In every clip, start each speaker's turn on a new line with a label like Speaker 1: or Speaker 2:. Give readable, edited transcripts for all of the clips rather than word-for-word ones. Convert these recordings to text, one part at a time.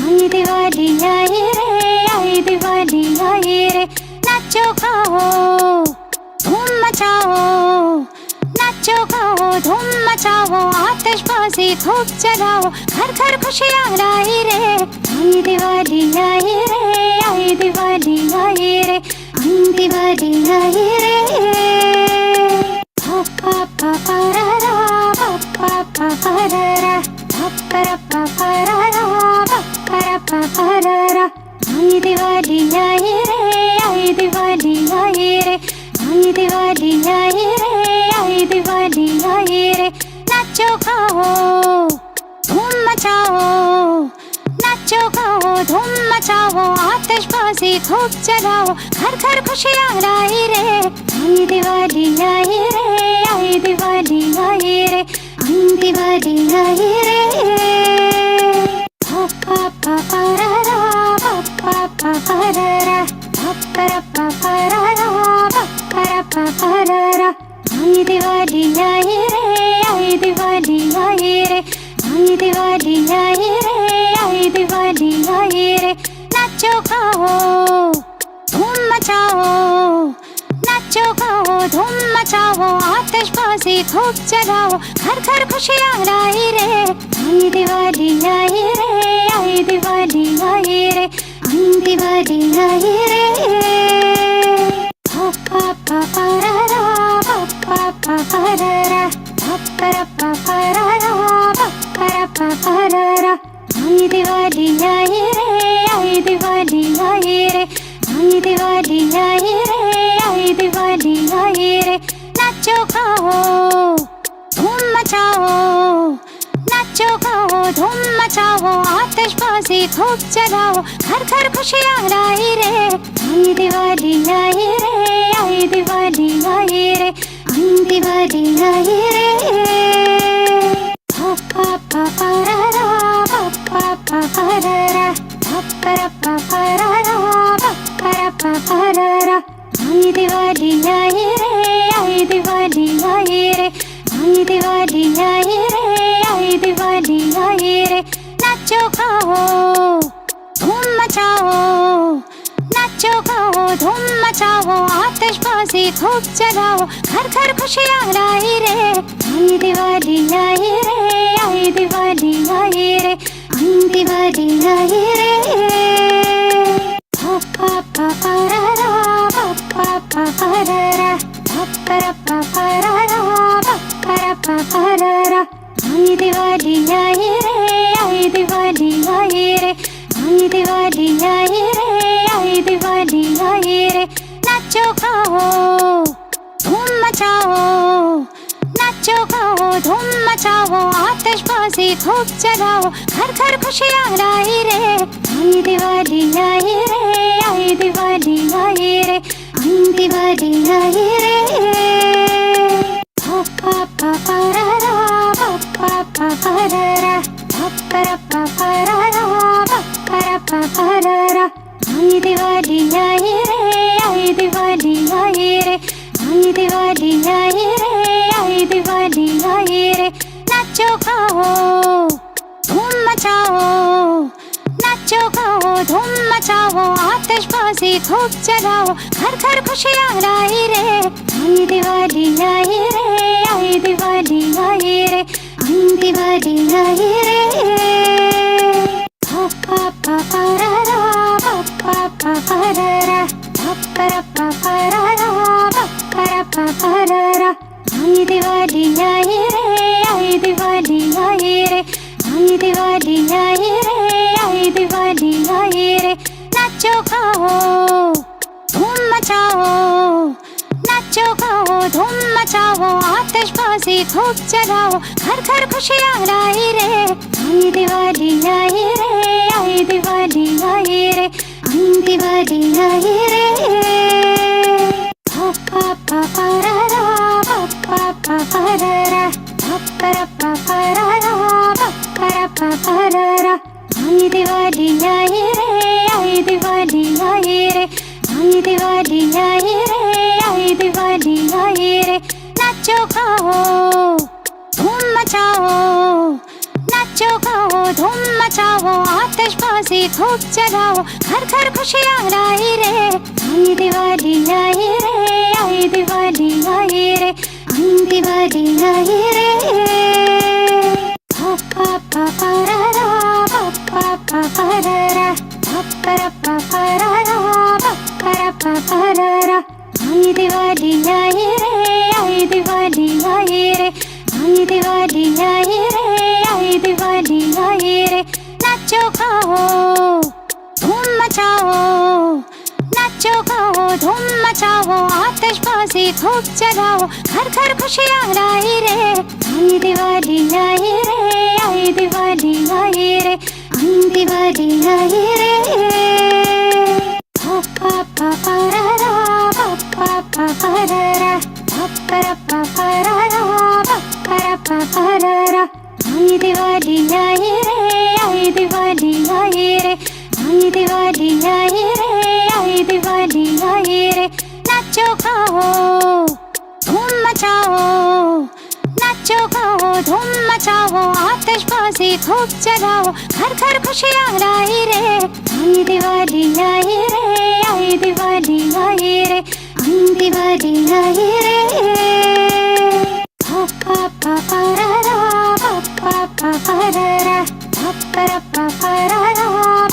Speaker 1: आई दिवाली आई रे, आई दिवाली आई रे। नाचो गाओ धूम मचाओ, नाचो गाओ धूम मचाओ, आतिशबाजी खूब जलाओ, घर घर खुशियाँ लाई रे। आई दिवाली आई रे, आई दिवाली आई रे, आई दिवाली आई रे। पा पा पा रा रा, पा पा पा रा रा, पा पा पा रा रा, पा पा रा रा। आई दिवाली आई रे, आई दिवाली आई रे, आई दिवाली आई रे, आई दिवाली आई रे। नाचो गाओ धूम मचाओ, नाचो गाओ धूम मचाओ, आतिशबाजी खूब जलाओ, घर घर खुशियाँ लाई रे। आई दिवाली आई रे, आई दिवाली आई रे, आई दिवाली आई रे। पा पा पा रा रा, पा पा पा रा रा, पा पा रा रा, पा रा रा। आई दिवाली आई रे, आई दिवाली आई रे, आई दिवाली आई रे, आई दिवाली आई रे। नाचो गाओ धूम मचाओ, नाचो गाओ धूम मचाओ, आतिशबाजी खूब जलाओ, घर घर खुशियाँ लाई रे। आई दिवाली आई रे, आई दिवाली आई रे, आई दिवाली आई रे। पा पा पा रा रा, पा पा पा रा रा, पा पा रा रा, पा रा रा। आई दिवाली आई रे, आई दिवाली आई रे, आई दिवाली आई रे, आई दिवाली आई रे। नाचो गाओ धूम मचाओ, नाचो गाओ धूम मचाओ, आतिशबाजी खूब जलाओ, घर घर खुशियाँ लाई रे। आई दिवाली आई रे, आई दिवाली आई रे, आई दिवाली आई रे। पा पा पा रा रा, पा पा पा रा रा, पा पा रा रा, पा रा रा। आई दिवाली आई रे, आई दिवाली आई रे, आई दिवाली आई रे, आई दिवाली आई रे। नाचो गाओ धूम मचाओ, नाचो गाओ धूम मचाओ, आतिशबाजी खूब जलाओ, घर घर खुशियाँ लाई रे। आई दिवाली आई रे, आई दिवाली आई रे, आई दिवाली आई रे। पा पा पा रा रा, पा पा रा रा, पा रा रा, पा रा रा। आई दिवाली आई रे, आई दिवाली आई रे, आई दिवाली आई रे, आई दिवाली आई रे। नाचो गाओ धूम मचाओ, नाचो गाओ धूम मचाओ, आतिशबाजी खूब जलाओ, घर घर खुशियाँ लाई रे। आई दिवाली आई रे, आई दिवाली आई रे, आई दिवाली आई रे। पा पा पा रा रा, पा पा रा रा, पा रा रा, पा रा रा। आई दिवाली आई रे, आई दिवाली आई रे, आई दिवाली आई रे, आई दिवाली आई रे। नाचो गाओ धूम मचाओ, नाचो गाओ धूम मचाओ, आतिशबाजी खूब जलाओ, घर घर खुशियाँ लाई रे। आई दिवाली आई रे, आई दिवाली आई रे, आई दिवाली आई रे। पा पा पा रा रा, पा पा रा रा, पा रा रा, पा रा रा। आई दिवाली आई रे, आई दिवाली आई रे, आई दिवाली आई रे, आई दिवाली आई रे। नाचो गाओ धूम मचाओ, नाचो गाओ धूम मचाओ, आतिशबाजी खूब जलाओ, घर घर खुशियाँ लाई रे। आई दिवाली आई रे, आई दिवाली आई रे, आई दिवाली आई रे। पा पा पा रा रा, पा पा रा रा, पा रा रा, पा रा रा। आई दिवाली आई रे, आई दिवाली आई रे, आई दिवाली आई रे, आई दिवाली आई रे। नाचो गाओ धूम मचाओ, नाचो गाओ धूम मचाओ, आतिशबाजी खूब जलाओ, घर घर खुशियाँ लाई रे। आई दिवाली आई रे, आई दिवाली आई रे, आई दिवाली आई रे। पप्पा पपररा, पप्पा पपररा, पप्परा पपररा, पप्परा पपररा। आई दिवाली आई रे, आई दिवाली आई रे, आई दिवाली आई रे, आई दिवाली आई रे। नाचो गाओ धूम मचाओ, नाचो गाओ धूम मचाओ, आतिशबाजी खूब जलाओ, घर घर खुशियाँ लाई रे। आई दिवाली आई रे, आई दिवाली आई रे, आई दिवाली आई रे। पप्पा पपररा, पप्पा पपररा, पप्परा पपररा, पप्परा पपररा। आई दिवाली आई रे, आई दिवाली आई रे, आई दिवाली आई रे, आई दिवाली आई रे। नाचो गाओ धूम मचाओ, नाचो गाओ धूम मचाओ, आतिशबाजी खूब जलाओ, घर घर खुशियाँ लाई रे। आई दिवाली आई रे, आई दिवाली आई रे, आई दिवाली आई रे। पप्पा पपररा, पप्पा पपररा, पप्परा पपररा,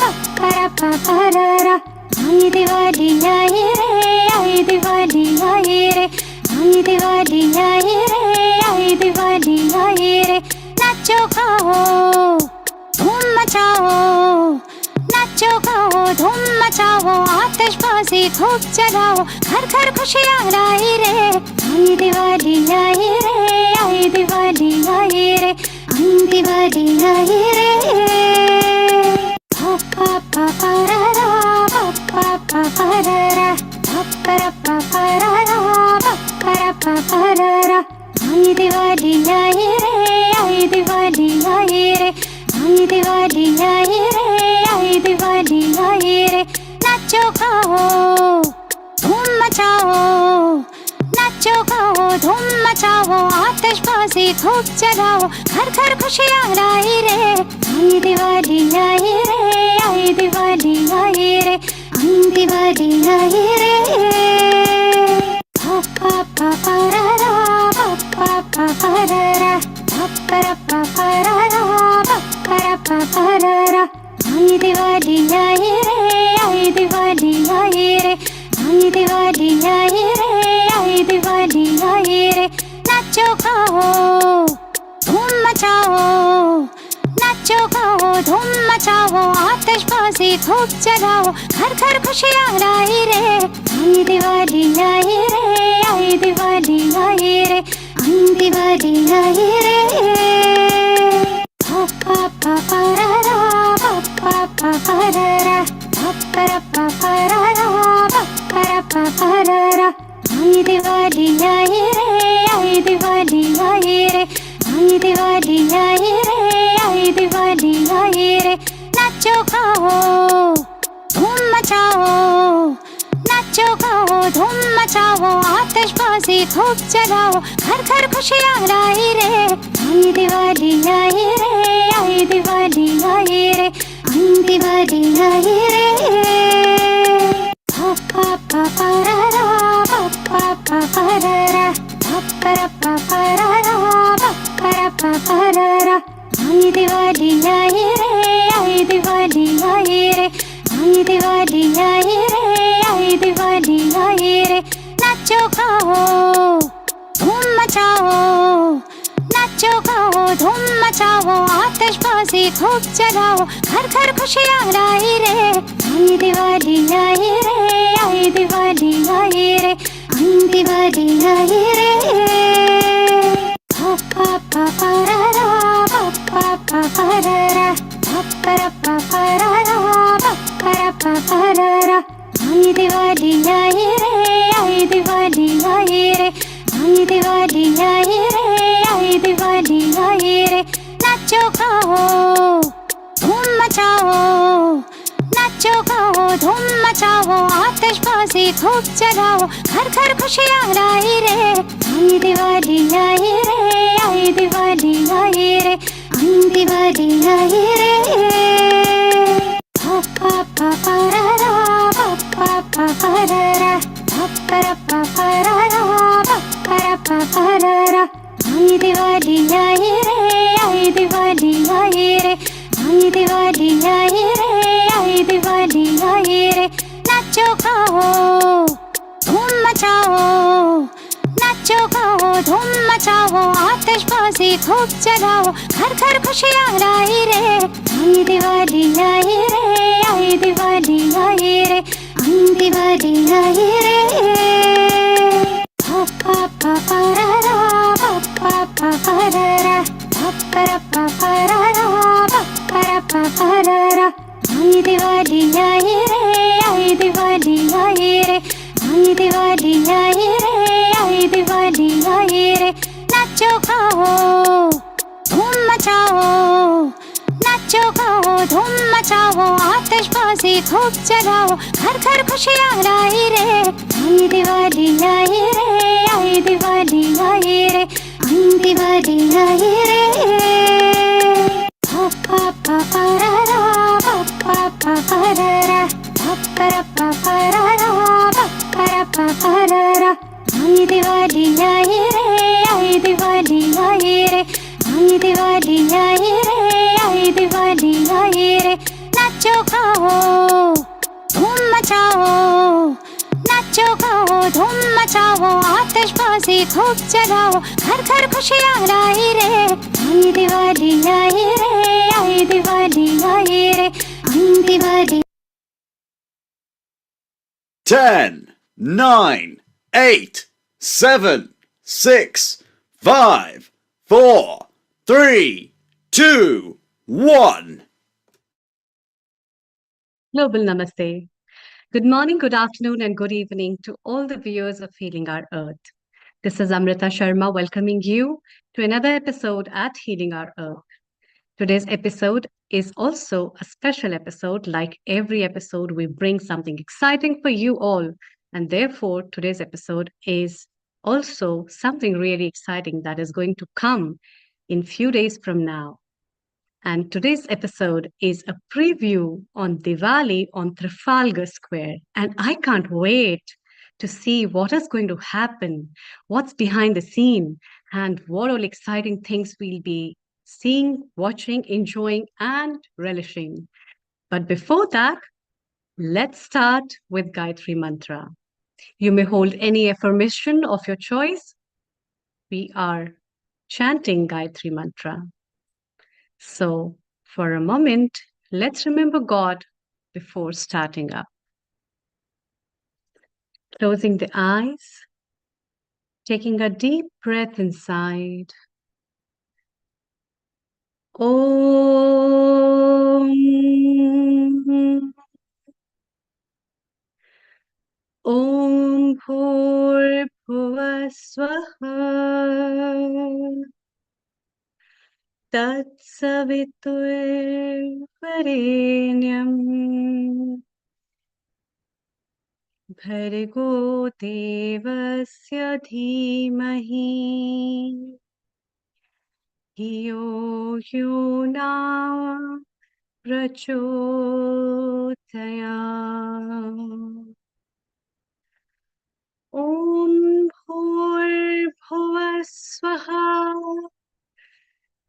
Speaker 1: पप्परा पपररा। आई दिवाली आई रे, आई दिवाली आई रे, आई दिवाली आई रे, आई दिवाली आई रे। नाचो गाओ धूम मचाओ, नाचो गाओ धूम मचाओ, आतिशबाजी खूब जलाओ, घर घर खुशियाँ लाई रे। आई दिवाली आई रे, आई दिवाली आई रे, आई दिवाली आई रे। पप्पा पपररा, पप्पा पपररा, पप्परा पपररा, पप्परा पपररा। आई दिवाली आई रे, आई दिवाली आई रे, आई दिवाली आई रे, आई दिवाली आई रे। नाचो गाओ धूम मचाओ, नाचो गाओ धूम मचाओ, आतिशबाजी खूब जलाओ, घर घर खुशियाँ लाई रे। आई दिवाली आई रे, आई दिवाली आई रे, आई दिवाली आई रे। पप्पा पपररा, पप्पा पपररा, पप्परा पपररा, पप्परा पपररा। आई दिवाली आई रे, आई दिवाली आई रे, आई दिवाली आई रे, आई दिवाली आई रे। नाचो गाओ धूम मचाओ, नाचो गाओ धूम मचाओ, आतिशबाजी खूब जलाओ, घर घर खुशियाँ लाई रे। आई दिवाली आई रे, आई दिवाली आई रे, आई दिवाली आई रे। पप्पा पपररा, पप्पा पपररा, पप्परा पपररा, पप्परा पपररा। आई दिवाली आई रे, आई दिवाली आई रे, आई दिवाली आई रे, आई दिवाली आई रे। नाचो गाओ धूम मचाओ, नाचो गाओ धूम मचाओ, आतिशबाजी खूब जलाओ, घर घर खुशियाँ लाई रे। आई दिवाली आई रे, आई दिवाली आई रे, आई दिवाली आई रे। पप्पा पपररा, पप्पा पपररा, पप्परा पपररा, पप्परा पपररा। आई दिवाली आई रे, आई दिवाली आई रे, आई दिवाली आई रे, आई दिवाली आई रे। नाचो गाओ धूम मचाओ, नाचो गाओ धूम मचाओ, आतिशबाजी खूब जलाओ, घर घर खुशियाँ लाई रे। आई दिवाली आई रे, आई दिवाली आई रे, आई दिवाली आई रे। पप्पा पपररा, पप्पा पपररा, पप्परा पपररा, पप्परा पपररा। आई दिवाली आई रे, आई दिवाली आई रे, आई दिवाली आई रे, आई दिवाली आई रे। नाचो गाओ धूम मचाओ, नाचो गाओ धूम मचाओ, आतिशबाजी खूब जलाओ, घर घर खुशियाँ लाई रे। आई दिवाली आई रे, आई दिवाली आई रे, आई Diwali aayi re. Pa pa pa pa ra ra, pa pa pa pa ra ra, pa pa ra pa pa ra ra, pa pa ra pa pa ra ra. Aayi Diwali aayi re, aayi Diwali aayi re, aayi Diwali aayi re, aayi Diwali aayi re. नाचो गाओ धूम मचाओ, नाचो गाओ धूम मचाओ, आतिशबाजी खूब जलाओ, घर घर खुशियाँ लाई रे. आई दिवाली आई रे, आई दिवाली आई रे, आई दिवाली आई रे. पा पा पा पा रा रा, पा पा पा पा रा रा, पा पा रा पा पा रा रा, पा पा रा पा पा रा रा. आई दिवाली आई रे, आई दिवाली आई रे, आई दिवाली आई रे, आई दिवाली आई रे. नाचो गाओ धूम मचाओ, नाचो गाओ धूम मचाओ, आतिशबाजी खूब जलाओ, घर घर खुशियाँ लाई रे. आई दिवाली आई रे, आई दिवाली आई रे, आई दिवाली आई रे. Pa pa pa pa ra ra, pa pa pa pa ra ra, pa pa ra pa pa ra ra, pa pa ra pa pa ra ra. Aayi Diwali aayi re, aayi Diwali aayi re, aayi Diwali aayi re, aayi Diwali aayi re. नाचो गाओ धूम मचाओ, नाचो गाओ धूम मचाओ, आतिशबाजी खूब जलाओ, घर घर खुशियाँ लाई रे. आई दिवाली आई रे, आई दिवाली आई रे, आई Diwali.
Speaker 2: 10, 9, 8, 7, 6, 5, 4, 3, 2, 1.
Speaker 3: Global Namaste. Good morning, good afternoon, and good evening to all the viewers of Healing Our Earth. This is Amrita Sharma welcoming you to another episode at Healing Our Earth. Today's episode is also a special episode. Like every episode, we bring something exciting for you all. And therefore, today's episode is also something really exciting that is going to come in few days from now. And today's episode is a preview on Diwali on Trafalgar Square. And I can't wait to see what is going to happen, what's behind the scene, and what all exciting things we'll be seeing, watching, enjoying, and relishing. But before that, let's start with Gayatri Mantra. You may hold any affirmation of your choice. We are chanting Gayatri Mantra. So, for a moment, let's remember God before starting up. Closing the eyes, taking a deep breath inside. Om. Om Bhur Swaha. Tatsaviturvarenyam. भर्गो देवस्य धीमहि धियो यो न प्रचोदयात्. ॐ भूर्भुवः स्वः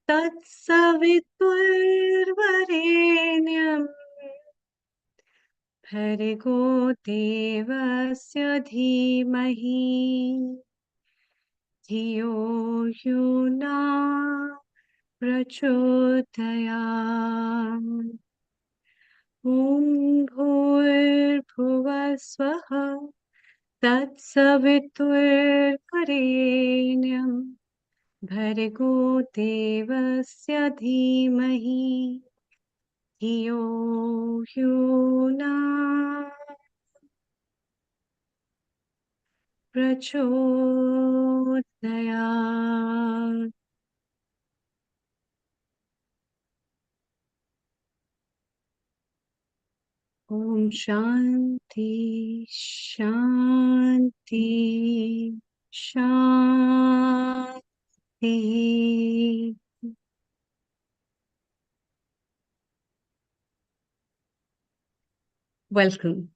Speaker 3: तत्सवितुर्वरेण्यम् भर्गो देवस्य धीमहि धियो यो न प्रचोदयात्. ॐ भूर्भुवः स्वः तत्सवितुर्वरेण्यम् भर्गो देवस्य धीमहि धियो यो न प्रचोदयात्. Om Shanti, Shanti, Shanti. welcome.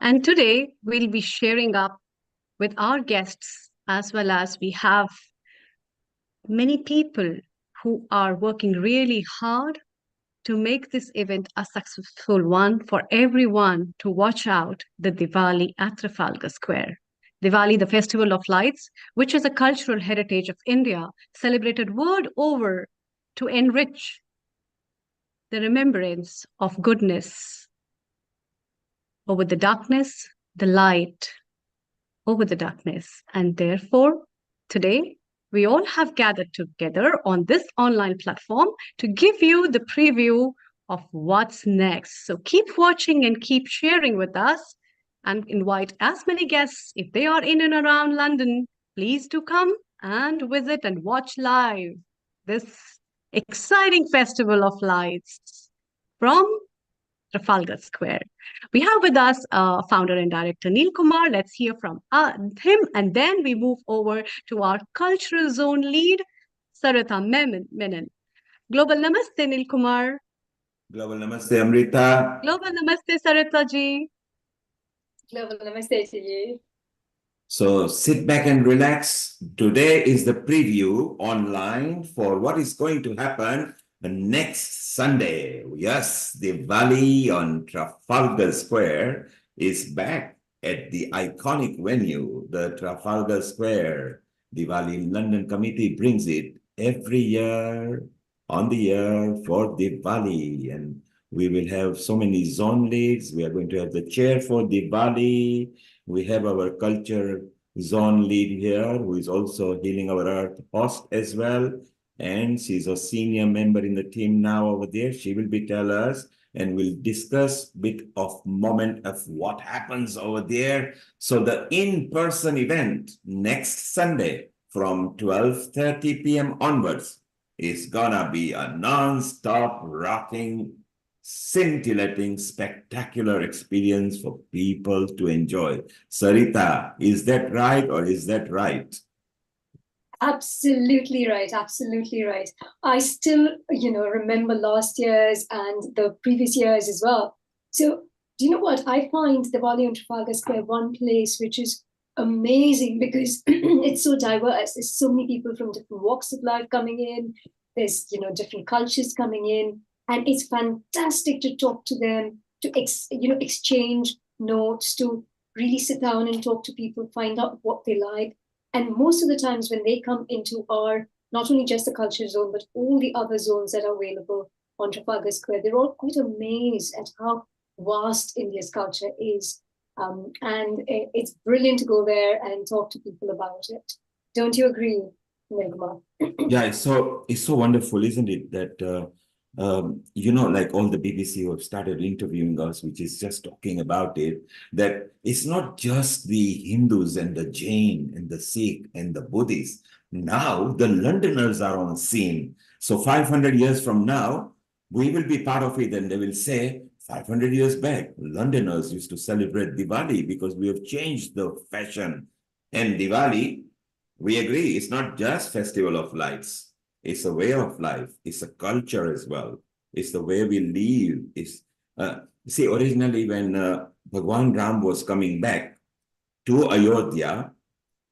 Speaker 3: And today we'll be sharing up with our guests, as well as we have many people who are working really hard to make this event a successful one for everyone to watch out the Diwali at Trafalgar Square. Diwali, the festival of lights, which is a cultural heritage of India, celebrated world over to enrich the remembrance of goodness over the darkness, the light over the darkness. And therefore, today, we all have gathered together on this online platform to give you the preview of what's next. So keep watching and keep sharing with us and invite as many guests. If they are in and around London, please do come and visit and watch live this exciting festival of lights from Trafalgar Square. We have with us founder and director Neil Kumar. Let's hear from him, and then we move over to our cultural zone lead, Sarita Menon. Global Namaste, Neil Kumar.
Speaker 4: Global Namaste, Amrita.
Speaker 3: Global Namaste, Sarita ji.
Speaker 1: Global Namaste to you.
Speaker 4: So sit back and relax. Today is the preview online for what is going to happen next Sunday. Yes, Diwali on Trafalgar Square is back at the iconic venue, the Trafalgar Square. Diwali London Committee brings it every year on the year for Diwali. And we will have so many zone leads. We are going to have the chair for Diwali. We have our culture zone lead here, who is also Healing Our Earth host as well. And she's a senior member in the team now over there. She will be tell us, and we'll discuss bit of moment of what happens over there. So the in-person event next Sunday from 12:30 p.m. onwards is gonna be a non-stop rocking, scintillating, spectacular experience for people to enjoy. Sarita, is that right or is that right?
Speaker 1: Absolutely right. Absolutely right. I still, remember last year's and the previous years as well. So, do you know what? I find Diwali on Trafalgar Square one place which is amazing because it's so diverse. There's so many people from different walks of life coming in. There's, different cultures coming in. And it's fantastic to talk to them, to exchange notes, to really sit down and talk to people, find out what they like. And most of the times when they come into our, not only just the culture zone, but all the other zones that are available on Trafalgar Square, they're all quite amazed at how vast India's culture is. And it's brilliant to go there and talk to people about it. Don't you agree, Nirma?
Speaker 4: Yeah, it's so wonderful, isn't it? That like all the BBC who have started interviewing us, which is just talking about it, that it's not just the Hindus and the Jain and the Sikh and the Buddhists. Now the Londoners are on scene. So 500 years from now, we will be part of it, and they will say, 500 years back, Londoners used to celebrate Diwali because we have changed the fashion. And Diwali, we agree, it's not just festival of lights. It's a way of life. It's a culture as well. It's the way we live. It's see, originally when Bhagwan Ram was coming back to Ayodhya,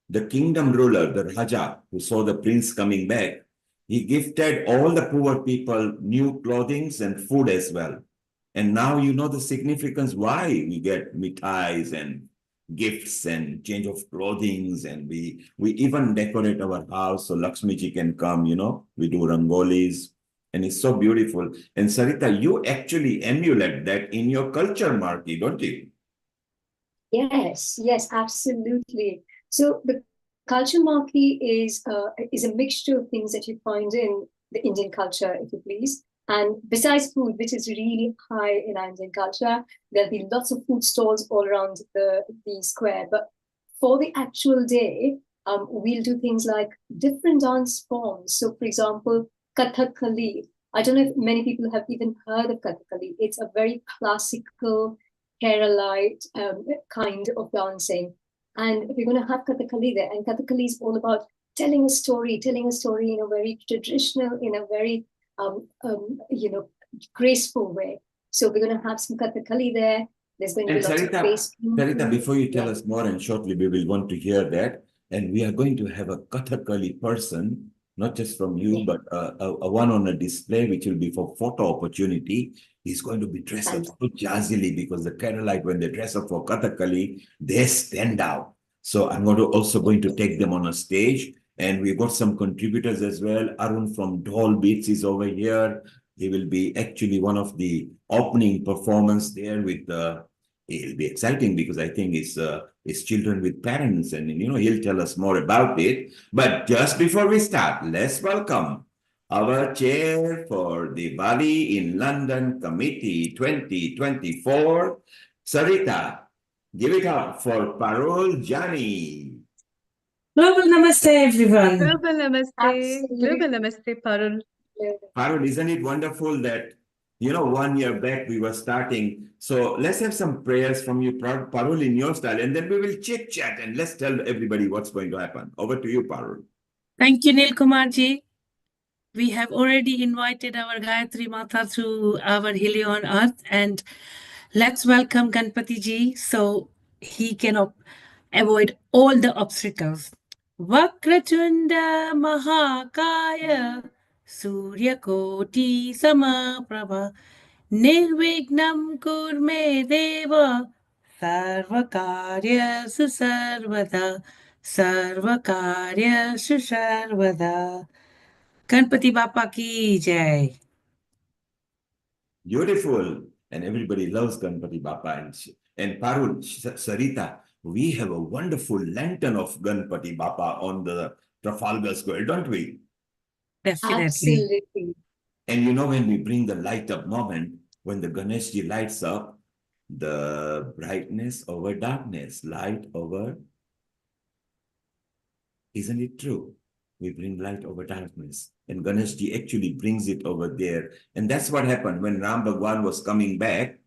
Speaker 4: the kingdom ruler, the Raja, who saw the prince coming back, he gifted all the poor people new clothing and food as well. And now you know the significance why we get mithais and gifts and change of clothing, and we even decorate our house so Lakshmi ji can come, we do rangolis, and it's so beautiful. And Sarita, you actually emulate that in your culture marquee, don't you?
Speaker 1: Yes, absolutely. So the culture marquee is a mixture of things that you find in the Indian culture, if you please. And besides food, which is really high in Indian culture, there'll be lots of food stalls all around the square. But for the actual day, we'll do things like different dance forms. So, for example, Kathakali. I don't know if many people have even heard of Kathakali. It's a very classical Keralite kind of dancing. And we're going to have Kathakali there. And Kathakali is all about telling a story in a very traditional, in a very graceful way.
Speaker 5: So we're going to have some Kathakali there. There's going to be
Speaker 4: And
Speaker 5: lots of
Speaker 4: Sarita, before you tell
Speaker 5: Yeah.
Speaker 4: us more, and shortly we will want to hear that, and we are going to have a Kathakali person, not just from you, but a one on a display, which will be for photo opportunity. He's going to be dressed up so jazzily because the Keralite, when they dress up for Kathakali, they stand out. So I'm going to take them on a stage, and we've got some contributors as well. Arun from Doll Beats is over here. He will be actually one of the opening performance there with the it'll be exciting because I think it's children with parents, and he'll tell us more about it. But just before we start, let's welcome our chair for the Diwali in London Committee 2024, Sarita. Give it up for Parul Jani.
Speaker 6: Global Namaste, everyone.
Speaker 3: Global Namaste.
Speaker 5: Absolutely.
Speaker 3: Global Namaste, Parul.
Speaker 4: Parul, isn't it wonderful that 1 year back we were starting? So let's have some prayers from you, Parul, in your style, and then we will chit chat and let's tell everybody what's going to happen. Over to you, Parul.
Speaker 6: Thank you, Nil Kumarji. We have already invited our Gayatri Mata to our Hilly on Earth, and let's welcome Ganpati Ji so he can avoid all the obstacles. Vakratunda Mahakaya Surya Koti Samaprabha Nirvignam Kurme Deva Sarvakaryasu Sarvada Sarvakaryasu Sarvada. Ganpati Bappa ki jai.
Speaker 4: Beautiful. And everybody loves Ganpati Bappa. And Parul, Sarita, we have a wonderful lantern of Ganpati Bappa on the Trafalgar Square, don't we?
Speaker 6: Definitely.
Speaker 5: Absolutely.
Speaker 4: And when we bring the light up moment, when the Ganeshji lights up, the brightness over darkness, light over, isn't it true? We bring light over darkness. And Ganeshji actually brings it over there. And that's what happened when Ram Bhagwan was coming back.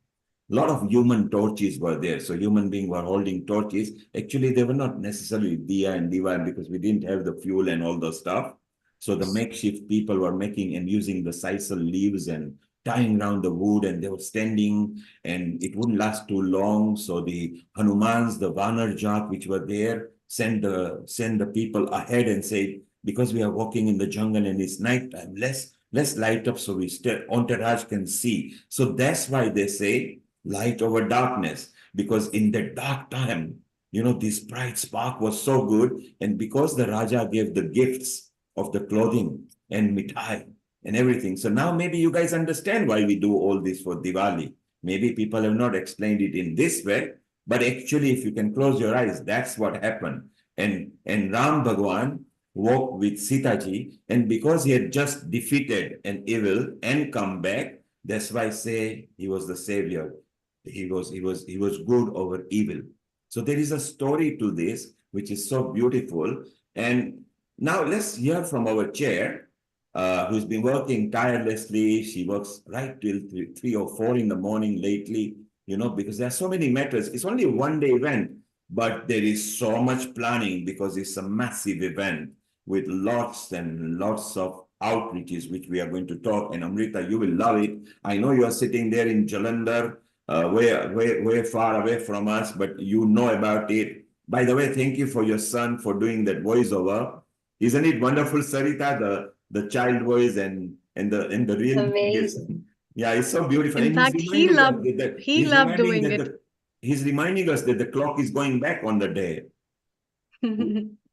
Speaker 4: A lot of human torches were there. So human beings were holding torches. Actually, they were not necessarily Diya and Diva because we didn't have the fuel and all the stuff. So the makeshift people were making and using the sisal leaves and tying around the wood, and they were standing, and it wouldn't last too long. So the Hanumans, the Vanar Jat, which were there, send the people ahead and say, because we are walking in the jungle and it's nighttime, let's light up so entourage can see. So that's why they say light over darkness, because in the dark time, this bright spark was so good. And because the Raja gave the gifts of the clothing and mithai and everything. So now maybe you guys understand why we do all this for Diwali. Maybe people have not explained it in this way, but actually, if you can close your eyes, that's what happened. And Ram Bhagwan walked with Sita Ji, and because he had just defeated an evil and come back, that's why I say he was the savior. He was good over evil. So there is a story to this, which is so beautiful. And now let's hear from our chair, who's been working tirelessly. She works right till 3 or 4 in the morning lately, because there are so many matters. It's only a one-day event, but there is so much planning because it's a massive event with lots and lots of outreaches, which we are going to talk. And Amrita, you will love it. I know you are sitting there in Jalandhar, way far away from us, but you know about it. By the way, thank you for your son for doing that voiceover. Isn't it wonderful, Sarita, the child voice and the real
Speaker 5: Amazing.
Speaker 4: Yeah, it's so beautiful.
Speaker 3: In
Speaker 4: And
Speaker 3: fact, he loved doing it.
Speaker 4: He's reminding us that the clock is going back on the day,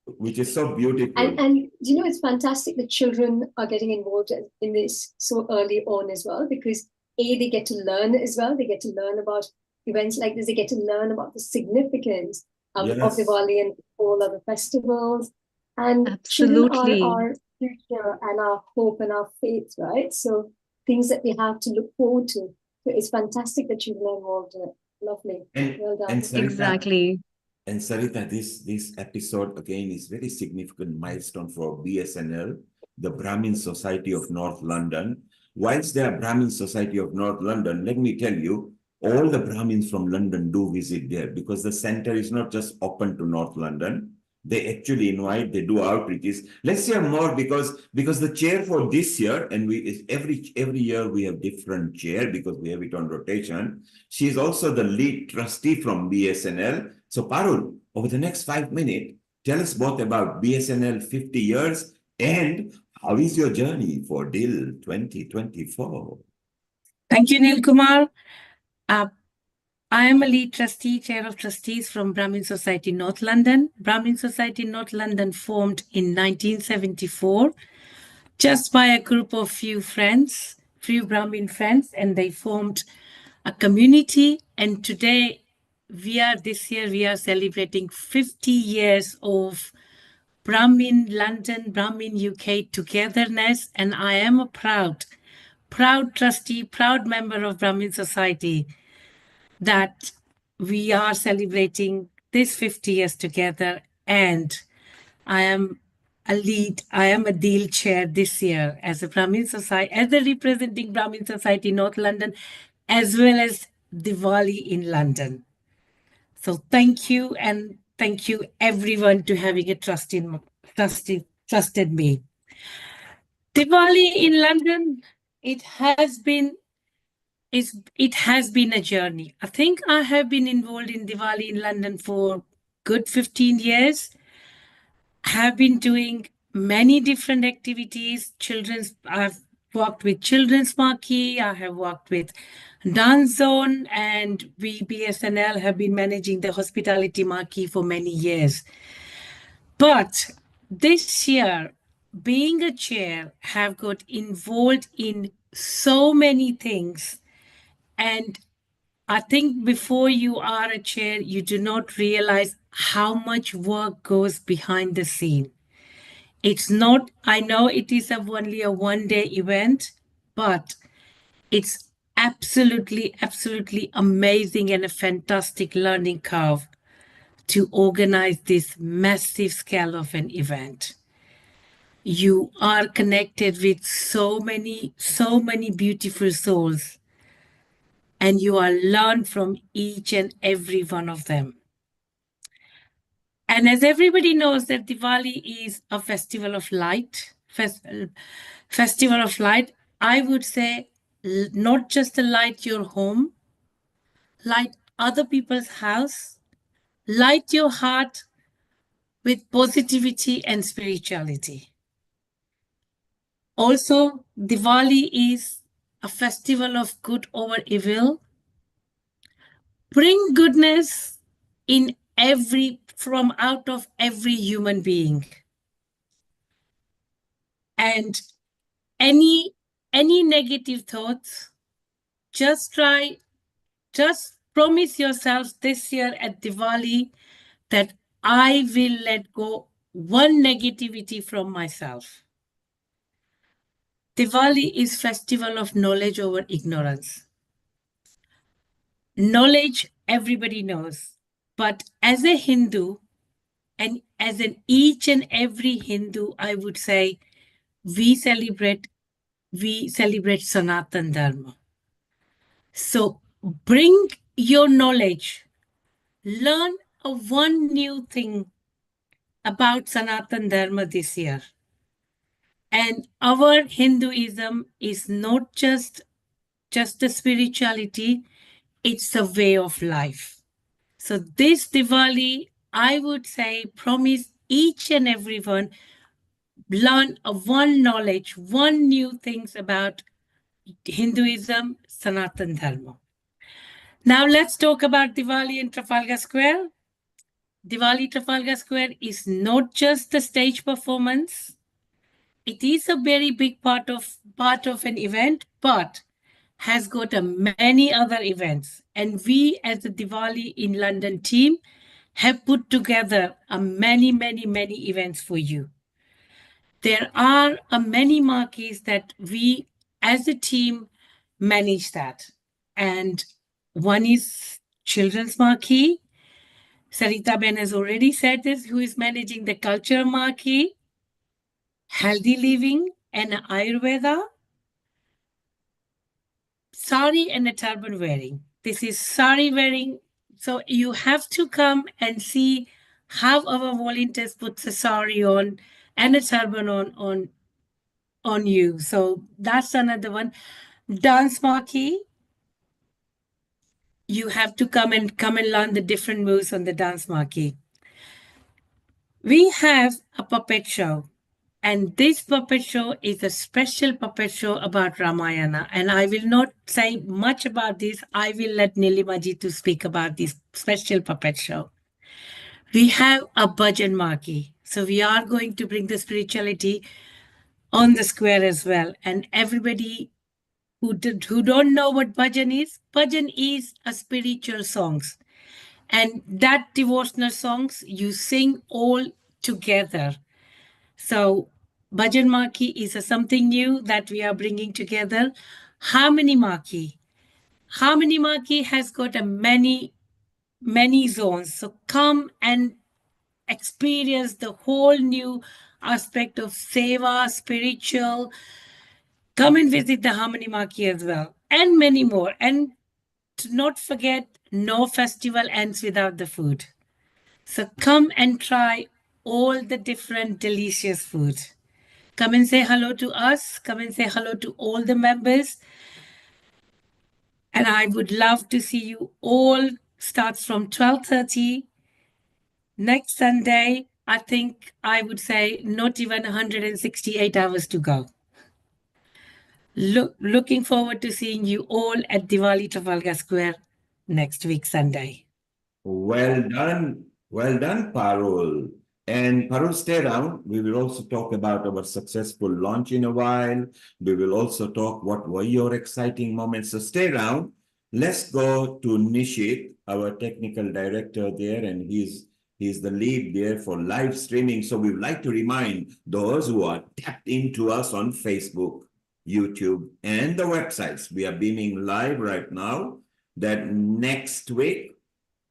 Speaker 4: which is so beautiful.
Speaker 5: And it's fantastic that children are getting involved in this so early on as well, because they get to learn as well. They get to learn about events like this. They get to learn about the significance of Diwali and all other festivals. And
Speaker 3: Absolutely.
Speaker 5: children are our future and our hope and our faith, right? So things that we have to look forward to. So it's fantastic that children are involved in it. Lovely. Well done.
Speaker 4: And Sarita,
Speaker 3: Exactly.
Speaker 4: And Sarita, this episode again is very significant milestone for BSNL, the Brahmin Society of North London. Whilst they are Brahmin Society of North London, let me tell you, all the Brahmins from London do visit there, because the center is not just open to North London. They actually invite, they do outreaches. Let's hear more because the chair for this year, and every year we have different chair because we have it on rotation. She is also the lead trustee from BSNL. So Parul, over the next 5 minutes, tell us both about BSNL 50 years and how is your journey for DIL 2024?
Speaker 6: Thank you, Neil Kumar. I am a lead trustee, chair of trustees from Brahmin Society North London. Brahmin Society North London formed in 1974 just by a group of few Brahmin friends, and they formed a community. And today, this year, we are celebrating 50 years of Brahmin London, Brahmin UK togetherness. And I am a proud trustee, proud member of Brahmin Society, that we are celebrating this 50 years together. And I am a deal chair this year as a Brahmin Society, as the representing Brahmin Society North London, as well as Diwali in London. So thank you, and thank you everyone to having a trusted me. Diwali in London, it has been a journey. I think I have been involved in Diwali in London for good 15 years. Have been doing many different activities. I've worked with Children's Marquee, I have worked with Dance Zone, and we BSNL have been managing the Hospitality Marquee for many years. But this year, being a chair, have got involved in so many things. And I think before you are a chair, you do not realize how much work goes behind the scene. It's not, I know it is only a one-day event, but it's absolutely amazing and a fantastic learning curve to organize this massive scale of an event. You are connected with so many beautiful souls, and you are learned from each and every one of them. And as everybody knows that Diwali is a festival of light, festival of light, I would say not just to light your home, light other people's house, light your heart with positivity and spirituality. Also, Diwali is a festival of good over evil. Bring goodness in from out of every human being. And any negative thoughts, just promise yourselves this year at Diwali that I will let go one negativity from myself. Diwali is festival of knowledge over ignorance. Knowledge everybody knows, but as a Hindu, and as an each and every Hindu, I would say we celebrate Sanatan Dharma. So bring your knowledge, learn one new thing about Sanatan Dharma this year. And our Hinduism is not just a spirituality, it's a way of life. So this Diwali, I would say, promise each and everyone, learn one knowledge, one new things about Hinduism, Sanatan Dharma. Now let's talk about Diwali in Trafalgar Square. Diwali Trafalgar Square is not just the stage performance. It is a very big part of an event, but has got many other events. And we as the Diwali in London team have put together many events for you. There are many marquees that we as a team manage that. And one is Children's Marquee. Sarita Ben has already said this, who is managing the Culture Marquee, Healthy Living and Ayurveda, Sari and a turban wearing. This is sari wearing. So you have to come and see have our volunteers put a sari on and a turban on you. So that's another one. Dance marquee. You have to come and learn the different moves on the dance marquee. We have a puppet show. And this puppet show is a special puppet show about Ramayana. And I will not say much about this. I will let Nilimaji to speak about this special puppet show. We have a bhajan marquee. So we are going to bring the spirituality on the square as well. And everybody who don't know what bhajan is a spiritual songs. And that devotional songs you sing all together. So bhajan marquee is something new that we are bringing together. Harmony marquee. Harmony marquee has got a many zones. So come and experience the whole new aspect of seva, spiritual. Come and visit the Harmony Marquee as well, and many more. And to not forget, no festival ends without the food. So come and try all the different delicious food. Come and say hello to us. Come and say hello to all the members. And I would love to see you all. Starts from 12:30 next Sunday. I think I would say not even 168 hours to go. Looking forward to seeing you all at Diwali Trafalgar Square next week, Sunday.
Speaker 4: Well done, Parul. And Parul, stay around. We will also talk about our successful launch in a while. We will also talk what were your exciting moments. So stay around. Let's go to Nishit, our technical director there, and he's the lead there for live streaming. So we would like to remind those who are tapped into us on Facebook, YouTube, and the websites. We are beaming live right now that next week,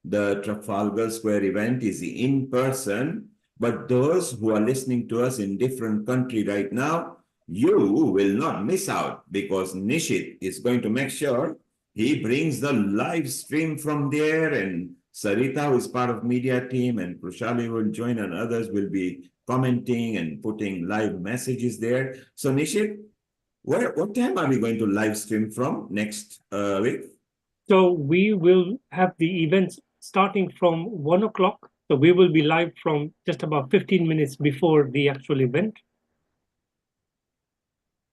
Speaker 4: the Trafalgar Square event is in person, but those who are listening to us in different country right now, you will not miss out because Nishit is going to make sure he brings the live stream from there, and Sarita, who is part of media team, and Krushali will join, and others will be commenting and putting live messages there. So Nishit, what time are we going to live stream from next week?
Speaker 7: So we will have the events starting from 1 o'clock. So we will be live from just about 15 minutes before the actual event.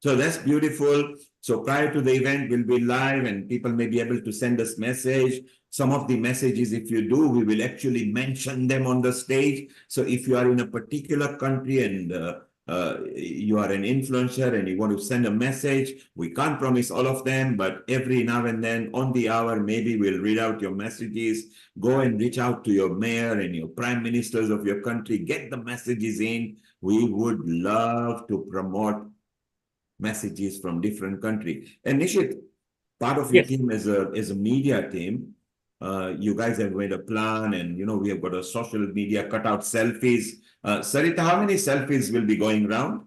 Speaker 4: So that's beautiful. So prior to the event, we'll be live and people may be able to send us message. Some of the messages, if you do, we will actually mention them on the stage. So if you are in a particular country and you are an influencer and you want to send a message, we can't promise all of them, but every now and then on the hour, maybe we'll read out your messages. Go and reach out to your mayor and your prime ministers of your country. Get the messages in. We would love to promote messages from different countries. And Nishit, part of your team as a media team, you guys have made a plan, and we have got a social media cutout selfies. Sarita, how many selfies will be going around?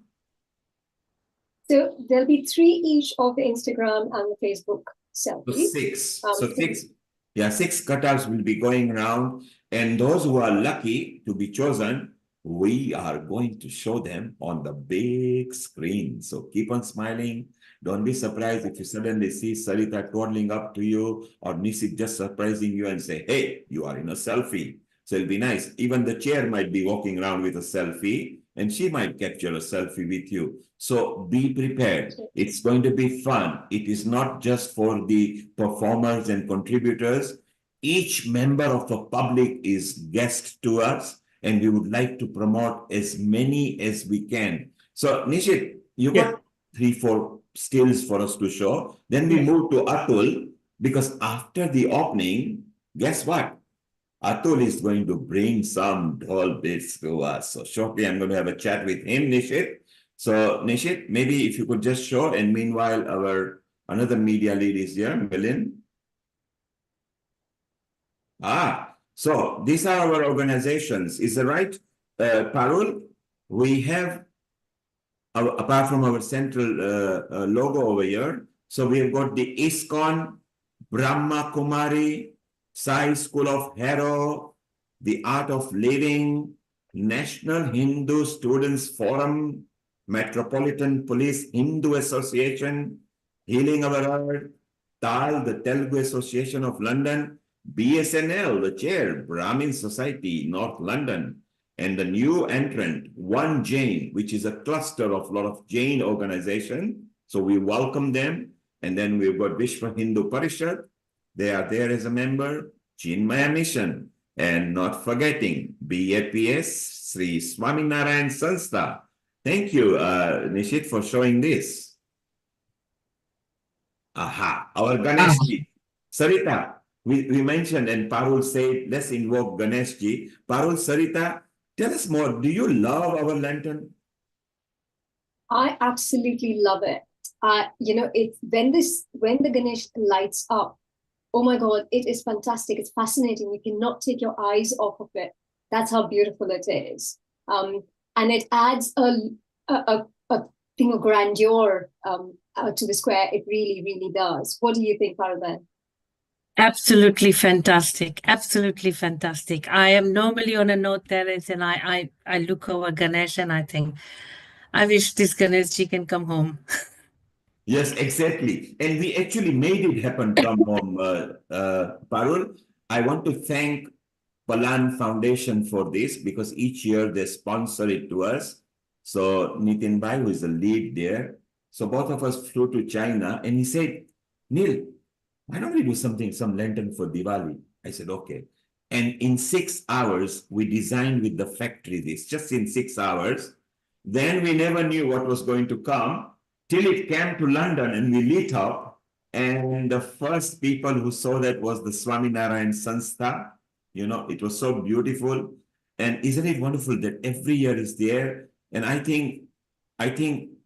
Speaker 5: So there'll be 3 each of the Instagram and the Facebook selfies.
Speaker 4: So 6. Yeah, 6 cutouts will be going around, and those who are lucky to be chosen, we are going to show them on the big screen. So keep on smiling. Don't be surprised if you suddenly see Sarita toddling up to you or Nishit just surprising you and say, hey, you are in a selfie. So it'll be nice. Even the chair might be walking around with a selfie and she might capture a selfie with you. So be prepared. It's going to be fun. It is not just for the performers and contributors. Each member of the public is guest to us, and we would like to promote as many as we can. So Nishit, you got 3-4 stills for us to show. Then we move to Atul, because after the opening, guess what? Atul is going to bring some doll bits to us. So shortly, I'm going to have a chat with him, Nishit. So Nishit, maybe if you could just show, and meanwhile, our another media lead is here, Milin. So these are our organizations. Is that right, Parul? We have, apart from our central logo over here, so we have got the ISKCON, Brahma Kumari, Sai School of Hero, the Art of Living, National Hindu Students Forum, Metropolitan Police Hindu Association, Healing Our Earth, TAL, the Telugu Association of London, BSNL, the chair, Brahmin Society, North London, and the new entrant, One Jain, which is a cluster of a lot of Jain organization. So we welcome them. And then we've got Vishwa Hindu Parishad. They are there as a member, Chinmaya Mission, and not forgetting BAPS, Sri Swaminarayan Sanstha. Thank you, Nishit, for showing this. Aha, our Ganeshji. Sarita, we mentioned and Parul said, let's invoke Ganeshji. Parul, Sarita, tell us more. Do you love our lantern?
Speaker 5: I absolutely love it. You know, when the Ganesh lights up, oh my God, it is fantastic. It's fascinating. You cannot take your eyes off of it. That's how beautiful it is. And it adds a thing of grandeur to the square. It really, really does. What do you think, Parul?
Speaker 6: Absolutely fantastic. Absolutely fantastic. I am normally on a note terrace and I look over Ganesh and I think, I wish this Ganeshji can come home.
Speaker 4: Yes, exactly. And we actually made it happen, come home, Parul. I want to thank Palan Foundation for this because each year they sponsor it to us. So Nitin Bhai, who is the lead there. So both of us flew to China and he said, Neil, why don't we do some lantern for Diwali? I said, okay. And in 6 hours, we designed with the factory this, just in 6 hours. Then we never knew what was going to come till it came to London and we lit up. And the first people who saw that was the Swaminarayan Sanstha. You know, it was so beautiful. And isn't it wonderful that every year is there? And I think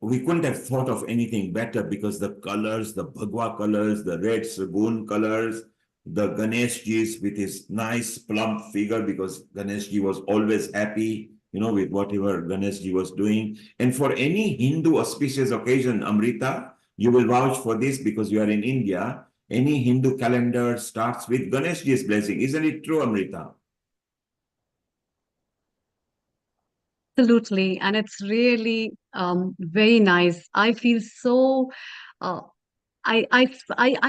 Speaker 4: we couldn't have thought of anything better because the colors, the Bhagwa colors, the red Sagun colors, the Ganeshjis with his nice plump figure because Ganeshji was always happy, you know, with whatever Ganeshji was doing. And for any Hindu auspicious occasion, Amrita, you will vouch for this because you are in India. Any Hindu calendar starts with Ganeshji's blessing. Isn't it true, Amrita?
Speaker 3: Absolutely. And it's really very nice. I feel so I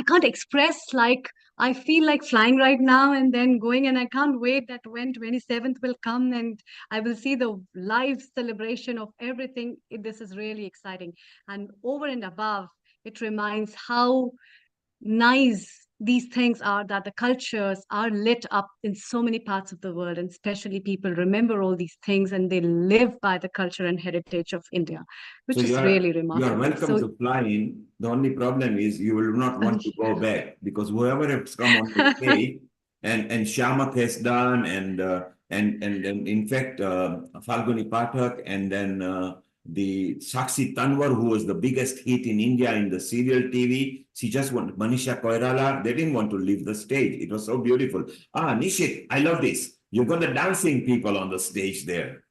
Speaker 3: can't express, like I feel like flying right now and then going, and I can't wait that when 27th will come and I will see the live celebration of everything. This is really exciting. And over and above, it reminds how nice these things are, that the cultures are lit up in so many parts of the world, and especially people remember all these things and they live by the culture and heritage of India, which
Speaker 4: So
Speaker 3: is really
Speaker 4: you are
Speaker 3: remarkable.
Speaker 4: welcome
Speaker 3: So
Speaker 4: to fly in. The only problem is you will not want to go back because whoever has come on the stage and Shamak has done and in fact Falguni Pathak and then the Sakshi Tanwar, who was the biggest hit in India in the serial TV, she just wanted Manisha Koirala. They didn't want to leave the stage. It was so beautiful. Ah, Nishit, I love this. You've got the dancing people on the stage there.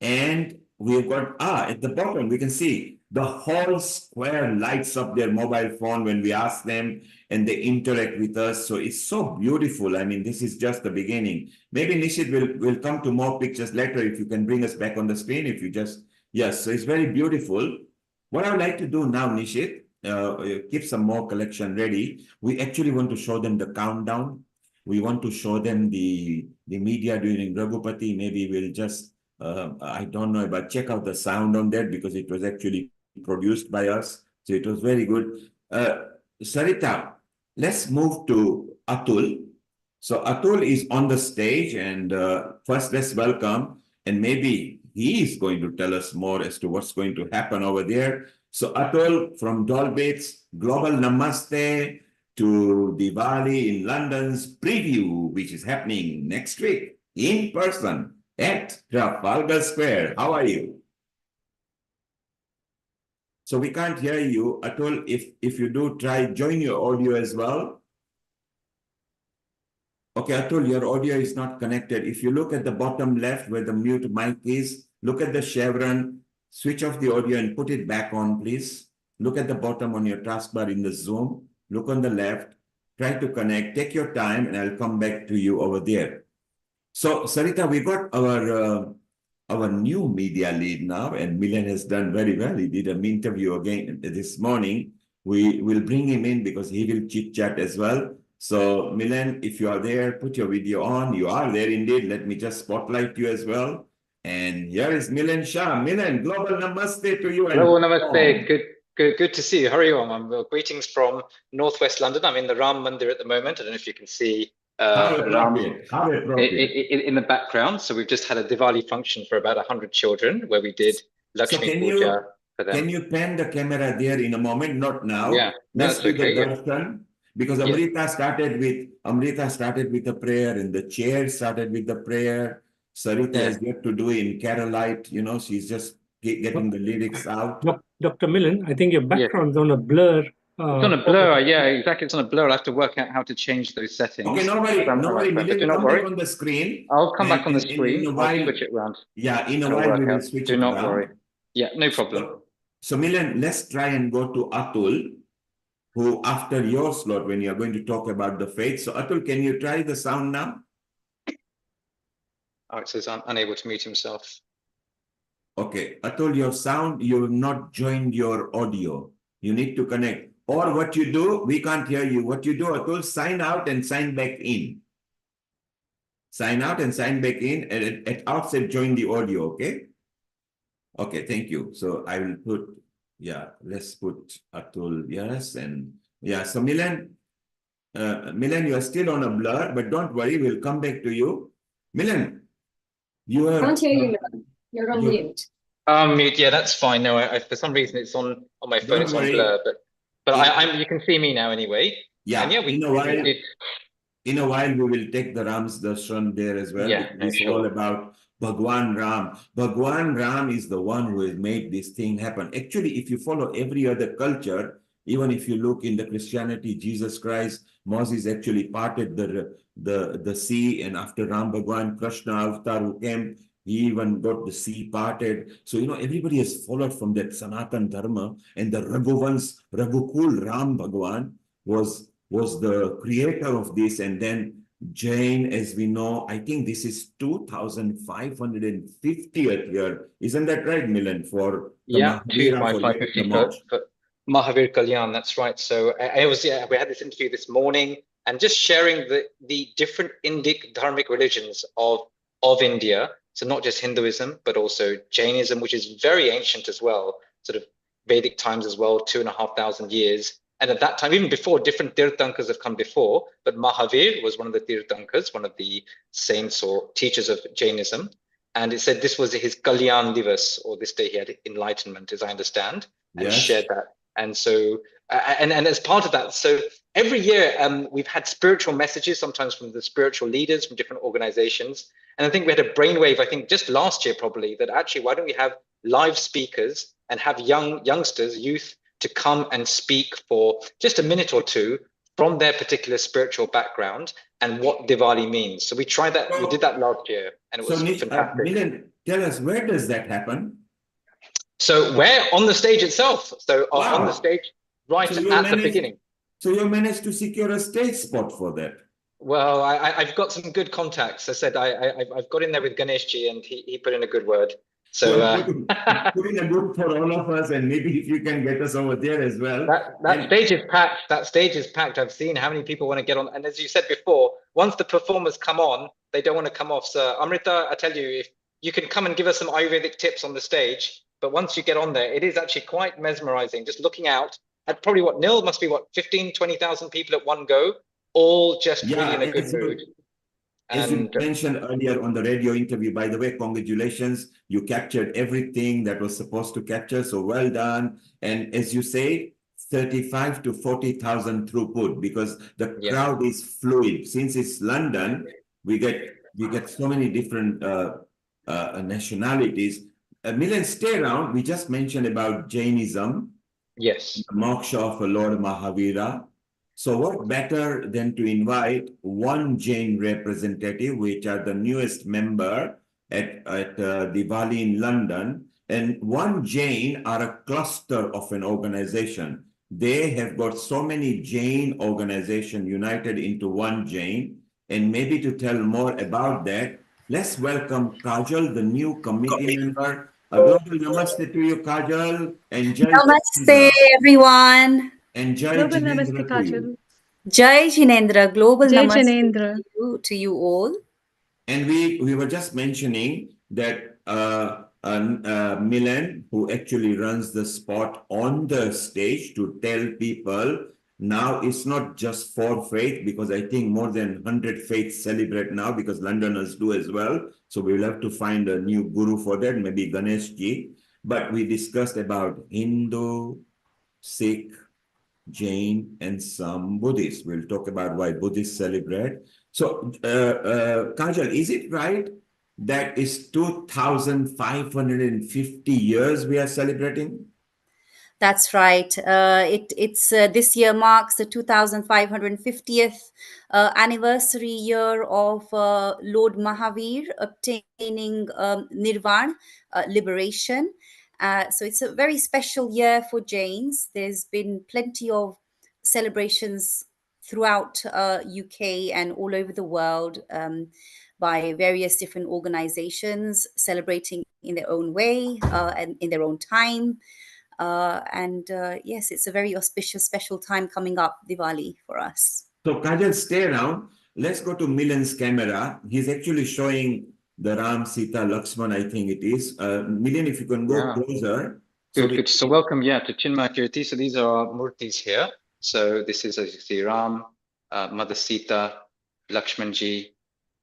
Speaker 4: And we've got, at the bottom, we can see the whole square lights up their mobile phone when we ask them and they interact with us. So it's so beautiful. I mean, this is just the beginning. Maybe Nishit will come to more pictures later if you can bring us back on the screen. If you just, yes, so it's very beautiful. What I would like to do now, Nishit, keep some more collection ready. We actually want to show them the countdown. We want to show them the media during Raghupati. Maybe we'll just I don't know, but check out the sound on that because it was actually produced by us. So it was very good. Sarita, let's move to Atul. So Atul is on the stage and first let's welcome, and maybe he is going to tell us more as to what's going to happen over there. So Atul from Dolbits, Global Namaste to Diwali in London's preview, which is happening next week in person at Trafalgar Square. How are you? So we can't hear you. Atul, if you do, try join your audio as well. Okay, Atul, your audio is not connected. If you look at the bottom left where the mute mic is, look at the chevron, switch off the audio and put it back on, please. Look at the bottom on your taskbar in the Zoom. Look on the left. Try to connect. Take your time and I'll come back to you over there. So, Sarita, we got our new media lead now, and Milan has done very well. He did an interview again this morning. We will bring him in because he will chit chat as well. So, Milan, if you are there, put your video on. You are there indeed. Let me just spotlight you as well. And here is Milan Shah. Milan, global namaste to you.
Speaker 8: Hello, namaste. Good to see you. How are you? Greetings from Northwest London. I'm in the Ram Mandir at the moment. I don't know if you can see Ram in the background. So we've just had a Diwali function for about 100 children where we did Lakshmi Puja for them.
Speaker 4: Can you pan the camera there in a moment? Not now.
Speaker 8: Yeah,
Speaker 4: Let's do
Speaker 8: okay,
Speaker 4: the darshan. Because Amrita started with a prayer, and the chair started with the prayer. Sarita has yet to do in Carolite, you know, she's just getting the lyrics out.
Speaker 7: Dr. Milan, I think your background's on a blur.
Speaker 8: It's on a blur, yeah, exactly. It's on a blur. I have to work out how to change those settings.
Speaker 4: Okay, no worry, Milan,
Speaker 8: do not
Speaker 4: come
Speaker 8: worry.
Speaker 4: back on the screen.
Speaker 8: I'll come back on the screen. I'll switch it around.
Speaker 4: Yeah, in a while we will switch it around.
Speaker 8: Do not worry. Yeah, no problem.
Speaker 4: So Milan, let's try and go to Atul, who after your slot, when you're going to talk about the faith. So Atul, can you try the sound now?
Speaker 8: Oh, it says I'm unable to mute himself.
Speaker 4: Okay, Atul, your sound, you have not joined your audio. You need to connect. Or what you do, we can't hear you. What you do, Atul, sign out and sign back in. Sign out and sign back in, and at outset, join the audio, okay? Okay, thank you. So I will put, let's put Atul, yes, and so Milan, you are still on a blur, but don't worry, we'll come back to you. Milan, you are...
Speaker 5: Can't hear you, Milan. You're on mute.
Speaker 8: Mute, yeah, that's fine. No, for some reason it's on my phone, it's on blur, but you can see me now anyway.
Speaker 4: Yeah,
Speaker 8: and
Speaker 4: in a while we will take the Ram's darshan there as well.
Speaker 8: Yeah,
Speaker 4: it's all about Bhagwan Ram. Bhagwan Ram is the one who has made this thing happen. Actually, if you follow every other culture, even if you look in the Christianity, Jesus Christ, Moses actually parted the sea, and after Ram Bhagwan, Krishna Avatar who came, he even got the sea parted. So, you know, everybody has followed from that Sanatan Dharma, and the Raghukul Ram Bhagwan was the creator of this. And then Jain, as we know, I think this is 2550th year. Isn't that right, Milan? For the
Speaker 8: Mahavir, for Mahavir Kalyan, that's right. So we had this interview this morning, and just sharing the different Indic dharmic religions of India. So not just Hinduism, but also Jainism, which is very ancient as well, sort of Vedic times as well, 2,500 years. And at that time, even before, different Tirthankas have come before, but Mahavir was one of the Tirthankas, one of the saints or teachers of Jainism. And it said this was his Kalyan Divas, or this day he had enlightenment, as I understand, and shared that. And so, and as part of that, so every year we've had spiritual messages, sometimes from the spiritual leaders from different organizations. And I think we had a brainwave, I think just last year probably, that actually, why don't we have live speakers and have youngsters, youth, to come and speak for just a minute or two from their particular spiritual background and what Diwali means. So we tried that, we did that last year, and it was fantastic.
Speaker 4: Milan, tell us, where does that happen?
Speaker 8: So we're on the stage itself. So on the stage, right at the beginning.
Speaker 4: So you managed to secure a stage spot for that?
Speaker 8: Well, I've got some good contacts. I said I've got in there with Ganeshji, and he put in a good word. So
Speaker 4: put in a good for all of us, and maybe if you can get us over there as well.
Speaker 8: That stage is packed. That stage is packed. I've seen how many people want to get on. And as you said before, once the performers come on, they don't want to come off. So Amrita, I tell you, if you can come and give us some Ayurvedic tips on the stage, but once you get on there, it is actually quite mesmerizing. Just looking out at probably Nil must be 15, 20,000 people at one go, all just really in a good mood.
Speaker 4: As you mentioned earlier on the radio interview, by the way, congratulations. You captured everything that was supposed to capture. So well done. And as you say, 35 to 40,000 throughput, because the crowd is fluid. Since it's London, we get so many different nationalities. Milan, stay around. We just mentioned about Jainism.
Speaker 8: Yes.
Speaker 4: The moksha of Lord Mahavira. So what better than to invite one Jain representative, which are the newest member at Diwali in London, and one Jain are a cluster of an organization. They have got so many Jain organizations united into one Jain. And maybe to tell more about that, Let's welcome Kajal, the new committee member. A global namaste to you, Kajal. And Jai
Speaker 9: Namaste,
Speaker 4: Jinendra.
Speaker 9: everyone.
Speaker 4: And Jai
Speaker 3: Global Namaste,
Speaker 4: Jinendra to you.
Speaker 3: Kajal.
Speaker 9: Jai Jinendra. Global
Speaker 3: Jai
Speaker 9: namaste
Speaker 3: Janendra.
Speaker 9: to you all.
Speaker 4: And we were just mentioning that Milan, who actually runs the spot on the stage to tell people now it's not just for faith, because I think more than 100 faiths celebrate now, because Londoners do as well. So we will have to find a new guru for that, maybe Ganesh ji. But we discussed about Hindu, Sikh, Jain, and some Buddhists. We'll talk about why Buddhists celebrate. So, Kajal, is it right that it's 2,550 years we are celebrating?
Speaker 9: That's right. It's this year marks the 2550th anniversary year of Lord Mahavir obtaining Nirvan, liberation. So it's a very special year for Jains. There's been plenty of celebrations throughout UK and all over the world by various different organizations celebrating in their own way and in their own time. Yes, it's a very auspicious, special time coming up, Diwali, for us.
Speaker 4: So, Kajal, stay around. Let's go to Milan's camera. He's actually showing the Ram, Sita, Lakshman, I think it is. Milan, if you can go closer.
Speaker 8: Good, good. So welcome, to Chinmay Kirti. So these are our murtis here. So this is, as you see, Ram, Mother Sita, Lakshmanji,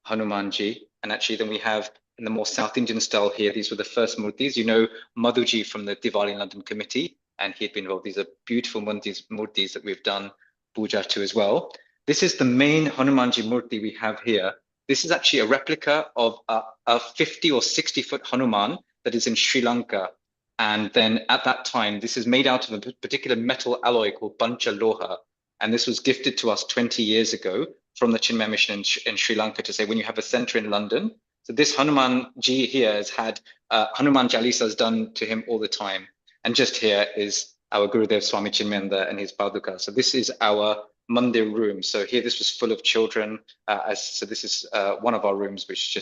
Speaker 8: Hanumanji. And actually then we have in the more South Indian style here, these were the first murtis. You know Madhuji from the Diwali London committee, and he had been involved. These are beautiful murtis that we've done puja to as well. This is the main Hanumanji murti we have here. This is actually a replica of a 50 or 60 foot Hanuman that is in Sri Lanka. And then at that time, this is made out of a particular metal alloy called Pancha Loha. And this was gifted to us 20 years ago from the Chinmay Mission in Sri Lanka to say, when you have a center in London. So this Hanuman ji here has had Hanuman Chalisas done to him all the time. And just here is our Gurudev Swami Chinmay and his Paduka. So this is our Mandir room. So here, this was full of children. So this is one of our rooms, which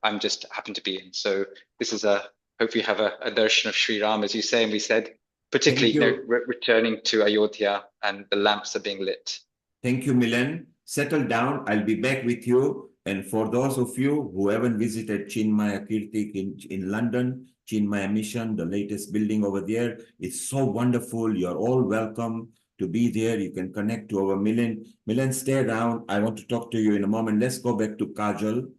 Speaker 8: I'm just happened to be in. So this is hope you have a darshan of Sri Ram, as you say, and we said, particularly returning to Ayodhya, and the lamps are being lit.
Speaker 4: Thank you, Milan. Settle down. I'll be back with you. And for those of you who haven't visited Chinmaya Kirti in London, Chinmaya Mission, the latest building over there, it's so wonderful. You're all welcome to be there. You can connect to our Milan. Milan, stay around. I want to talk to you in a moment. Let's go back to Kajal.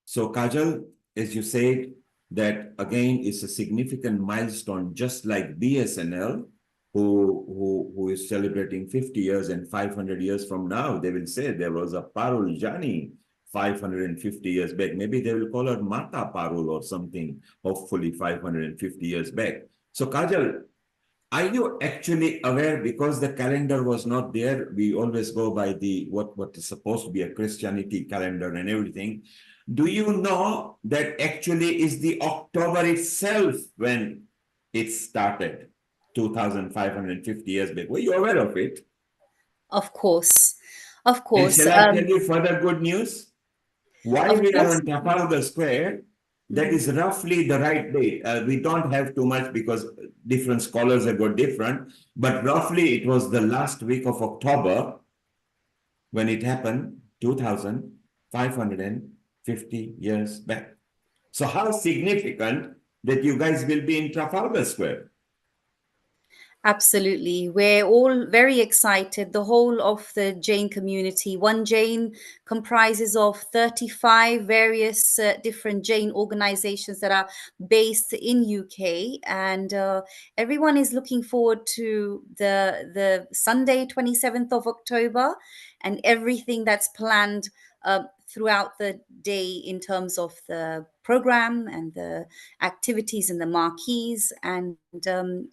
Speaker 4: So Kajal, as you said, that again is a significant milestone, just like BSNL, who is celebrating 50 years, and 500 years from now, they will say there was a Parul Jani 550 years back. Maybe they will call her Mata Parul or something, hopefully 550 years back. So Kajal, are you actually aware, because the calendar was not there, we always go by the what is supposed to be a Christianity calendar and everything. Do you know that actually is the October itself when it started 2,550 years back? Were you aware of it?
Speaker 9: Of course. Of course.
Speaker 4: And shall I tell you further good news? Why we are on Trafalgar Square, that is roughly the right date. We don't have too much because different scholars have got different, but roughly it was the last week of October when it happened, 2,550 years back. So how significant that you guys will be in Trafalgar Square?
Speaker 9: Absolutely. We're all very excited. The whole of the Jain community. One Jain comprises of 35 various different Jain organizations that are based in UK. And everyone is looking forward to the Sunday, 27th of October, and everything that's planned throughout the day in terms of the program and the activities and the marquees and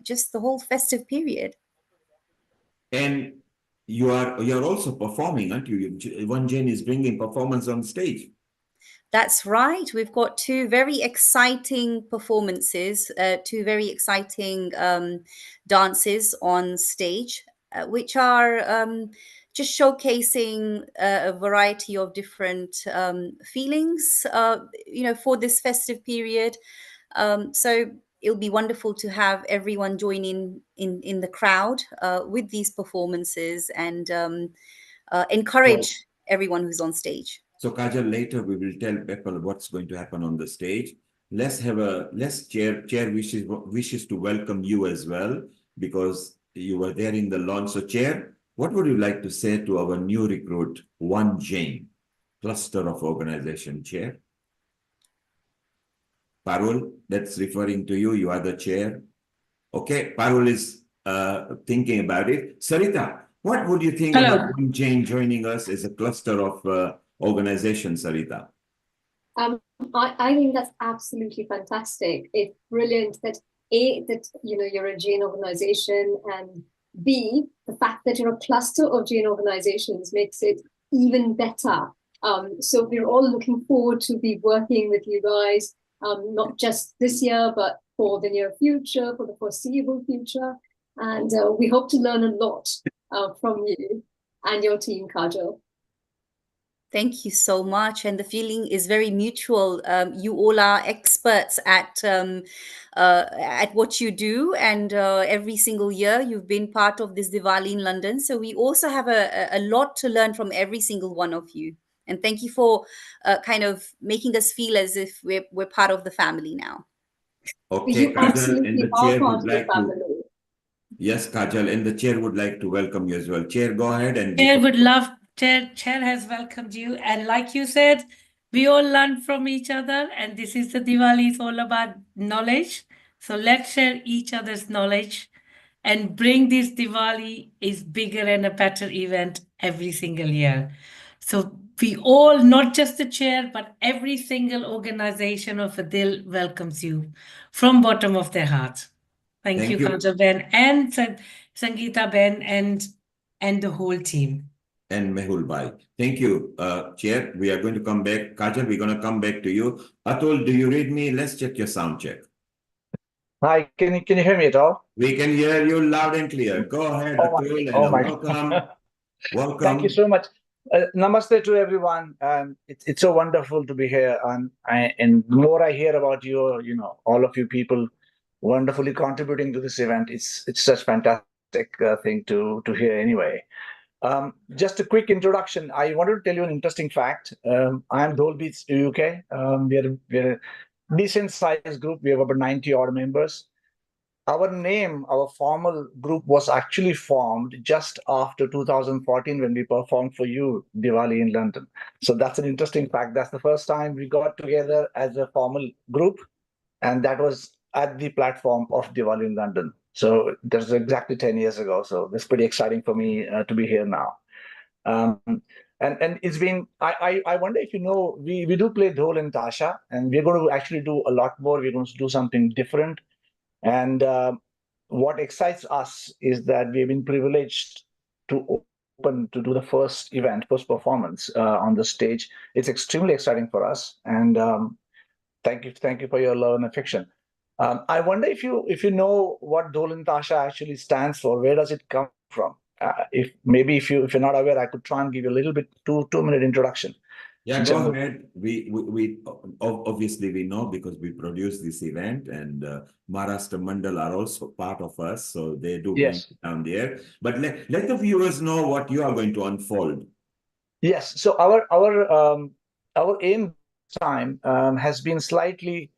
Speaker 9: just the whole festive period.
Speaker 4: And you're also performing, aren't you? One Jane is bringing performance on stage.
Speaker 9: That's right. We've got two very exciting performances, two very exciting dances on stage, which are just showcasing a variety of different feelings, for this festive period. So it'll be wonderful to have everyone join in the crowd with these performances and encourage everyone who's on stage.
Speaker 4: So Kajal, later we will tell people what's going to happen on the stage. Let's chair wishes to welcome you as well, because you were there in the launch. So chair, what would you like to say to our new recruit, One Jain, cluster of organization chair? Parul, that's referring to you. You are the chair. Okay, Parul is thinking about it. Sarita, what would you think about One Jain joining us as a cluster of organization, Sarita?
Speaker 5: I think that's absolutely fantastic. It's brilliant that you're a Jain organization, and B, the fact that you're a cluster of Jain organizations makes it even better. So we're all looking forward to be working with you guys, not just this year, but for the near future, for the foreseeable future. And we hope to learn a lot from you and your team, Kajal.
Speaker 9: Thank you so much. And the feeling is very mutual. You all are experts at what you do. And every single year you've been part of this Diwali in London. So we also have a lot to learn from every single one of you. And thank you for kind of making us feel as if we're part of the family now.
Speaker 4: Okay, Kajal, and the chair would like to... Yes, Kajal, and the chair would like to welcome you as well. Chair, go ahead. And
Speaker 6: Chair would love... Chair has welcomed you, and like you said, we all learn from each other, and this is the Diwali is all about knowledge. So let's share each other's knowledge and bring this Diwali is bigger and a better event every single year. So we all, not just the chair, but every single organization of Adil welcomes you from bottom of their heart. Thank you, Kajal Ben and Sangeeta Ben and the whole team.
Speaker 4: And Mehul Bhai. Thank you, Chair. We are going to come back. Kajal, we're going to come back to you. Atul, do you read me? Let's check your sound check.
Speaker 10: Hi, can you hear me at all?
Speaker 4: We can hear you loud and clear. Go ahead, Atul, and welcome. Welcome.
Speaker 10: Thank you so much. Namaste to everyone. It's so wonderful to be here. And the more I hear about you, all of you people wonderfully contributing to this event, it's such fantastic thing to hear anyway. Just a quick introduction. I wanted to tell you an interesting fact. I am Dhol Beats UK. We're a decent sized group. We have about 90 odd members. Our name, our formal group was actually formed just after 2014 when we performed for you Diwali in London. So that's an interesting fact. That's the first time we got together as a formal group, and that was at the platform of Diwali in London. So that's exactly 10 years ago. So it's pretty exciting for me to be here now. And it's been, I wonder if you know, we do play Dhol and Tasha, and we're going to actually do a lot more. We're going to do something different. And what excites us is that we've been privileged to do the first performance on the stage. It's extremely exciting for us. And thank you for your love and affection. I wonder if you know what Dhol and Tasha actually stands for. Where does it come from? If you're not aware, I could try and give you a little bit 2-minute introduction.
Speaker 4: Yeah, go ahead. We obviously we know because we produce this event, and Maharashtra Mandal are also part of us, so they do bring it down there. But let the viewers know what you are going to unfold.
Speaker 10: Yes. So our aim time has been slightly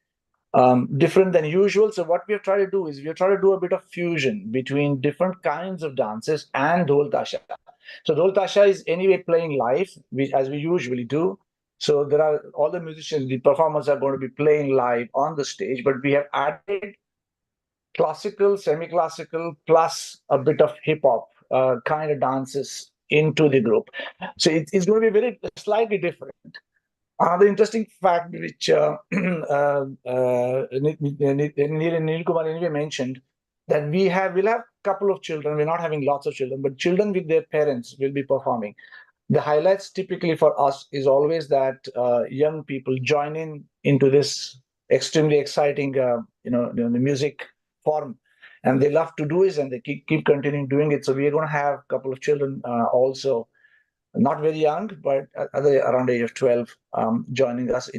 Speaker 10: different than usual. So what we have tried to do is we have tried to do a bit of fusion between different kinds of dances and Dhol Tasha. So Dhol Tasha is anyway playing live, as we usually do. So there are all the musicians, the performers are going to be playing live on the stage, but we have added classical, semi-classical, plus a bit of hip-hop kind of dances into the group. So it's going to be very slightly different. Another interesting fact which Neil Kumar anyway mentioned, that we'll have a couple of children. We're not having lots of children, but children with their parents will be performing. The highlights typically for us is always that young people join into this extremely exciting the music form. and they love to do it, and they keep continuing doing it. So we are going to have a couple of children also, not very young, but around the age of 12, joining us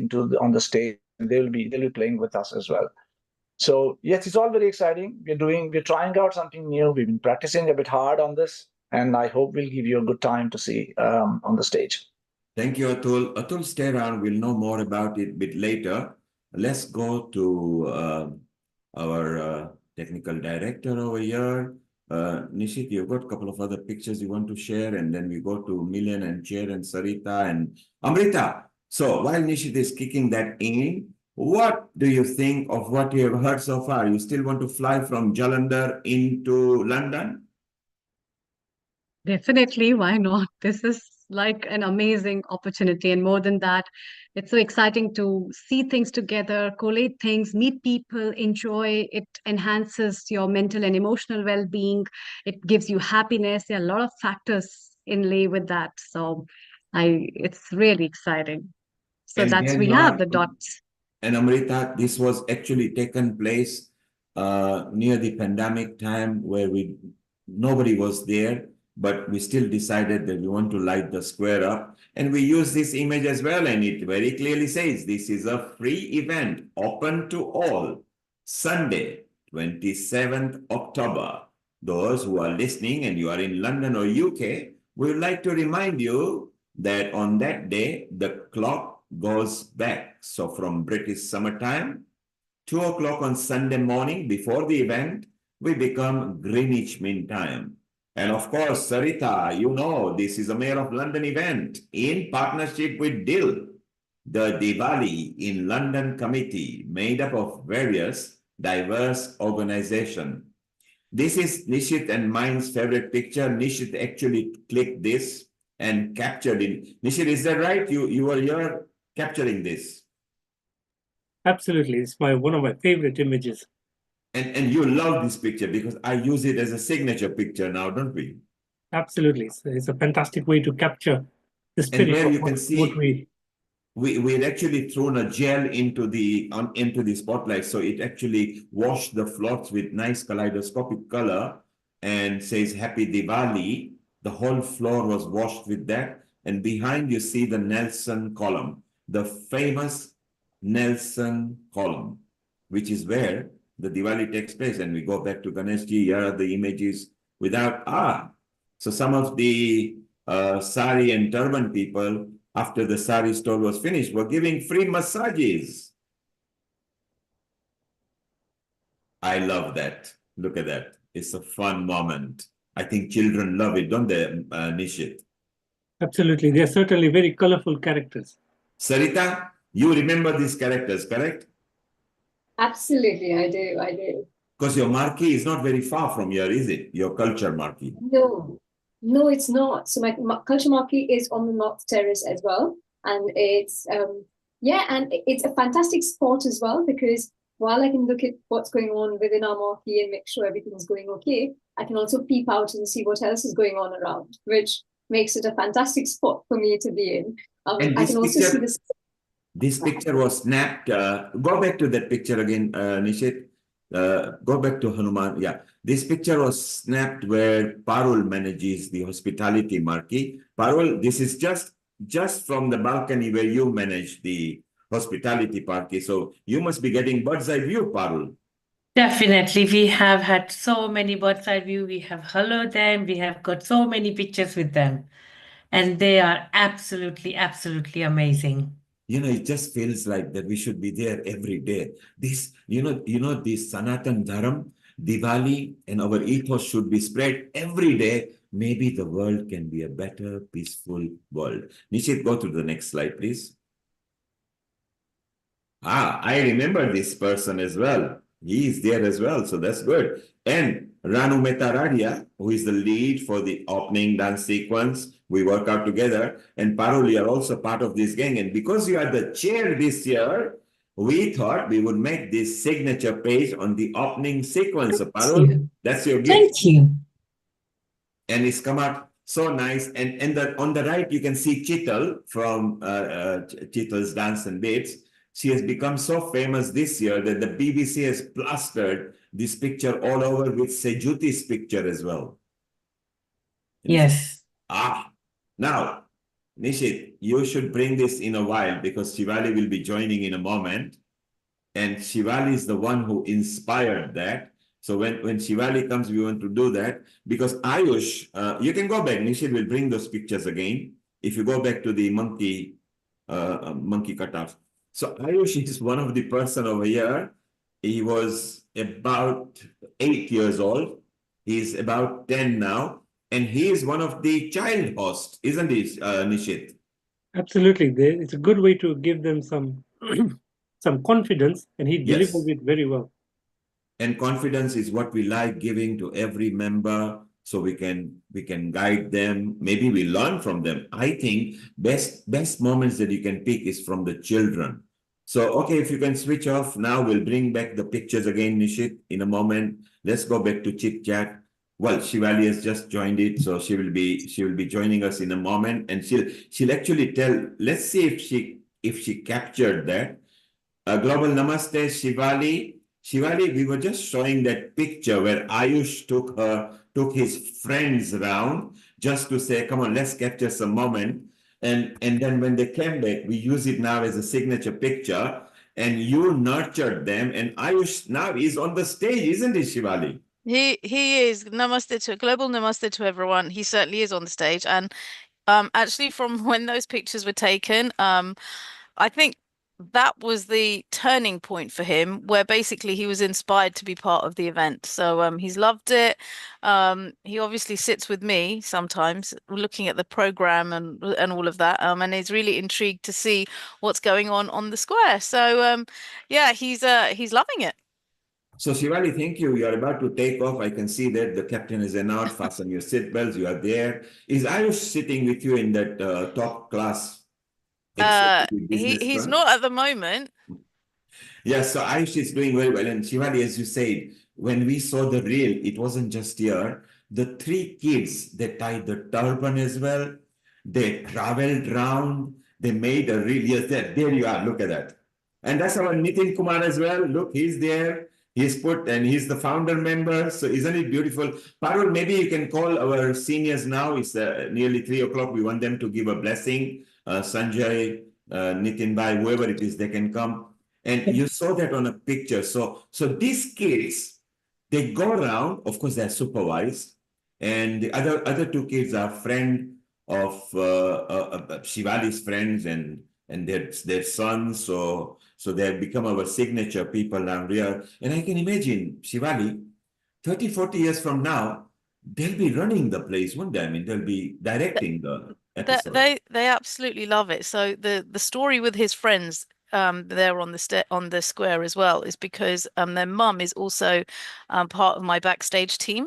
Speaker 10: on the stage, and they'll be playing with us as well. So yes, it's all very exciting. We're trying out something new. We've been practicing a bit hard on this, and I hope we'll give you a good time to see on the stage.
Speaker 4: Thank you, Atul. Atul, stay around. We'll know more about it a bit later. Let's go to our technical director over here. Nishit, you've got a couple of other pictures you want to share, and then we go to Milian and Chair and Sarita and Amrita. So while Nishit is kicking that in, what do you think of what you have heard so far? You still want to fly from Jalandhar into London?
Speaker 3: Definitely, why not? This is like an amazing opportunity. And more than that, it's so exciting to see things together, collate things, meet people, enjoy. It enhances your mental and emotional well-being. It gives you happiness. There are a lot of factors inlay with that. So it's really exciting. So
Speaker 4: And
Speaker 3: that's
Speaker 4: here
Speaker 3: we
Speaker 4: you
Speaker 3: have
Speaker 4: are.
Speaker 3: the dots.
Speaker 4: And Amrita, this was actually taken place near the pandemic time where nobody was there, but we still decided that we want to light the square up. And we use this image as well, and it very clearly says this is a free event open to all. Sunday, 27th October. Those who are listening and you are in London or UK, we would like to remind you that on that day, the clock goes back. So from British summertime, 2 o'clock on Sunday morning before the event, we become Greenwich Mean Time. And of course, Sarita, you know, this is a Mayor of London event in partnership with DIL, the Diwali in London committee made up of various diverse organizations. This is Nishit and mine's favorite picture. Nishit actually clicked this and captured it. Nishit, is that right? You were here capturing this.
Speaker 7: Absolutely. It's one of my favorite images.
Speaker 4: And you love this picture because I use it as a signature picture now, don't we?
Speaker 7: Absolutely. It's a fantastic way to capture the spirit
Speaker 4: And where
Speaker 7: of
Speaker 4: you can
Speaker 7: what
Speaker 4: see we had actually thrown a gel into the spotlight, so it actually washed the floors with nice kaleidoscopic color and says Happy Diwali. The whole floor was washed with that, and behind you see the Nelson column, the famous Nelson column, which is where the Diwali takes place. And we go back to Ganeshji. Here are the images without so some of the sari and turban people, after the sari store was finished, were giving free massages. I love that. Look at that. It's a fun moment. I think children love it, don't they, Nishit?
Speaker 7: Absolutely. They're certainly very colorful characters.
Speaker 4: Sarita, you remember these characters, correct?
Speaker 5: Absolutely, I do.
Speaker 4: Because your marquee is not very far from here, is it? Your culture marquee.
Speaker 5: No, it's not. So my culture marquee is on the North Terrace as well. And it's, and it's a fantastic spot as well, because while I can look at what's going on within our marquee and make sure everything's going okay, I can also peep out and see what else is going on around, which makes it a fantastic spot for me to be in. I can also see this.
Speaker 4: This picture was snapped. Go back to that picture again, Nishit. Go back to Hanuman. Yeah, this picture was snapped where Parul manages the hospitality marquee. Parul, this is just from the balcony where you manage the hospitality marquee. So you must be getting bird's eye view, Parul.
Speaker 6: Definitely. We have had so many bird's eye view. We have hello them. We have got so many pictures with them. And they are absolutely, absolutely amazing.
Speaker 4: You know, it just feels like that we should be there every day. This, this Sanatan Dharam, Diwali, and our ethos should be spread every day. Maybe the world can be a better, peaceful world. Nishit, go to the next slide, please. I remember this person as well. He is there as well, so that's good. And Ranu Metaradia, who is the lead for the opening dance sequence, we work out together. And Parul, you are also part of this gang. And because you are the chair this year, we thought we would make this signature page on the opening sequence. So Parul, that's your gift.
Speaker 6: Thank you.
Speaker 4: And it's come out so nice. And on the right, you can see Chital from Chital's Dance and Babes. she has become so famous this year that the BBC has plastered this picture all over with Sejuti's picture as well.
Speaker 6: Yes.
Speaker 4: Now, Nishit, you should bring this in a while because Shivali will be joining in a moment. And Shivali is the one who inspired that. So when Shivali comes, we want to do that because Ayush, you can go back. Nishit will bring those pictures again. If you go back to the monkey cutoff. So Ayush is one of the person over here. He was about 8 years old. He's about 10 now. And he is one of the child hosts, isn't he, Nishit?
Speaker 7: Absolutely. It's a good way to give them some some confidence, and he
Speaker 4: Yes.
Speaker 7: delivers it very well.
Speaker 4: And confidence is what we like giving to every member so we can guide them. Maybe we learn from them. I think best moments that you can pick is from the children. So, okay, if you can switch off now, we'll bring back the pictures again, Nishit, in a moment. Let's go back to chit chat. Well, Shivali has just joined it, so she will be joining us in a moment, and she'll actually tell. Let's see if she captured that. Global Namaste, Shivali. Shivali, we were just showing that picture where Ayush took his friends around just to say, come on, let's capture some moment. And then when they came back, we use it now as a signature picture. And you nurtured them. And Ayush now is on the stage, isn't he, Shivali?
Speaker 11: He is. Namaste to global namaste to everyone. He certainly is on the stage. And actually from when those pictures were taken, I think that was the turning point for him, where basically he was inspired to be part of the event. So he's loved it. He obviously sits with me sometimes looking at the program and all of that, and he's really intrigued to see what's going on the square. So yeah, he's loving it.
Speaker 4: So Shivali, thank you. You are about to take off. I can see that the captain is announced. Fasten your seatbelts. You are there. Is Ayush sitting with you in that top class?
Speaker 11: He's not at the moment.
Speaker 4: Yes, so Ayush is doing very well. And Shivali, as you said, when we saw the reel, it wasn't just here. The 3 kids, they tied the turban as well. They traveled round. They made a reel. Yes, there you are. Look at that. And that's our Nitin Kumar as well. Look, he's there. He's the founder member. So isn't it beautiful? Parul, maybe you can call our seniors now. It's nearly 3 o'clock. We want them to give a blessing. Sanjay, Nitin Bhai, whoever it is, they can come. And you saw that on a picture. So these kids, they go around. Of course, they're supervised. And the other 2 kids are friend of Shivali's friends and their sons. So they have become our signature people around here. And I can imagine Shivali, 30, 40 years from now, they'll be running the place, won't they? I mean, they'll be directing the episode.
Speaker 11: They absolutely love it. So the story with his friends there on the square as well is because their mum is also part of my backstage team.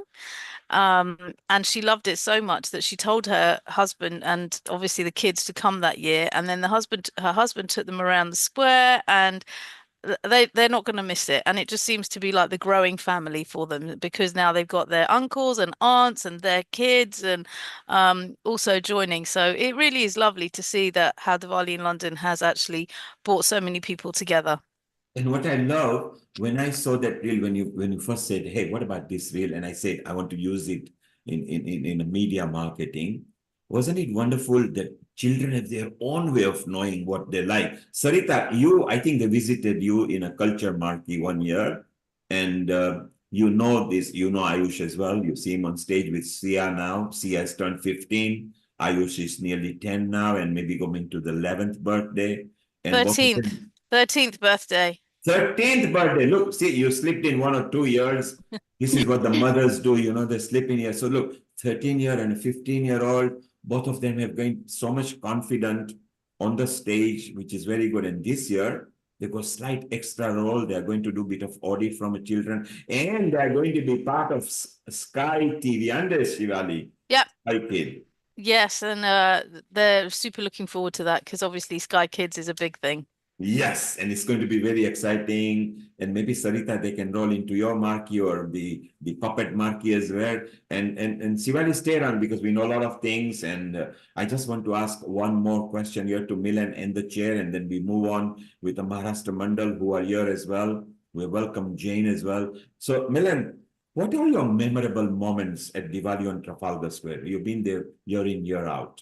Speaker 11: And she loved it so much that she told her husband and obviously the kids to come that year. And then her husband took them around the square, and they're not going to miss it. And it just seems to be like the growing family for them, because now they've got their uncles and aunts and their kids and also joining. So it really is lovely to see that how Diwali in London has actually brought so many people together.
Speaker 4: And what I love, when I saw that reel, when you first said, hey, what about this reel? And I said, I want to use it in a media marketing. Wasn't it wonderful that children have their own way of knowing what they like? Sarita, I think they visited you in a culture marquee one year. And you know Ayush as well. You see him on stage with Sia now. Sia has turned 15. Ayush is nearly 10 now and maybe going to the 11th birthday. And
Speaker 11: 13th birthday.
Speaker 4: 13th birthday. Look, see, you slipped in 1 or 2 years. This is what the mothers do, they slip in here. So look, 13-year and a 15-year-old, both of them have gained so much confidence on the stage, which is very good. And this year, they got slight extra role. They are going to do a bit of audit from the children. And they are going to be part of Sky TV under Shivali.
Speaker 11: Yep.
Speaker 4: Sky Kid.
Speaker 11: Yes, and they're super looking forward to that because obviously Sky Kids is a big thing.
Speaker 4: Yes, and it's going to be very exciting. And maybe Sarita, they can roll into your marquee or the puppet marquee as well. And Shivali, stay around because we know a lot of things. And I just want to ask one more question here to Milan and the chair, and then we move on with the Maharashtra Mandal who are here as well. We welcome Jane as well. So Milan, what are your memorable moments at Diwali on Trafalgar Square? You've been there year in, year out.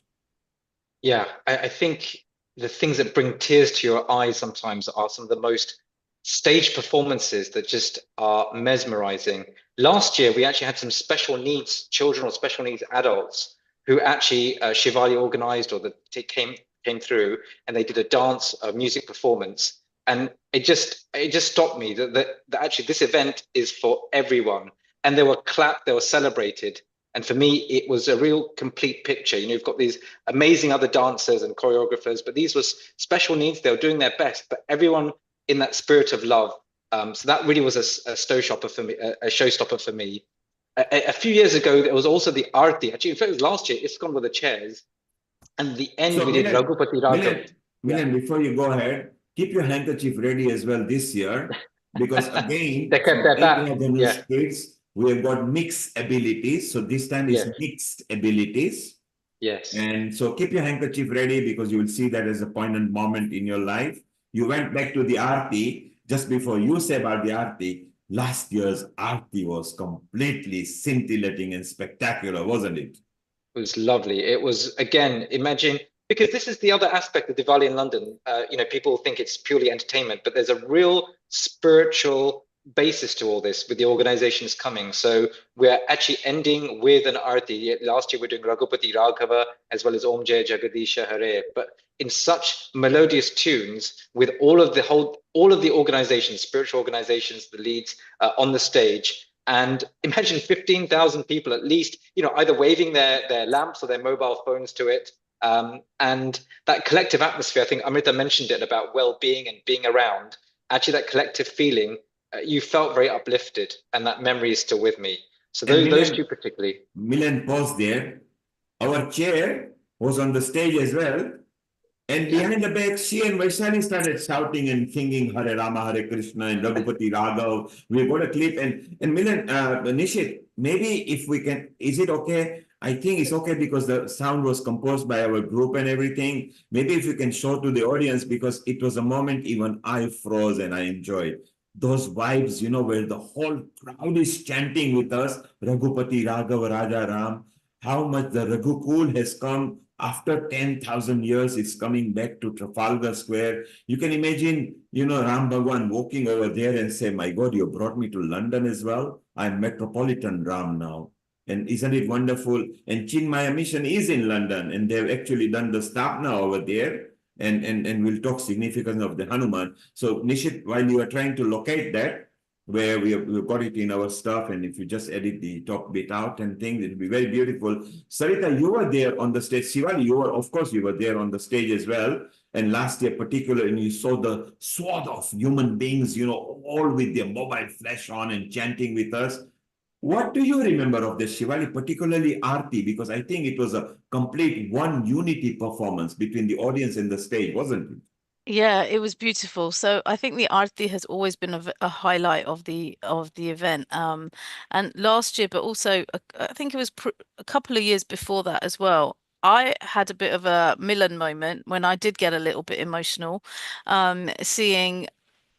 Speaker 8: Yeah, I think the things that bring tears to your eyes sometimes are some of the most stage performances that just are mesmerizing. Last year, we actually had some special needs children or special needs adults who actually Shivali organized or came through, and they did a dance, a music performance, and it just stopped me that actually this event is for everyone, and they were clapped, they were celebrated. And for me, it was a real complete picture. You know, you've got these amazing other dancers and choreographers, but these was special needs. They were doing their best, but everyone in that spirit of love. So that really was a showstopper for me. A showstopper for me. A few years ago, there was also the Aarti. Actually, in fact, it was last year. It's gone with the chairs. And the end, we did Raghupati Raghav.
Speaker 4: Milan, before you go ahead, keep your handkerchief ready as well this year, because again, kids, we have got mixed abilities. So this time is mixed abilities.
Speaker 8: Yes.
Speaker 4: And so keep your handkerchief ready because you will see that as a poignant moment in your life. You went back to the Aarti just before you say about the Aarti. Last year's Aarti was completely scintillating and spectacular, wasn't it?
Speaker 8: It was lovely. It was, again, imagine, because this is the other aspect of Diwali in London. You know, people think it's purely entertainment, but there's a real spiritual basis to all this with the organizations coming. So we're actually ending with an Aarti. Last year we're doing Raghupati Raghava as well as Om Jai Jagadisha Hare, but in such melodious tunes with all of the organizations, spiritual organizations, the leads on the stage. And imagine 15,000 people at least, you know, either waving their lamps or their mobile phones to it. And that collective atmosphere, I think Amrita mentioned it about well-being and being around. Actually, that collective feeling, you felt very uplifted, and that memory is still with me. So those two particularly.
Speaker 4: Milan, pause there. Our chair was on the stage as well. And behind the back, she and Vaishali started shouting and singing Hare Rama, Hare Krishna and Raghupati Raghav. We got a clip. And Milan, Nishit, maybe if we can, is it okay? I think it's okay because the sound was composed by our group and everything. Maybe if you can show to the audience, because it was a moment even I froze and I enjoyed. Those vibes, you know, where the whole crowd is chanting with us, Raghupati Raghav Raja Ram, how much the Raghukul has come after 10,000 years. It's coming back to Trafalgar Square. You can imagine, you know, Ram Bhagwan walking over there and say, my God, you brought me to London as well. I'm Metropolitan Ram now. And isn't it wonderful? And Chinmaya Mission is in London, and they've actually done the stop now over there. And we'll talk significance of the Hanuman. So Nishit, while you are trying to locate that, where we've got it in our stuff, and if you just edit the top bit out and things, it'll be very beautiful. Sarita, you were there on the stage. Shivali, you were there on the stage as well. And last year particularly, and you saw the swath of human beings, you know, all with their mobile flash on and chanting with us. What do you remember of the Shivali, particularly Aarti? Because I think it was a complete one unity performance between the audience and the stage, wasn't it?
Speaker 11: Yeah, it was beautiful. So I think the Aarti has always been a highlight of the event. And last year, but also I think it was a couple of years before that as well. I had a bit of a Milan moment when I did get a little bit emotional, seeing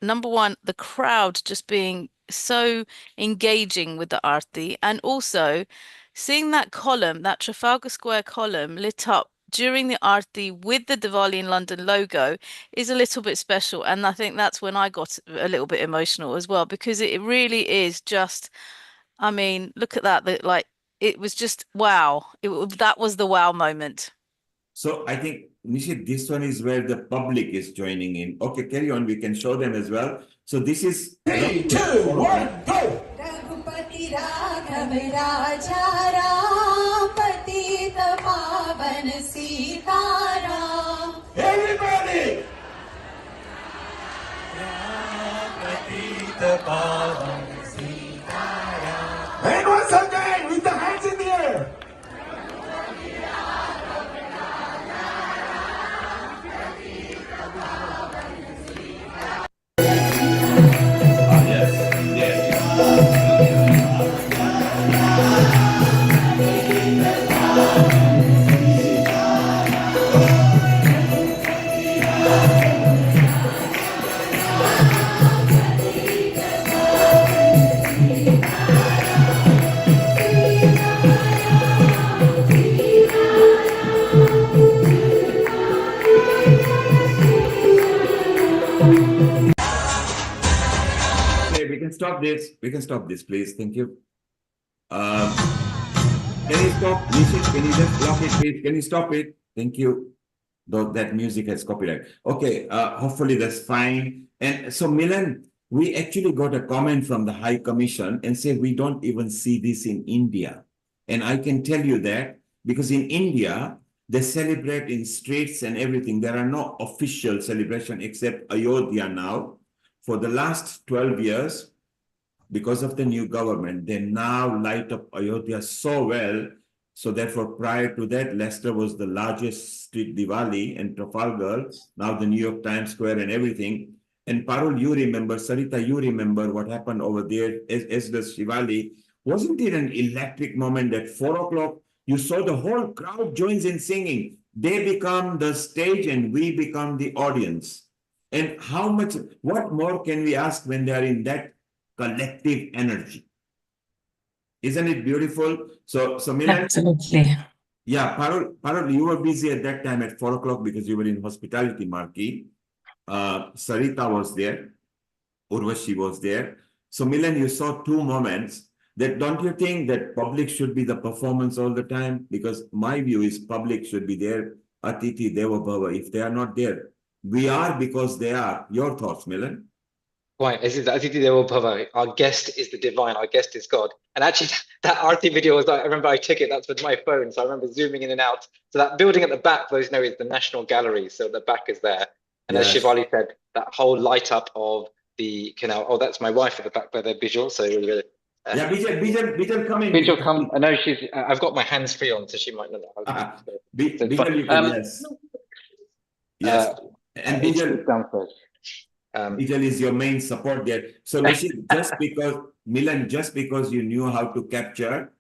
Speaker 11: number one, the crowd just being so engaging with the Aarti, and also seeing that column, that Trafalgar Square column lit up during the Aarti with the Diwali in London logo is a little bit special. And I think that's when I got a little bit emotional as well, because it really is just, I mean, look at that, like it was just wow. That was the wow moment.
Speaker 4: So I think, Nishit, this one is where the public is joining in. Okay, carry on. We can show them as well. So this is 3, 2, 1, go! Raghupati Raghav Raja Ram Patita Pavan Sitaram. Everybody! Patita Pavan Sitaram. And once again, with the hands in the air. stop this. We can stop this, please. Thank you. Can you stop, Nishit? Can you just block it, please? Can you stop it? Thank you. Though that music has copyright. Okay, hopefully that's fine. And so, Milan, we actually got a comment from the High Commission and say we don't even see this in India. And I can tell you that because in India, they celebrate in streets and everything. There are no official celebration except Ayodhya now. For the last 12 years, because of the new government, they now light up Ayodhya so well. So therefore, prior to that, Leicester was the largest street Diwali, and Trafalgar, now the New York Times Square and everything. And Parul, you remember, Sarita, you remember what happened over there as the Shivali. Wasn't it an electric moment at 4 o'clock? You saw the whole crowd joins in singing. They become the stage and we become the audience. And how much, what more can we ask when they are in that collective energy? Isn't it beautiful? So Milan,
Speaker 6: Absolutely.
Speaker 4: yeah, Parul, you were busy at that time at 4 o'clock because you were in hospitality marquee. Sarita was there, Urvashi was there. So Milan, you saw two moments. That don't you think that public should be the performance all the time? Because my view is public should be there. Atiti Deva Bhava. If they are not there, we are because they are. Your thoughts, Milan?
Speaker 8: Right, Atiti Devo Bhava. Our guest is the divine. Our guest is God. And actually, that Aarti video was. I remember I took it. That's with my phone, so I remember zooming in and out. So that building at the back, those know, is the National Gallery. So the back is there. And
Speaker 4: Yes.
Speaker 8: as Shivali said, that whole light up of the canal. Oh, that's my wife at the back by the Bijal. So
Speaker 4: yeah, Bijal, come in.
Speaker 8: Bijal, come. I know she's. I've got my hands free on, so she might not know.
Speaker 4: Bijal, you can, yes. Yes. And Bijal,
Speaker 8: downstairs.
Speaker 4: Bijal is your main support there. So Nishit, just because you knew how to capture,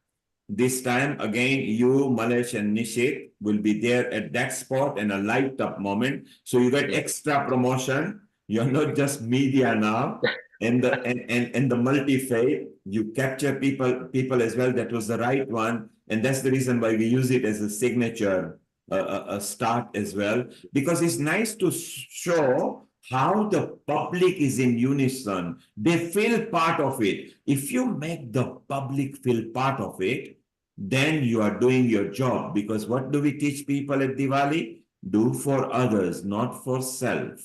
Speaker 4: this time again, you, Malesh and Nishit will be there at that spot and a light up moment. So you get extra promotion. You're not just media now. And the multi-faith, you capture people as well. That was the right one. And that's the reason why we use it as a signature, a start as well, because it's nice to show how the public is in unison. They feel part of it. If you make the public feel part of it, then you are doing your job. Because what do we teach people at Diwali? Do for others, not for self.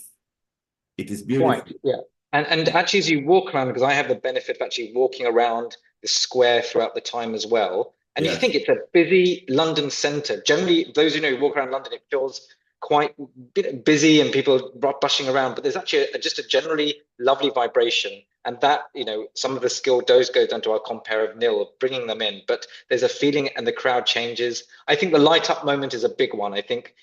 Speaker 4: It is beautiful.
Speaker 8: Right, yeah. And actually, as you walk around, because I have the benefit of actually walking around the square throughout the time as well, and you think it's a busy London centre. Generally, those who know walk around London, it feels quite busy and people rushing around, but there's actually just a generally lovely vibration. And that, some of the skill does go down to our compere of Nil, bringing them in, but there's a feeling and the crowd changes. I think the light up moment is a big one. I think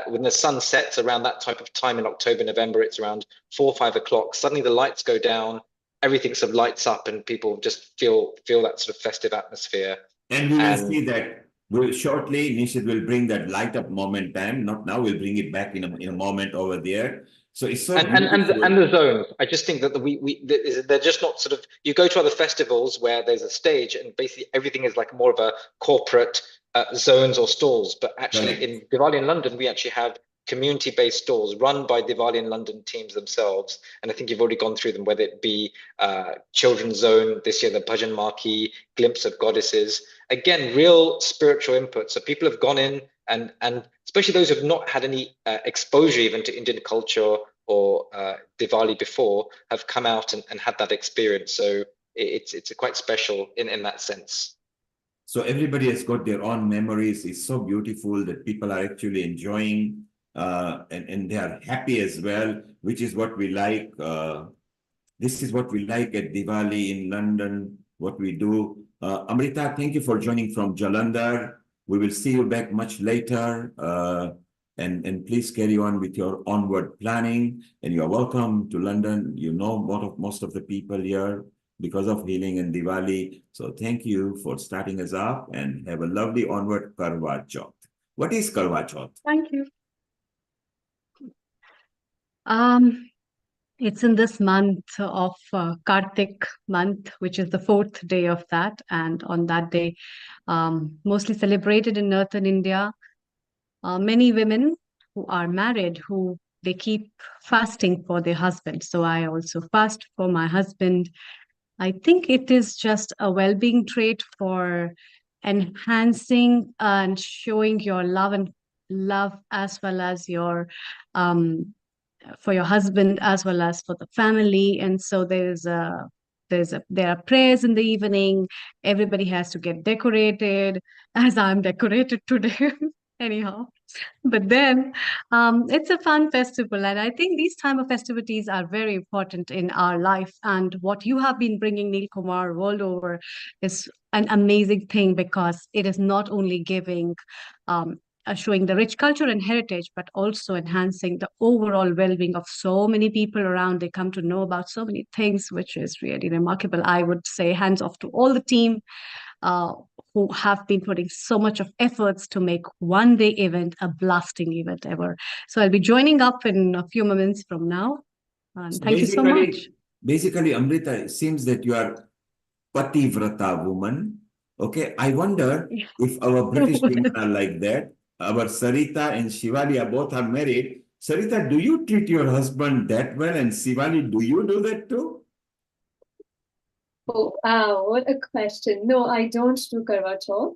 Speaker 8: when the sun sets around that type of time in October, November, it's around 4 or 5 o'clock. Suddenly the lights go down, everything sort of lights up and people just feel that sort of festive atmosphere.
Speaker 4: And we will see that. Shortly, Nishit will bring that light up moment time. Not now, we'll bring it back in a moment over there. So it's so
Speaker 8: and the zones. I just think that they're just not sort of. You go to other festivals where there's a stage and basically everything is like more of a corporate zones or stalls. But actually, in Diwali in London, we actually have community-based stalls run by Diwali in London teams themselves. And I think you've already gone through them, whether it be Children's Zone, this year the Bhajan Marquee, Glimpse of Goddesses. Again, real spiritual input. So people have gone in and especially those who have not had any exposure even to Indian culture or Diwali before have come out and had that experience. So it's quite special in that sense.
Speaker 4: So everybody has got their own memories. It's so beautiful that people are actually enjoying and they are happy as well, which is what we like. This is what we like at Diwali in London, what we do. Amrita, thank you for joining from Jalandhar. We will see you back much later. And please carry on with your onward planning. And you are welcome to London. You know most of the people here because of healing and Diwali. So thank you for starting us up and have a lovely onward Karwa Chauth. What is Karwa Chauth?
Speaker 3: Thank you. It's in this month of Kartik month, which is the 4th day of that. And on that day, mostly celebrated in northern India, many women who are married, they keep fasting for their husband. So I also fast for my husband. I think it is just a well-being trait for enhancing and showing your love as well as your for your husband as well as for the family. And so there are prayers in the evening. Everybody has to get decorated, as I'm decorated today. Anyhow, but then it's a fun festival, and I think these time of festivities are very important in our life. And what you have been bringing, Neil Kumar, world over is an amazing thing, because it is not only giving showing the rich culture and heritage, but also enhancing the overall well-being of so many people around. They come to know about so many things, which is really remarkable. I would say hands off to all the team uh, who have been putting so much of efforts to make one day event a blasting event ever. So I'll be joining up in a few moments from now. And
Speaker 4: So
Speaker 3: thank you so much.
Speaker 4: basically, Amrita, it seems that you are Pativrata woman. Okay, I wonder if our British women are like that. Our Sarita and Shivali are both are married. Sarita, do you treat your husband that well? And Shivali, do you do that too?
Speaker 5: Oh, wow, what a question. No, I don't do Karwa Chauth.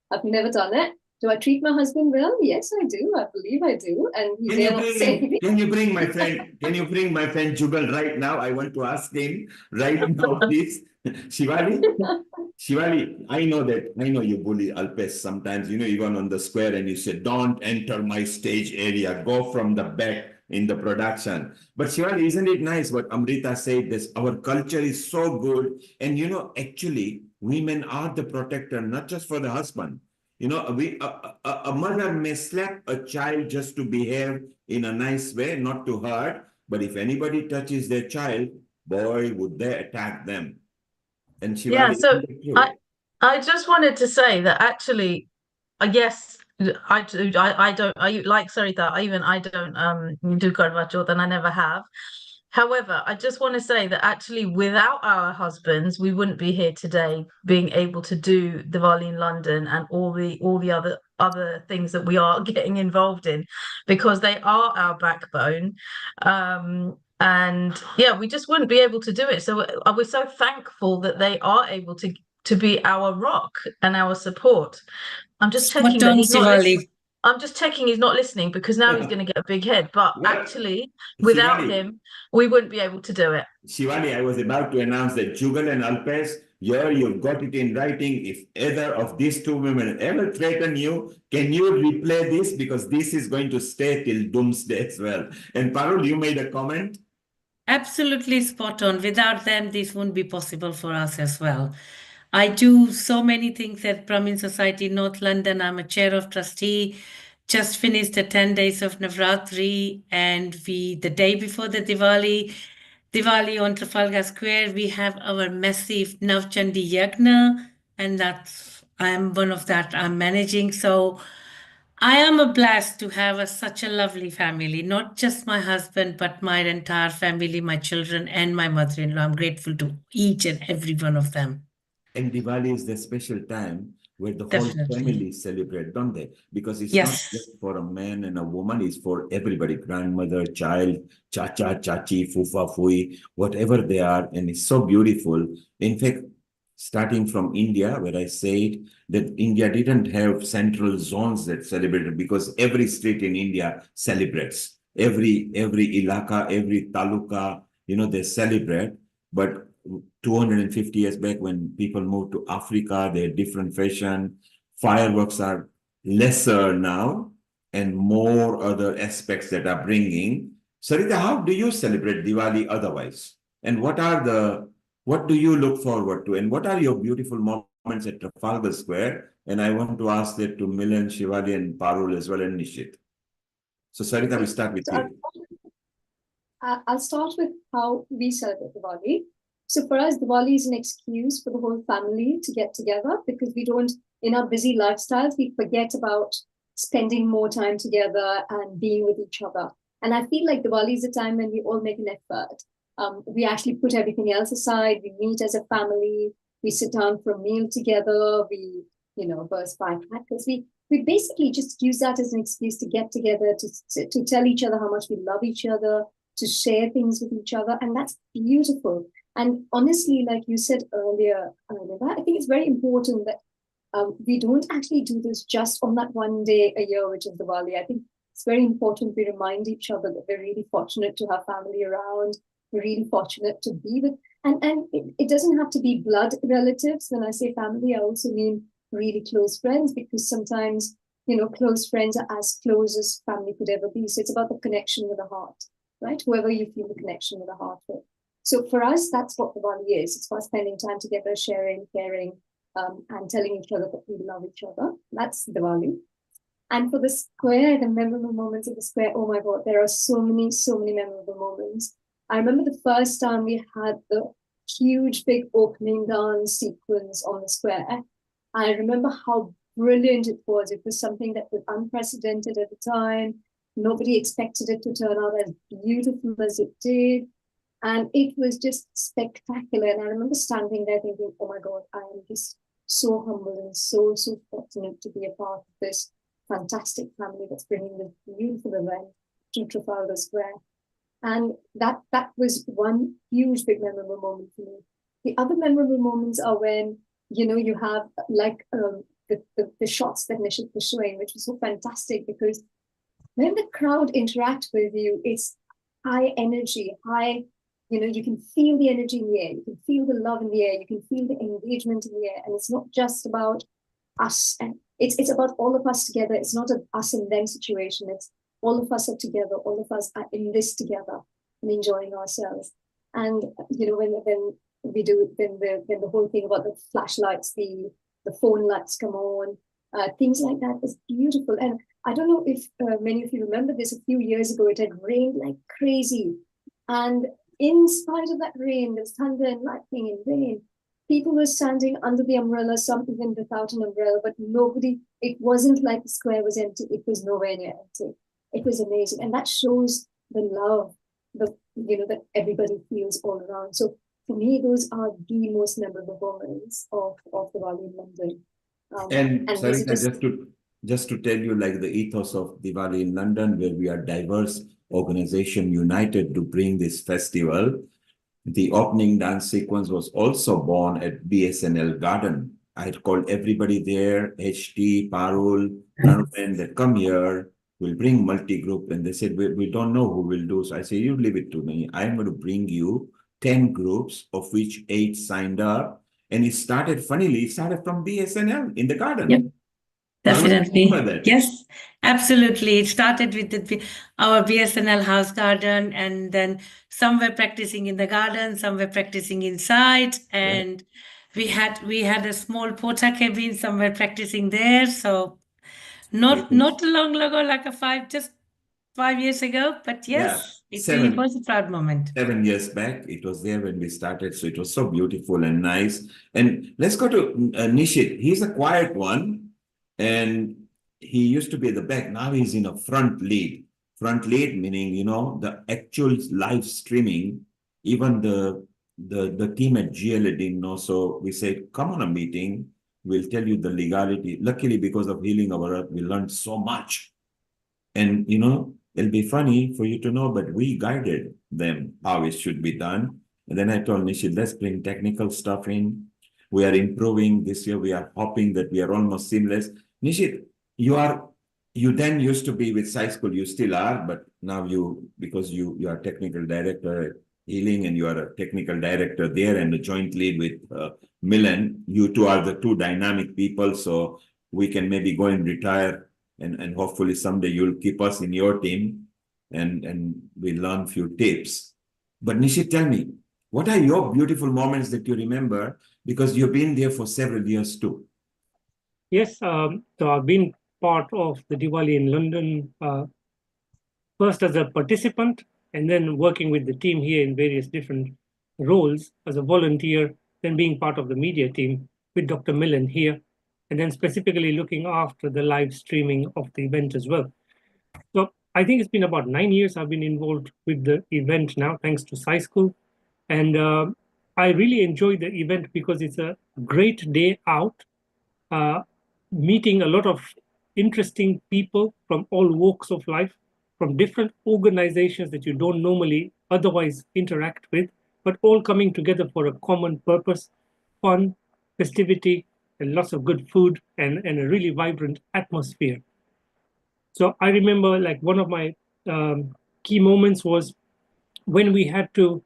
Speaker 5: I've never done it. Do I treat my husband well? Yes, I do. I believe I do. And he dare not say anything.
Speaker 4: Can you bring my friend? Can you bring my friend Jugal right now? I want to ask him right now, please. Shivali, Shivali, I know you bully Alpesh sometimes, even on the square, and you say, don't enter my stage area, go from the back in the production. But Shivali, isn't it nice what Amrita said, this, our culture is so good. And actually, women are the protector, not just for the husband. A mother may slap a child just to behave in a nice way, not to hurt. But if anybody touches their child, boy, would they attack them. And
Speaker 12: Yeah,
Speaker 4: Shivali,
Speaker 12: so
Speaker 4: isn't it true?
Speaker 12: I just wanted to say that actually, yes, I do. I don't. I like Sarita. I don't do Karwa Chauth, and I never have. However, I just want to say that actually, without our husbands, we wouldn't be here today, being able to do Diwali in London and all the other things that we are getting involved in, because they are our backbone. And yeah, we just wouldn't be able to do it. So we're so thankful that they are able to be our rock and our support. I'm just checking that he's not listening. I'm just checking he's not listening, because now he's going to get a big head. But actually, without
Speaker 4: Shivali,
Speaker 12: him, we wouldn't be able to do it.
Speaker 4: Shivali, I was about to announce that Jugal and Alpesh, you've got it in writing. If either of these two women ever threaten you, can you replay this? Because this is going to stay till doomsday as well. And Parul, you made a comment?
Speaker 6: Absolutely spot on. Without them, this wouldn't be possible for us as well. I do so many things at Brahmin Society North London. I'm a chair of trustee. Just finished the 10 days of Navratri, and the day before the Diwali on Trafalgar Square, we have our massive Navchandi Yagna, and I'm one of that I'm managing. So I am a blessed to have such a lovely family, not just my husband, but my entire family, my children, and my mother-in-law. I'm grateful to each and every one of them.
Speaker 4: And Diwali is the special time where the whole
Speaker 6: Definitely.
Speaker 4: family celebrate, don't they? Because it's
Speaker 6: Yes.
Speaker 4: not just for a man and a woman, it's for everybody, grandmother, child, chacha, chachi, fufa, fui, whatever they are. And it's so beautiful. In fact, starting from India, where I said that India didn't have central zones that celebrated, because every street in India celebrates. Every ilaka, every taluka, they celebrate. But 250 years back, when people moved to Africa, they had different fashion. Fireworks are lesser now, and more other aspects that are bringing. Sarita, how do you celebrate Diwali otherwise? And what do you look forward to? And what are your beautiful moments at Trafalgar Square? And I want to ask that to Milan, Shivali, and Parul as well, and Nishit. So Sarita, we start with you.
Speaker 5: I'll start with how we celebrate Diwali. So for us, Diwali is an excuse for the whole family to get together, because we don't, in our busy lifestyles, we forget about spending more time together and being with each other. And I feel like Diwali is a time when we all make an effort. We actually put everything else aside. We meet as a family. We sit down for a meal together. We, burst firecrackers. We basically just use that as an excuse to get together, to tell each other how much we love each other, to share things with each other. And that's beautiful. And honestly, like you said earlier, Niva, I think it's very important that we don't actually do this just on that one day a year, which is Diwali. I think it's very important we remind each other that we're really fortunate to have family around. We're really fortunate to be with, and it doesn't have to be blood relatives. When I say family, I also mean really close friends, because sometimes, close friends are as close as family could ever be. So it's about the connection with the heart, right? Whoever you feel the connection with the heart with. So for us, that's what Diwali is. It's about spending time together, sharing, caring, and telling each other that we love each other. That's Diwali. And for the square, the memorable moments of the square, oh my God, there are so many memorable moments. I remember the first time we had the huge, big opening dance sequence on the square. I remember how brilliant it was. It was something that was unprecedented at the time. Nobody expected it to turn out as beautiful as it did. And it was just spectacular. And I remember standing there thinking, oh my God, I am just so humble and so fortunate to be a part of this fantastic family that's bringing this beautiful event to Trafalgar Square. And that was one huge, big memorable moment for me. The other memorable moments are when, you have like the shots that Nishit was showing, which was so fantastic, because when the crowd interact with you, it's high energy, high, you can feel the energy in the air, you can feel the love in the air, you can feel the engagement in the air. And it's not just about us, and it's about all of us together. It's not an us and them situation. It's all of us are together, all of us are in this together and enjoying ourselves. And when we do it, then the whole thing about the flashlights, the phone lights come on, things like that is beautiful. And I don't know if many of you remember this. A few years ago, it had rained like crazy, and in spite of that rain, there's thunder and lightning and rain, people were standing under the umbrella, some even without an umbrella, but nobody, it wasn't like the square was empty. It was nowhere near empty. It was amazing. And that shows the love, that everybody feels all around. So for me, those are the most memorable moments of Diwali in London.
Speaker 4: And
Speaker 5: these are
Speaker 4: Sarika, just to tell you, like the ethos of Diwali in London, where we are diverse organization united to bring this festival. The opening dance sequence was also born at BSNL Garden. I had called everybody there, HT, Parul, Nanupen, that come here, we'll bring multi-group. And they said, we don't know who will do. So I said, you leave it to me. I'm going to bring you 10 groups, of which 8 signed up. And it started, funnily, it started from BSNL in the garden.
Speaker 6: Yep. Definitely. Yes, absolutely. It started with our BSNL house garden, and then some were practicing in the garden, some were practicing inside, and we had a small porta cabin, some were practicing there. So not long ago, like just 5 years ago, but yes, it was a proud moment.
Speaker 4: 7 years back, it was there when we started. So it was so beautiful and nice. And let's go to Nishit. He's a quiet one. And he used to be at the back. Now he's in a front lead. Front lead meaning, the actual live streaming. Even the team at GLA didn't know. So we said, come on a meeting. We'll tell you the legality. Luckily, because of Healing Our Earth, we learned so much. And, it'll be funny for you to know, but we guided them how it should be done. And then I told Nishit, let's bring technical stuff in. We are improving this year. We are hoping that we are almost seamless. Nishit, you then used to be with Sci School, you still are, but now because you are technical director at Healing and you are a technical director there and a joint lead with Milan, you two are the two dynamic people, so we can maybe go and retire and hopefully someday you'll keep us in your team and we'll learn a few tips. But Nishit, tell me, what are your beautiful moments that you remember? Because you've been there for several years too.
Speaker 7: Yes, so I've been part of the Diwali in London, first as a participant, and then working with the team here in various different roles as a volunteer, then being part of the media team with Dr. Millen here, and then specifically looking after the live streaming of the event as well. So I think it's been about 9 years I've been involved with the event now, thanks to Sci School. And I really enjoy the event because it's a great day out, meeting a lot of interesting people from all walks of life, from different organizations that you don't normally otherwise interact with, but all coming together for a common purpose, fun, festivity, and lots of good food and a really vibrant atmosphere. So I remember like one of my key moments was when we had to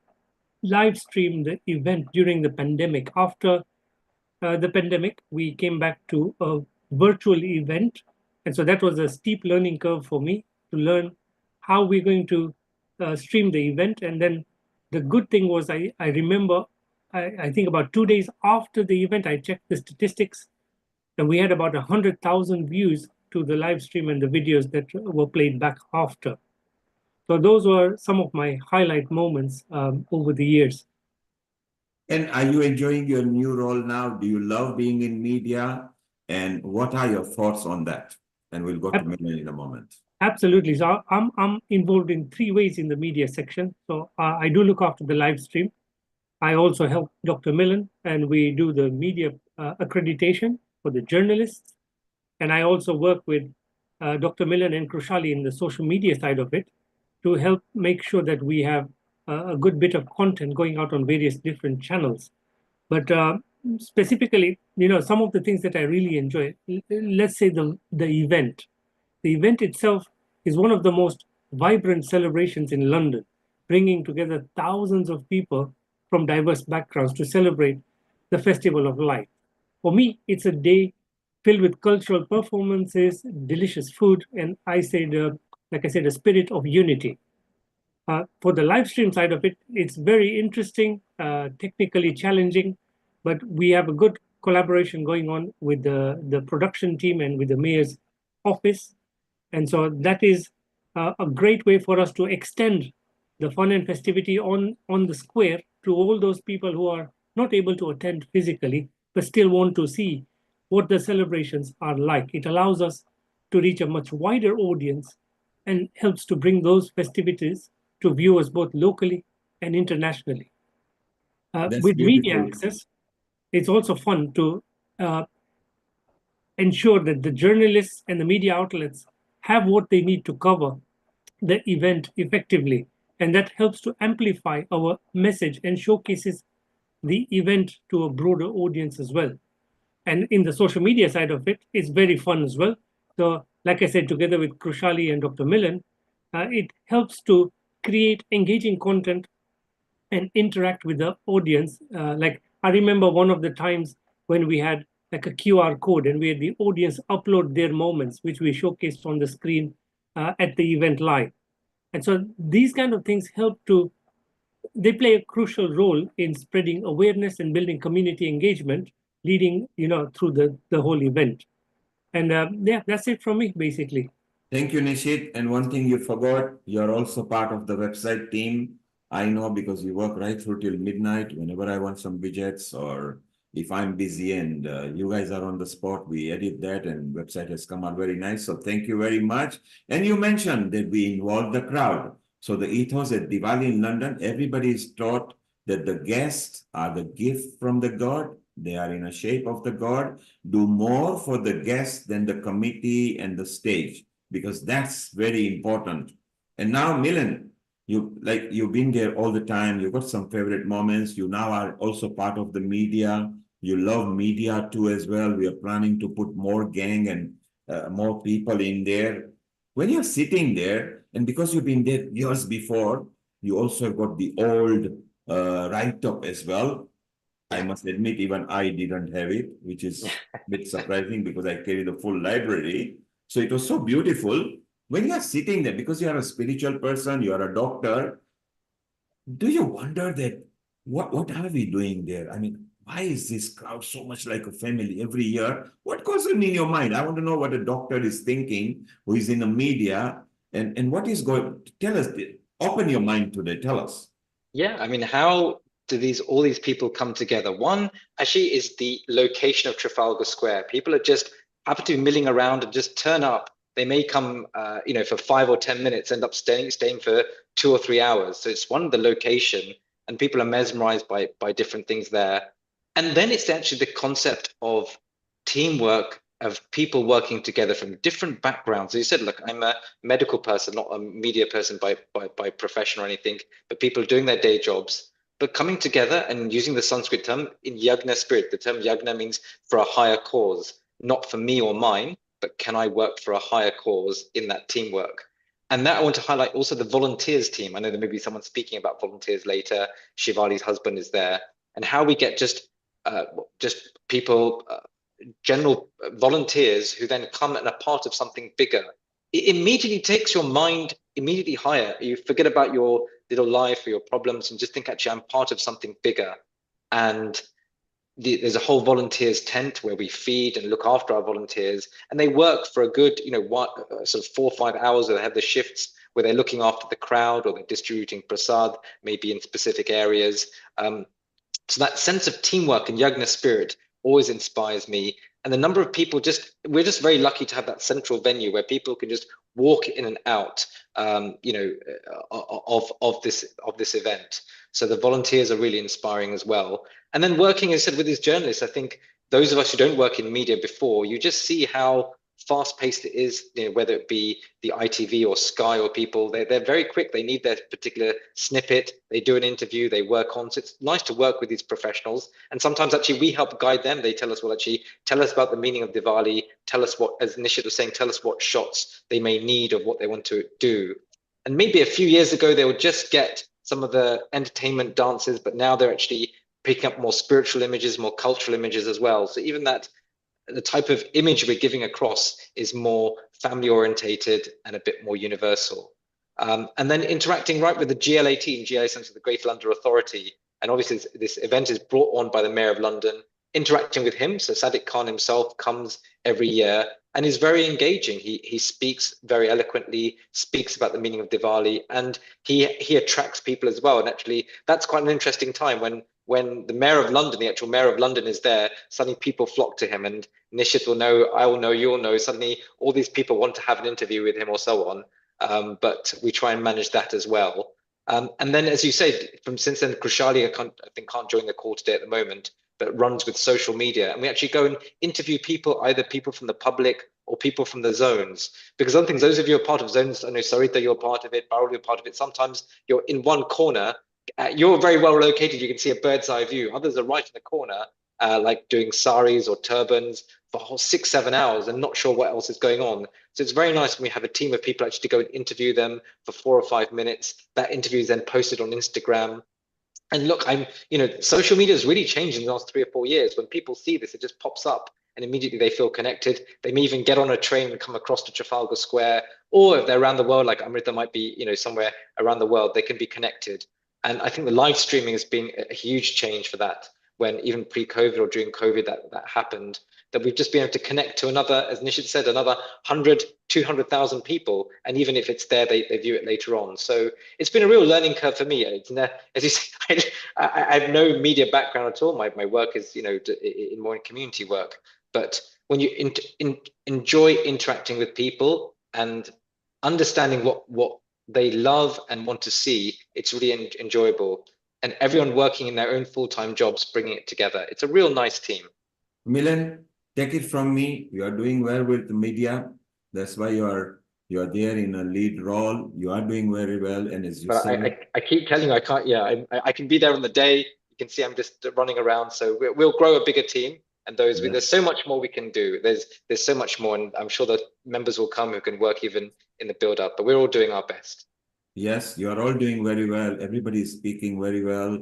Speaker 7: live stream the event during the pandemic. After the pandemic, we came back to a virtual event. And so that was a steep learning curve for me to learn how we're going to stream the event. And then the good thing was I remember, I think about 2 days after the event, I checked the statistics and we had about 100,000 views to the live stream and the videos that were played back after. So those were some of my highlight moments over the years.
Speaker 4: And are you enjoying your new role now? Do you love being in media? And what are your thoughts on that? And we'll go to Milan in a moment.
Speaker 7: Absolutely. So I'm involved in 3 ways in the media section. So I do look after the live stream. I also help Dr. Milan, and we do the media accreditation for the journalists. And I also work with Dr. Milan and Krushali in the social media side of it to help make sure that we have a good bit of content going out on various different channels. But specifically, some of the things that I really enjoy, let's say the event. The event itself is one of the most vibrant celebrations in London, bringing together thousands of people from diverse backgrounds to celebrate the Festival of Light. For me, it's a day filled with cultural performances, delicious food, and like I said, a spirit of unity. For the live stream side of it, it's very interesting, technically challenging, but we have a good collaboration going on with the production team and with the mayor's office. And so that is a great way for us to extend the fun and festivity on the square to all those people who are not able to attend physically, but still want to see what the celebrations are like. It allows us to reach a much wider audience and helps to bring those festivities to viewers both locally and internationally. With media access, it's also fun to ensure that the journalists and the media outlets have what they need to cover the event effectively. And that helps to amplify our message and showcases the event to a broader audience as well. And in the social media side of it, it's very fun as well. So, like I said, together with Krushali and Dr. Milan, it helps to create engaging content and interact with the audience. Like I remember one of the times when we had like a QR code and we had the audience upload their moments, which we showcased on the screen at the event live. And so these kind of things they play a crucial role in spreading awareness and building community engagement, leading, through the whole event. And yeah, that's it from me, basically.
Speaker 4: Thank you, Nishit. And one thing you forgot, you're also part of the website team. I know because you work right through till midnight. Whenever I want some widgets or if I'm busy and you guys are on the spot, we edit that and website has come out very nice. So thank you very much. And you mentioned that we involve the crowd. So the ethos at Diwali in London, everybody is taught that the guests are the gift from the God. They are in a shape of the God. Do more for the guests than the committee and the stage, because that's very important. And now, Milan, you've been there all the time. You've got some favorite moments. You now are also part of the media. You love media too as well. We are planning to put more gang and more people in there. When you're sitting there, and because you've been there years before, you also have got the old write-up as well. I must admit, even I didn't have it, which is a bit surprising because I carry the full library. So it was so beautiful. When you are sitting there, because you are a spiritual person, you are a doctor, do you wonder that what are we doing there? I mean, why is this crowd so much like a family every year? What goes on in your mind? I want to know what a doctor is thinking who is in the media and what is going. Tell us, open your mind today. Tell us.
Speaker 8: Yeah, I mean, how do all these people come together? One actually is the location of Trafalgar Square. People are just happen to be milling around and just turn up. They may come, for 5 or 10 minutes, end up staying for 2 or 3 hours. So it's one, the location, and people are mesmerized by different things there. And then it's actually the concept of teamwork, of people working together from different backgrounds. As you said, look, I'm a medical person, not a media person by profession or anything, but people doing their day jobs. but coming together and using the Sanskrit term in yagna spirit. The term yagna means for a higher cause, not for me or mine, but can I work for a higher cause in that teamwork? And that I want to highlight also the volunteers team. I know there may be someone speaking about volunteers later. Shivali's husband is there, and how we get just people, general volunteers who then come and are part of something bigger. It immediately takes your mind immediately higher. You forget about your little life or your problems and just think, actually, I'm part of something bigger. And there's a whole volunteers tent where we feed and look after our volunteers, and they work for a good, sort of 4 or 5 hours. Where they have the shifts where they're looking after the crowd or they're distributing prasad, maybe in specific areas. So that sense of teamwork and yagna spirit always inspires me. And the number of people, we're just very lucky to have that central venue where people can just walk in and out, of this event. So the volunteers are really inspiring as well. And then working, as I said, with these journalists, I think those of us who don't work in media before, you just see how fast-paced it is, whether it be the ITV or Sky or people, they're very quick. They need their particular snippet. They do an interview, they work on. So it's nice to work with these professionals. And sometimes actually we help guide them. They tell us, well, actually, tell us about the meaning of Diwali. Tell us what, as Nishit was saying, tell us what shots they may need of what they want to do. And maybe a few years ago, they would just get some of the entertainment dances, but now they're actually picking up more spiritual images, more cultural images as well. So even that, the type of image we're giving across is more family orientated and a bit more universal. And then interacting right with the GLA team. GLA stands for the Greater London Authority. And obviously this event is brought on by the Mayor of London, interacting with him. So Sadiq Khan himself comes every year and is very engaging. He speaks very eloquently, speaks about the meaning of Diwali, and he attracts people as well. And actually, that's quite an interesting time when the Mayor of London, the actual Mayor of London is there, suddenly people flock to him, and Nishit will know, I will know, you'll know, suddenly all these people want to have an interview with him or so on. But we try and manage that as well. And then, as you said, since then, Krushali, I think can't join the call today at the moment, but runs with social media. And we actually go and interview people, either people from the public or people from the zones. Because other things, those of you who are part of zones, I know Sarita, you're part of it, Barul, you're part of it. Sometimes you're in one corner, you're very well located, you can see a bird's eye view. Others are right in the corner, like doing saris or turbans for a whole 6-7 hours and not sure what else is going on. So it's very nice when we have a team of people actually to go and interview them for 4 or 5 minutes. That interview is then posted on Instagram. And look, social media has really changed in the last 3 or 4 years. When people see this, it just pops up and immediately they feel connected. They may even get on a train and come across to Trafalgar Square, or if they're around the world, like Amrita might be, somewhere around the world, they can be connected. And I think the live streaming has been a huge change for that. When even pre-COVID or during COVID that happened, that we've just been able to connect to another, as Nishit said, another 100, 200,000 people. And even if it's there, they view it later on. So it's been a real learning curve for me. As you say, I have no media background at all. My work is, more in community work. But when you enjoy interacting with people and understanding what they love and want to see, it's really enjoyable. And everyone working in their own full-time jobs, bringing it together. It's a real nice team.
Speaker 4: Milan, take it from me. You are doing well with the media. That's why you are there in a lead role. You are doing very well. And as you said,
Speaker 8: I keep telling you, I can't. Yeah, I can be there on the day. You can see I'm just running around. So we'll grow a bigger team. And there's so much more we can do. There's so much more, and I'm sure that members will come who can work even in the build-up. But we're all doing our best.
Speaker 4: Yes, you are all doing very well. Everybody is speaking very well.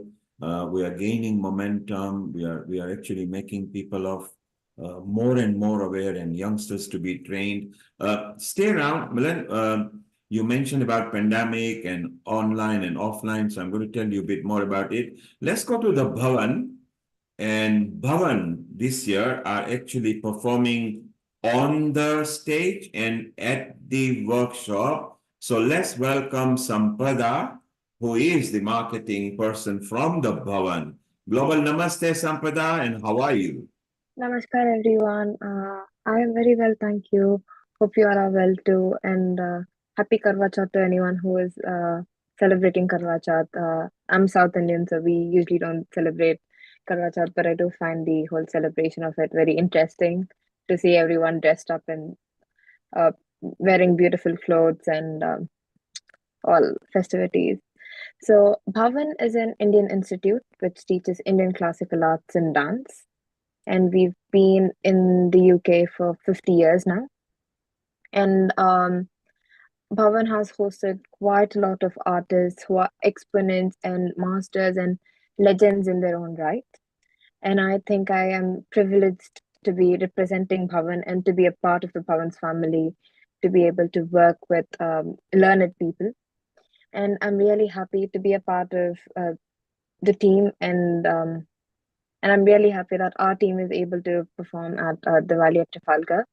Speaker 4: We are gaining momentum. We are actually making people of more and more aware and youngsters to be trained. Stay around, Milan. You mentioned about pandemic and online and offline, so I'm going to tell you a bit more about it. Let's go to the Bhavan. And Bhavan this year are actually performing on the stage and at the workshop. So let's welcome Sampada, who is the marketing person from the Bhavan. Global Namaste, Sampada, and how are you?
Speaker 13: Namaskar, everyone. I am very well, thank you. Hope you are all well too. And happy Karwa Chauth to anyone who is celebrating Karwa Chauth. I'm South Indian, so we usually don't celebrate Karwa Chauth, but I do find the whole celebration of it very interesting to see everyone dressed up and wearing beautiful clothes and all festivities. So, Bhavan is an Indian institute which teaches Indian classical arts and dance. And we've been in the UK for 50 years now. And Bhavan has hosted quite a lot of artists who are exponents and masters and legends in their own right. And I think I am privileged to be representing Bhavan and to be a part of the Bhavan's family, to be able to work with learned people. And I'm really happy to be a part of the team, and I'm really happy that our team is able to perform at Diwali at Trafalgar,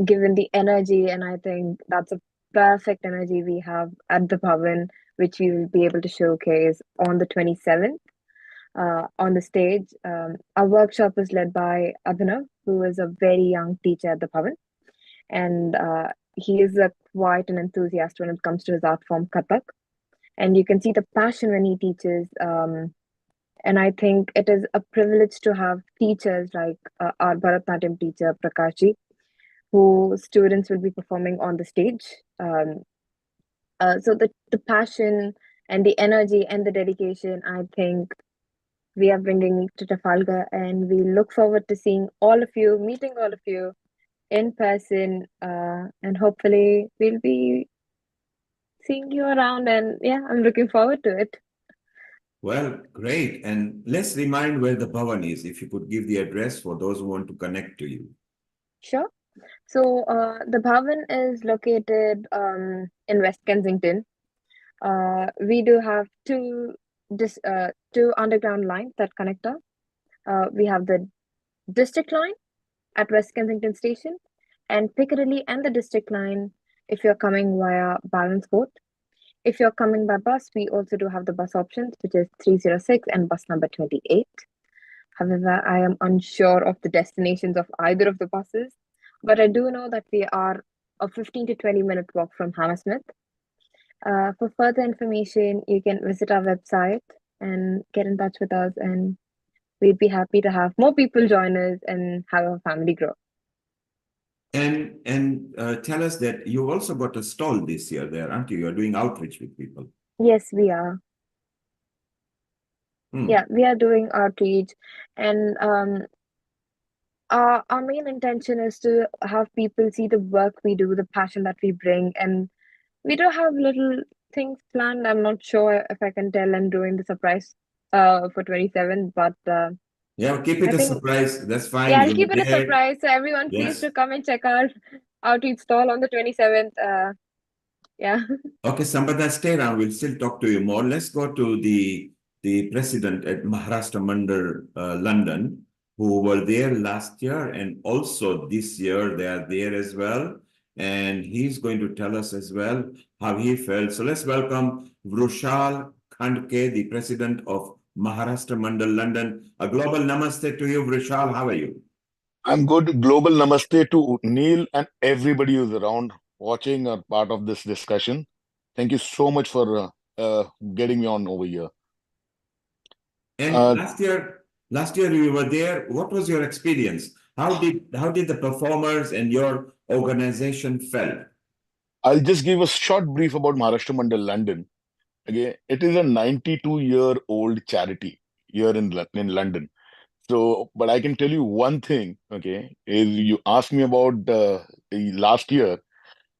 Speaker 13: given the energy, and I think that's a perfect energy we have at the Bhavan, which we will be able to showcase on the 27th on the stage. Our workshop is led by Abhinav, who is a very young teacher at the Bhavan, and he is quite an enthusiast when it comes to his art form Kathak, and you can see the passion when he teaches. And I think it is a privilege to have teachers like our Bharatanatyam teacher Prakashji, who students will be performing on the stage. So the passion and the energy and the dedication, I think we are bringing to Trafalgar, and we look forward to seeing all of you, meeting all of you in person, and hopefully we'll be seeing you around. And yeah, I'm looking forward to it.
Speaker 4: Well, great. And let's remind where the Bhavan is, if you could give the address for those who want to connect to you.
Speaker 13: Sure. So the Bhavan is located in West Kensington. We do have two underground lines that connect us. We have the District Line at West Kensington Station, and Piccadilly and the District Line if you're coming via Balance Court. If you're coming by bus, we also do have the bus options, which is 306 and bus number 28. However, I am unsure of the destinations of either of the buses, but I do know that we are a 15 to 20-minute walk from Hammersmith. For further information, you can visit our website and get in touch with us, and we'd be happy to have more people join us and have our family grow.
Speaker 4: And tell us that you've also got a stall this year there, aren't you? You're doing outreach with people.
Speaker 13: Yes, we are. Yeah, we are doing outreach, and our main intention is to have people see the work we do, the passion that we bring, and we do have little things planned. I'm not sure if I can tell. I'm doing the surprise for 27, but
Speaker 4: yeah, keep it a surprise. That's fine.
Speaker 13: Yeah, I'll keep it a surprise. So everyone, please do come and check our outreach stall on the 27th. Yeah.
Speaker 4: Okay, Sambada, stay around. We'll still talk to you more. Let's go to the president at Maharashtra Mandal, London, who were there last year, and also this year they are there as well. And he's going to tell us as well how he felt. So let's welcome Vrushal Khandke, the president of Maharashtra Mandal, London. A global namaste to you, Vrushal. How are you?
Speaker 14: I'm good. Global namaste to Neil and everybody who's around watching or part of this discussion. Thank you so much for getting me on over here.
Speaker 4: And last year you were there. What was your experience? How did the performers and your organization felt?
Speaker 14: I'll just give a short brief about Maharashtra Mandal London. Okay, it is a 92-year-old charity here in London. So, but I can tell you one thing, okay, is you asked me about the last year.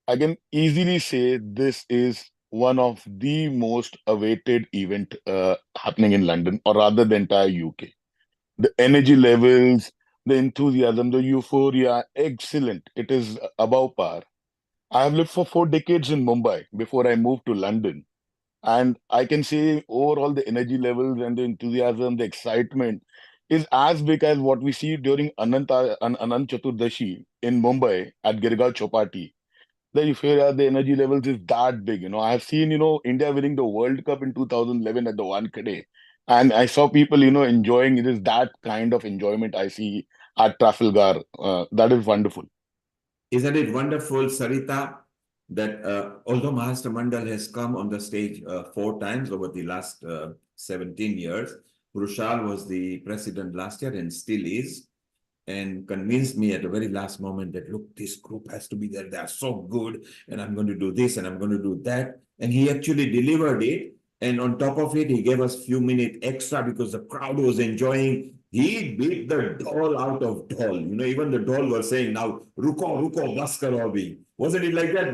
Speaker 14: I can easily say this is one of the most awaited event happening in London, or rather the entire UK. The energy levels, the enthusiasm, the euphoria, excellent. It is above par. I have lived for 4 decades in Mumbai before I moved to London. And I can say overall the energy levels and the enthusiasm, the excitement is as big as what we see during Anant Chaturdashi in Mumbai at Girgaon Chowpatty. The euphoria, the energy levels is that big. I have seen, India winning the World Cup in 2011 at the Wankhede. And I saw people, enjoying it. Is that kind of enjoyment I see at Trafalgar. That is wonderful.
Speaker 4: Isn't it wonderful, Sarita, that although Maharashtra Mandal has come on the stage 4 times over the last 17 years, Vrushal was the president last year and still is, and convinced me at the very last moment that, look, this group has to be there. They are so good, and I'm going to do this and I'm going to do that. And he actually delivered it. And on top of it, he gave us few minutes extra because the crowd was enjoying. He beat the doll out of doll. You know, even the doll was saying, now, ruko, ruko, bas karo abhi. Wasn't it like that,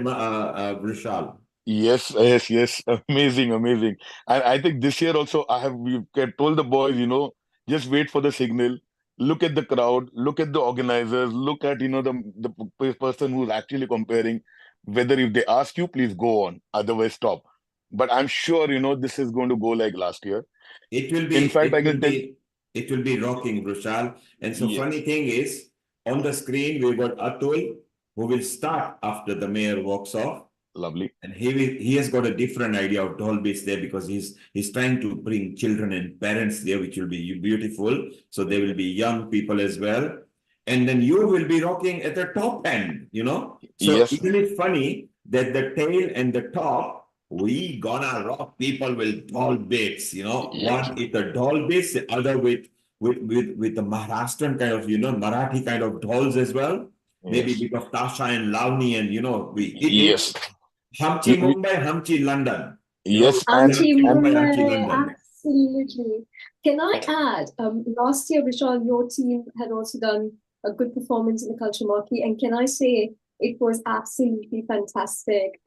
Speaker 4: Vishal?
Speaker 14: Yes, yes, yes. Amazing, amazing. And I think this year also, we've told the boys, just wait for the signal, look at the crowd, look at the organizers, look at, the person who's actually comparing. Whether if they ask you, please go on, otherwise stop. But I'm sure, this is going to go like last year.
Speaker 4: It will
Speaker 14: In
Speaker 4: be,
Speaker 14: fact, I
Speaker 4: it will
Speaker 14: can tell,
Speaker 4: be, it will be rocking, Vishal. And so
Speaker 14: yes,
Speaker 4: funny thing is, on the screen, we've got Atul, who will start after the mayor walks off.
Speaker 14: lovely.
Speaker 4: And he has got a different idea of doll bits there because he's trying to bring children and parents there, which will be beautiful. So there will be young people as well. And then you will be rocking at the top end, So
Speaker 14: Yes,
Speaker 4: isn't it funny that the tail and the top, we gonna rock people with doll bits,
Speaker 14: yes,
Speaker 4: One with the doll bits, the other with the Maharashtrian kind of, Marathi kind of dolls as well. Maybe
Speaker 14: yes,
Speaker 4: because Tasha and Lavni and we hit it.
Speaker 14: yes.
Speaker 4: Hamchi
Speaker 14: We, we,
Speaker 4: Mumbai, Hamchi London.
Speaker 14: yes,
Speaker 5: Auntie
Speaker 4: Hamchi Mumbai, Hamchi
Speaker 5: Mumbai,
Speaker 4: London.
Speaker 5: absolutely. Can I add, last year, Vishal, your team had also done a good performance in the Culture Marquee, and can I say it was absolutely fantastic.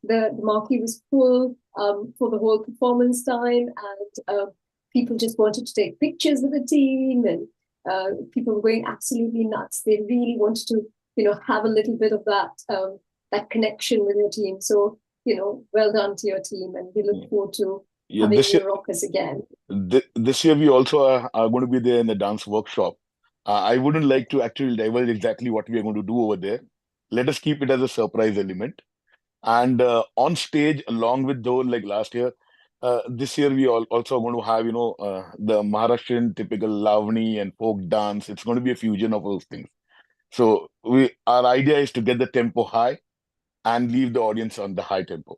Speaker 5: The marquee was full for the whole performance time, and people just wanted to take pictures with the team, and people were going absolutely nuts. They really wanted to, have a little bit of that connection with your team. So, well done to your team, and we look forward to
Speaker 14: yeah,
Speaker 5: having you rock us again.
Speaker 14: this year we also are going to be there in the dance workshop. I wouldn't like to actually divulge exactly what we are going to do over there. Let us keep it as a surprise element. And on stage, along with those like last year, this year we also going to have the Maharashtrian typical Lavani and folk dance. It's going to be a fusion of those things. So our idea is to get the tempo high and leave the audience on the high tempo.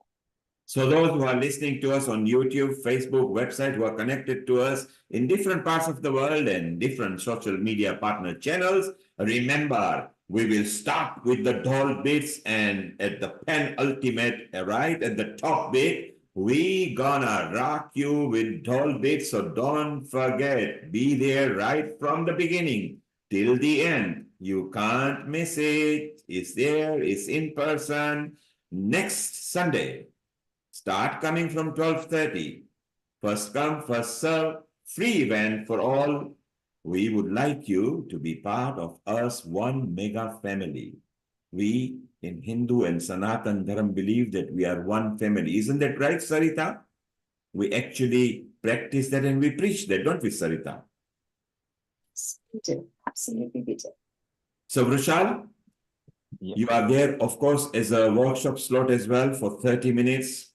Speaker 4: So those who are listening to us on YouTube, Facebook, website, who are connected to us in different parts of the world and different social media partner channels, remember, we will start with the doll bits, and at the penultimate, right at the top bit, we gonna rock you with doll bits. So don't forget, be there right from the beginning till the end. You can't miss it. It's there, it's in person. Next Sunday, start coming from 12:30. First come, first serve, free event for all. We would like you to be part of us, one mega family. We in Hindu and Sanatan Dharam believe that we are one family. Isn't that right, Sarita? We actually practice that and we preach that, don't we, Sarita?
Speaker 5: We do. Absolutely, we do.
Speaker 4: So, Vishal, you are there, of course, as a workshop slot as well for 30 minutes,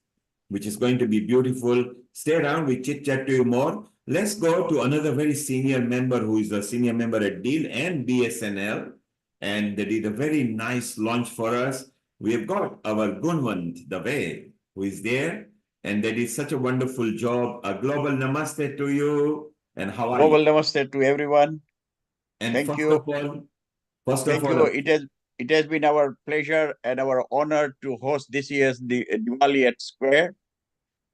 Speaker 4: which is going to be beautiful. Stay around, we chit-chat to you more. Let's go to another very senior member who is a senior member at Deal and BSNL, and they did a very nice launch for us. We have got our Gunwant Dave, who is there, and they did such a wonderful job. A global namaste to you, and how are
Speaker 15: Global
Speaker 4: you?
Speaker 15: namaste to everyone.
Speaker 4: And
Speaker 15: Thank
Speaker 4: first
Speaker 15: you.
Speaker 4: of all,
Speaker 15: Thank you. It has been our pleasure and our honor to host this year's Diwali at Square.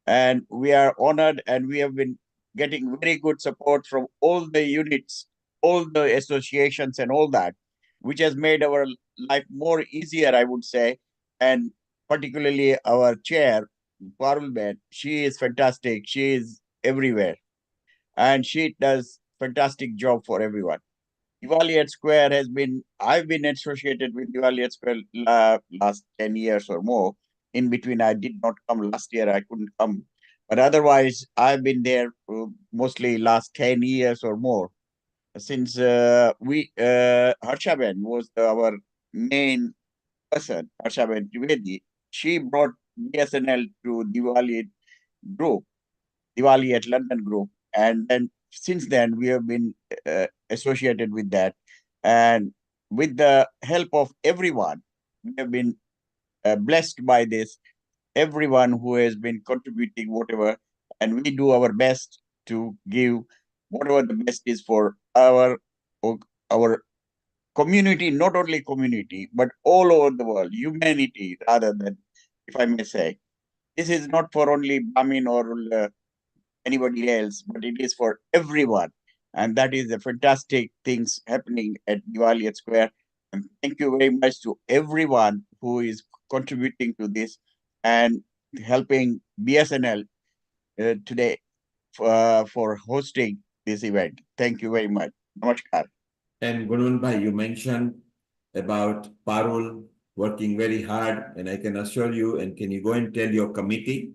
Speaker 15: And we are honored, and we have been getting very good support from all the units, all the associations and all that, which has made our life more easier, I would say. And particularly our chair, Parul Ben, she is fantastic. She is everywhere. And she does fantastic job for everyone. Diwali at Square I've been associated with Diwali at Square last 10 years or more. In between, I did not come last year, I couldn't come. But otherwise, I've been there mostly last 10 years or more. Since Harshaben was our main person, Harshaben Trivedi, she brought BSNL to group, Diwali at London group. And then since then, we have been associated with that. And with the help of everyone, we have been blessed by this, everyone who has been contributing whatever. And we do our best to give whatever the best is for our community, not only community, but all over the world, humanity, rather than, if I may say. this is not for only Brahmin or anybody else, but it is for everyone. And that is the fantastic things happening at Diwali at Square. And thank you very much to everyone who is contributing to this and helping BSNL today for hosting this event. Thank you very much. Namaskar.
Speaker 4: And Gunun Bhai, you mentioned about Parul working very hard, and I can assure you, and can you go and tell your committee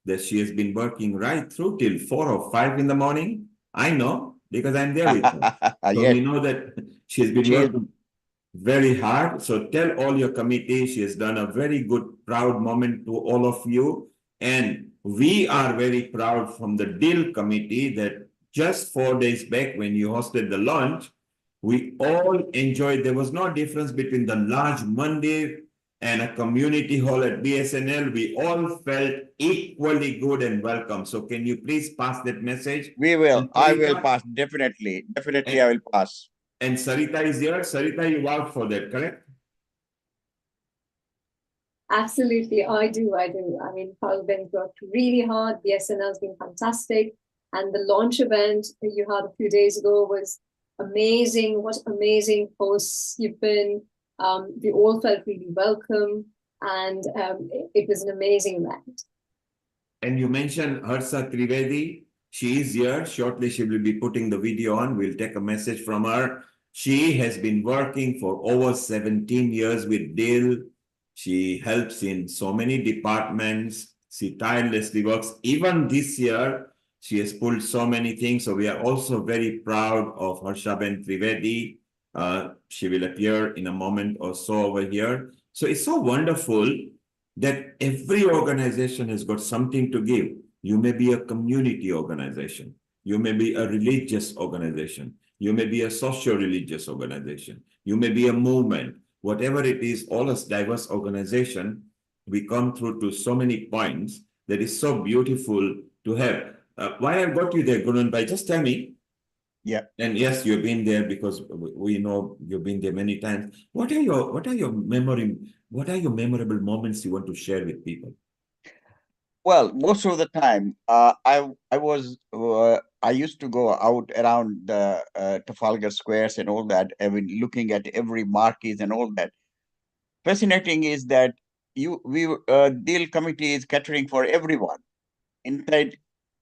Speaker 4: that she has been working right through till 4 or 5 in the morning? I know, because I'm there with her. So
Speaker 15: Yes.
Speaker 4: we know that she's been working very hard. So tell all your committee, she has done a very good, proud moment to all of you. And we are very proud from the DIL committee that just 4 days back when you hosted the launch, we all enjoyed. There was no difference between the large mandir and a community hall at BSNL. We all felt equally good and welcome. So can you please pass that message?
Speaker 15: We will.
Speaker 4: And
Speaker 15: I will
Speaker 4: Sarita-
Speaker 15: pass. Definitely. Definitely, I will pass.
Speaker 4: And Sarita is here. Sarita, you vouch for that, correct?
Speaker 5: Absolutely, I do. I mean, Palben's worked really hard. The SNL has been fantastic. And the launch event that you had a few days ago was amazing. What amazing hosts you've been. We all felt really welcome. And it was an amazing event.
Speaker 4: And you mentioned Harsha Trivedi. She is here. Shortly, she will be putting the video on. We'll take a message from her. She has been working for over 17 years with DIL. She helps in so many departments. She tirelessly works. Even this year, she has pulled so many things. So we are also very proud of Harshaben Trivedi. She will appear in a moment or so over here. So it's so wonderful that every organization has got something to give. You may be a community organization. You may be a religious organization. You may be a socio-religious organization. You may be a movement. Whatever it is, all as diverse organization, we come through to so many points that is so beautiful to have. Why I got you there, Gunun Bhai, just tell me.
Speaker 15: Yeah.
Speaker 4: And yes, you've been there because we know you've been there many times. What are your memorable moments you want to share with people?
Speaker 15: Well, most of the time, I used to go out around the Trafalgar Squares and all that. I mean, looking at every marquee and all that. Fascinating is that DIL committee is catering for everyone, inside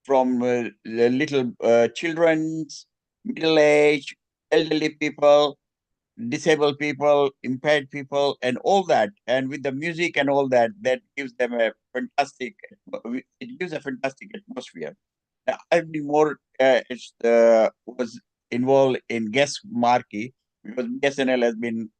Speaker 15: from the little children's, middle age, elderly people, disabled people, impaired people, and all that. And with the music and all that, that gives them a fantastic. It gives a fantastic atmosphere. I've been more was involved in guest marquee because BSNL has been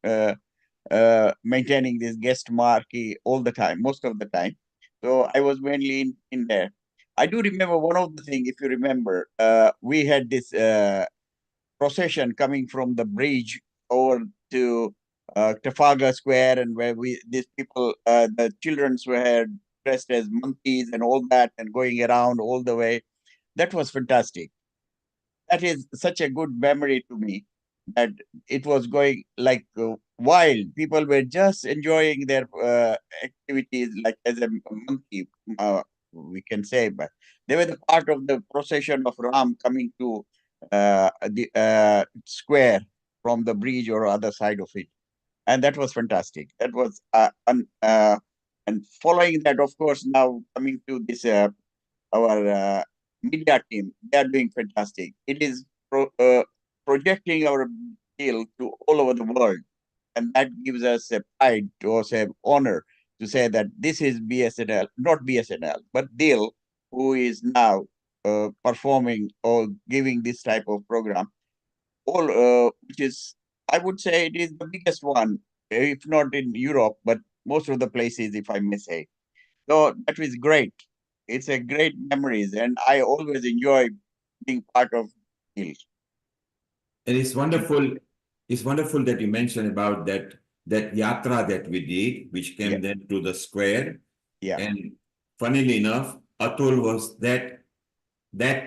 Speaker 15: maintaining this guest marquee all the time, most of the time. So I was mainly in there. I do remember one of the things, if you remember, we had this procession coming from the bridge over to Trafalgar Square, and where these people, the children were dressed as monkeys and all that, and going around all the way. That was fantastic. That is such a good memory to me that it was going like wild. People were just enjoying their activities like as a monkey, we can say, but they were the part of the procession of Ram coming to the square from the bridge or other side of it. And that was fantastic. That was, and following that, of course, now coming to this, our media team, they are doing fantastic. It is projecting our deal to all over the world. And that gives us a pride, to us an honor to say that this is BSNL, not BSNL, but DIL, who is now performing or giving this type of program. All, which is, I would say, it is the biggest one, if not in Europe, but most of the places, if I may say. So that was great. It's a great memories, and I always enjoy being part of DIL.
Speaker 4: And it's wonderful. It's wonderful that you mentioned about that yatra that we did, which came then to the square.
Speaker 15: Yeah.
Speaker 4: And funnily enough, Atul was that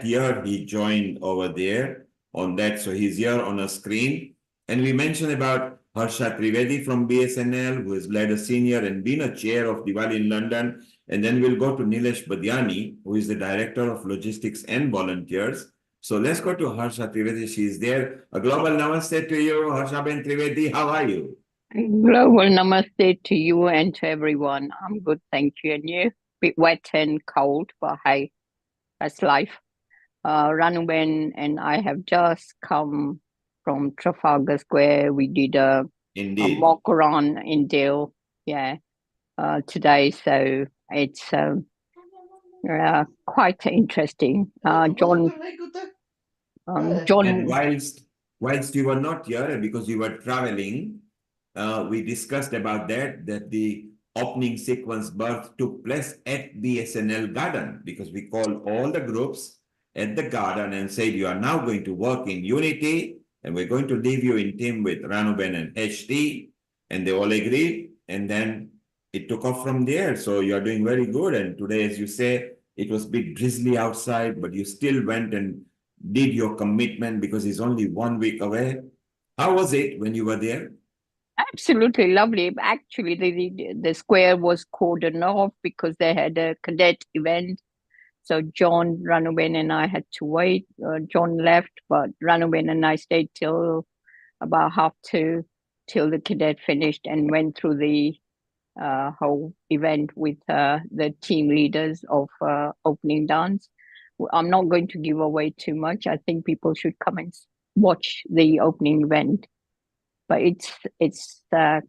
Speaker 4: year he joined over there on that. So he's here on a screen. And we mentioned about Harsha Trivedi from BSNL, who has led a senior and been a chair of Diwali in London. And then we'll go to Nilesh Badiani, who is the Director of Logistics and Volunteers. So let's go to Harsha Trivedi. She's there. A global namaste to you, Harsha Ben Trivedi. How are you?
Speaker 16: Global namaste to you and to everyone. I'm good, thank you. And you? Bit wet and cold, but hey, that's life. Ranuben and I have just come from Trafalgar Square. We did a mock run in Deal, today. So it's quite interesting. John.
Speaker 4: And whilst you were not here because you were traveling, we discussed about that the opening sequence birth took place at BSNL Garden, because we called all the groups at the garden and said, you are now going to work in unity, and we're going to leave you in team with Ranuben and HT, and they all agreed, and then it took off from there. So you are doing very good. And today, as you say, it was a bit drizzly outside, but you still went and did your commitment because it's only 1 week away. How was it when you were there?
Speaker 16: Absolutely lovely. Actually, the square was cordoned off because they had a cadet event. So John, Ranuben and I had to wait. John left, but Ranuben and I stayed till about 1:30 till the cadet finished and went through the whole event with the team leaders of opening dance. I'm not going to give away too much. I think people should come and watch the opening event. But it's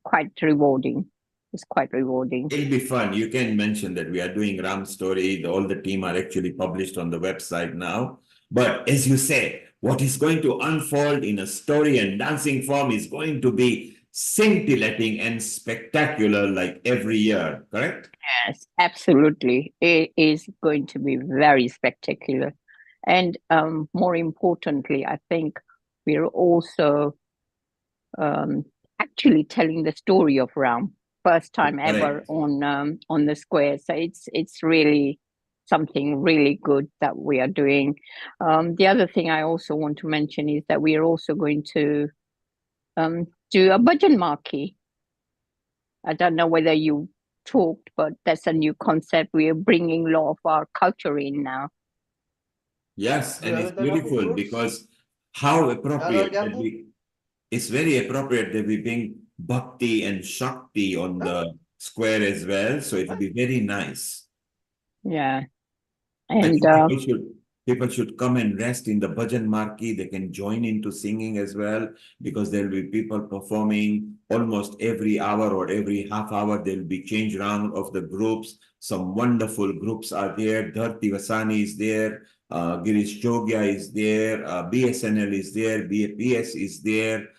Speaker 16: quite rewarding. It's quite rewarding.
Speaker 4: It'll be fun. You can mention that we are doing Ram story. All the team are actually published on the website now. But as you say, what is going to unfold in a story and dancing form is going to be scintillating and spectacular like every year, correct?
Speaker 16: Yes, absolutely. It is going to be very spectacular. And more importantly, I think we're also actually telling the story of Ram, first time ever on the square. So it's really something really good that we are doing. The other thing I also want to mention is that we are also going to do a bhajan marquee. I don't know whether you talked, but that's a new concept. We are bringing a lot of our culture in now.
Speaker 4: Yes, and it's beautiful because how appropriate that it's very appropriate that we bring Bhakti and Shakti on the square as well. So it will be very nice.
Speaker 16: Yeah.
Speaker 4: I
Speaker 16: And
Speaker 4: think people should come and rest in the bhajan marquee. They can join into singing as well, because there will be people performing almost every hour or every half hour. There will be change round of the groups. Some wonderful groups are there. Dharti Vasani is there. Girish Jogia is there. BSNL is there. BAPS is there.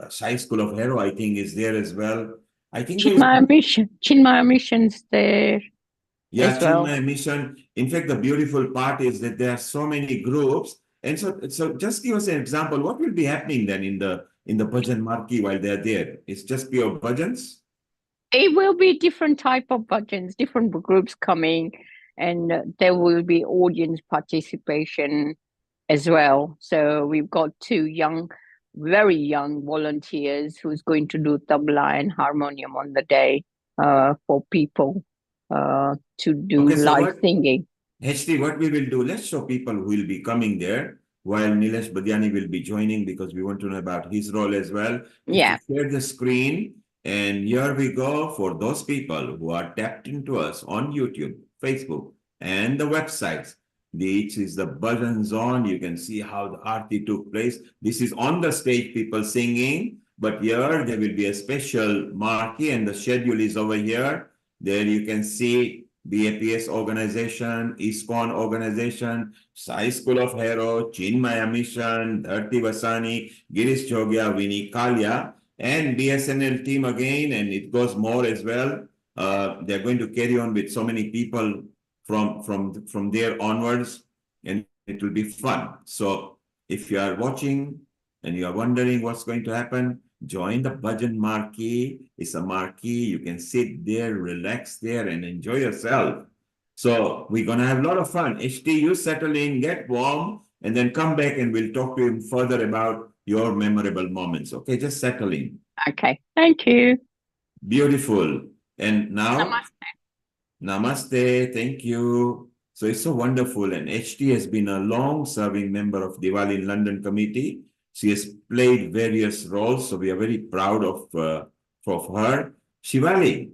Speaker 4: Sai School of Hero, I think, is there as well. I think
Speaker 16: Chinmaya Mission's there.
Speaker 4: Yeah, Chinmaya Mission. In fact, the beautiful part is that there are so many groups. And so just give us an example. What will be happening then in the bhajan marquee while they're there? It's just pure bhajans?
Speaker 16: It will be different type of bhajans, different groups coming, and there will be audience participation as well. So we've got two very young volunteers who's going to do tabla and harmonium on the day for people to do live singing.
Speaker 4: HT, what we will do, let's show people who will be coming there while Nilesh Badiani will be joining, because we want to know about his role as well.
Speaker 16: Yeah.
Speaker 4: Share the screen, and here we go for those people who are tapped into us on YouTube, Facebook, and the websites. This is the bhajan zone. You can see how the aarti took place. This is on the stage, people singing, but here there will be a special marquee, and the schedule is over here. There you can see BAPS organization, ISKCON organization, Sai School of Hero, Chinmaya Mission, Dharti Vasani, Girish Jogia, Vinny Kalia, and BSNL team again, and it goes more as well. They're going to carry on with so many people from there onwards, and it will be fun. So if you are watching and you are wondering what's going to happen, join the bhajan marquee. It's a marquee. You can sit there, relax there, and enjoy yourself. So we're going to have a lot of fun. HT, you settle in, get warm, and then come back and we'll talk to you further about your memorable moments. Okay, just settle in.
Speaker 16: Okay, thank you.
Speaker 4: Beautiful. And now,
Speaker 16: Namaste.
Speaker 4: Namaste, thank you. So it's so wonderful. And HT has been a long-serving member of Diwali in London committee. She has played various roles, so we are very proud of her. Shivali,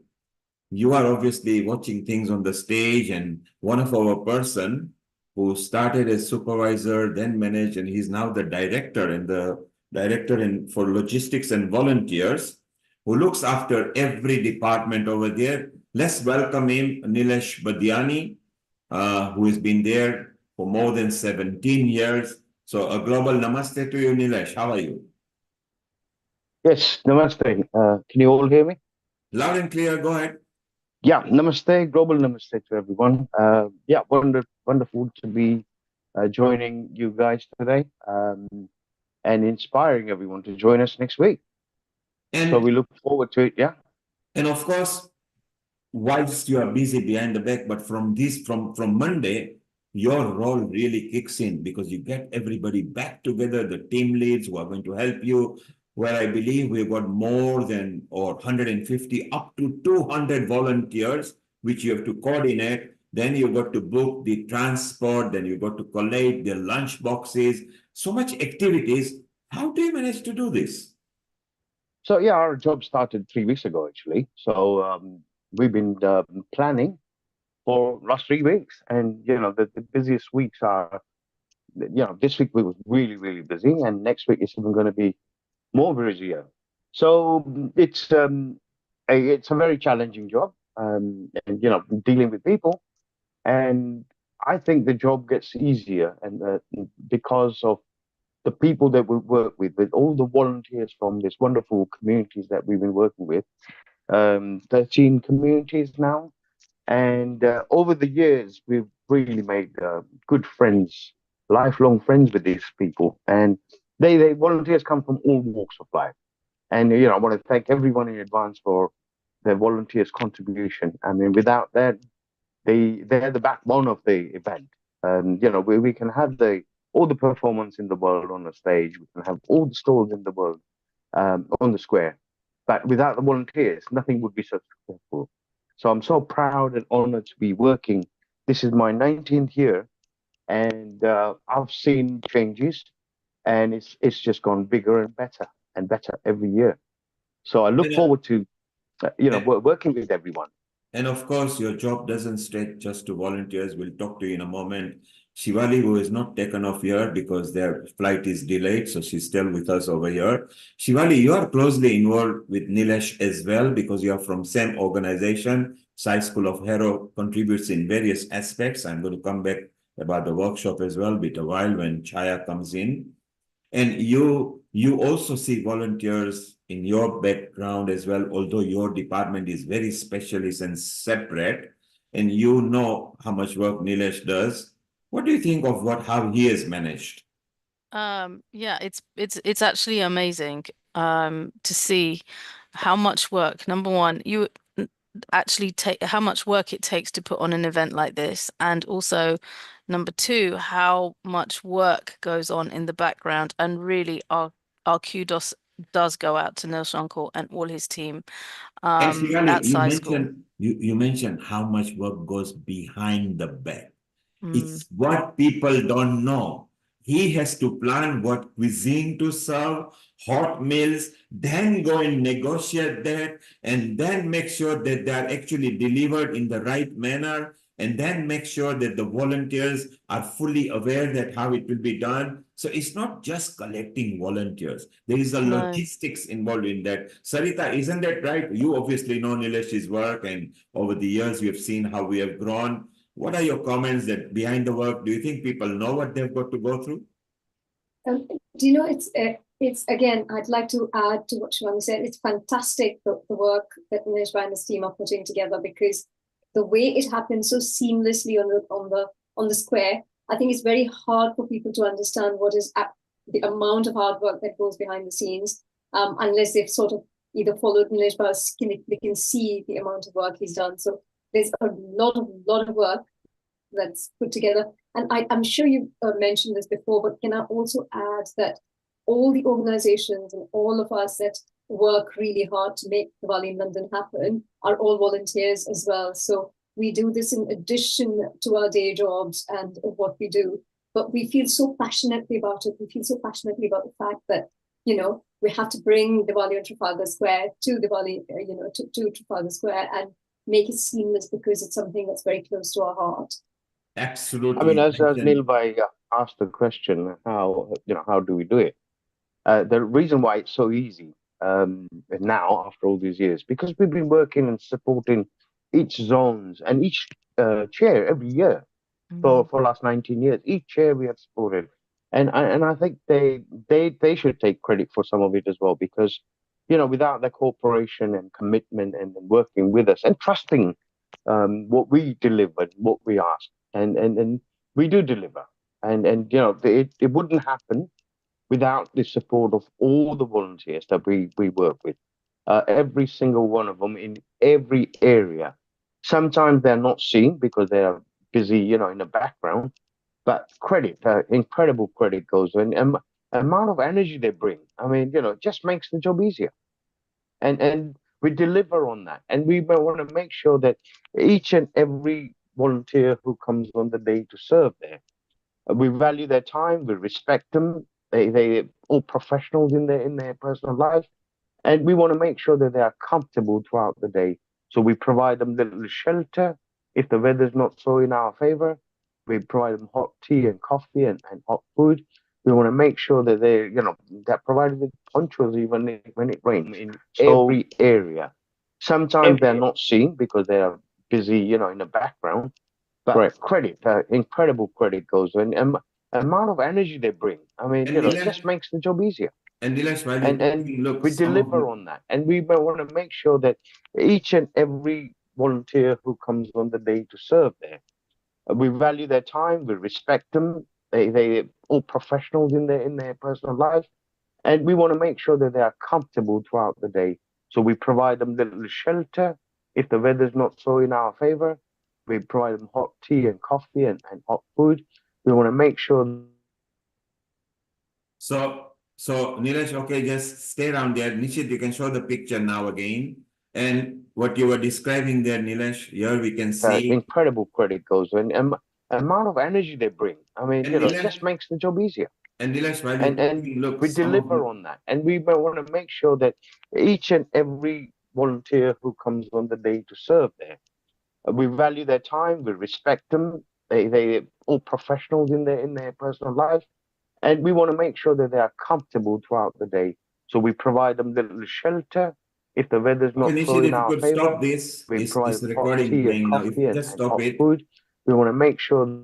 Speaker 4: you are obviously watching things on the stage, and one of our person who started as supervisor, then managed, and he's now the director for logistics and volunteers, who looks after every department over there. Let's welcome him, Nilesh Badiani, who has been there for more than 17 years. So a global namaste to you, Nilesh. How are you?
Speaker 17: Yes, namaste. Can you all hear me?
Speaker 4: Loud and clear, go ahead.
Speaker 17: Yeah, namaste, global namaste to everyone. Yeah, wonderful to be joining you guys today and inspiring everyone to join us next week. So we look forward to it, yeah.
Speaker 4: And of course, whilst you are busy behind the back, but from Monday, your role really kicks in because you get everybody back together, the team leads who are going to help you, where I believe we've got more than 150 up to 200 volunteers, which you have to coordinate. Then you've got to book the transport, then you've got to collate the lunch boxes, so much activities. How do you manage to do this?
Speaker 17: So yeah, our job started 3 weeks ago, actually. So we've been planning for last 3 weeks, and the busiest weeks are, this week we was really, really busy, and next week is even going to be more busier. So it's a very challenging job, and dealing with people, and I think the job gets easier, and because of the people that we work with all the volunteers from these wonderful communities that we've been working with, 13 communities now. And over the years, we've really made good friends, lifelong friends with these people. And they volunteers come from all walks of life. And, I want to thank everyone in advance for their volunteers' contribution. I mean, without that, they're the backbone of the event. And, we can have all the performance in the world on the stage. We can have all the stalls in the world on the square. But without the volunteers, nothing would be so successful. So I'm so proud and honored to be working. This is my 19th year, and I've seen changes, and it's just gone bigger and better every year. So I look forward to working with everyone.
Speaker 4: And of course, your job doesn't stretch just to volunteers. We'll talk to you in a moment. Shivali, who is not taken off here because their flight is delayed, so she's still with us over here. Shivali, you are closely involved with Nilesh as well because you are from same organization. Sai School of Hero contributes in various aspects. I'm going to come back about the workshop as well, bit a while when Chaya comes in. And you also see volunteers in your background as well, although your department is very specialist and separate, and you know how much work Nilesh does. What do you think of how he has managed?
Speaker 11: Yeah, it's actually amazing to see how much work, number one, you actually take how much work it takes to put on an event like this, and also number two, how much work goes on in the background. And really our kudos does go out to Nilshankar and all his team at Sai School.
Speaker 4: You mentioned how much work goes behind the back. It's what people don't know. He has to plan what cuisine to serve, hot meals, then go and negotiate that, and then make sure that they are actually delivered in the right manner, and then make sure that the volunteers are fully aware that how it will be done. So it's not just collecting volunteers. There is a logistics involved in that. Sarita, isn't that right? You obviously know Nilesh's work, and over the years you have seen how we have grown. What are your comments that behind the work? Do you think people know what they've got to go through?
Speaker 5: Do you know, it's again, I'd like to add to what Shivani said. It's fantastic the work that Nilesh and his team are putting together, because the way it happens so seamlessly on the square, I think it's very hard for people to understand what is the amount of hard work that goes behind the scenes, unless they've sort of either followed Nilesh, but they can see the amount of work he's done. So there's a lot of work that's put together. And I'm sure you mentioned this before, but can I also add that all the organizations and all of us that work really hard to make Diwali in London happen are all volunteers as well. So we do this in addition to our day jobs and what we do. But we feel so passionately about it. We feel so passionately about the fact that, we have to bring Diwali on Trafalgar Square to Diwali, to Trafalgar Square and make it seamless because it's something that's very close to our heart.
Speaker 4: Absolutely.
Speaker 17: I mean, as Neil Bhai asked the question, how do we do it? The reason why it's so easy now, after all these years, because we've been working and supporting each zones and each chair every year for last 19 years. Each chair we have supported, and I think they should take credit for some of it as well, because without their cooperation and commitment and working with us and trusting what we delivered, what we asked, and we do deliver, and it wouldn't happen without the support of all the volunteers that we work with, every single one of them in every area. Sometimes they're not seen because they are busy, in the background, but incredible credit goes to, and amount of energy they bring. I mean, it just makes the job easier. And we deliver on that. And we want to make sure that each and every volunteer who comes on the day to serve there, we value their time, we respect them. They all professionals in their personal life, and we want to make sure that they are comfortable throughout the day. So we provide them little shelter if the weather's not so in our favor. We provide them hot tea and coffee and hot food. We want to make sure that they're provided with ponchos even when it rains in every area. Sometimes they're not seen because they are busy, in the background. But incredible credit goes to, and amount of energy they bring. I mean, it just makes the job easier.
Speaker 4: And Nilesh, while
Speaker 17: And we deliver on that. And we want to make sure that each and every volunteer who comes on the day to serve there, we value their time, we respect them. They all professionals in their personal life, and we want to make sure that they are comfortable throughout the day. So we provide them little shelter if the weather's not so in our favor. We provide them hot tea and coffee and hot food. We want to make sure.
Speaker 4: So Nilesh, okay, just stay around there. Nishit, you can show the picture now again. And what you were describing there, Nilesh, here we can see
Speaker 17: incredible credit goes to, and amount of energy they bring. I mean, it just makes the job easier.
Speaker 4: And Nilesh, while
Speaker 17: and we deliver on that. And we want to make sure that each and every volunteer who comes on the day to serve there, we value their time, we respect them. They all professionals in their personal life, and we want to make sure that they are comfortable throughout the day. So we provide them little shelter if the weather's not so in our favor.
Speaker 4: Stop this.
Speaker 17: We provide
Speaker 4: It's recording playing now. If you just stop it.
Speaker 17: Food. We want to make sure.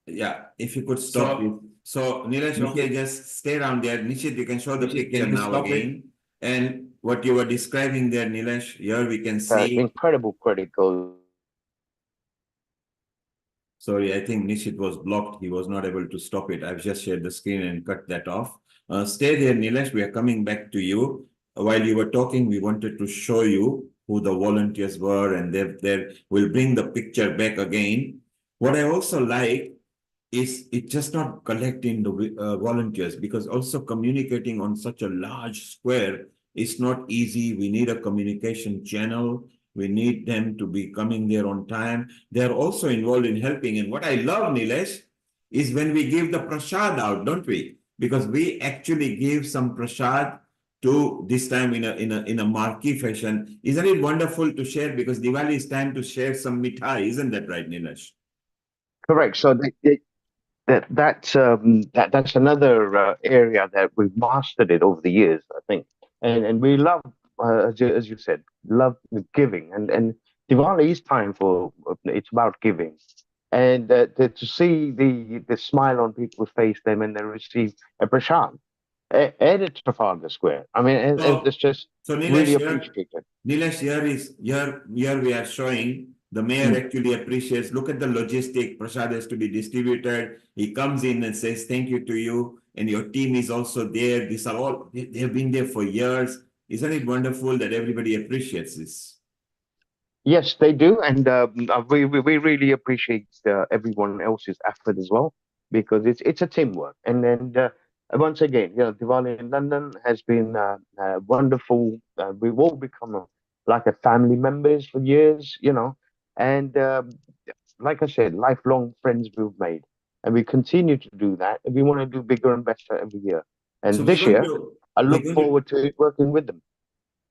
Speaker 4: Yeah, if you could stop it. So Nilesh, okay, just stay around there. Nishit, you can show the picture now again. And what you were describing there, Nilesh, here we can see
Speaker 17: incredible credit goes.
Speaker 4: Sorry, I think Nishit was blocked. He was not able to stop it. I've just shared the screen and cut that off. Stay there, Nilesh. We are coming back to you. While you were talking, we wanted to show you who the volunteers were, and we'll bring the picture back again. What I also like is it just not collecting the volunteers, because also communicating on such a large square is not easy. We need a communication channel. We need them to be coming there on time. They're also involved in helping. And what I love, Nilesh, is when we give the prasad out, don't we? Because we actually give some prasad to this time in a marquee fashion. Isn't it wonderful to share? Because Diwali is time to share some mithai, isn't that right, Nilesh?
Speaker 17: Correct. So that's another area that we've mastered it over the years, I think, and we love, as you said, love giving, and Diwali is time for it's about giving, and to see the smile on people's face then when they receive a prasad at Trafalgar Square. I mean, it's just
Speaker 4: Nilesh,
Speaker 17: really appreciated.
Speaker 4: Nilesh, here we are showing the mayor actually appreciates. Look at the logistic. Prasad has to be distributed. He comes in and says thank you to you, and your team is also there. These are all they have been there for years. Isn't it wonderful that everybody appreciates this?
Speaker 17: Yes, they do, and we really appreciate everyone else's effort as well, because it's a teamwork. And then once again, Diwali in London has been wonderful. We've all become like a family members for years, And like I said, lifelong friends we've made. And we continue to do that. And we want to do bigger and better every year. And
Speaker 4: So
Speaker 17: this year, I look forward to working with them.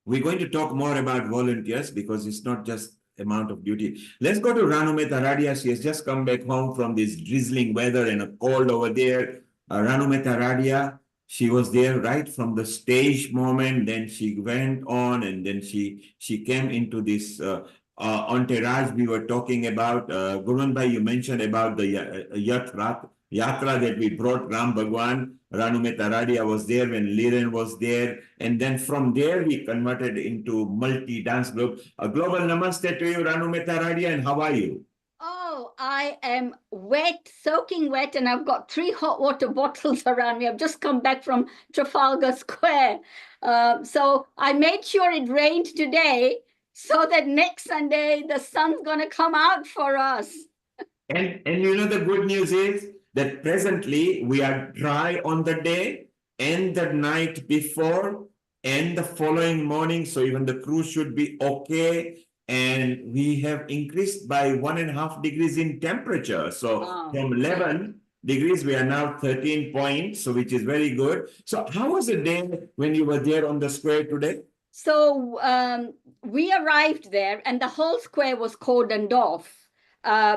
Speaker 4: We're going to talk more about volunteers because it's not just amount of duty. Let's go to Ranu Taradia. She has just come back home from this drizzling weather and a cold over there. Ranu Taradia, she was there right from the stage moment. Then she went on and then she came into this entourage we were talking about. Gurun Bhai, you mentioned about the yatra that we brought Ram Bhagwan. Ranu Taradia was there when Liren was there. And then from there, we converted into multi-dance group. A global namaste to you, Ranu Taradia, and how are you?
Speaker 16: Oh, I am wet, soaking wet, and I've got 3 hot water bottles around me. I've just come back from Trafalgar Square. So I made sure it rained today so that next Sunday the sun's going to come out for us.
Speaker 4: And you know, the good news is that presently we are dry on the day and the night before and the following morning. So even the crew should be okay. And we have increased by 1.5 degrees in temperature. So from 11 degrees, we are now 13 points, so which is very good. So how was the day when you were there on the square today?
Speaker 16: So we arrived there and the whole square was cordoned off.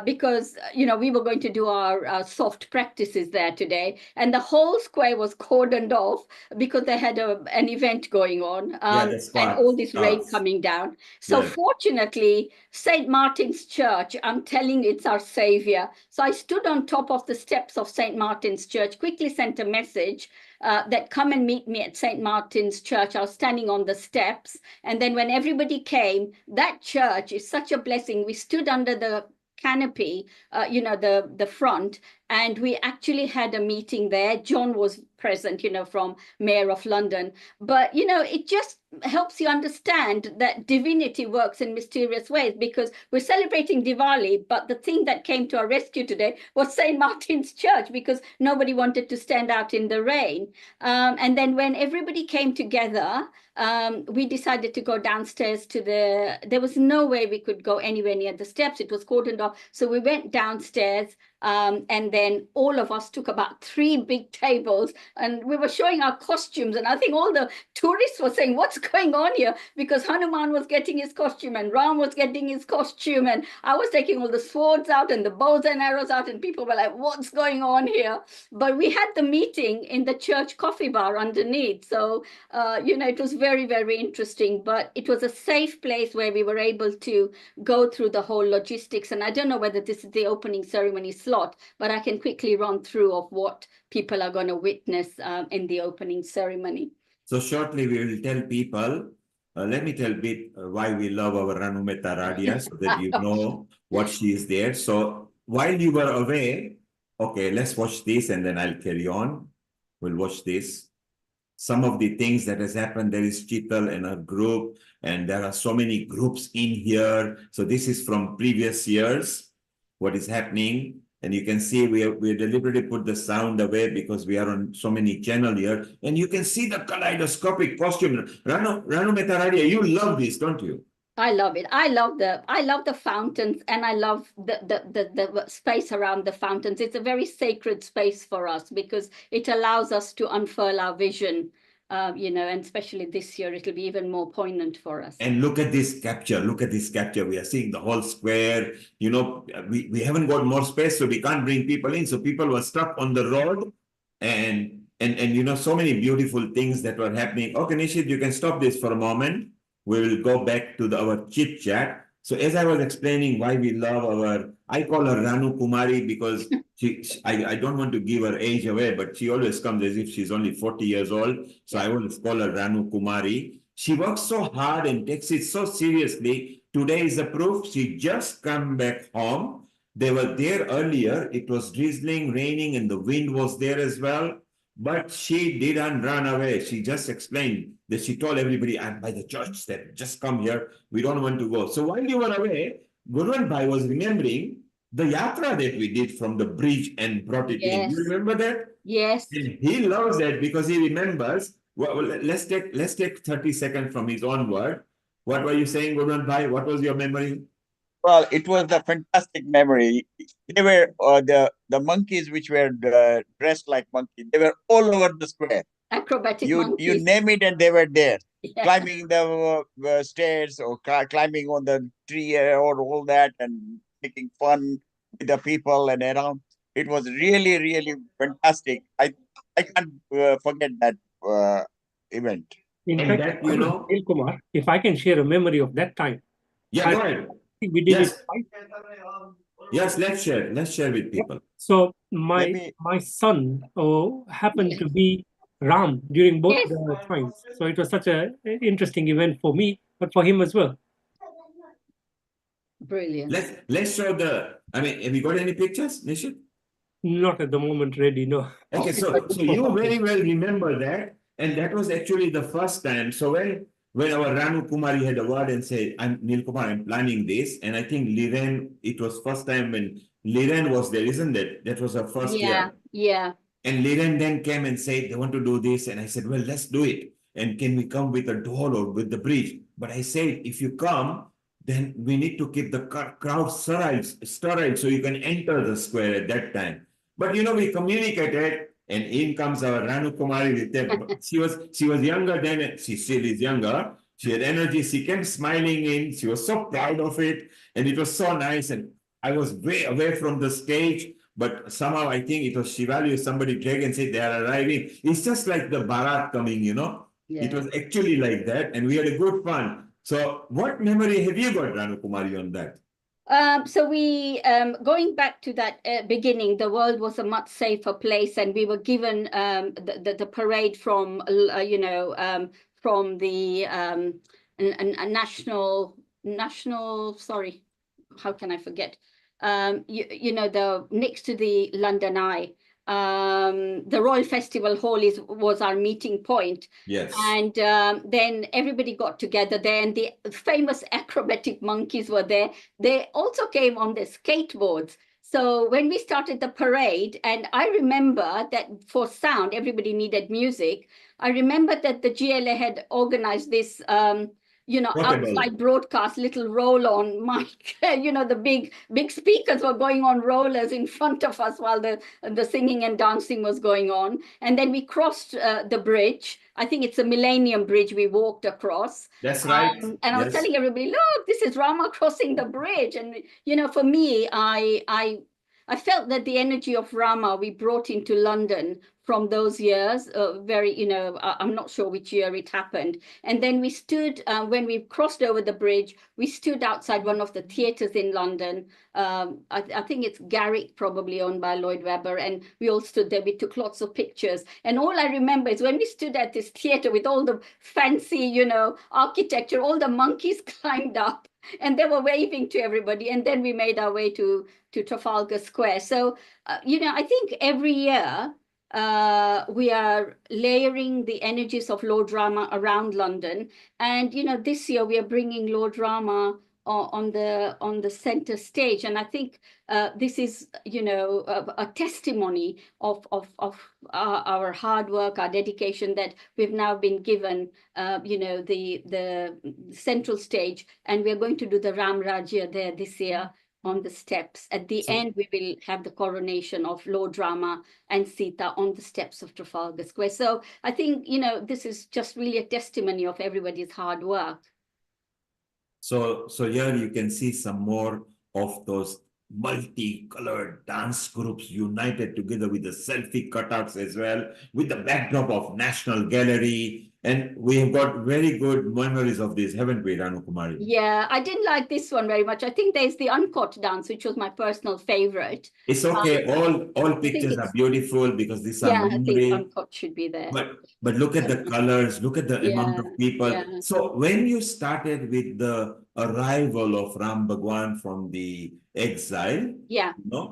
Speaker 16: Because we were going to do our soft practices there today, and the whole square was cordoned off because they had an event going on, and all this rain coming down. So fortunately, St. Martin's Church, I'm telling you, it's our savior. So I stood on top of the steps of St. Martin's Church, quickly sent a message that come and meet me at St. Martin's Church. I was standing on the steps, and then when everybody came, that church is such a blessing. We stood under the canopy, the front, and we actually had a meeting there. John was present, from Mayor of London. But, it just helps you understand that divinity works in mysterious ways, because we're celebrating Diwali, but the thing that came to our rescue today was St. Martin's Church, because nobody wanted to stand out in the rain. And then when everybody came together, we decided to go downstairs there was no way we could go anywhere near the steps. It was cordoned off. So we went downstairs, and then all of us took about 3 big tables, and we were showing our costumes. And I think all the tourists were saying, what's going on here? Because Hanuman was getting his costume and Ram was getting his costume. And I was taking all the swords out and the bows and arrows out, and people were like, what's going on here? But we had the meeting in the church coffee bar underneath. So, it was very, very interesting, but it was a safe place where we were able to go through the whole logistics. And I don't know whether this is the opening ceremony slot, but I can quickly run through of what people are going to witness in the opening ceremony.
Speaker 4: So shortly we will tell people, let me tell a bit why we love our Ranu Taradia, so that you know what she is there. So while you were away, okay, let's watch this and then I'll carry on. We'll watch this. Some of the things that has happened, there is Chital and her group, and there are so many groups in here. So this is from previous years, what is happening. And you can see we deliberately put the sound away because we are on so many channels here. And you can see the kaleidoscopic costume. Ranu Taradia, you love this, don't you?
Speaker 16: I love it. I love the fountains, and I love the space around the fountains. It's a very sacred space for us because it allows us to unfurl our vision. And especially this year, it'll be even more poignant for us.
Speaker 4: And look at this capture. Look at this capture. We are seeing the whole square. We haven't got more space, so we can't bring people in. So people were stuck on the road, and so many beautiful things that were happening. Okay, Nishit, you can stop this for a moment. We will go back to our chit chat. So as I was explaining why we love I call her Ranu Kumari because I don't want to give her age away, but she always comes as if she's only 40 years old. So I always call her Ranu Kumari. She works so hard and takes it so seriously. Today is the proof. She just come back home. They were there earlier. It was drizzling, raining, and the wind was there as well. But she didn't run away. She just explained that she told everybody, I'm by the church step, just come here. We don't want to go. So while you were away, Gurwan Bhai was remembering the yatra that we did from the bridge and brought it in. You remember that?
Speaker 16: Yes.
Speaker 4: And he loves that because he remembers. Well, let's take 30 seconds from his own word. What were you saying, Gurwan Bhai? What was your memory?
Speaker 15: Well, it was a fantastic memory. They were the monkeys which were dressed like monkeys. They were all over the square.
Speaker 5: Acrobatic
Speaker 15: You
Speaker 5: monkeys.
Speaker 15: name it, and they were there,
Speaker 5: Yeah.
Speaker 15: climbing the stairs or climbing on the tree or all that, and making fun with the people and around. It was really, really fantastic. I can't forget that event.
Speaker 7: In
Speaker 4: And
Speaker 7: fact,
Speaker 4: that, you know,
Speaker 7: Neil Kumar, if I can share a memory of that time.
Speaker 4: yeah, go ahead.
Speaker 7: think we did it
Speaker 4: Yes.
Speaker 7: twice.
Speaker 4: Yes, let's share with people.
Speaker 7: So my son happened to be Ram during both
Speaker 5: Yes.
Speaker 7: the times. So it was such a interesting event for me, but for him as well.
Speaker 5: Brilliant.
Speaker 4: Let's show the. I mean, have you got any pictures, Nishit?
Speaker 7: Not at the moment ready, no.
Speaker 4: Okay, so you very well remember that, and that was actually the first time. So when our Ranu Kumari had a word and said, "I'm Neil Kumar, I'm planning this," and I think Liren, it was first time when Liren was there, isn't it? That was her first year.
Speaker 5: Yeah.
Speaker 4: And Liren then came and said they want to do this, and I said, well, let's do it. And can we come with a doll or with the bridge? But I said, if you come, then we need to keep the crowd sterile so you can enter the square at that time. But you know, we communicated, and in comes our Ranu Kumari with them. She was younger then, she still is younger. She had energy. She came smiling in. She was so proud of it, and it was so nice. And I was way away from the stage, but somehow I think it was Shivali or somebody dragged and said they are arriving. It's just like the Bharat coming, you know.
Speaker 5: Yeah.
Speaker 4: It was actually like that, and we had a good fun. So, what memory have you got, Ranu Kumari, on that?
Speaker 5: So we, going back to that beginning, the world was a much safer place, and we were given the parade from, from the national, sorry, how can I forget? The next to the London Eye. The Royal Festival Hall was our meeting point.
Speaker 4: Yes.
Speaker 5: And then everybody got together there, and the famous acrobatic monkeys were there. They also came on their skateboards. So when we started the parade, and I remember that for sound, everybody needed music. I remember that the GLA had organized this outside broadcast, little roll-on mic. The big speakers were going on rollers in front of us while the singing and dancing was going on. And then we crossed the bridge. I think it's a Millennium Bridge we walked across.
Speaker 4: That's right.
Speaker 5: And I was telling everybody, look, this is Rama crossing the bridge. And, for me, I felt that the energy of Rama we brought into London from those years, I'm not sure which year it happened. And then we stood, when we crossed over the bridge, we stood outside one of the theatres in London. I think it's Garrick, probably owned by Lloyd Webber. And we all stood there, we took lots of pictures. And all I remember is when we stood at this theatre with all the fancy, architecture, all the monkeys climbed up and they were waving to everybody. And then we made our way to Trafalgar Square. So, I think every year, we are layering the energies of Lord Rama around London. And, this year we are bringing Lord Rama on the center stage. And I think this is, a testimony of our hard work, our dedication, that we've now been given, the central stage. And we're going to do the Ram Rajya there this year on the steps. At the end, we will have the coronation of Lord Rama and Sita on the steps of Trafalgar Square. So I think, this is just really a testimony of everybody's hard work.
Speaker 4: So here you can see some more of those multicolored dance groups united together with the selfie cutouts as well, with the backdrop of National Gallery. And we have got very good memories of this, haven't we, Ranu Kumari?
Speaker 5: Yeah, I didn't like this one very much. I think there's the uncut dance, which was my personal favorite.
Speaker 4: It's okay. All pictures are beautiful because these are memory.
Speaker 5: I think uncut should be there.
Speaker 4: But look at the colors, look at the amount of people.
Speaker 5: Yeah.
Speaker 4: So when you started with the arrival of Ram Bhagwan from the exile,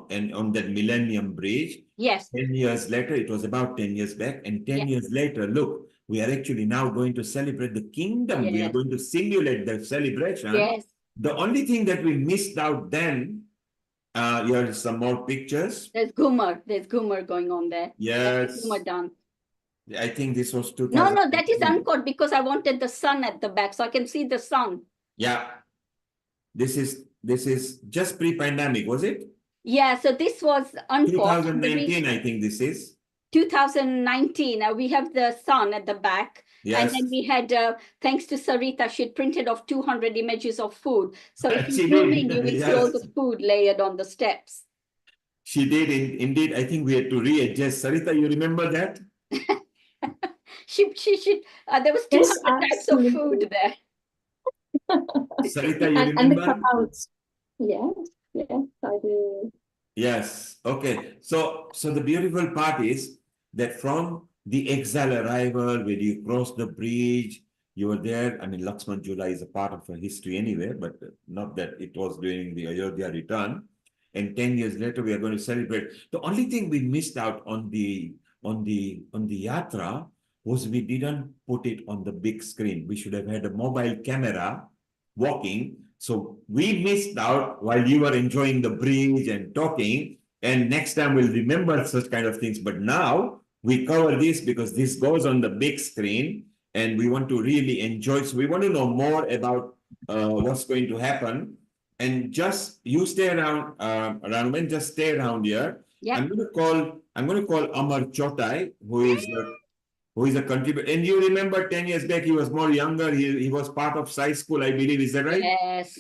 Speaker 4: and on that Millennium Bridge, 10 years later, it was about 10 years back, and 10 years later, look, we are actually now going to celebrate the kingdom. We are going to simulate the celebration. The only thing that we missed out then, here are some more pictures.
Speaker 5: There's Ghumar going on there.
Speaker 4: Yes.
Speaker 5: Ghumar dance.
Speaker 4: I think this was 2000.
Speaker 5: No, that is uncut because I wanted the sun at the back so I can see the sun.
Speaker 4: Yeah. This is this is just pre-pandemic, was it?
Speaker 16: Yeah, so this was unfortunate.
Speaker 4: 2019, I think this is.
Speaker 16: 2019. We have the sun at the back.
Speaker 4: Yes.
Speaker 16: And then we had, thanks to Sarita, she'd printed off 200 images of food. So if you
Speaker 4: She
Speaker 16: zoom
Speaker 4: did,
Speaker 16: in, you will see
Speaker 4: yes.
Speaker 16: all the food layered on the steps.
Speaker 4: She did, indeed. I think we had to readjust. Sarita, you remember that?
Speaker 16: She there was 200 types of food there.
Speaker 4: Sarita, you
Speaker 5: And the
Speaker 4: remember?
Speaker 5: cutouts. Yes, yes, I do.
Speaker 4: Yes. Okay. So the beautiful part is that from the exile arrival, when you cross the bridge, you were there. I mean, Lakshman Jula is a part of a history anyway, but not that it was during the Ayodhya return. And 10 years later, we are going to celebrate. The only thing we missed out on the yatra was we didn't put it on the big screen. We should have had a mobile camera walking. So we missed out while you were enjoying the bridge and talking. And next time we'll remember such kind of things. But now we cover this because this goes on the big screen and we want to really enjoy. So we want to know more about what's going to happen. And just you stay around, Ranuben, just stay around here.
Speaker 16: Yeah.
Speaker 4: I'm going to call Amar Chotai, who is a contributor. And you remember 10 years back, he was more younger. He was part of Sai School, I believe. Is that right?
Speaker 16: Yes.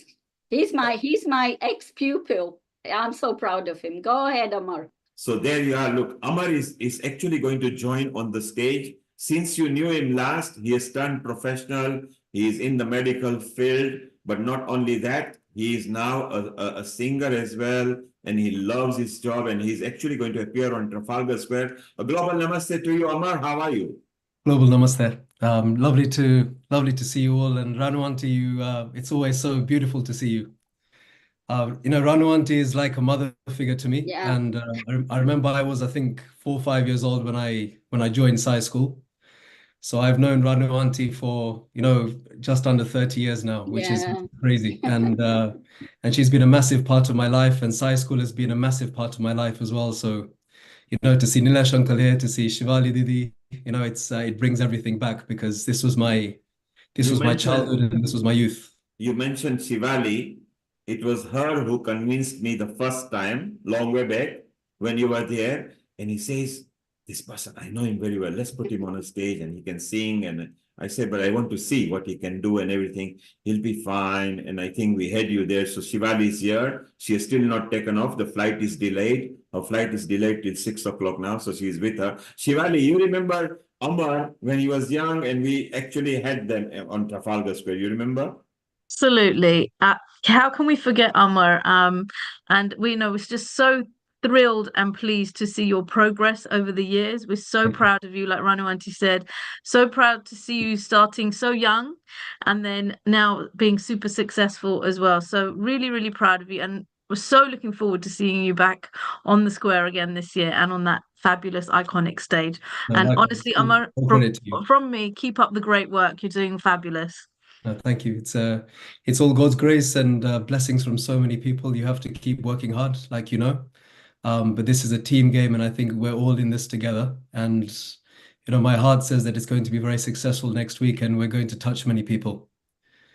Speaker 16: He's my ex-pupil. I'm so proud of him. Go ahead, Amar.
Speaker 4: So there you are. Look, Amar is actually going to join on the stage. Since you knew him last, he has turned professional. He is in the medical field. But not only that, he is now a singer as well. And he loves his job. And he's actually going to appear on Trafalgar Square. A global namaste to you, Amar. How are you?
Speaker 18: Global namaste. Lovely to see you all. And Ranu Auntie, you, it's always so beautiful to see you. Ranu Auntie is like a mother figure to me.
Speaker 16: Yeah.
Speaker 18: And I remember I was, I think, 4 or 5 years old when I joined Sai School. So I've known Ranu Auntie for, just under 30 years now, which is crazy. And she's been a massive part of my life, and Sai School has been a massive part of my life as well. So, to see Nilesh Uncle here, to see Shivali Didi, it brings everything back because this was my childhood and this was my youth.
Speaker 4: You mentioned Shivali. It was her who convinced me the first time, long way back, when you were there. And he says, this person, I know him very well. Let's put him on a stage and he can sing. And I said, but I want to see what he can do and everything. He'll be fine. And I think we had you there. So Shivali is here. She has still not taken off. The flight is delayed. Her flight is delayed till 6 o'clock now. So she's with her. Shivali, you remember Amar when he was young and we actually had them on Trafalgar Square. You remember?
Speaker 12: Absolutely. How can we forget Amar? And we know it's just so thrilled and pleased to see your progress over the years. We're so proud of you, like Ranu Auntie said. So proud to see you starting so young and then now being super successful as well. So really, really proud of you. And we're so looking forward to seeing you back on the square again this year and on that fabulous, iconic stage. And honestly, Amar, from me, keep up the great work. You're doing fabulous.
Speaker 18: Thank you. It's all God's grace and blessings from so many people. You have to keep working hard, like you know. But this is a team game, and I think we're all in this together. And my heart says that it's going to be very successful next week, and we're going to touch many people.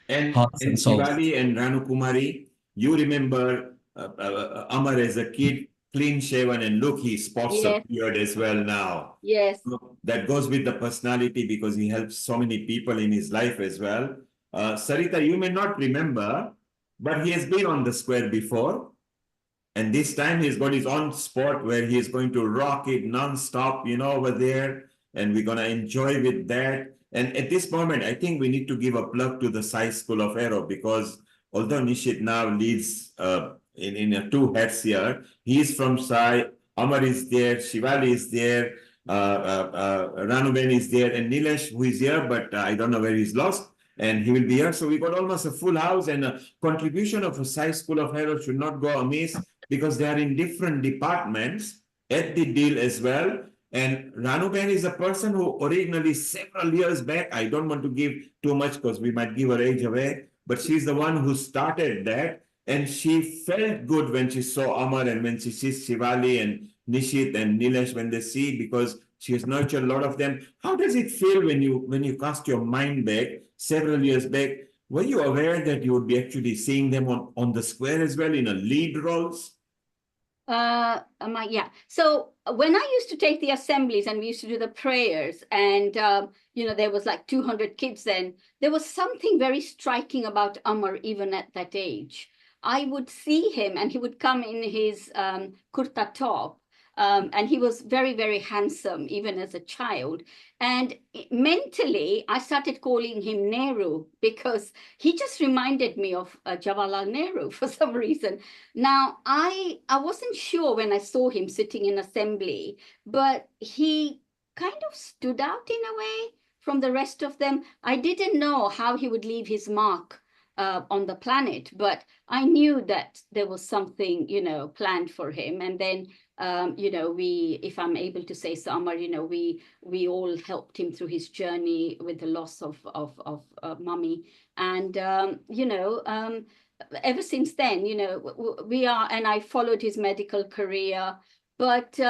Speaker 4: And Shivali and Ranu Kumari, you remember Amar as a kid, clean shaven, and look, his spots appeared as well now.
Speaker 16: Yes.
Speaker 4: So that goes with the personality because he helps so many people in his life as well. Sarita, you may not remember, but he has been on the square before. And this time he's got his own spot where he's going to rock it non-stop, over there. And we're going to enjoy with that. And at this moment, I think we need to give a plug to the Sai School of Aero because although Nishit now leads in 2 hats here, he is from Sai, Amar is there, Shivali is there, Ranuben is there, and Nilesh, who is here, but I don't know where he's lost. And he will be here. So we got almost a full house, and a contribution of a Sai School of Aero should not go amiss because they are in different departments at the deal as well. And Ranuben is a person who originally several years back, I don't want to give too much because we might give her age away, but she's the one who started that. And she felt good when she saw Amar and when she sees Shivali and Nishit and Nilesh when they see, because she has nurtured a lot of them. How does it feel when you cast your mind back several years back were you aware that you would be actually seeing them on the square as well in a lead roles?
Speaker 16: Yeah. So when I used to take the assemblies and we used to do the prayers, and there was like 200 kids then, there was something very striking about Amar even at that age. I would see him and he would come in his kurta top. And he was very, very handsome, even as a child. And mentally, I started calling him Nehru because he just reminded me of Jawaharlal Nehru for some reason. Now, I wasn't sure when I saw him sitting in assembly, but he kind of stood out in a way from the rest of them. I didn't know how he would leave his mark on the planet, but I knew that there was something, planned for him. And then, if I'm able to say so, Amar, we all helped him through his journey with the loss of mummy. And, ever since then, and I followed his medical career, but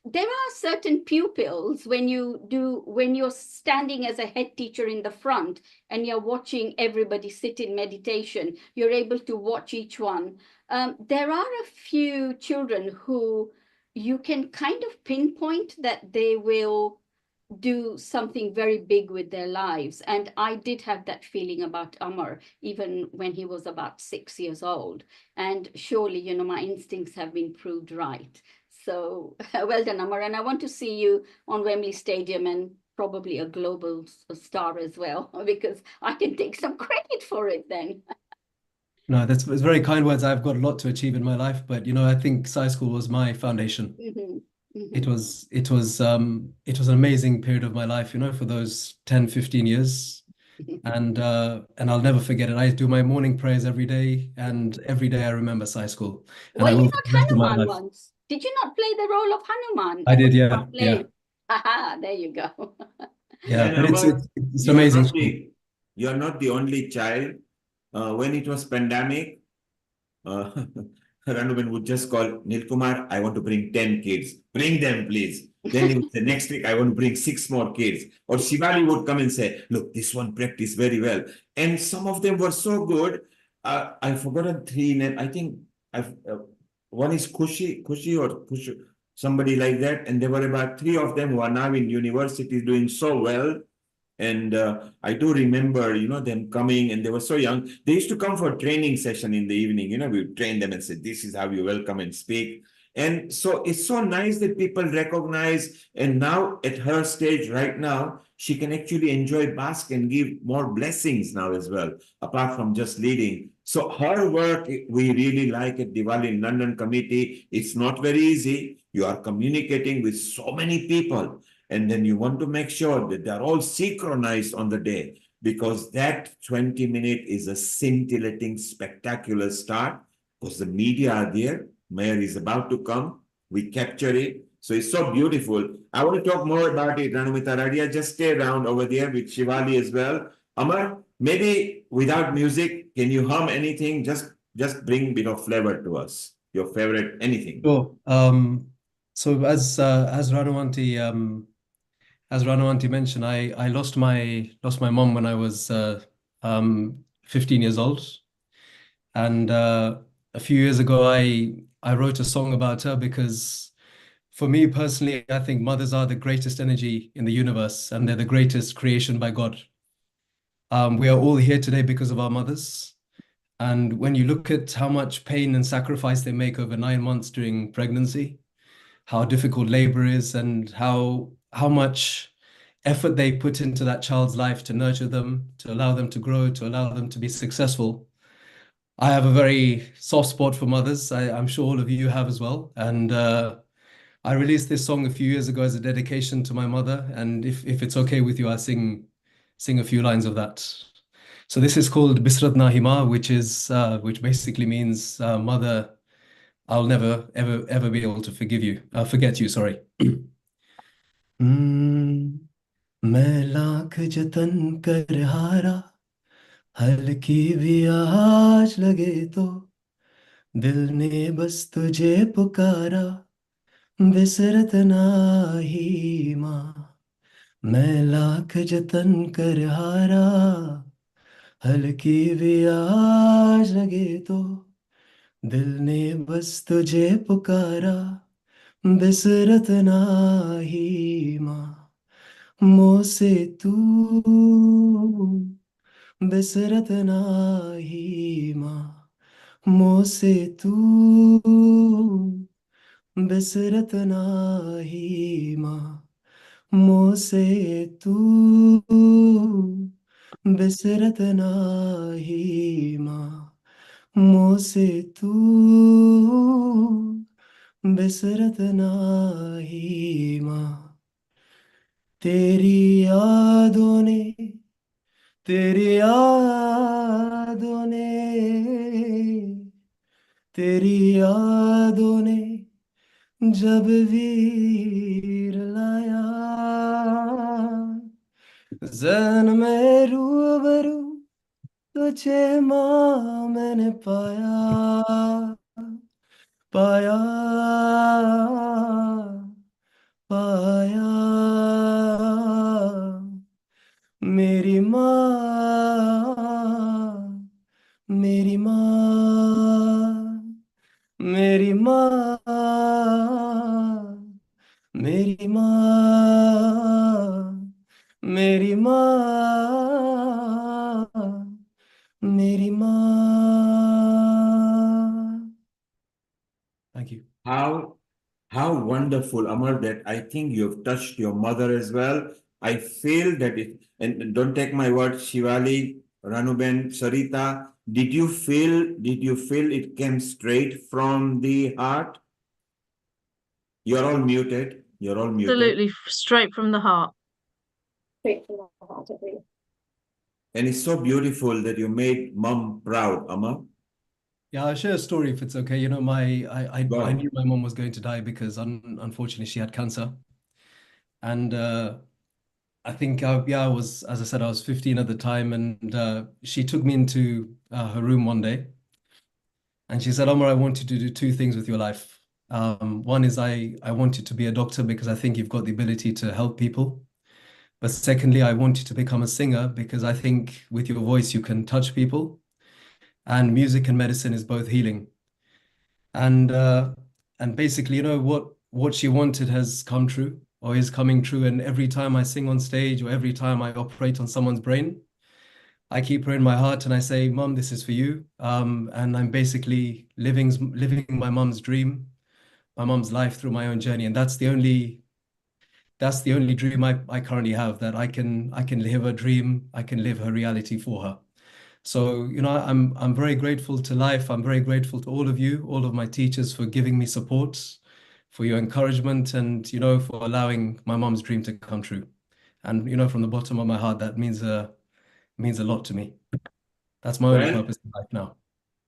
Speaker 16: there are certain pupils when you're standing as a head teacher in the front and you're watching everybody sit in meditation, you're able to watch each one. There are a few children who you can kind of pinpoint that they will do something very big with their lives. And I did have that feeling about Amar, even when he was about 6 years old. And surely, my instincts have been proved right. So well done, Amar. And I want to see you on Wembley Stadium and probably a global star as well, because I can take some credit for it then.
Speaker 18: No, that's very kind words. I've got a lot to achieve in my life, but I think Sci School was my foundation. It was an amazing period of my life, for those 10, 15 years. And I'll never forget it. I do my morning prayers every day, and every day I remember Sci School. And
Speaker 16: Were
Speaker 18: I
Speaker 16: you
Speaker 18: will
Speaker 16: not
Speaker 18: for the rest of my
Speaker 16: Hanuman
Speaker 18: life.
Speaker 16: once? Did you not play the role of Hanuman?
Speaker 18: I did, yeah.
Speaker 16: Not play. Aha, there you go.
Speaker 18: Yeah, but it's
Speaker 4: you're
Speaker 18: amazing
Speaker 4: not
Speaker 18: school.
Speaker 4: you're not the only child. When it was pandemic, Ranuben would just call Nilkumar, I want to bring 10 kids. Bring them, please. Then the next week, I want to bring 6 more kids. Or Shivali would come and say, look, this one practiced very well. And some of them were so good. I've forgotten 3 names. I think one is Kushi or Kushi, somebody like that. And there were about 3 of them who are now in universities doing so well. And I do remember, them coming, and they were so young. They used to come for a training session in the evening. We would train them and say, this is how you welcome and speak. And so it's so nice that people recognize. And now at her stage right now, she can actually enjoy bask and give more blessings now as well, apart from just leading. So her work, we really like at Diwali in London committee. It's not very easy. You are communicating with so many people. And then you want to make sure that they're all synchronized on the day, because that 20-minute is a scintillating, spectacular start, because the media are there. Mayor is about to come. We capture it. So it's so beautiful. I want to talk more about it, Ranumita Radia. Just stay around over there with Shivali as well. Amar, maybe without music, can you hum anything? Just bring a bit of flavor to us. Your favorite, anything.
Speaker 18: Sure. So as Ranu mentioned, I lost my mom when I was 15 years old, and a few years ago I wrote a song about her because, for me personally, I think mothers are the greatest energy in the universe, and they're the greatest creation by God. We are all here today because of our mothers, and when you look at how much pain and sacrifice they make over 9 months during pregnancy, how difficult labor is, and how much effort they put into that child's life to nurture them, to allow them to grow, to allow them to be successful. I have a very soft spot for mothers. I'm sure all of you have as well. And I released this song a few years ago as a dedication to my mother. And if it's okay with you, I'll sing a few lines of that. So this is called Bisrat Nahima, which basically means, Mother, I'll never, ever be able to forget you, sorry. मैं लाख जतन कर हारा, हल्की भी आज लगे तो, दिल ने बस तुझे पुकारा, बिसरत नाही माँ. मैं लाख जतन कर हारा, हल्की भी आवाज लगे तो दिल ने बस तुझे पुकारा बिसरत नाही माँ मुँह से तू बिसरत नाही माँ मुँह से तू बिसरत नाही माँ मुँह से तू बिसरत नाही माँ मुँह से तू बिसरत नाही माँ तेरी यादों ने तेरी यादों ने तेरी यादों ने जब वीर लाया जन में रूबरू तुझे माँ मैंने पाया पाया पाया मेरी माँ मेरी माँ मेरी माँ मेरी माँ मेरी माँ मेरी माँ Thank you.
Speaker 4: How wonderful, Amar, that I think you've touched your mother as well. I feel that it, and don't take my word, Shivali, Ranuben, Sarita, did you feel it came straight from the heart? You're all muted. You're all muted.
Speaker 12: Absolutely straight from the heart.
Speaker 5: Straight from the heart, agree.
Speaker 4: And it's so beautiful that you made mom proud, Amar.
Speaker 18: Yeah, I'll share a story if it's okay. You know, I
Speaker 4: Wow.
Speaker 18: knew my mom was going to die because unfortunately she had cancer. And I think I was, as I said, I was 15 at the time, and she took me into her room one day, and she said, Omar, I want you to do two things with your life. One is I want you to be a doctor because I think you've got the ability to help people. But secondly, I want you to become a singer because I think with your voice you can touch people, and music and medicine is both healing. And basically, you know, what she wanted has come true or is coming true. And every time I sing on stage or every time I operate on someone's brain, I keep her in my heart and I say, Mom, this is for you. And I'm basically living my mom's dream, my mom's life through my own journey. And that's the only dream I currently have, that I can live her dream, I can live her reality for her. So, you know, I'm very grateful to life. I'm very grateful to all of you, all of my teachers, for giving me support, for your encouragement, and, you know, for allowing my mom's dream to come true. And, you know, from the bottom of my heart, that means a lot to me. That's my only
Speaker 4: Well,
Speaker 18: purpose in life now.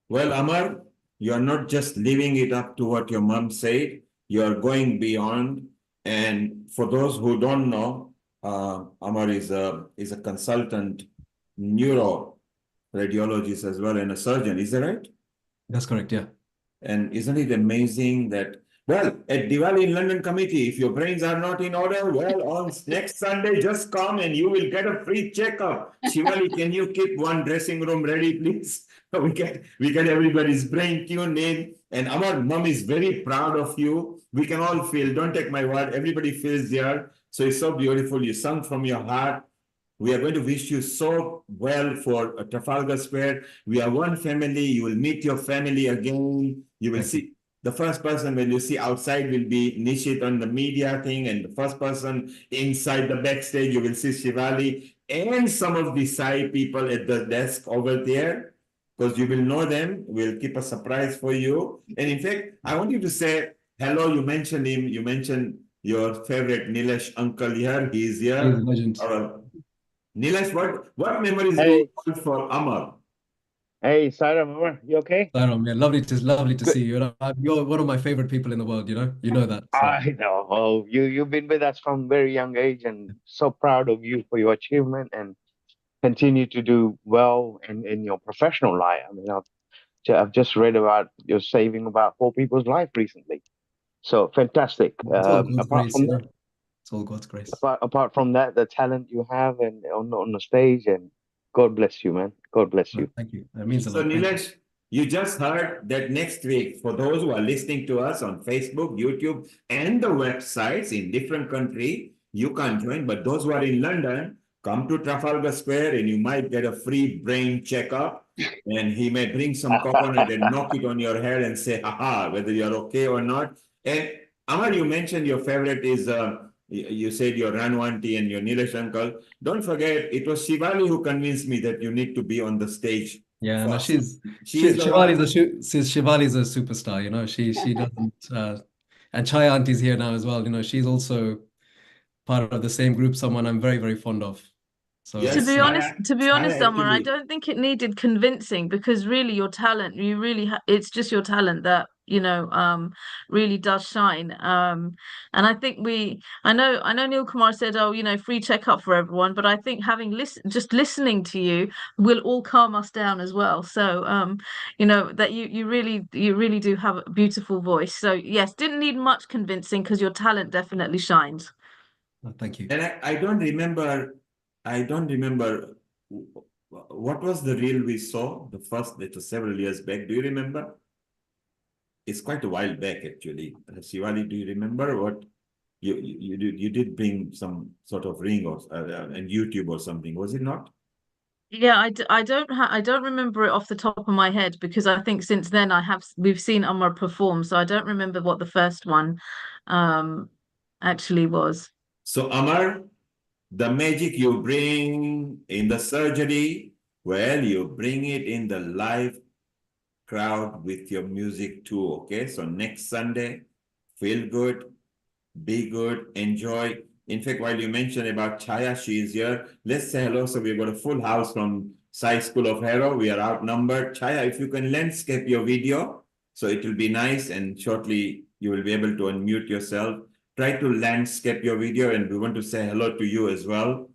Speaker 4: Well, Amar, you are not just living it up to what your mom said, you are going beyond. And for those who don't know, Amar is a consultant neuro radiologist as well and a surgeon. Is that right?
Speaker 18: That's correct, yeah.
Speaker 4: And isn't it amazing that, well, at Diwali in London committee, if your brains are not in order, well, on next Sunday, just come and you will get a free checkup. Shivali, can you keep one dressing room ready, please? We get everybody's brain tuned in. And our mom is very proud of you. We can all feel, don't take my word, everybody feels there. So it's so beautiful. You sung from your heart. We are going to wish you so well for Trafalgar Square. We are one family. You will meet your family again. You will see the first person when you see outside will be Nishit on the media thing, and the first person inside the backstage, you will see Shivali and some of the side people at the desk over there, because you will know them. We'll keep a surprise for you. And in fact, I want you to say hello. You mentioned him. You mentioned your favorite Nilesh uncle here. He's here.
Speaker 18: He's a legend.
Speaker 4: Nilesh, what memories do
Speaker 17: Hey.
Speaker 4: you hold for Amar?
Speaker 17: Hey, Sairam, Amar, you okay?
Speaker 18: Sairam, yeah, lovely to see you. And you're one of my favorite people in the world, you know that. So.
Speaker 17: I know. Oh, you've been with us from very young age, and so proud of you for your achievement and continue to do well in your professional life. I mean, I've just read about you're saving about 4 people's life recently. So fantastic.
Speaker 18: It's all God's
Speaker 17: Apart
Speaker 18: grace,
Speaker 17: from
Speaker 18: you know.
Speaker 17: that,
Speaker 18: It's all God's grace.
Speaker 17: apart from that, the talent you have and on the stage, and God bless you, man. God bless you.
Speaker 18: Thank you. That means a
Speaker 4: So
Speaker 18: lot. Thank you.
Speaker 4: Nilesh, you just heard that next week, for those who are listening to us on Facebook, YouTube, and the websites in different country, you can't join, but those who are in London, come to Trafalgar Square and you might get a free brain checkup. And he may bring some coconut and knock it on your head and say, haha, whether you're okay or not. And Amar, you mentioned your favorite is, you said your Ranu auntie and your Nilesh uncle. Don't forget, it was Shivali who convinced me that you need to be on the stage.
Speaker 18: Yeah, no,
Speaker 4: She's the
Speaker 18: Shivali's a superstar, you know. She doesn't and Chai Auntie's here now as well. You know, she's also part of the same group, someone I'm very, very fond of. So
Speaker 12: To be honest, Amar, I
Speaker 4: actually-
Speaker 12: don't think it needed convincing, because really your talent, you really it's just your talent that, you know, really does shine. And I think I know Neil Kumar said, oh, you know, free checkup for everyone, but I think just listening to you will all calm us down as well. So you know, that you really do have a beautiful voice. So yes, didn't need much convincing, because your talent definitely shines.
Speaker 18: Thank you.
Speaker 4: And I don't remember what was the reel we saw, the first, that was several years back. Do you remember? It's quite a while back, actually. Shivali, do you remember what you did bring some sort of ring or and YouTube or something, was it not?
Speaker 12: Yeah, I don't remember it off the top of my head, because I think since then we've seen Amar perform, so I don't remember what the first one actually was.
Speaker 4: So Amar, the magic you bring in the surgery, well, you bring it in the live crowd with your music too, okay? So next Sunday, feel good, be good, enjoy. In fact, while you mentioned about Chaya, she is here. Let's say hello. So we've got a full house from Sai School of Hero. We are outnumbered. Chaya, if you can landscape your video, so it will be nice, and shortly you will be able to unmute yourself. Try to landscape your video, and we want to say hello to you as well.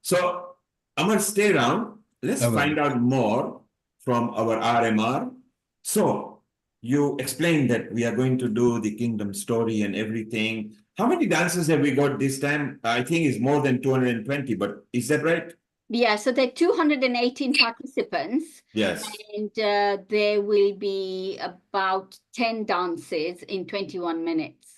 Speaker 4: So Amar, stay around. Let's find out more from our RMR. So you explained that we are going to do the kingdom story and everything. How many dancers have we got this time? I think it's more than 220, but is that right?
Speaker 16: Yeah, so there are 218 participants.
Speaker 4: Yes.
Speaker 16: And there will be about 10 dances in 21 minutes.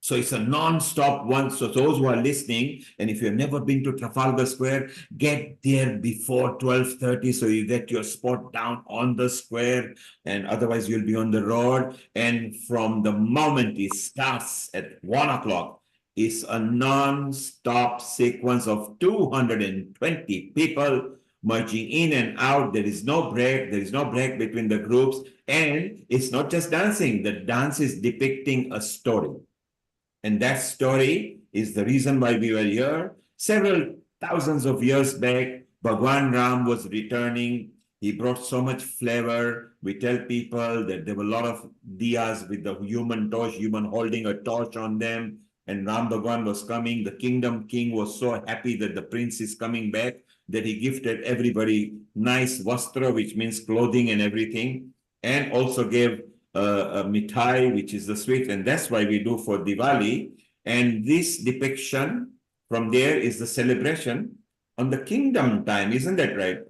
Speaker 4: So it's a non-stop one. So those who are listening, and if you've never been to Trafalgar Square, get there before 12:30 so you get your spot down on the square, and otherwise you'll be on the road. And from the moment it starts at 1 o'clock, it's a non-stop sequence of 220 people merging in and out. There is no break. There is no break between the groups. And it's not just dancing. The dance is depicting a story. And that story is the reason why we were here. Several thousands of years back, Bhagwan Ram was returning. He brought so much flavor. We tell people that there were a lot of diyas with the human torch, human holding a torch on them. And Ram Bhagwan was coming. The kingdom king was so happy that the prince is coming back that he gifted everybody nice vastra, which means clothing and everything, and also gave a mithai, which is the sweet, and that's why we do for Diwali. And this depiction from there is the celebration on the kingdom time, isn't that right,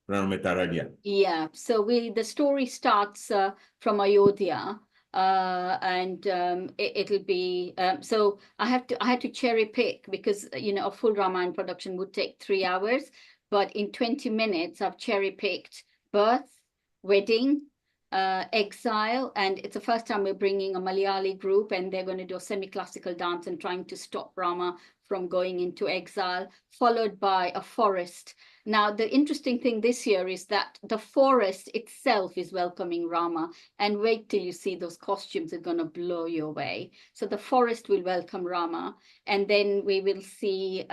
Speaker 4: Ranamita Radia?
Speaker 16: Yeah, so the story starts from Ayodhya, and it'll be so I had to cherry pick, because you know a full Ramayana production would take 3 hours, but in 20 minutes I've cherry picked birth, wedding, exile, and it's the first time we're bringing a Malayali group, and they're going to do a semi-classical dance and trying to stop Rama from going into exile, followed by a forest. Now, the interesting thing this year is that the forest itself is welcoming Rama, and wait till you see those costumes, are going to blow you away. So the forest will welcome Rama, and then we will see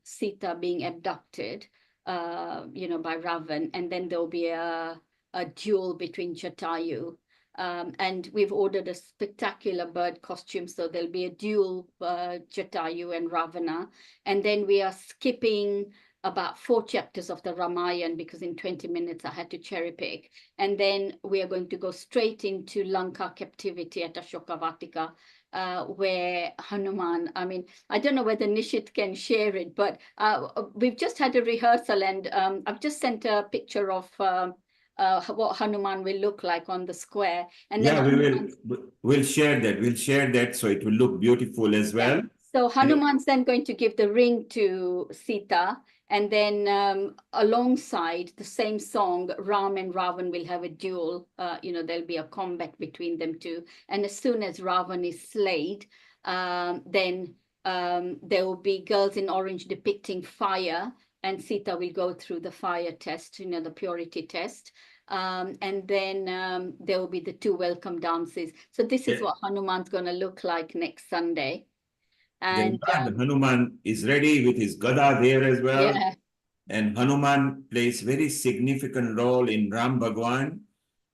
Speaker 16: Sita being abducted, you know, by Ravan, and then there'll be a duel between Jatayu. And we've ordered a spectacular bird costume, so there'll be a duel, Jatayu and Ravana. And then we are skipping about 4 chapters of the Ramayana, because in 20 minutes I had to cherry pick. And then we are going to go straight into Lanka captivity at Ashokavatika. where Hanuman, I mean, I don't know whether Nishit can share it, but we've just had a rehearsal, and I've just sent a picture of what Hanuman will look like on the square. And
Speaker 4: Yeah,
Speaker 16: then
Speaker 4: we'll share that. We'll share that so it will look beautiful as well.
Speaker 16: yeah. So Hanuman's then going to give the ring to Sita, and then alongside the same song, Ram and Ravan will have a duel. There'll be a combat between them two. And as soon as Ravan is slayed, then there will be girls in orange depicting fire, and Sita will go through the fire test, the purity test. And then there will be the two welcome dances. So this is what Hanuman's going to look like next Sunday. And
Speaker 4: the Hanuman is ready with his Gada there as well.
Speaker 16: Yeah.
Speaker 4: And Hanuman plays very significant role in Ram Bhagwan.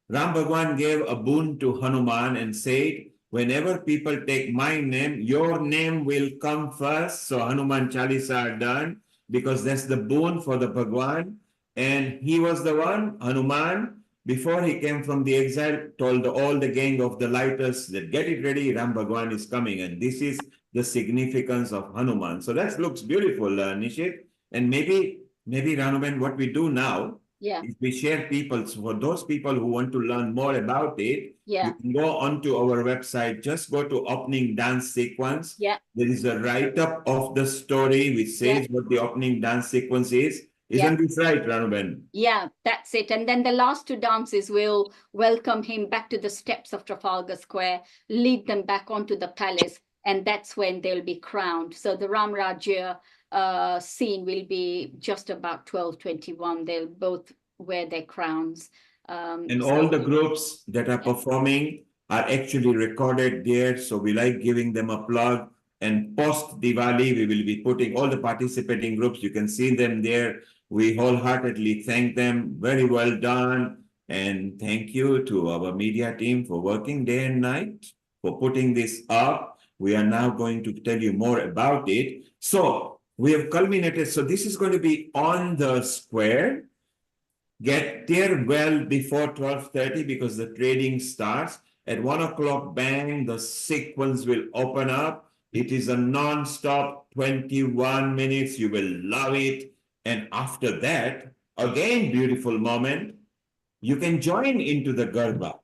Speaker 4: Ram Bhagwan gave a boon to Hanuman and said, whenever people take my name, your name will come first. So Hanuman Chalisa are done because that's the boon for the Bhagwan. And he was the one, Hanuman, before he came from the exile, told all the gang of the lighters that get it ready, Ram Bhagwan is coming. And this is the significance of Hanuman. So that looks beautiful, Nishit. And maybe Hanuman, what we do now, is we share people. So for those people who want to learn more about it, you can go onto our website, just go to opening dance sequence.
Speaker 16: Yeah.
Speaker 4: There is a write-up of the story which says what the opening dance sequence is. Isn't this right, Ranuben?
Speaker 16: Yeah, that's it. And then the last two dances will welcome him back to the steps of Trafalgar Square, lead them back onto the palace, and that's when they'll be crowned. So the Ram Rajya scene will be just about 12:21. They'll both wear their crowns.
Speaker 4: And all the groups that are performing are actually recorded there. So we like giving them a plug. And post Diwali, we will be putting all the participating groups. You can see them there. We wholeheartedly thank them. Very well done. And thank you to our media team for working day and night for putting this up. We are now going to tell you more about it. So we have culminated. So this is going to be on the square. Get there well before 12:30 because the trading starts. At 1 o'clock, bang, the sequence will open up. It is a non-stop 21 minutes. You will love it. And after that, again, beautiful moment, you can join into the Garba.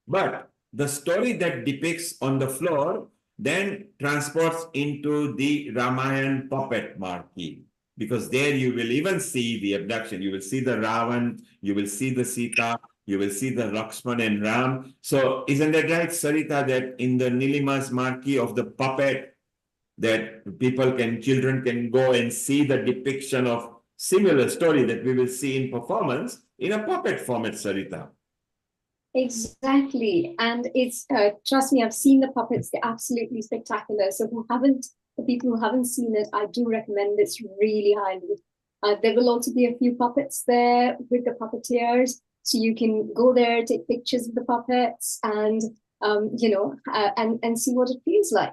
Speaker 4: But the story that depicts on the floor then transports into the Ramayan puppet marquee. Because there you will even see the abduction. You will see the Ravan, you will see the Sita, you will see the Lakshman and Ram. So isn't that right, Sarita, that in the Nilima's marquee of the puppet, that children can go and see the depiction of similar story that we will see in performance in a puppet format, Sarita.
Speaker 5: Exactly. And it's, trust me, I've seen the puppets. They're absolutely spectacular. So the people who haven't seen it, I do recommend this really highly. There will also be a few puppets there with the puppeteers. So you can go there, take pictures of the puppets and, and see what it feels like.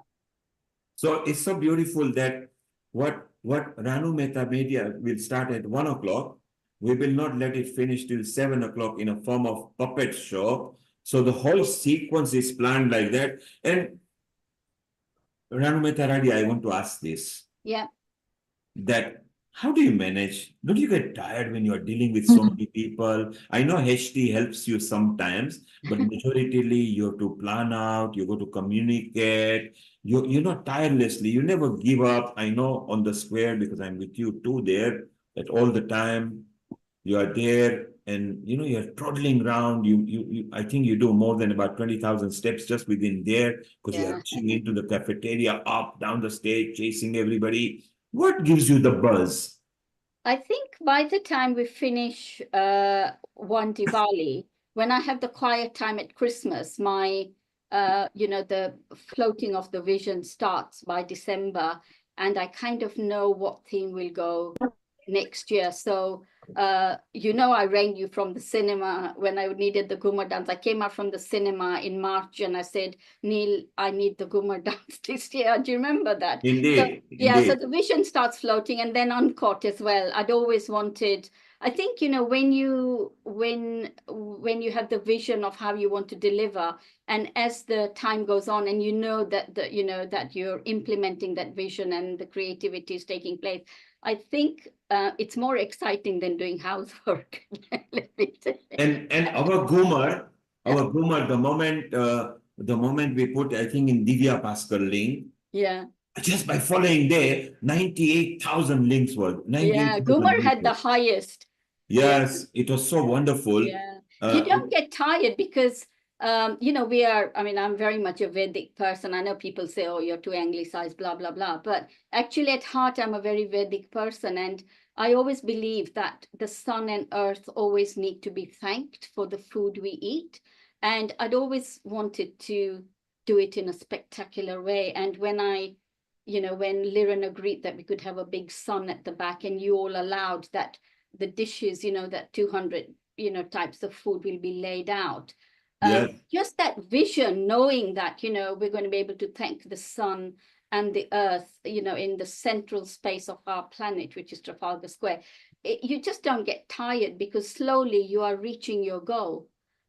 Speaker 4: So it's so beautiful that what Ranu Mehta Media will start at 1 o'clock. We will not let it finish till 7 o'clock in a form of puppet show. So the whole sequence is planned like that. And Ranu Mehta Radi, I want to ask this.
Speaker 16: Yeah.
Speaker 4: That how do you manage? Don't you get tired when you are dealing with so many people? I know HT helps you sometimes, but majoritarily you have to plan out, you go to communicate, you're not tirelessly, you never give up. I know on the square because I'm with you too there, that all the time you are there and you're trotting around. I think you do more than about 20,000 steps just within there because you're rushing into the cafeteria, up, down the stage, chasing everybody. What gives you the buzz?
Speaker 16: I think by the time we finish one Diwali, when I have the quiet time at Christmas, my, the floating of the vision starts by December, and I kind of know what theme will go next year. So, I rang you from the cinema when I needed the Ghumar dance. I came out from the cinema in March and I said, Neil, I need the Ghumar dance this year. Do you remember that?
Speaker 4: Indeed.
Speaker 16: So, yeah, so the vision starts floating, and then on court as well. I'd always wanted I think, you know, when you have the vision of how you want to deliver, and as the time goes on and you know that that you're implementing that vision and the creativity is taking place, I think it's more exciting than doing housework. Let me say.
Speaker 4: And our Gomar, the moment we put, I think, in Divya Bhaskar link,
Speaker 16: Yeah.
Speaker 4: just by following there, 98,000 links were.
Speaker 16: Yeah, Gumar had the highest.
Speaker 4: Yes, it was so wonderful.
Speaker 16: Yeah. You don't get tired because you know, I mean, I'm very much a Vedic person. I know people say, oh, you're too anglicized, blah, blah, blah. But actually at heart, I'm a very Vedic person. And I always believe that the sun and earth always need to be thanked for the food we eat. And I'd always wanted to do it in a spectacular way. And when when Liran agreed that we could have a big sun at the back and you all allowed that the dishes, you know, that 200, types of food will be laid out. Just that vision, knowing that, we're going to be able to thank the sun and the earth, in the central space of our planet, which is Trafalgar Square. You just don't get tired because slowly you are reaching your goal.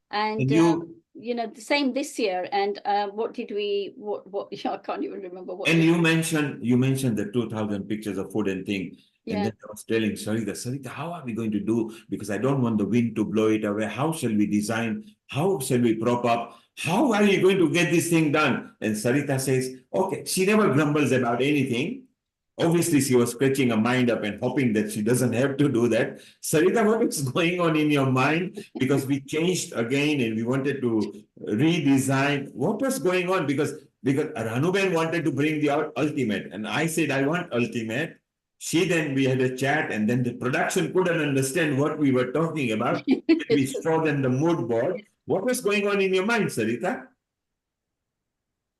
Speaker 16: And the same this year. And what I can't even remember what.
Speaker 4: And you mentioned the 2,000 pictures of food and thing. And then I was telling Sarita, how are we going to do? Because I don't want the wind to blow it away. How shall we design? How shall we prop up? How are you going to get this thing done? And Sarita says, okay, she never grumbles about anything. Obviously, she was scratching her mind up and hoping that she doesn't have to do that. Sarita, what is going on in your mind? Because we changed again and we wanted to redesign. What was going on? Because Ranuben wanted to bring the ultimate. And I said, I want ultimate. We had a chat, and then the production couldn't understand what we were talking about. We showed them the mood board. What was going on in your mind, Sarita?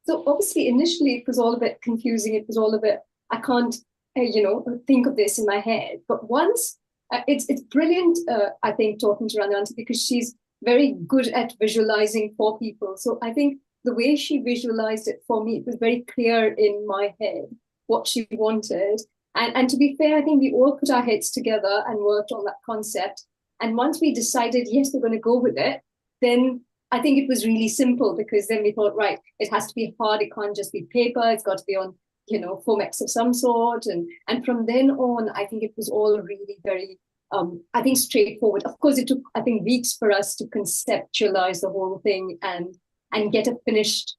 Speaker 5: So obviously, initially, it was all a bit confusing. It was all a bit, I can't, think of this in my head. But once, it's brilliant, I think, talking to Ranu Aunty, because she's very good at visualizing for people. So I think the way she visualized it for me, it was very clear in my head what she wanted. And to be fair, I think we all put our heads together and worked on that concept. And once we decided, yes, we're going to go with it, then I think it was really simple, because then we thought, right, it has to be hard. It can't just be paper. It's got to be on, Fomex of some sort. And from then on, I think it was all really very, I think, straightforward. Of course, it took, I think, weeks for us to conceptualize the whole thing and get a finished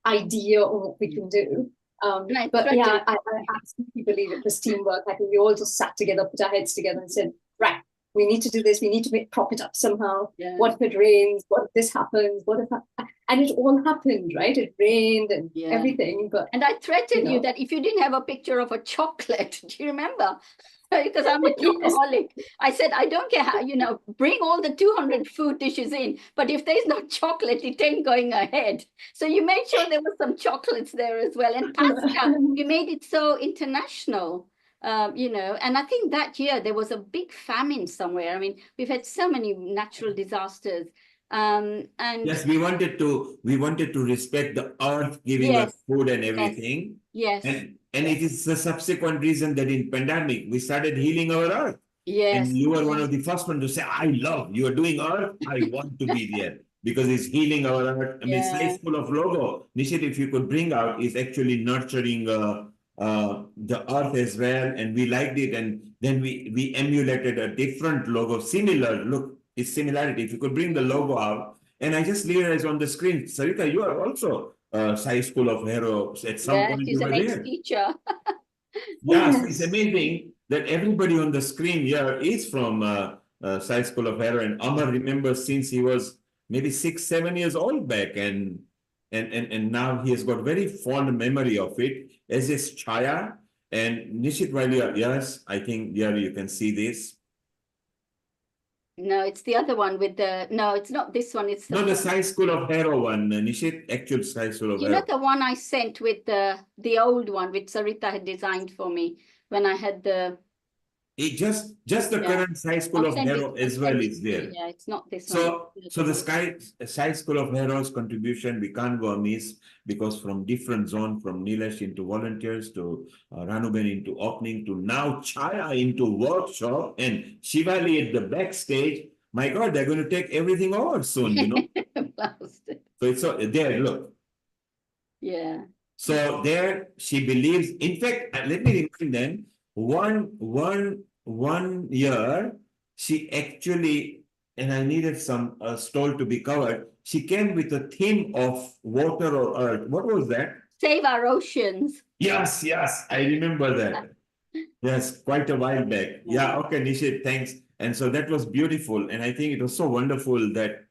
Speaker 5: idea of what we can do. But yeah, I absolutely believe it was teamwork. I think we all just sat together, put our heads together and said, right, we need to do this. We need to prop it up somehow. Yeah. What if it rains? What if this happens? And it all happened, right? It rained and everything.
Speaker 16: And I threatened you that if you didn't have a picture of a chocolate, do you remember? Because I'm a chocoholic. I said, I don't care how, bring all the 200 food dishes in, but if there's no chocolate, it ain't going ahead. So you made sure there was some chocolates there as well. And pasta, you made it so international, and I think that year there was a big famine somewhere. I mean, we've had so many natural disasters. And
Speaker 4: yes, we wanted to respect the earth giving us food and everything.
Speaker 16: Yes.
Speaker 4: And it is the subsequent reason that in pandemic we started healing our earth.
Speaker 16: Yes.
Speaker 4: And you were one of the first ones to say, I love you are doing earth. I want to be there because it's healing our earth. I mean, Slice Full of logo, Nishit, if you could bring out, is actually nurturing the earth as well. And we liked it. And then we emulated a different logo, similar look. It's similarity. If you could bring the logo out, and I just realized on the screen, Sarita, you are also Sai School of Heroes. At some point,
Speaker 16: she's an ex-teacher.
Speaker 4: Yes, it's amazing that everybody on the screen here is from Sai School of Hero, and Amar remembers since he was maybe 6-7 years old back, and now he has got very fond memory of it. As is Chaya and Nishit, while you are, yes, I think here you can see this.
Speaker 16: No, it's the other one with the, no, it's not this one. It's
Speaker 4: the Sai School of Hero one, Nishit, actual Sai School of Hero.
Speaker 16: You know the one I sent with the old one, which Sarita had designed for me when I had the
Speaker 4: Just the current Sai School of Hero as well is there.
Speaker 19: Yeah, it's not this
Speaker 4: So,
Speaker 19: one.
Speaker 4: so the Sai School of Heroes contribution we can't go amiss, because from different zone, from Nilesh into volunteers to Ranuben into opening to now Chaya into workshop and Shivali at the backstage. My God, they're going to take everything over soon, you know. So it's there. Look.
Speaker 19: Yeah.
Speaker 4: So there she believes. In fact, let me remind them. One year she actually, and I needed some stall to be covered. She came with a theme of water or earth. What was that?
Speaker 19: Save our oceans.
Speaker 4: Yes, I remember that. Yes, quite a while back. Yeah, okay, Nishit, thanks. And so that was beautiful. And I think it was so wonderful that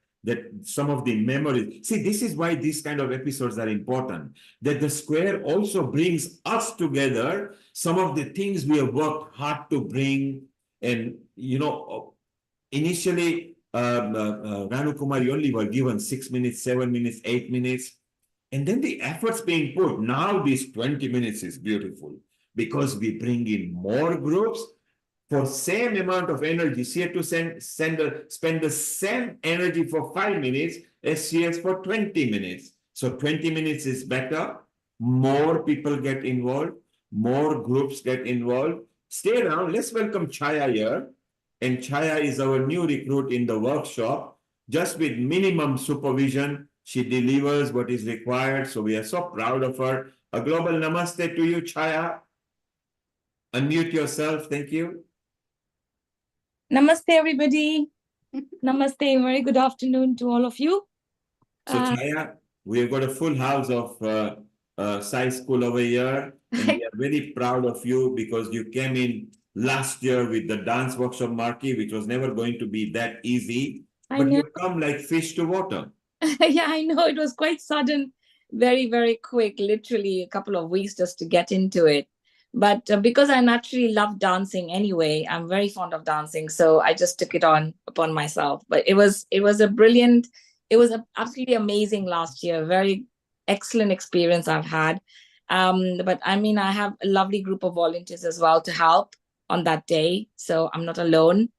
Speaker 4: some of the memories. See, this is why these kind of episodes are important. That the square also brings us together, some of the things we have worked hard to bring. And, you know, initially, Ranu Kumari only were given 6 minutes, 7 minutes, 8 minutes. And then the efforts being put. Now this 20 minutes is beautiful because we bring in more groups for same amount of energy. She had to spend the same energy for 5 minutes as she has for 20 minutes. So 20 minutes is better. More people get involved. More groups get involved. Stay around. Let's welcome Chaya here. And Chaya is our new recruit in the workshop. Just with minimum supervision, she delivers what is required. So we are so proud of her. A global namaste to you, Chaya. Unmute yourself. Thank you.
Speaker 20: Namaste, everybody. Namaste. Very good afternoon to all of you.
Speaker 4: So, Chaya, we've got a full house of Sai School over here. And we are very proud of you because you came in last year with the dance workshop marquee, which was never going to be that easy. But you come like fish to water.
Speaker 20: Yeah, I know. It was quite sudden, very, very quick, literally a couple of weeks just to get into it. But because I naturally love dancing anyway, I'm very fond of dancing. So I just took it upon myself. But it was absolutely amazing last year. Very excellent experience I've had. But I mean, I have a lovely group of volunteers as well to help on that day. So I'm not alone.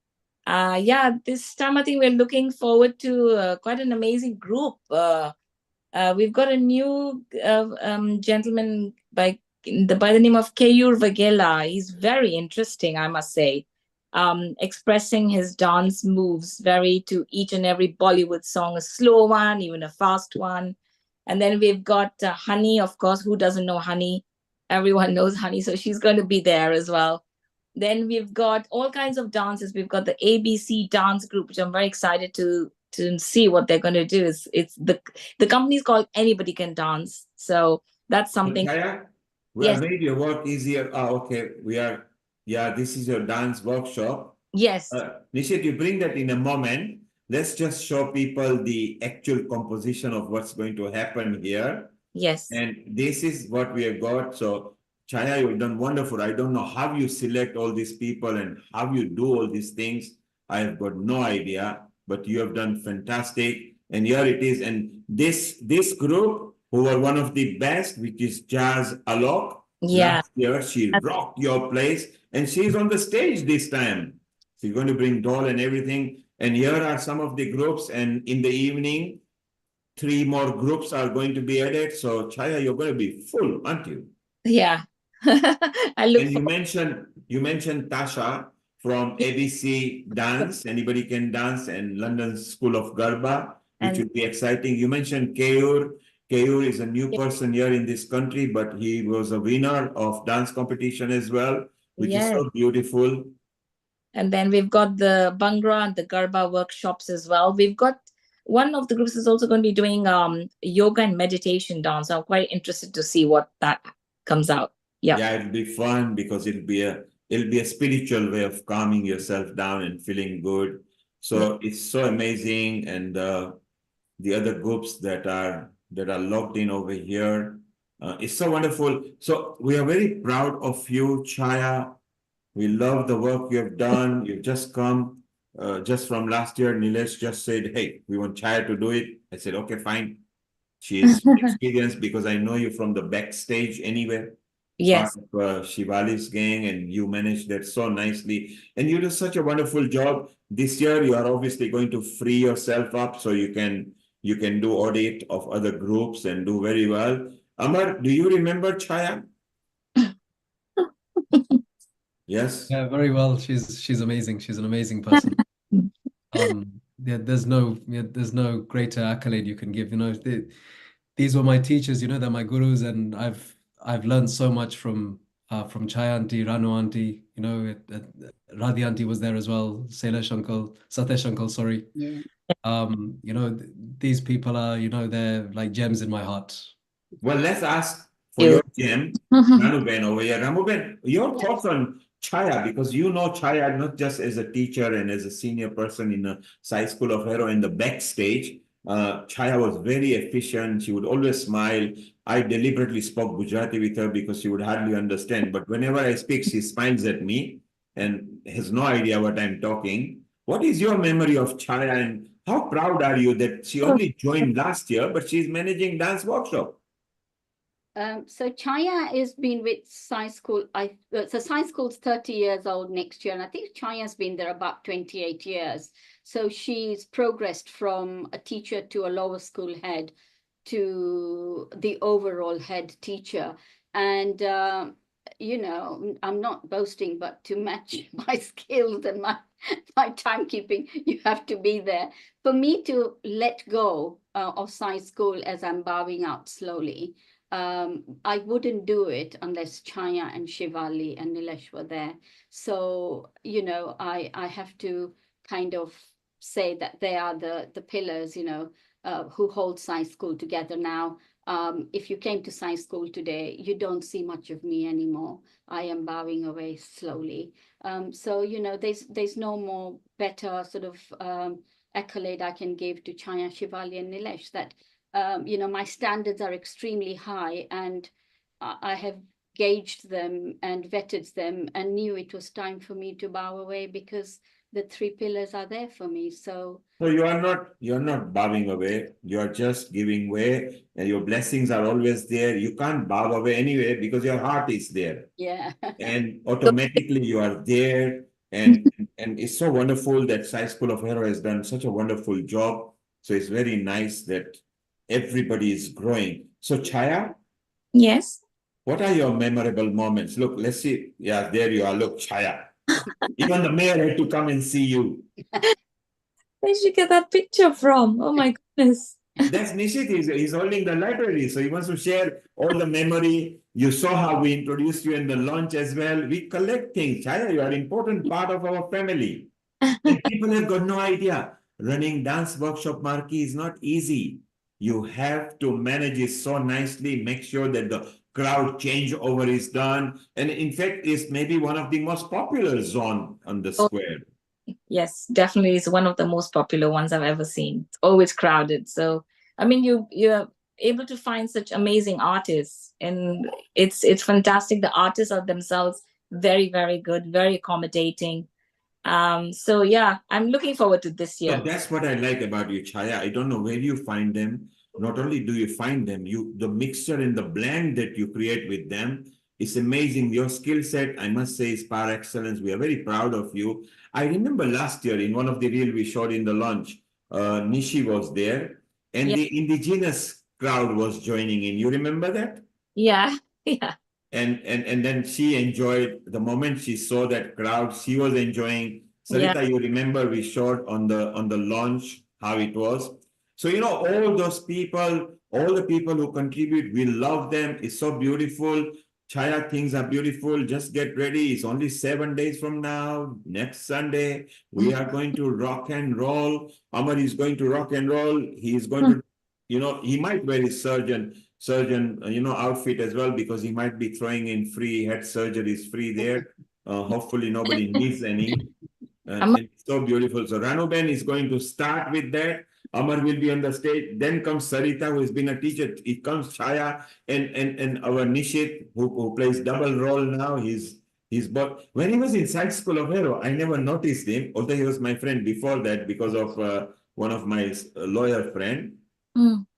Speaker 20: This time I think we're looking forward to quite an amazing group. We've got a new gentleman by the name of Keyur Vagela. He's very interesting, I must say, expressing his dance moves very to each and every Bollywood song, a slow one, even a fast one. And then we've got Honey, of course. Who doesn't know Honey? Everyone knows Honey, so she's going to be there as well. Then we've got all kinds of dances. We've got the ABC dance group, which I'm very excited to see what they're going to do. It's the company's called Anybody Can Dance. So that's something.
Speaker 4: Chaya, we have made your work easier. Okay. This is your dance workshop.
Speaker 20: Yes.
Speaker 4: Nishit, you bring that in a moment. Let's just show people the actual composition of what's going to happen here.
Speaker 20: Yes.
Speaker 4: And this is what we have got. So, Chaya, you've done wonderful. I don't know how you select all these people and how you do all these things. I have got no idea, but you have done fantastic. And here it is. And this group, who were one of the best, which is Jazz Alok.
Speaker 20: Yeah.
Speaker 4: Last year, she rocked your place. And she's on the stage this time. She's going to bring doll and everything. And here are some of the groups. And in the evening, 3 more groups are going to be added. So, Chaya, you're going to be full, aren't you?
Speaker 20: Yeah.
Speaker 4: And you mentioned Tasha from ABC Dance, Anybody Can Dance, and London School of Garba, which will be exciting. You mentioned Keyur. Keyur is a new person here in this country, but he was a winner of dance competition as well, which is so beautiful.
Speaker 20: And then we've got the Bhangra and the Garba workshops as well. We've got one of the groups is also going to be doing yoga and meditation dance. I'm quite interested to see what that comes out.
Speaker 4: Yeah, it'll be fun because it'll be a spiritual way of calming yourself down and feeling good. So it's so amazing. And the other groups that are logged in over here, it's so wonderful. So we are very proud of you, Chaya. We love the work you have done. You've just come just from last year. Nilesh just said, hey, we want Chaya to do it. I said, okay, fine. She is experienced because I know you from the backstage anyway.
Speaker 20: Yes.
Speaker 4: part of Shivali's gang, and you managed that so nicely. And you do such a wonderful job. This year, you are obviously going to free yourself up so you can do audit of other groups and do very well. Amar, do you remember Chaya? Yes.
Speaker 18: Yeah, very well. She's amazing. She's an amazing person. There's no greater accolade you can give. These were my teachers. They're my gurus, and I've learned so much from Chaya auntie, Ranu auntie. Radhi auntie was there as well. Sailesh uncle, Satesh uncle. Sorry.
Speaker 19: Yeah.
Speaker 18: These people are, they're like gems in my heart.
Speaker 4: Well, let's ask for your gem, Ramuben over here. Ramuben, your thoughts on Chaya, because you know Chaya not just as a teacher and as a senior person in a Sai School of Hero in the backstage. Chaya was very efficient. She would always smile. I deliberately spoke Gujarati with her because she would hardly understand. But whenever I speak, she smiles at me and has no idea what I'm talking. What is your memory of Chaya, and how proud are you that she only joined last year, but she's managing dance workshop?
Speaker 19: So Chaya has been with Sai School. So Sai School's 30 years old next year, and I think Chaya's been there about 28 years. So she's progressed from a teacher to a lower school head to the overall head teacher. And I'm not boasting, but to match my skills and my timekeeping, you have to be there. For me to let go of Sai School as I'm bowing out slowly, I wouldn't do it unless Chaya and Shivali and Nilesh were there. So, I have to kind of say that they are the pillars, who hold Sai School together now. If you came to Sai School today, you don't see much of me anymore. I am bowing away slowly. So, there's no more better sort of accolade I can give to Chaya, Shivali and Nilesh, that my standards are extremely high, and I have gauged them and vetted them and knew it was time for me to bow away because the three pillars are there for me. So
Speaker 4: you're not bowing away. You're just giving way, and your blessings are always there. You can't bow away anyway because your heart is there.
Speaker 19: Yeah.
Speaker 4: And automatically you are there. And it's so wonderful that Sai School of Hero has done such a wonderful job. So it's very nice that everybody is growing. So Chaya?
Speaker 20: Yes.
Speaker 4: What are your memorable moments? Look, let's see. Yeah, there you are. Look, Chaya. Even the mayor had to come and see you.
Speaker 20: Where did you get that picture from? Oh my goodness.
Speaker 4: That's Nishit. He's holding the library. So he wants to share all the memory. You saw how we introduced you in the launch as well. We collect things. Chaya, you are an important part of our family. And people have got no idea. Running dance workshop, Marquee, is not easy. You have to manage it so nicely, make sure that the crowd changeover is done. And in fact, it's maybe one of the most popular zone on the square.
Speaker 20: Yes, definitely. It's one of the most popular ones I've ever seen. It's always crowded. So, I mean, you're able to find such amazing artists, and it's fantastic. The artists are themselves very, very good, very accommodating. So yeah, I'm looking forward to this year.
Speaker 4: So that's what I like about you, Chaya. I don't know where you find them. Not only do you find them, the mixture and the blend that you create with them is amazing. Your skill set, I must say, is par excellence. We are very proud of you. I remember last year in one of the reel we showed in the launch, Nishi was there, and the indigenous crowd was joining in. You remember that?
Speaker 20: Yeah, yeah.
Speaker 4: And then she enjoyed the moment she saw that crowd. She was enjoying. Sarita, you remember we showed on the launch how it was. So all those people, all the people who contribute, we love them. It's so beautiful. Chaya, things are beautiful. Just get ready. It's only 7 days from now. Next Sunday, we are going to rock and roll. Amar is going to rock and roll. He is going to, he might wear his surgeon outfit as well, because he might be throwing in free head surgeries free there. Hopefully nobody needs any. It's so beautiful. So Ranuben is going to start with that. Amar will be on the stage. Then comes Sarita, who has been a teacher. It comes Chaya and our Nishit, who plays double role now. But when he was in Side School of Hero, I never noticed him, although he was my friend before that because of one of my lawyer friend.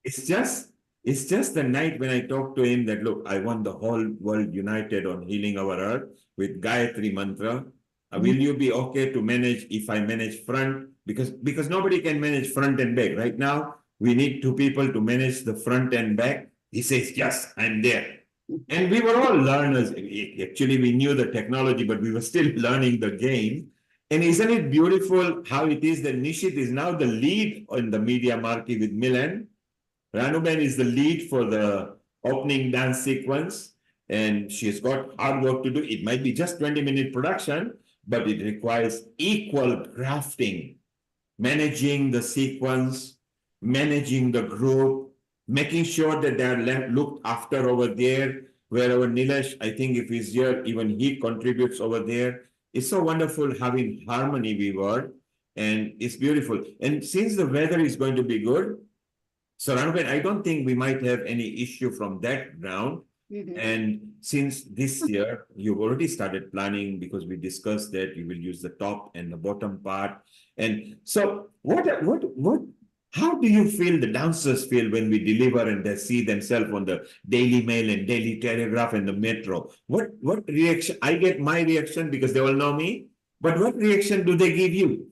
Speaker 4: It's just It's just the night when I talked to him that, look, I want the whole world united on healing our earth with Gayatri Mantra. Will you be okay to manage if I manage front? Because nobody can manage front and back. Right now, we need two people to manage the front and back. He says, yes, I'm there. And we were all learners. Actually, we knew the technology, but we were still learning the game. And isn't it beautiful how it is that Nishit is now the lead in the media market with Milan? Ranuben is the lead for the opening dance sequence, and she's got hard work to do. It might be just 20-minute production, but it requires equal crafting, managing the sequence, managing the group, making sure that they're looked after over there. Where our Nilesh, I think if he's here, even he contributes over there. It's so wonderful having harmony we were, and it's beautiful. And since the weather is going to be good, so Ranuben, I don't think we might have any issue from that ground. And since this year, you've already started planning because we discussed that you will use the top and the bottom part. And so how do you feel the dancers feel when we deliver and they see themselves on the Daily Mail and Daily Telegraph and the Metro? What reaction? I get my reaction because they all know me, but what reaction do they give you?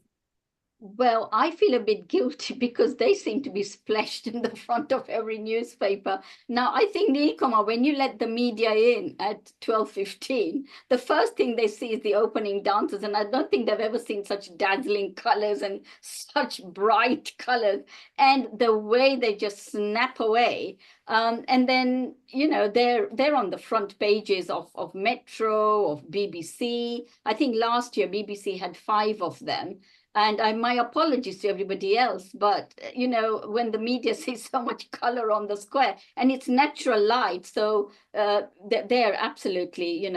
Speaker 19: Well, I feel a bit guilty because they seem to be splashed in the front of every newspaper. Now, I think, Nilkoma, when you let the media in at 12:15, the first thing they see is the opening dances. And I don't think they've ever seen such dazzling colors and such bright colors. And the way they just snap away. And then, they're on the front pages of Metro, of BBC. I think last year BBC had 5 of them. And my apologies to everybody else, but, when the media sees so much color on the square and it's natural light, so they're absolutely,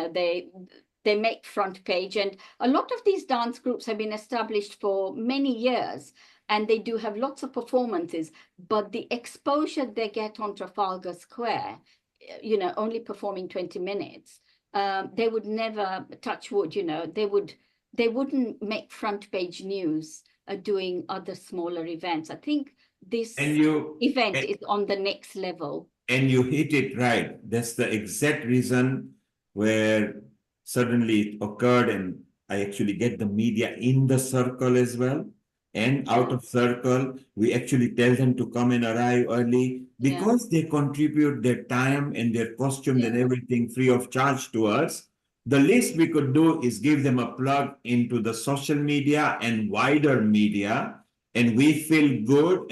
Speaker 19: they make front page. And a lot of these dance groups have been established for many years, and they do have lots of performances, but the exposure they get on Trafalgar Square, only performing 20 minutes, they would never, touch wood, they wouldn't make front page news doing other smaller events. I think this event is on the next level.
Speaker 4: And you hit it right. That's the exact reason where suddenly it occurred, and I actually get the media in the circle as well. And out of circle, we actually tell them to come and arrive early because they contribute their time and their costumes and everything free of charge to us. The least we could do is give them a plug into the social media and wider media, and we feel good.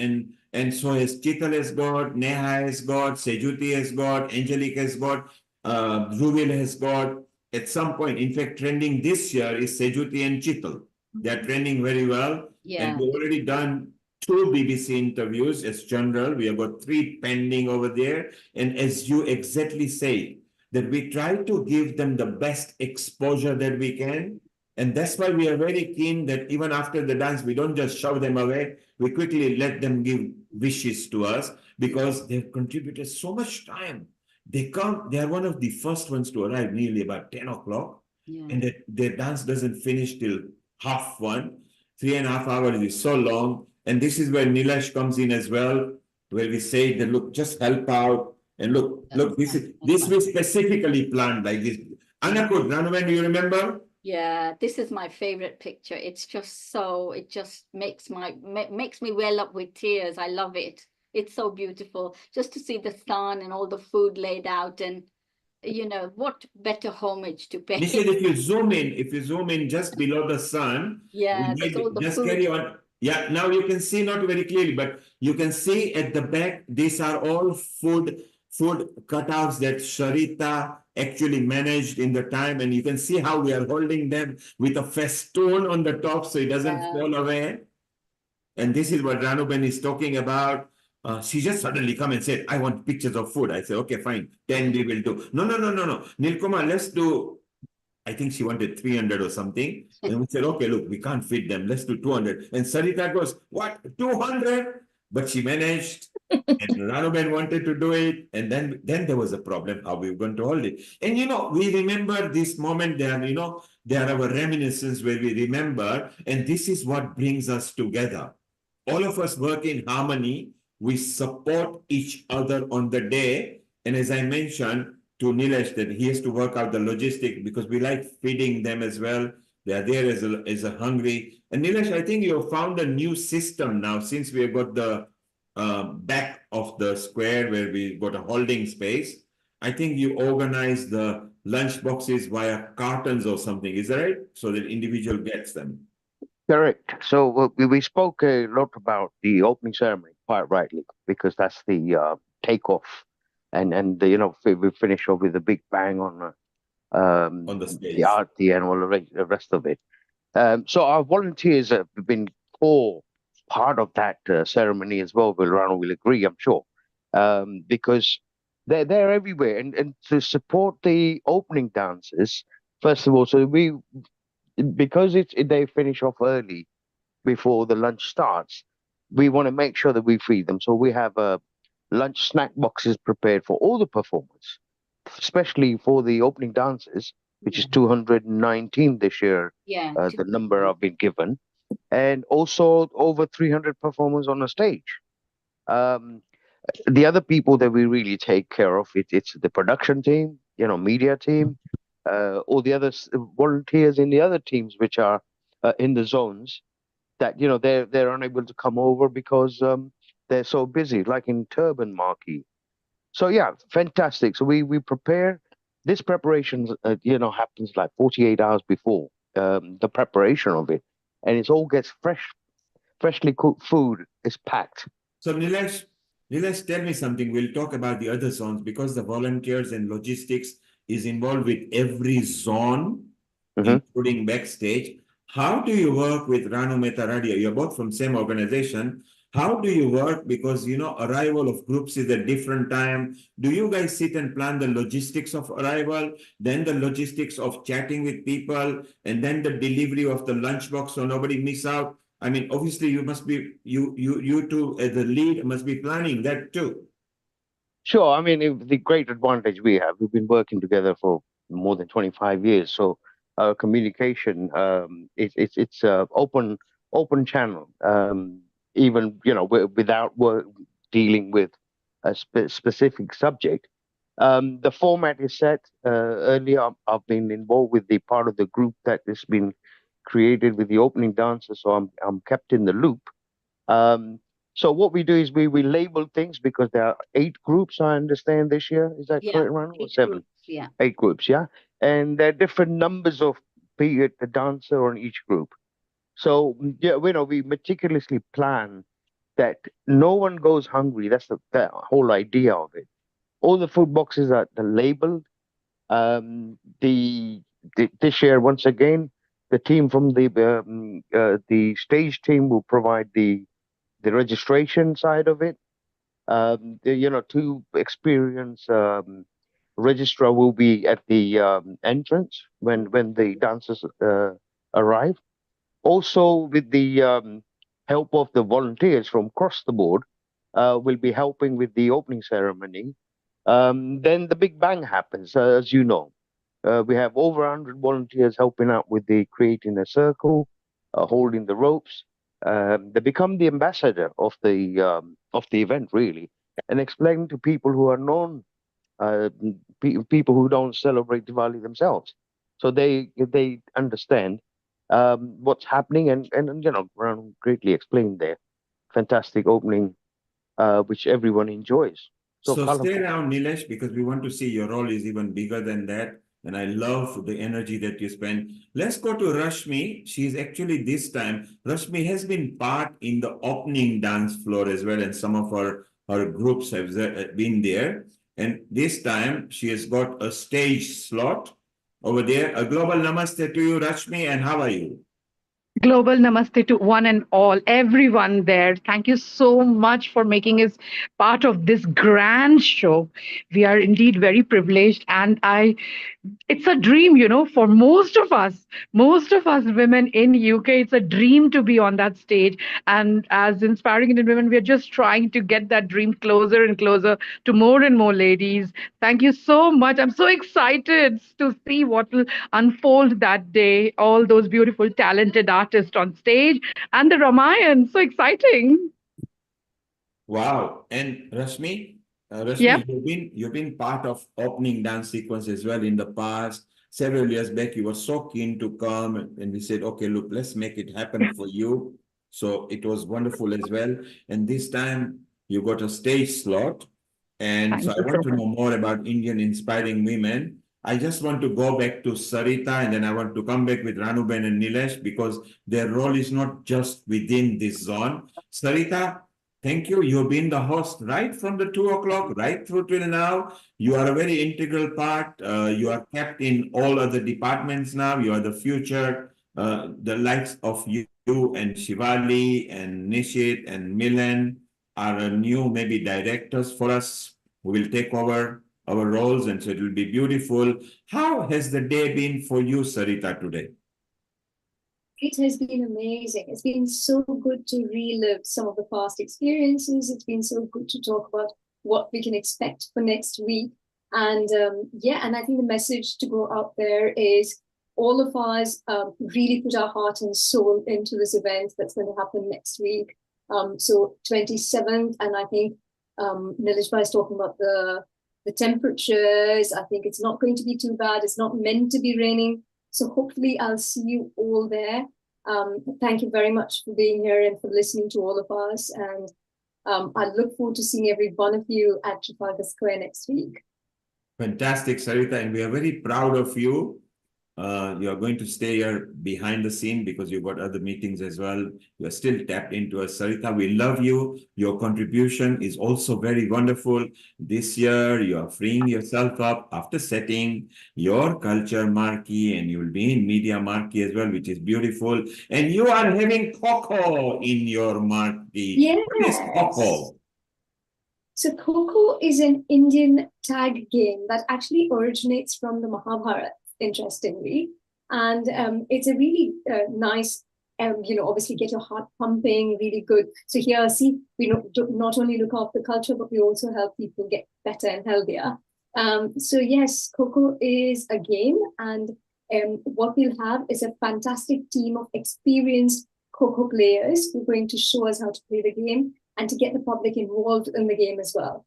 Speaker 4: And so as Chital has got, Neha has got, Sejuti has got, Angelique has got, Dhruvil has got. At some point, in fact, trending this year is Sejuti and Chital. They're trending very well. And we've already done 2 BBC interviews as general. We have got 3 pending over there. And as you exactly say, that we try to give them the best exposure that we can. And that's why we are very keen that even after the dance, we don't just shove them away. We quickly let them give wishes to us because they've contributed so much time. They are one of the first ones to arrive nearly about 10 o'clock. And their dance doesn't finish till 1:30. 3.5 hours is so long. And this is where Nilesh comes in as well, where we say that, look, just help out. And look, this was specifically planned like this. Anakut, Ranuben, do you remember?
Speaker 19: Yeah, this is my favorite picture. It's just it just makes me well up with tears. I love it. It's so beautiful just to see the sun and all the food laid out, and what better homage to pay.
Speaker 4: Nishit, if you zoom in just below the sun,
Speaker 19: that's all the
Speaker 4: just
Speaker 19: food.
Speaker 4: carry on. Yeah, now you can see not very clearly, but you can see at the back, these are all food cutouts that Sharita actually managed in the time, and you can see how we are holding them with a festoon on the top so it doesn't fall away. And this is what Ranuben is talking about. She just suddenly come and said, I want pictures of food. I said, okay, fine, 10 we will do. No. Nilkoma, let's do, I think she wanted 300 or something. And we said, okay, look, we can't fit them. Let's do 200. And Sarita goes, what, 200? But she managed. And Ranuben wanted to do it. And then there was a problem how we were going to hold it. And, we remember this moment there, there are our reminiscences where we remember. And this is what brings us together. All of us work in harmony. we support each other on the day. And as I mentioned to Nilesh, that he has to work out the logistic because we like feeding them as well. They are there as a hungry. And Nilesh, I think you have found a new system now since we have got the back of the square where we got a holding space. I think you organize the lunch boxes via cartons or something. Is that right? So that individual gets them.
Speaker 17: Correct. So we spoke a lot about the opening ceremony, quite rightly, because that's the takeoff, and we finish off with a big bang on
Speaker 4: the stage,
Speaker 17: the arty and all the rest of it. So our volunteers have been core part of that ceremony as well. Rano will agree, I'm sure, because they're everywhere, and to support the opening dances. First of all, so because they finish off early before the lunch starts, we want to make sure that we feed them. So we have lunch snack boxes prepared for all the performers, especially for the opening dances, which is 219 this year.
Speaker 19: Yeah.
Speaker 17: The number I've been given, and also over 300 performers on the stage. The other people that we really take care of, it's the production team, media team, all the other volunteers in the other teams which are in the zones that they're unable to come over because they're so busy, like in Turban Marquee. So yeah, fantastic. So we prepare. This preparation happens like 48 hours before the preparation of it, and it all gets freshly cooked food is packed.
Speaker 4: So Nilesh, tell me something. We'll talk about the other zones because the volunteers and logistics is involved with every zone, including backstage. How do you work with Ranu Mehta Radia? You're both from same organization. How do you work? Because, arrival of groups is a different time. Do you guys sit and plan the logistics of arrival, then the logistics of chatting with people, and then the delivery of the lunchbox so nobody miss out? I mean, obviously you must be, you two as the lead must be planning that too.
Speaker 17: Sure. I mean, the great advantage we have, we've been working together for more than 25 years. So our communication, it's open channel. Even, without dealing with a specific subject. The format is set earlier. I've been involved with the part of the group that has been created with the opening dances, so I'm kept in the loop. So what we do is we label things because there are 8 groups, I understand, this year. Is that correct, Ron? Or 7?
Speaker 19: Groups, yeah.
Speaker 17: 8 groups, yeah. And there are different numbers of the dancer on each group. So yeah, we meticulously plan that no one goes hungry. That's the whole idea of it. All the food boxes are labeled. This year, once again, the team from the stage team will provide the registration side of it. 2 experienced registrar will be at the entrance when the dancers arrive. Also, with the help of the volunteers from across the board, will be helping with the opening ceremony. Then the big bang happens, as you know. We have over 100 volunteers helping out with the creating a circle, holding the ropes. They become the ambassador of the event, really, and explain to people who are known, people who don't celebrate Diwali themselves, so they understand what's happening, and Ron greatly explained there. Fantastic opening, which everyone enjoys.
Speaker 4: So stay around, Nilesh, because we want to see your role is even bigger than that. And I love the energy that you spend. Let's go to Rashmi. She's actually this time, Rashmi has been part in the opening dance floor as well. And some of her groups have been there. And this time she has got a stage slot over there. A global namaste to you, Rashmi. And how are you?
Speaker 21: Global namaste to one and all, everyone there. Thank you so much for making us part of this grand show. We are indeed very privileged, and it's a dream, for most of us women in UK. It's a dream to be on that stage. And as Inspiring Indian Women, we are just trying to get that dream closer and closer to more and more ladies. Thank you so much. I'm so excited to see what will unfold that day. All those beautiful, talented artists on stage and the Ramayan. So exciting.
Speaker 4: Wow. And Rashmi,
Speaker 21: Yep.
Speaker 4: you've been part of opening dance sequence as well in the past. Several years back, you were so keen to come, and we said, okay, look, let's make it happen for you. So it was wonderful as well. And this time you got a stage slot. And
Speaker 21: Thank
Speaker 4: so I
Speaker 21: you
Speaker 4: want
Speaker 21: so
Speaker 4: to
Speaker 21: much.
Speaker 4: know more about Indian inspiring women. I just want to go back to Sarita, and then I want to come back with Ranuben and Nilesh, because their role is not just within this zone. Sarita, thank you. You've been the host right from the 2 o'clock, right through till now. You are a very integral part. You are kept in all other departments now. You are the future. The likes of you and Shivali and Nishit and Milan are new maybe directors for us who will take over our roles, and so it will be beautiful. How has the day been for you, Sarita, today?
Speaker 5: It has been amazing. It's been so good to relive some of the past experiences. It's been so good to talk about what we can expect for next week. And yeah, and I think the message to go out there is all of us really put our heart and soul into this event that's going to happen next week. So 27th, and I think Nilishbhai is talking about the temperatures. I think it's not going to be too bad. It's not meant to be raining. So hopefully I'll see you all there. Thank you very much for being here and for listening to all of us. And I look forward to seeing every one of you at Trafalgar Square next week.
Speaker 4: Fantastic, Sarita, and we are very proud of you. You are going to stay here behind the scene because you've got other meetings as well. You are still tapped into us. Sarita, we love you. Your contribution is also very wonderful. This year, you are freeing yourself up after setting your culture marquee, and you'll be in media marquee as well, which is beautiful. And you are having Kho in your marquee.
Speaker 5: Yes.
Speaker 4: What is Kho?
Speaker 5: So Kho is an Indian tag game that actually originates from the Mahabharata, interestingly. And it's a really nice, obviously get your heart pumping, really good. So here, see, we not only look after culture, but we also help people get better and healthier. So yes, Kho is a game, and what we'll have is a fantastic team of experienced Kho players who are going to show us how to play the game and to get the public involved in the game as well,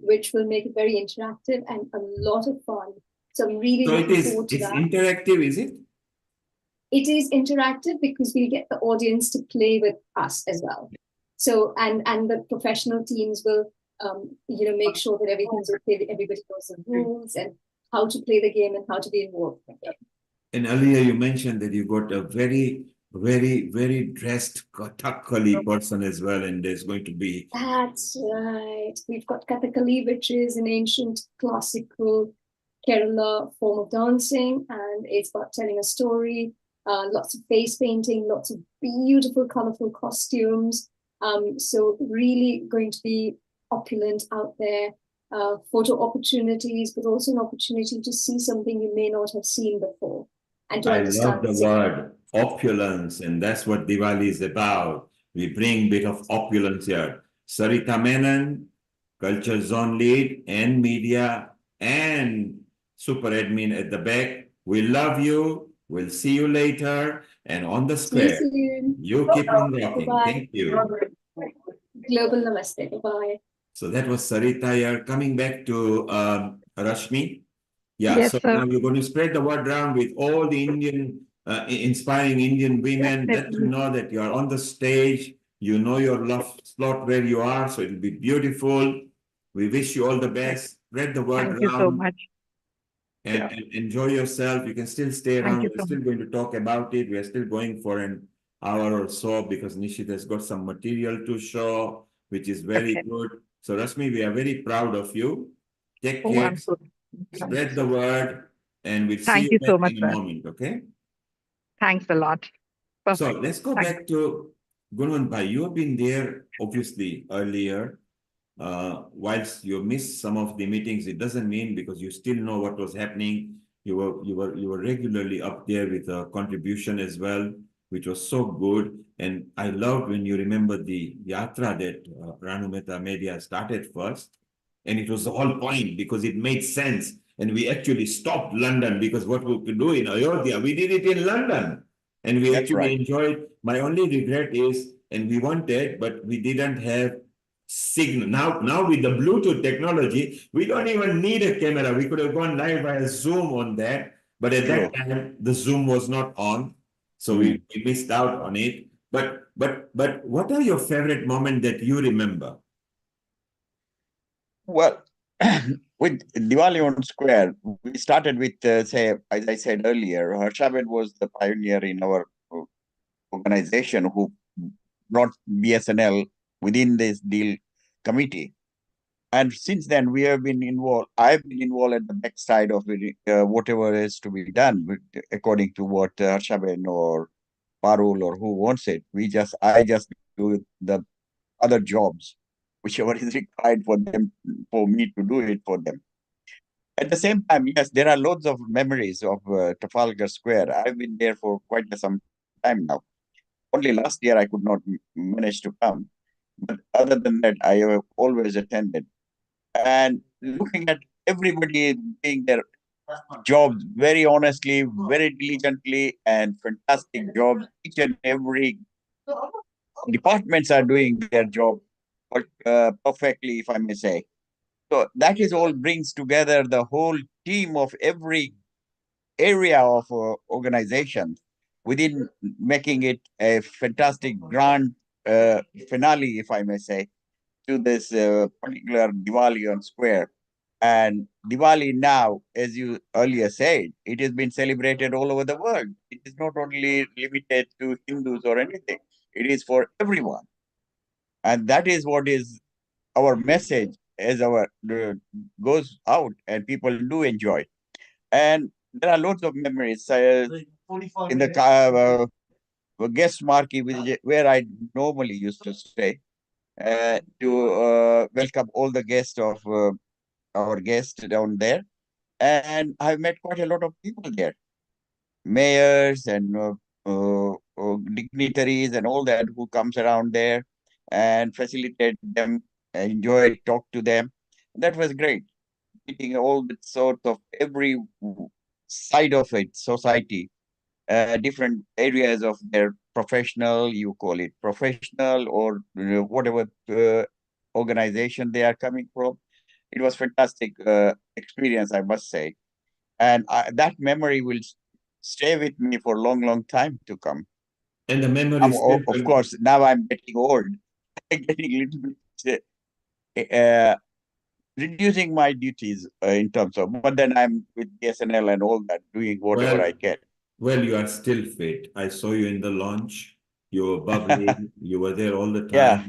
Speaker 5: which will make it very interactive and a lot of fun. So I'm really looking forward to that.
Speaker 4: It's interactive, is it?
Speaker 5: It is interactive because we get the audience to play with us as well. So and the professional teams will make sure that everything's okay, that everybody knows the rules and how to play the game and how to be involved in the game.
Speaker 4: And earlier you mentioned that you got a very, very dressed Kathakali person as well, and there's going to be...
Speaker 5: That's right. We've got Kathakali, which is an ancient classical Kerala form of dancing, and it's about telling a story, lots of face painting, lots of beautiful, colorful costumes. So really going to be opulent out there, photo opportunities, but also an opportunity to see something you may not have seen before. And to
Speaker 4: understand the word opulence, and that's what Diwali is about. We bring a bit of opulence here. Sarita Menon, Culture Zone Lead and Media and Super Admin at the back. We love you. We'll see you later. And on the square, you keep on rocking.
Speaker 5: Bye-bye.
Speaker 4: Thank you.
Speaker 5: Global Namaste. Bye-bye.
Speaker 4: So that was Sarita here. Coming back to Rashmi. Yeah,
Speaker 21: Yes,
Speaker 4: so
Speaker 21: sir.
Speaker 4: now you're going to spread the word around with all the Indian, inspiring Indian women. Let them know that you are on the stage. You know your love slot where you are, so it'll be beautiful. We wish you all the best. Spread the word
Speaker 21: Thank
Speaker 4: around.
Speaker 21: you so much.
Speaker 4: And enjoy yourself. You can still stay
Speaker 21: Thank
Speaker 4: around.
Speaker 21: you
Speaker 4: We're
Speaker 21: so
Speaker 4: still
Speaker 21: much.
Speaker 4: going to talk about it. We are still going for an hour or so because Nishit has got some material to show, which is very good. So Rashmi, we are very proud of you. Take
Speaker 21: Oh,
Speaker 4: care.
Speaker 21: I'm so
Speaker 4: Spread the word, and we'll see
Speaker 21: Thank
Speaker 4: you
Speaker 21: you
Speaker 4: back
Speaker 21: so much,
Speaker 4: in a
Speaker 21: sir.
Speaker 4: moment, okay?
Speaker 21: Thanks a lot.
Speaker 4: So
Speaker 21: Perfect.
Speaker 4: let's go
Speaker 21: Thanks.
Speaker 4: back to Gunwan Bhai. You have been there, obviously, earlier. Whilst you missed some of the meetings, it doesn't mean because you still know what was happening. You were regularly up there with a contribution as well, which was so good. And I loved when you remember the yatra that Ranu Mehta Media started first. And it was the whole point because it made sense. And we actually stopped London because what we could do in Ayodhya, we did it in London. And we
Speaker 15: That's
Speaker 4: actually
Speaker 15: right.
Speaker 4: enjoyed. My only regret is, and we wanted, but we didn't have signal. Now with the Bluetooth technology, we don't even need a camera. We could have gone live via Zoom on that, but at that time the Zoom was not on, so we missed out on it. But what are your favorite moments that you remember?
Speaker 15: Well, with Diwali on Square, we started with, say, as I said earlier, Harshaben was the pioneer in our organization who brought BSNL within this deal committee. And since then, we have been involved. I've been involved at the backside of it, whatever is to be done, according to what Harshaben or Parul or who wants it. I just do the other jobs, whichever is required for them, for me to do it for them. At the same time, yes, there are loads of memories of Trafalgar Square. I've been there for quite some time now. Only last year I could not manage to come. But other than that, I have always attended. And looking at everybody doing their jobs very honestly, very diligently, and fantastic jobs. Each and every departments are doing their job perfectly, if I may say. So that is all brings together the whole team of every area of organization within making it a fantastic grand finale, if I may say, to this particular Diwali on Square. And Diwali now, as you earlier said, it has been celebrated all over the world. It is not only limited to Hindus or anything. It is for everyone. And that is what is our message as our goes out and people do enjoy. And there are lots of memories in the guest marquee, where I normally used to stay, to welcome all the guests of our guests down there. And I've met quite a lot of people there, mayors and dignitaries and all that who comes around there and facilitate them, enjoy, talk to them. That was great. Meeting all the sort of every side of it, society, different areas of their professional, you call it professional or whatever organization they are coming from. It was fantastic experience, I must say. And that memory will stay with me for a long, long time to come.
Speaker 4: And the memories,
Speaker 15: of course, now I'm getting old, getting a little bit reducing my duties in terms of, but then I'm with BSNL and all that, doing whatever I can.
Speaker 4: Well, you are still fit. I saw you in the launch. You were bubbling. You were there all the time.
Speaker 15: Yeah.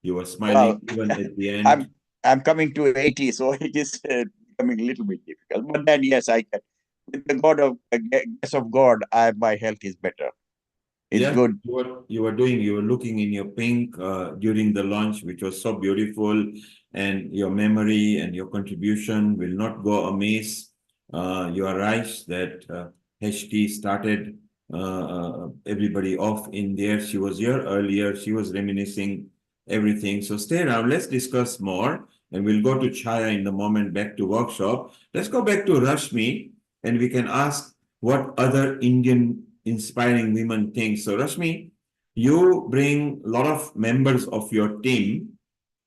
Speaker 4: You were smiling even at the end.
Speaker 15: I'm coming to 80, so it is becoming a little bit difficult. But then, yes, I can. With the grace of God, my health is better. It's good.
Speaker 4: You were looking in your pink during the launch, which was so beautiful, and your memory and your contribution will not go amiss. You are right that HT started everybody off in there. She was here earlier. She was reminiscing everything. So stay around. Let's discuss more. And we'll go to Chaya in the moment, back to workshop. Let's go back to Rashmi, and we can ask what other Indian inspiring women think. So Rashmi, you bring a lot of members of your team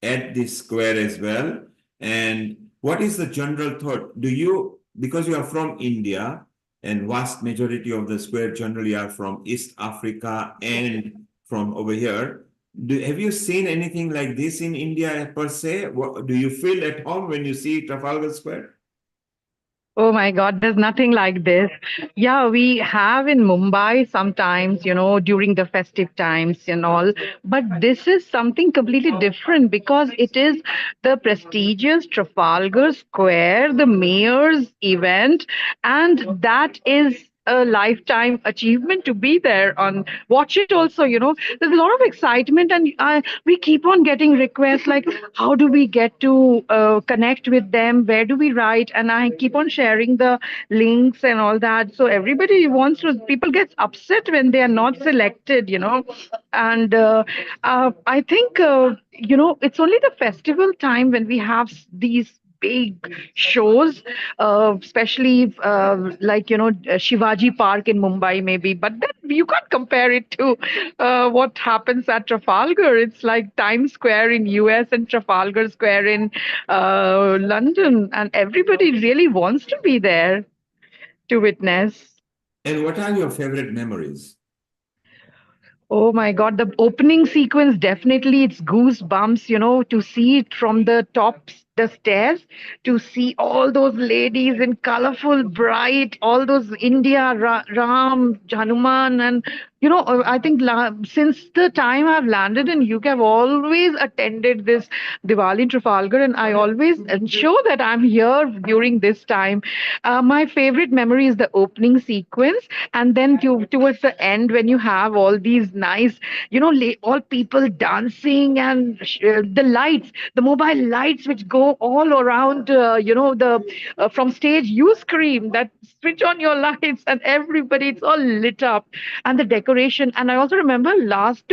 Speaker 4: at this square as well. And what is the general thought? Because you are from India, and vast majority of the square generally are from East Africa and from over here, have you seen anything like this in India per se? Do you feel at home when you see Trafalgar Square?
Speaker 21: Oh my God, there's nothing like this. Yeah, we have in Mumbai sometimes, during the festive times and all. But this is something completely different because it is the prestigious Trafalgar Square, the mayor's event, and that is a lifetime achievement to be there on watch it also. There's a lot of excitement, and we keep on getting requests like, how do we get to connect with them, where do we write, and I keep on sharing the links and all that. So everybody wants to, people get upset when they are not selected. And I think it's only the festival time when we have these big shows, especially like, Shivaji Park in Mumbai, maybe. But then you can't compare it to what happens at Trafalgar. It's like Times Square in US and Trafalgar Square in London, and everybody really wants to be there to witness.
Speaker 4: And what are your favorite memories?
Speaker 21: Oh my God, the opening sequence, definitely it's goosebumps, to see it from the top, the stairs, to see all those ladies in colorful, bright, all those India, Ram, Hanuman, and I think since the time I've landed in UK, I've always attended this Diwali in Trafalgar, and I always ensure that I'm here during this time. My favorite memory is the opening sequence, and then towards the end when you have all these nice, all people dancing, and the lights, the mobile lights which go all around, the from stage you scream that switch on your lights, and everybody, it's all lit up, and the decoration. And I also remember last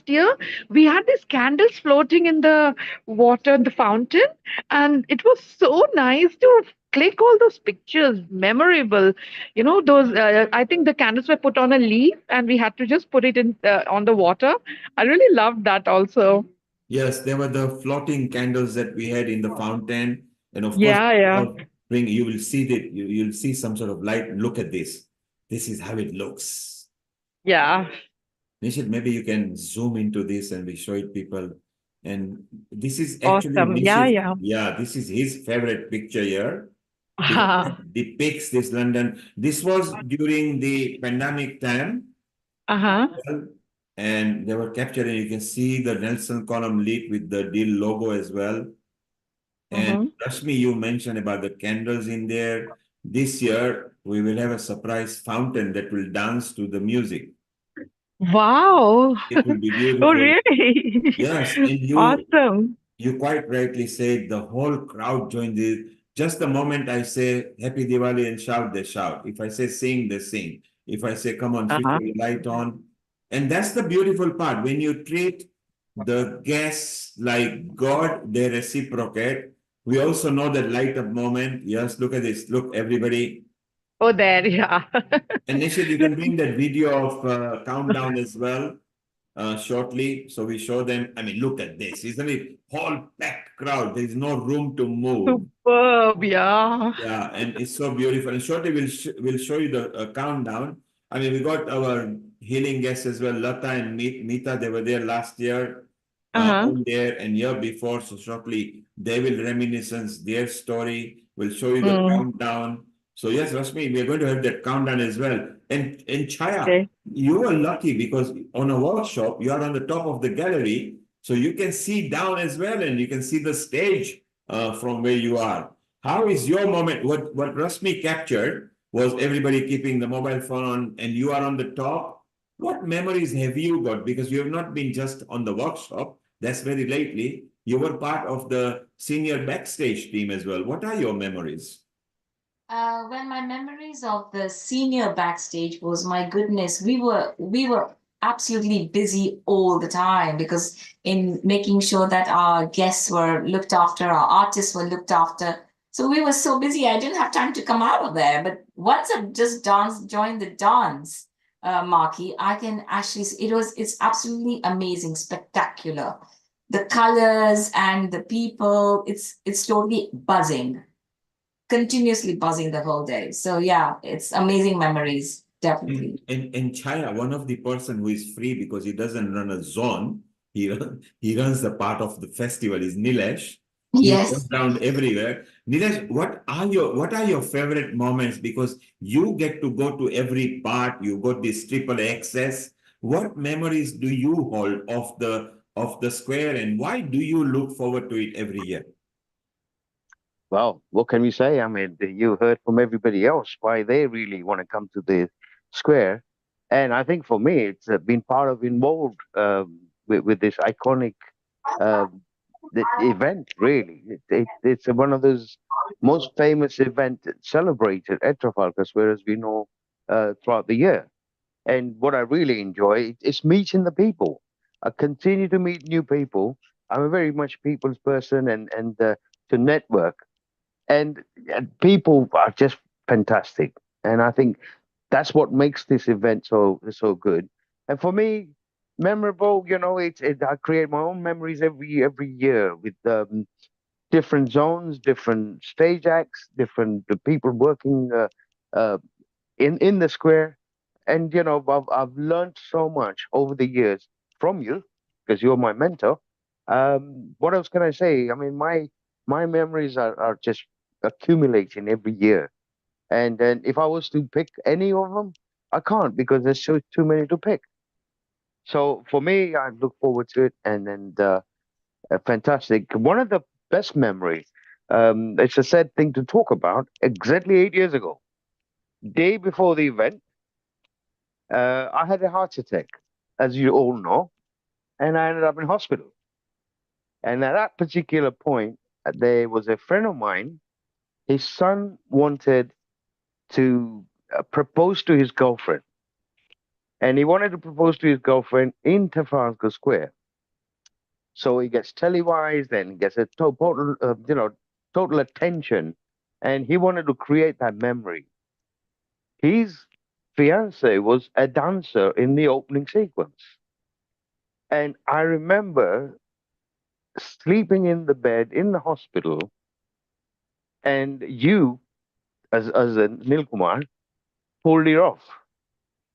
Speaker 21: year we had these candles floating in the water in the fountain, and it was so nice to click all those pictures, memorable. Those, I think the candles were put on a leaf and we had to just put it in on the water. I really loved that also.
Speaker 4: Yes, there were the floating candles that we had in the fountain. And of course,
Speaker 21: Yeah.
Speaker 4: you will see that you'll see some sort of light. Look at this. This is how it looks.
Speaker 21: Yeah.
Speaker 4: Nishit, maybe you can zoom into this and we show it people. And this is actually
Speaker 21: Awesome.
Speaker 4: Nishit.
Speaker 21: Yeah.
Speaker 4: This is his favorite picture here. Because it depicts this London. This was during the pandemic time.
Speaker 21: Uh-huh.
Speaker 4: And they were captured, and you can see the Nelson column lit with the deal logo as well. And Rashmi, you mentioned about the candles in there. This year, we will have a surprise fountain that will dance to the music.
Speaker 21: Wow.
Speaker 4: It will be beautiful.
Speaker 21: Oh, really?
Speaker 4: Yes, and
Speaker 21: Awesome.
Speaker 4: you quite rightly said the whole crowd joined it. Just the moment I say Happy Diwali and shout, they shout. If I say sing, they sing. If I say come on, switch the light on. And that's the beautiful part. When you treat the guests like God, they reciprocate. We also know that light up moment. Yes, look at this. Look, everybody.
Speaker 21: Oh, there, yeah.
Speaker 4: And Nishit, you can bring that video of countdown as well shortly. So we show them. I mean, look at this. Isn't it? Whole packed crowd. There is no room to move.
Speaker 21: Superb, yeah.
Speaker 4: Yeah, and it's so beautiful. And shortly we'll show you the countdown. I mean, we got our healing guests as well, Lata and Mita. They were there last year, on there, and year before. So shortly they will reminiscence their story. We'll show you the countdown. So yes, Rashmi, we are going to have that countdown as well. And Chaya, you are lucky because on a workshop, you are on the top of the gallery, so you can see down as well, and you can see the stage from where you are. How is your moment? What Rashmi captured was everybody keeping the mobile phone on, and you are on the top. What memories have you got? Because you have not been just on the workshop. That's very lately. You were part of the senior backstage team as well. What are your memories?
Speaker 20: Well, my memories of the senior backstage was, my goodness, we were absolutely busy all the time, because in making sure that our guests were looked after, our artists were looked after. So we were so busy, I didn't have time to come out of there. But once I just joined the dance, Marky, I can actually, it's absolutely amazing, spectacular. The colors and the people, it's totally buzzing. Continuously buzzing the whole day. So yeah, it's amazing memories, definitely.
Speaker 4: And Chaya, one of the person who is free because he doesn't run a zone, he runs the part of the festival is Nilesh. He goes around everywhere. Nilesh, what are your favorite moments? Because you get to go to every part, you got this triple access. What memories do you hold of the square, and why do you look forward to it every year?
Speaker 17: Well, what can we say? I mean, you heard from everybody else why they really want to come to the square. And I think for me, it's been part of involved with this iconic event, really. It's one of those most famous events celebrated at Trafalgar Square, as we know, throughout the year. And what I really enjoy is meeting the people. I continue to meet new people. I'm a very much people's person, and to network. and people are just fantastic. And I think that's what makes this event so good. And for me, memorable, I create my own memories every year with different zones, different stage acts, different people working uh, in the square. And I've learned so much over the years from you because you're my mentor. What else can I say? I mean, my memories are just accumulating every year. And then if I was to pick any of them, I can't because there's too many to pick. So for me, I look forward to it, and then fantastic. One of the best memories. It's a sad thing to talk about. Exactly 8 years ago, day before the event, I had a heart attack, as you all know, and I ended up in hospital. And at that particular point, there was a friend of mine. His son wanted to propose to his girlfriend, and he wanted to propose to his girlfriend in Trafalgar Square. So he gets televised and he gets a total attention, and he wanted to create that memory. His fiance was a dancer in the opening sequence, and I remember sleeping in the bed in the hospital, and you, as a Nilkumar, pulled it off.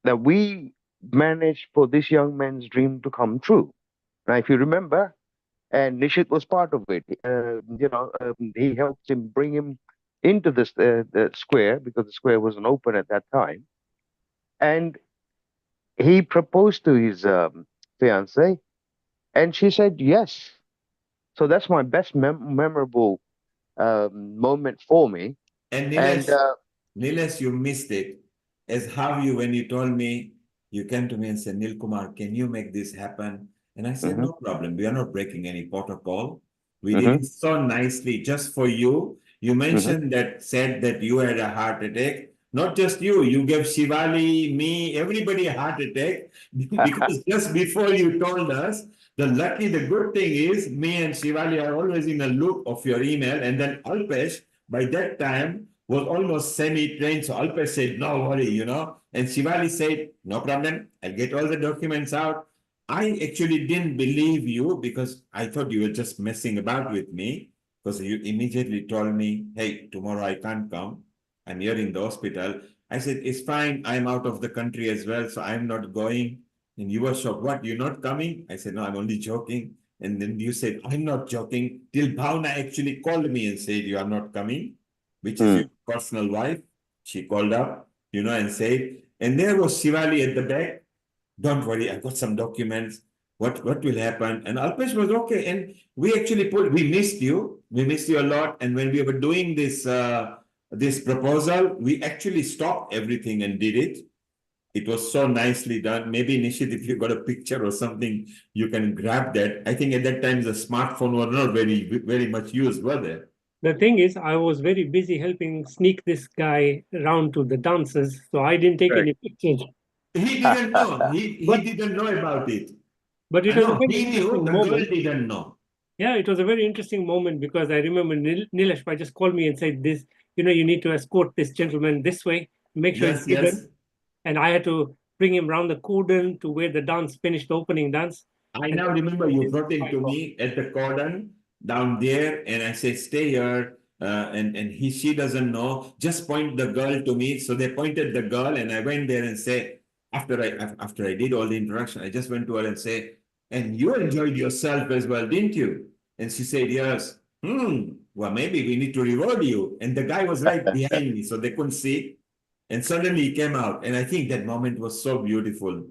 Speaker 17: That we managed for this young man's dream to come true. Now, if you remember, and Nishit was part of it. He helped him bring him into the square because the square wasn't open at that time, and he proposed to his fiance, and she said yes. So that's my best memorable moment for me.
Speaker 4: And
Speaker 17: And
Speaker 4: Nilesh, you missed it. As how you, when you told me, you came to me and said, Nil Kumar, can you make this happen? And I said, no problem. We are not breaking any protocol. We did it so nicely just for you. You mentioned said that you had a heart attack. Not just you gave Shivali, me, everybody a heart attack because just before you told us, the good thing is me and Shivali are always in the loop of your email. And then Alpesh, by that time, was almost semi-trained. So Alpesh said, no worry, And Shivali said, no problem. I'll get all the documents out. I actually didn't believe you because I thought you were just messing about with me because you immediately told me, hey, tomorrow I can't come. I'm here in the hospital. I said, it's fine. I'm out of the country as well, so I'm not going. And you were shocked. What? You're not coming? I said, no, I'm only joking. And then you said, I'm not joking. Till Bhavna actually called me and said, you are not coming, which is your personal wife. She called up, and said, and there was Shivali at the back. Don't worry, I've got some documents. What will happen? And Alpesh was okay. And we actually we missed you. We missed you a lot. And when we were doing this proposal, we actually stopped everything and did it. It was so nicely done. Maybe Nishit, if you got a picture or something, you can grab that. I think at that time the smartphone were not very much used, were they?
Speaker 7: The thing is, I was very busy helping sneak this guy around to the dances, so I didn't take any pictures.
Speaker 4: He didn't know. He didn't know about it.
Speaker 7: But it was a very
Speaker 4: he knew,
Speaker 7: interesting
Speaker 4: the
Speaker 7: moment.
Speaker 4: girl didn't know.
Speaker 7: Yeah, it was a very interesting moment because I remember Nilesh just called me and said, "This, you need to escort this gentleman this way, make sure it's hidden." And I had to bring him around the cordon to where the dance finished, the opening dance.
Speaker 4: I now remember you brought him to me at the cordon down there, and I said, "Stay here." And she doesn't know. Just point the girl to me. So they pointed the girl, and I went there and say, after I did all the introduction, I just went to her and say, "And you enjoyed yourself as well, didn't you?" And she said, "Yes." Well, maybe we need to reward you. And the guy was right behind me, so they couldn't see. And suddenly he came out, and I think that moment was so beautiful,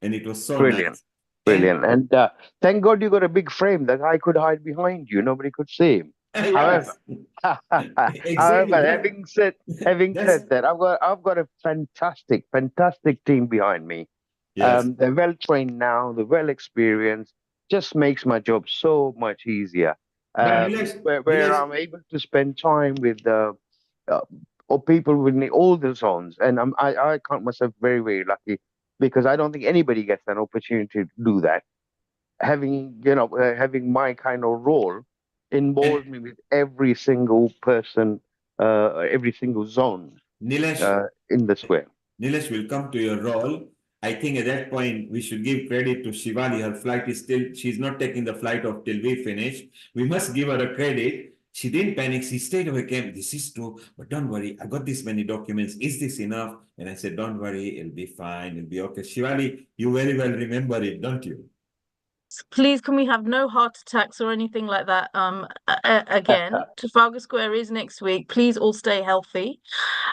Speaker 4: and it was so
Speaker 17: brilliant.
Speaker 4: nice.
Speaker 17: Brilliant. And thank God you got a big frame that I could hide behind you. Nobody could see him.
Speaker 4: Yes.
Speaker 17: However, having said that, I've got a fantastic team behind me.
Speaker 4: Yes.
Speaker 17: They're well trained now, they're well experienced, just makes my job so much easier. Where I'm able to spend time with or people within all the zones. And I count myself very, very lucky because I don't think anybody gets an opportunity to do that. Having my kind of role involves me with every single person every single zone
Speaker 4: Nilesh,
Speaker 17: in the square.
Speaker 4: Nilesh will come to your role. I think at that point we should give credit to Shivali. Her flight is still, she's not taking the flight off till we finish. We must give her a credit. She didn't panic. She stayed away, came, this is true, but don't worry. I got this many documents. Is this enough? And I said, don't worry, it'll be fine. It'll be okay. Shivali, you very well remember it, don't you?
Speaker 12: Please, can we have no heart attacks or anything like that? Again, Trafalgar Square is next week. Please all stay healthy.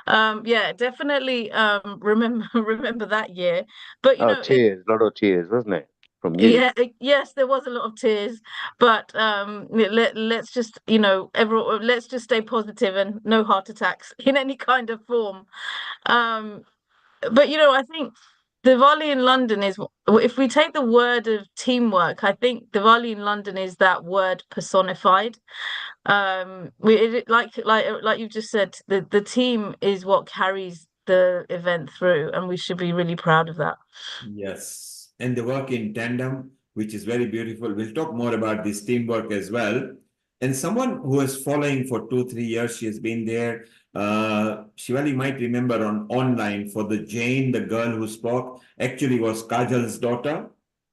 Speaker 12: Yeah, definitely. Remember that year. But you
Speaker 17: Oh,
Speaker 12: know,
Speaker 17: tears, a lot of tears, wasn't it? From you.
Speaker 12: yeah, yes, there was a lot of tears, but let's just, everyone, let's just stay positive and no heart attacks in any kind of form. But I think Diwali in London is, if we take the word of teamwork, I think Diwali in London is that word personified. Like you've just said, the team is what carries the event through, and we should be really proud of that.
Speaker 4: Yes, and the work in tandem, which is very beautiful. We'll talk more about this teamwork as well. And someone who is following for 2-3 years, she has been there. Shivali might remember on online for the Jane, the girl who spoke, actually was Kajal's daughter.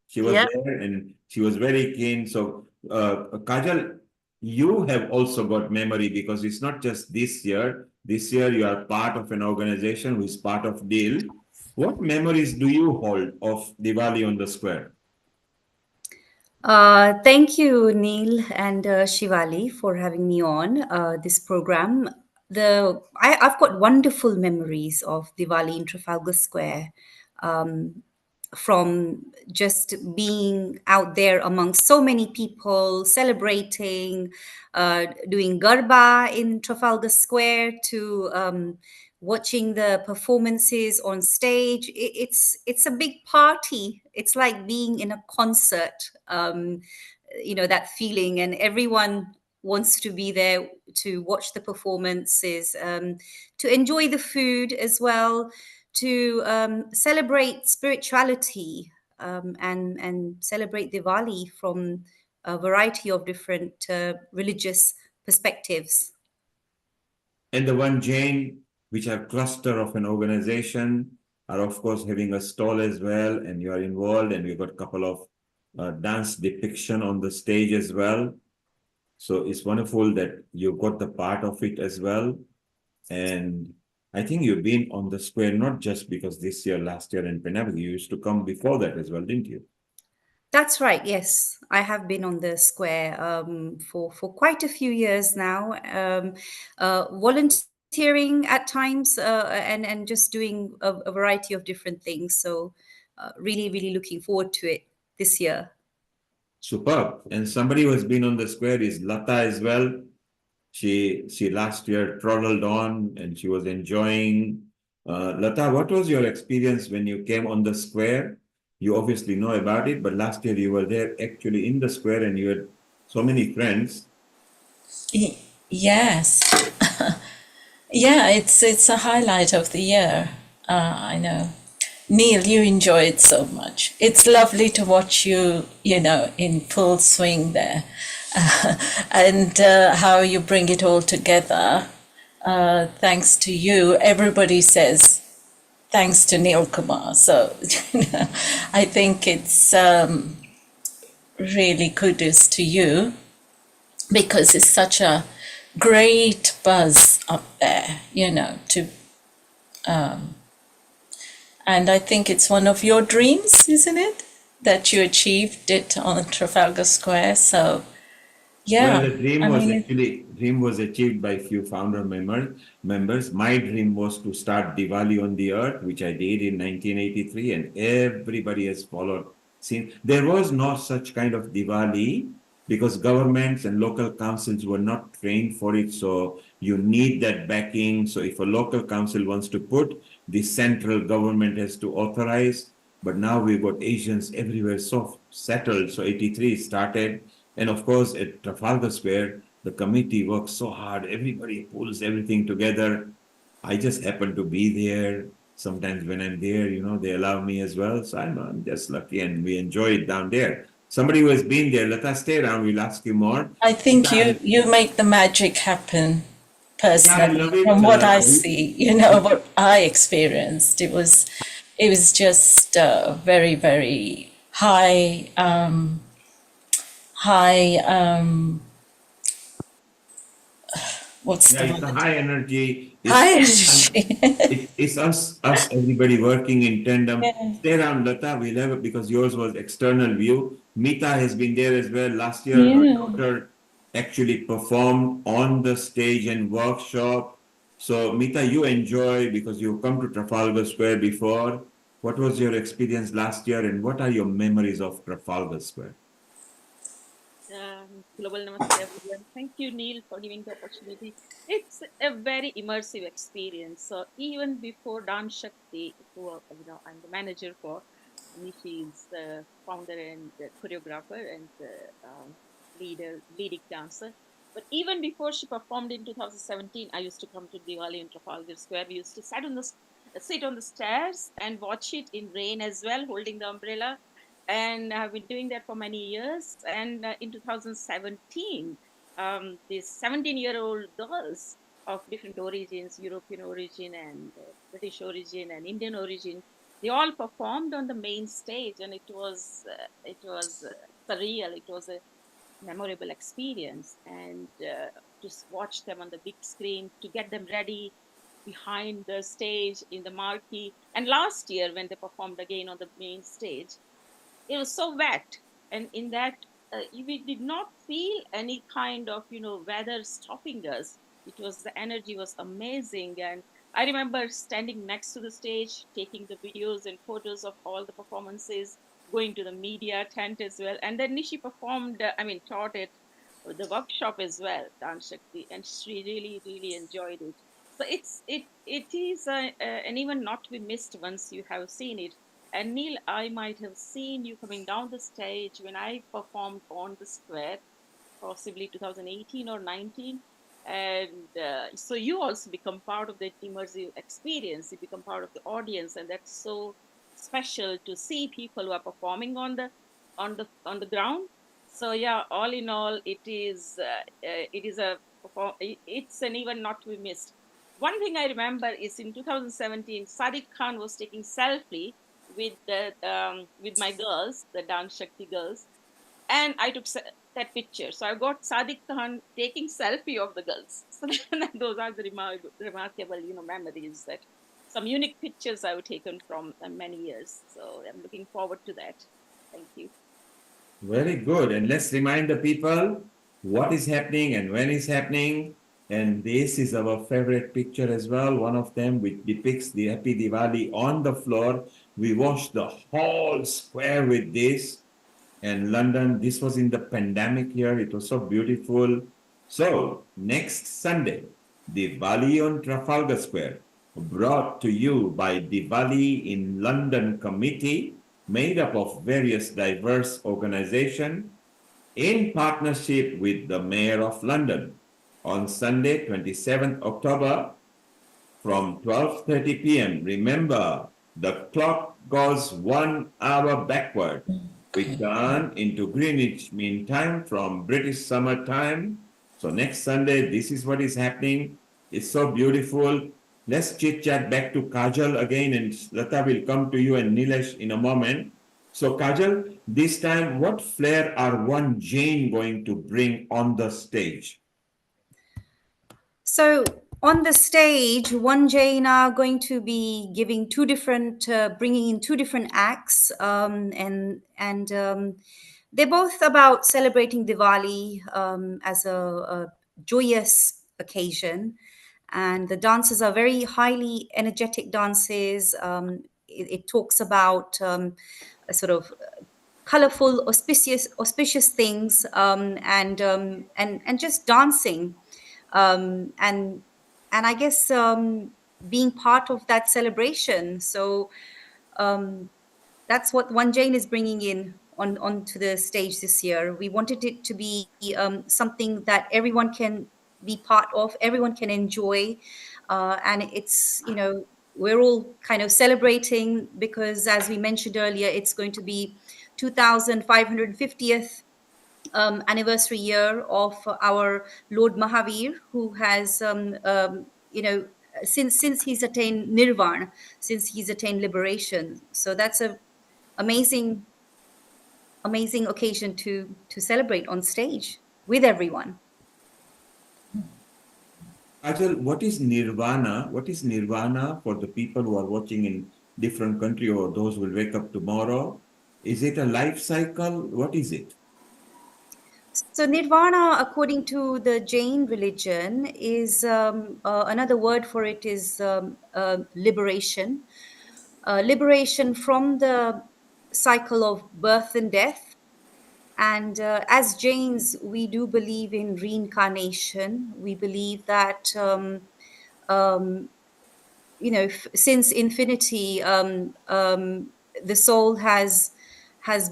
Speaker 4: She was there and she was very keen. So, Kajal, you have also got memory because it's not just this year. This year you are part of an organization who is part of DEAL. What memories do you hold of Diwali on the square?
Speaker 9: Thank you, Neil and Shivali, for having me on this program. I've got wonderful memories of Diwali in Trafalgar Square, from just being out there among so many people, celebrating, doing Garba in Trafalgar Square, to watching the performances on stage. It's a big party. It's like being in a concert. That feeling, and everyone wants to be there to watch the performances, to enjoy the food as well, to celebrate spirituality, and celebrate Diwali from a variety of different religious perspectives.
Speaker 4: And the one Jane, which are cluster of an organization, are of course having a stall as well, and you are involved, and we've got a couple of dance depiction on the stage as well. So it's wonderful that you got the part of it as well. And I think you've been on the square not just because this year, last year, and Penang, you used to come before that as well, didn't you?
Speaker 9: That's right. Yes, I have been on the square for quite a few years now, volunteering at times, and just doing a variety of different things. So, really looking forward to it this year.
Speaker 4: Superb. And somebody who has been on the square is Lata as well. She last year toddled on and she was enjoying. Lata, what was your experience when you came on the square? You obviously know about it, but last year you were there actually in the square and you had so many friends.
Speaker 2: Yes. Yeah, it's a highlight of the year. I know. Neil, you enjoy it so much. It's lovely to watch you, in full swing there. And how you bring it all together. Thanks to you. Everybody says thanks to Neil Kumar. So I think it's really kudos to you, because it's such a great buzz up there, and I think it's one of your dreams, isn't it? That you achieved it on Trafalgar Square. So yeah.
Speaker 4: Well, the dream was achieved by few founder members. My dream was to start Diwali on the Earth, which I did in 1983, and everybody has followed. There was no such kind of Diwali because governments and local councils were not trained for it. So you need that backing. So if a local council wants to put, the central government has to authorize. But now we've got Asians everywhere so settled. So 83 started. And of course, at Trafalgar Square, the committee works so hard. Everybody pulls everything together. I just happen to be there. Sometimes when I'm there, they allow me as well. So I'm just lucky and we enjoy it down there. Somebody who has been there, let us stay around. We'll ask you more.
Speaker 2: I think you make the magic happen personally, from what I see, you know, what I experienced. It was just very, very high, what's the
Speaker 4: It's
Speaker 2: word?
Speaker 4: a high energy.
Speaker 2: High energy.
Speaker 4: It's us, everybody working in tandem.
Speaker 2: Yeah.
Speaker 4: Stay around, Lata. We'll have it because yours was external view. Mita has been there as well. Last year, her
Speaker 2: Yeah.
Speaker 4: daughter actually performed on the stage and workshop. So, Mita, you enjoy because you've come to Trafalgar Square before. What was your experience last year, and what are your memories of Trafalgar Square?
Speaker 1: Global Namaste, everyone. Thank you, Neil, for giving the opportunity. It's a very immersive experience. So even before Dance Shakti, I'm the manager for Nishi is the founder and the choreographer and the leading dancer. But even before she performed in 2017, I used to come to Diwali in Trafalgar Square. We used to sit on the stairs and watch it in rain as well, holding the umbrella. And I've been doing that for many years. And in 2017, these 17-year-old girls of different origins, European origin and British origin and Indian origin, they all performed on the main stage, and it was surreal. It was a memorable experience, and just watch them on the big screen, to get them ready behind the stage in the marquee. And last year, when they performed again on the main stage, it was so wet, and in that we did not feel any kind of weather stopping us. The energy was amazing, and I remember standing next to the stage, taking the videos and photos of all the performances, going to the media tent as well. And then Nishi performed, taught it the workshop as well, Dance Shakti, and she really enjoyed it. So it is an event not to be missed once you have seen it. And Neil, I might have seen you coming down the stage when I performed on the square, possibly 2018 or 19. And so you also become part of the immersive experience. You become part of the audience, and that's so special to see people who are performing on the ground. So yeah, all in all, it's an event not to be missed. One thing I remember is in 2017, Sadiq Khan was taking selfie with my girls, the Dance Shakti girls, and I took that picture. So I got Sadiq Khan taking selfie of the girls. So those are the remarkable, memories, that some unique pictures I've taken from many years. So I'm looking forward to that. Thank you.
Speaker 4: Very good. And let's remind the people what is happening and when is happening. And this is our favorite picture as well. One of them which depicts the Happy Diwali on the floor. We washed the whole square with this. And London, this was in the pandemic year. It was so beautiful. So next Sunday, Diwali on Trafalgar Square, brought to you by Diwali in London Committee, made up of various diverse organizations in partnership with the Mayor of London on Sunday, 27th October from 12:30 p.m. Remember, the clock goes 1 hour backward. We turn into Greenwich Mean Time from British Summer Time. So next Sunday, this is what is happening. It's so beautiful. Let's chit chat back to Kajal again, and Lata will come to you and Nilesh in a moment. So Kajal, this time, what flair are one Jane going to bring on the stage?
Speaker 9: So on the stage, one Jane are going to be giving bringing in two different acts, and they're both about celebrating Diwali as a joyous occasion. And the dances are very highly energetic dances. It talks about a sort of colorful, auspicious things, and just dancing, and I guess being part of that celebration. So that's what One Jane is bringing in onto the stage this year. We wanted it to be something that everyone can be part of, everyone can enjoy, and it's we're all kind of celebrating because, as we mentioned earlier, it's going to be 2550th anniversary year of our Lord Mahavir, who has, since he's attained nirvana, since he's attained liberation. So that's a amazing occasion to celebrate on stage with everyone.
Speaker 4: Ajal, what is nirvana? What is nirvana for the people who are watching in different country or those who will wake up tomorrow? Is it a life cycle? What is it?
Speaker 9: So nirvana, according to the Jain religion, is another word for it is liberation. Liberation from the cycle of birth and death. And as Jains, we do believe in reincarnation. We believe that, since infinity, the soul has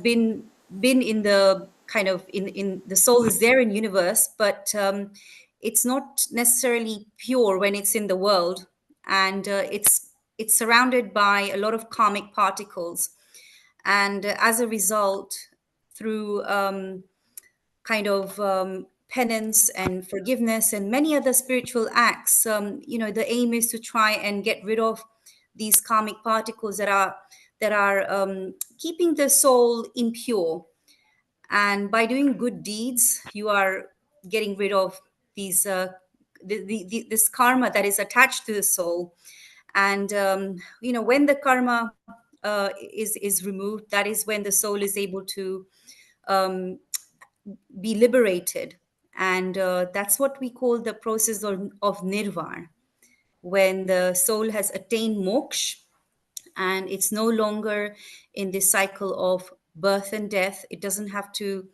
Speaker 9: been in the kind of in the soul is there in universe, but it's not necessarily pure when it's in the world, and it's surrounded by a lot of karmic particles, and as a result, through penance and forgiveness and many other spiritual acts, the aim is to try and get rid of these karmic particles that are keeping the soul impure. And by doing good deeds, you are getting rid of these this karma that is attached to the soul. And when the karma is removed, that is when the soul is able to um, be liberated. And that's what we call the process of nirvana, when the soul has attained moksha and it's no longer in this cycle of birth and death. It doesn't have to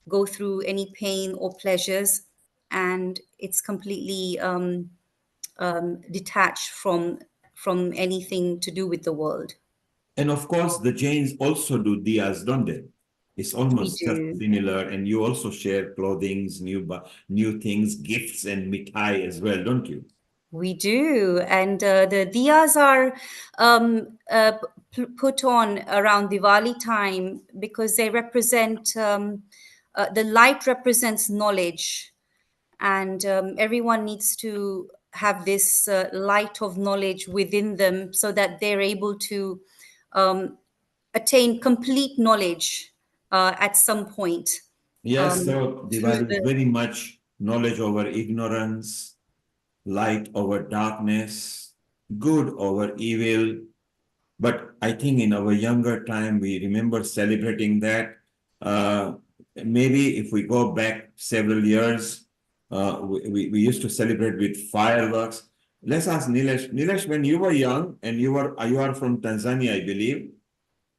Speaker 9: go through any pain or pleasures, and it's completely detached from anything to do with the world.
Speaker 4: And of course, the Jains also do diyas, don't they? It's almost just similar, and you also share clothings, new things, gifts, and mithai as well, don't you?
Speaker 9: We do, and the diyas are put on around Diwali time because they represent the light represents knowledge, and everyone needs to have this light of knowledge within them so that they're able to um, attain complete knowledge at some point.
Speaker 4: Yes, so
Speaker 9: Through
Speaker 4: Diwali is
Speaker 9: the
Speaker 4: very much knowledge over ignorance, light over darkness, good over evil. But I think in our younger time, we remember celebrating that. Uh, Maybe if we go back several years, we used to celebrate with fireworks. Let's ask Nilesh. Nilesh, when you were young and you are from Tanzania, I believe.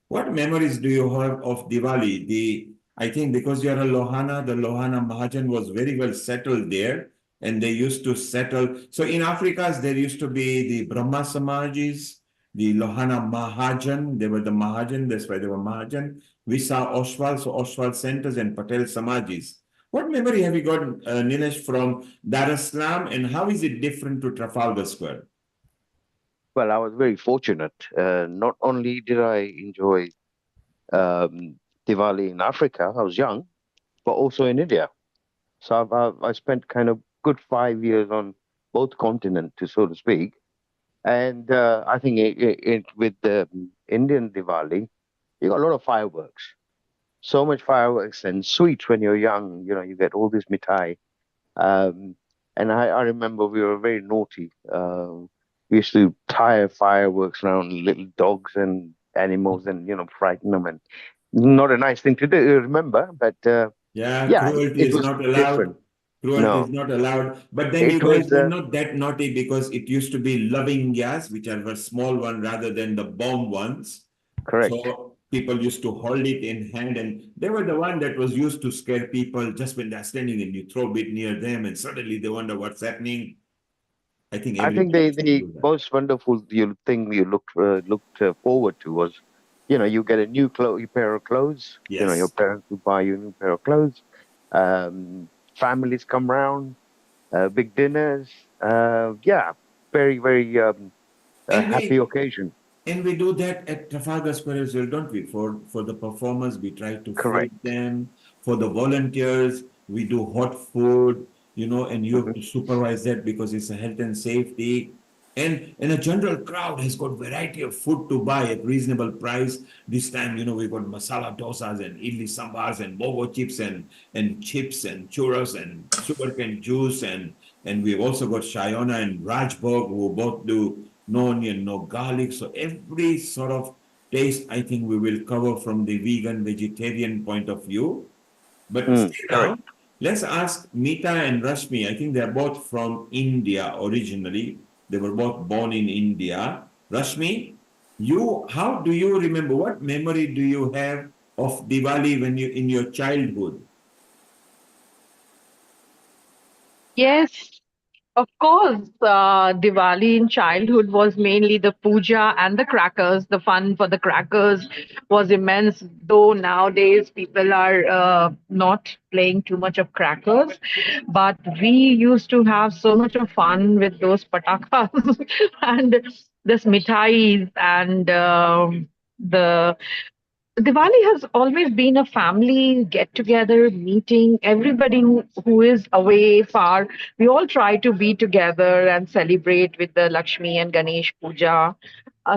Speaker 4: What memories do you have of Diwali? I think because you're a Lohana, the Lohana Mahajan was very well settled there, and they used to settle. So in Africa, there used to be the Brahma Samajis, the Lohana Mahajan. They were the Mahajan, that's why they were Mahajan. We saw Oswal, so Oswal centers and Patel Samajis. What memory have you got, Nilesh, from Dar es Salaam, and how is it different to Trafalgar Square?
Speaker 17: Well, I was very fortunate. Not only did I enjoy Diwali in Africa, I was young, but also in India. So I spent kind of good 5 years on both continents, so to speak. And I think with the Indian Diwali, you got a lot of fireworks. So much fireworks and sweets when you're young. You get all this mithai. Um, and I remember we were very naughty. We used to tie fireworks around little dogs and animals and, frighten them. And not a nice thing to do, remember, but
Speaker 4: Yeah,
Speaker 17: yeah,
Speaker 4: cruelty
Speaker 17: it
Speaker 4: is
Speaker 17: was
Speaker 4: not allowed.
Speaker 17: different.
Speaker 4: Cruelty is
Speaker 17: No,
Speaker 4: not allowed. But then you
Speaker 17: it
Speaker 4: guys
Speaker 17: was
Speaker 4: were not that naughty because it used to be loving gas, which are the small one rather than the bomb ones.
Speaker 17: correct.
Speaker 4: So people used to hold it in hand, and they were the one that was used to scare people just when they're standing and you throw a bit near them, and suddenly they wonder what's happening. I think
Speaker 17: I think
Speaker 4: everybody used to
Speaker 17: the
Speaker 4: do that.
Speaker 17: most wonderful thing you looked forward to was, you get a new pair of clothes. Your
Speaker 4: Yes.
Speaker 17: parents will buy you a new pair of clothes. Families come round, big dinners. Yeah, very very
Speaker 4: And
Speaker 17: happy
Speaker 4: we
Speaker 17: occasion.
Speaker 4: And we do that at Trafalgar Square as well, don't we? For the performers, we try to
Speaker 17: Correct.
Speaker 4: feed them. For the volunteers, we do hot food, you know, and you have to supervise that because it's a health and safety. And a general crowd has got variety of food to buy at reasonable price. This time, you know, we got masala dosas and idli sambars and bobo chips and chips and churros and sugarcane juice and we've also got Shayona and Rajbog who both do no onion, no garlic. So every sort of taste, I think we will cover from the vegan, vegetarian point of view. But stay
Speaker 17: Correct.
Speaker 4: down. Let's ask Mita and Rashmi. I think they're both from India originally. They were both born in India. Rashmi, how do you remember? What memory do you have of Diwali when you in your childhood?
Speaker 21: Yes, of course. Diwali in childhood was mainly the puja and the crackers. The fun for the crackers was immense, though nowadays people are not playing too much of crackers. But we used to have so much of fun with those patakas and this mithais and the Diwali has always been a family get together meeting. Everybody who is away far, we all try to be together and celebrate with the Lakshmi and Ganesh Puja.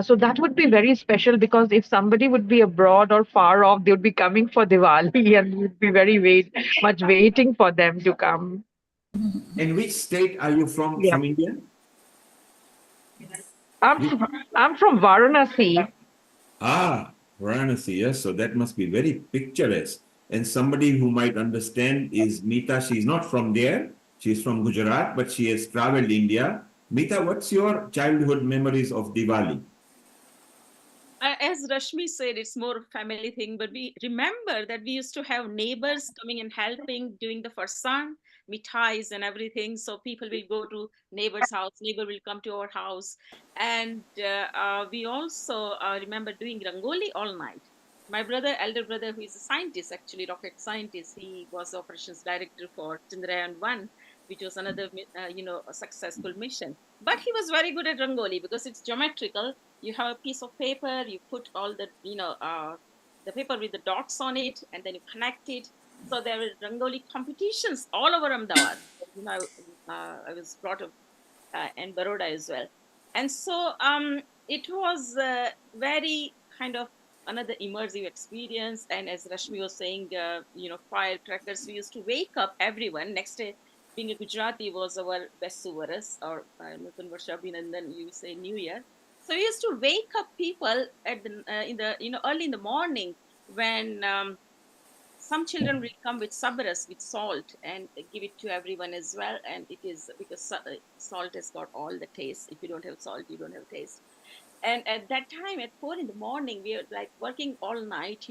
Speaker 21: So that would be very special because if somebody would be abroad or far off, they would be coming for Diwali and we would be much waiting for them to come.
Speaker 4: And which state are you from?
Speaker 21: Yeah.
Speaker 4: From India?
Speaker 21: I'm from Varanasi.
Speaker 4: Ah, Varanasi, yes. So that must be very picturesque. And somebody who might understand is Mita. She's not from there. She's from Gujarat, but she has traveled India. Mita, what's your childhood memories of Diwali?
Speaker 1: As Rashmi said, it's more a family thing, but we remember that we used to have neighbors coming and helping doing the farsan, mithais and everything. So people will go to neighbor's house, neighbor will come to our house. And we also remember doing rangoli all night. My elder brother, who is a scientist, actually rocket scientist, he was the operations director for Chandrayaan-1, which was another, a successful mission. But he was very good at rangoli because it's geometrical. You have a piece of paper, you put all the the paper with the dots on it, and then you connect it. So there were rangoli competitions all over Ahmedabad. I was brought up in Baroda as well, and so it was very kind of another immersive experience. And as Rashmi was saying, firecrackers, we used to wake up everyone next day. Being a Gujarati was our best Varas or Natan Varsha, and then you say New Year. So we used to wake up people at the early in the morning when some children will come with sabras with salt and give it to everyone as well. And it is because salt has got all the taste. If you don't have salt, you don't have taste. And at that time, at 4 in the morning, we were like working all night,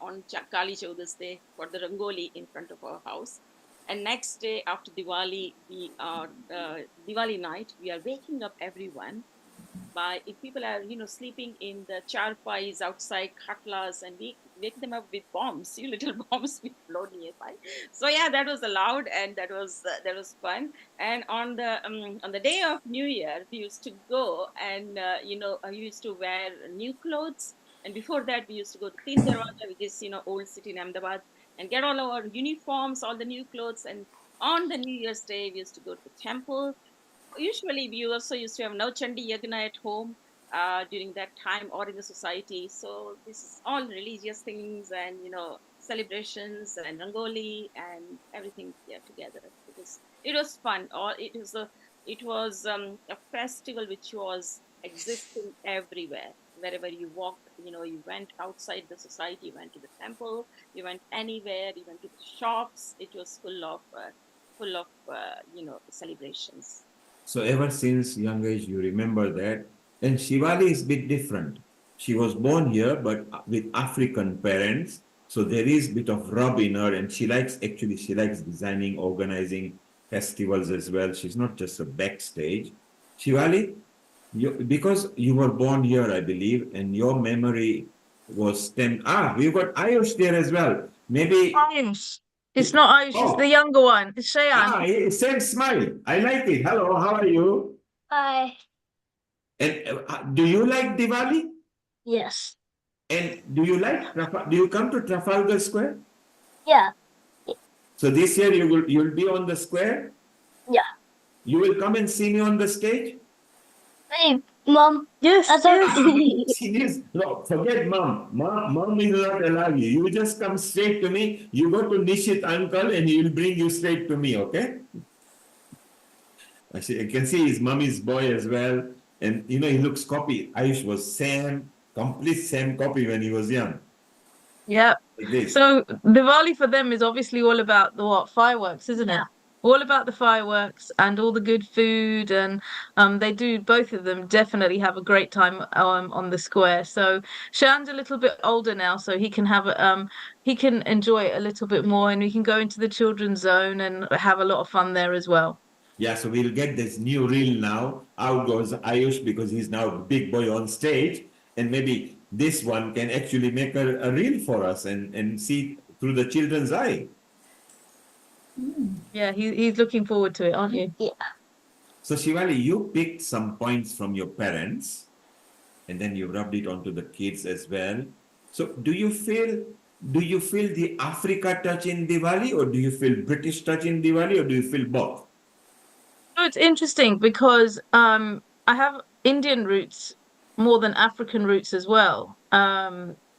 Speaker 1: on Kali Chaudas Day for the rangoli in front of our house. And next day after Diwali, Diwali night, we are waking up everyone by if people are sleeping in the charpais outside khatlas, and we wake them up with bombs, little bombs we blow nearby. So yeah, that was allowed, and that was fun. And on the day of New Year, we used to go and I used to wear new clothes. And before that, we used to go to Teen Darwaza, which is old city in Ahmedabad, and get all our uniforms, all the new clothes. And on the New Year's Day, we used to go to the temple. Usually we also used to have Navchandi Yagna at home during that time or in the society. So this is all religious things and celebrations and rangoli and everything together, because it was fun. Or it was a festival which was existing everywhere. Wherever you walked, you went outside the society, you went to the temple, you went anywhere, you went to the shops. It was full of celebrations.
Speaker 4: So ever since young age, you remember that. And Shivali is a bit different. She was born here, but with African parents. So there is a bit of rub in her, and she likes designing, organizing festivals as well. She's not just a backstage. Shivali, because you were born here, I believe, and your memory was stemmed. We've got Ayush there as well. Maybe
Speaker 12: Ayush. It's not Ayush, it's the younger one. It's Shayan.
Speaker 4: Same smile. I like it. Hello, how are you?
Speaker 10: Hi.
Speaker 4: And do you like Diwali?
Speaker 10: Yes.
Speaker 4: And do you come to Trafalgar Square?
Speaker 10: Yeah.
Speaker 4: So this year you'll be on the square?
Speaker 10: Yeah.
Speaker 4: You will come and see me on the stage?
Speaker 10: Hey, Mom.
Speaker 12: Yes,
Speaker 4: She needs, no, forget mom. Mom will not allow you. You just come straight to me. You go to Nishit uncle and he will bring you straight to me, okay? I can see his mommy's boy as well. And he looks copy. Ayush was complete same copy when he was young.
Speaker 12: Yeah.
Speaker 4: Like this.
Speaker 12: So Diwali for them is obviously all about the fireworks, isn't it? All about the fireworks and all the good food, and they do, both of them definitely have a great time on the square. So Shan's a little bit older now, so he can enjoy it a little bit more, and we can go into the children's zone and have a lot of fun there as well.
Speaker 4: Yeah, so we'll get this new reel now. Out goes Ayush because he's now a big boy on stage, and maybe this one can actually make a reel for us and see through the children's eye.
Speaker 12: Yeah, he's looking forward to it, aren't you?
Speaker 10: Yeah.
Speaker 4: So Shivali, you picked some points from your parents, and then you rubbed it onto the kids as well. So do you feel the Africa touch in Diwali, or do you feel British touch in Diwali, or do you feel both?
Speaker 12: So it's interesting because I have Indian roots more than African roots as well.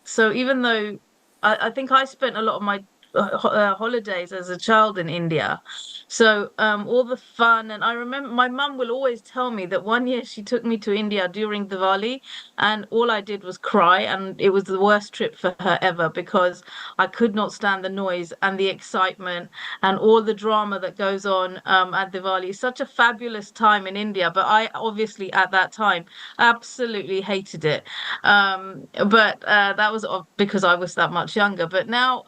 Speaker 12: So even though I think I spent a lot of my holidays as a child in India, so all the fun, and I remember my mum will always tell me that one year she took me to India during Diwali, and all I did was cry, and it was the worst trip for her ever because I could not stand the noise and the excitement and all the drama that goes on at Diwali. It's such a fabulous time in India, but I obviously at that time absolutely hated it. But that was because I was that much younger. But now,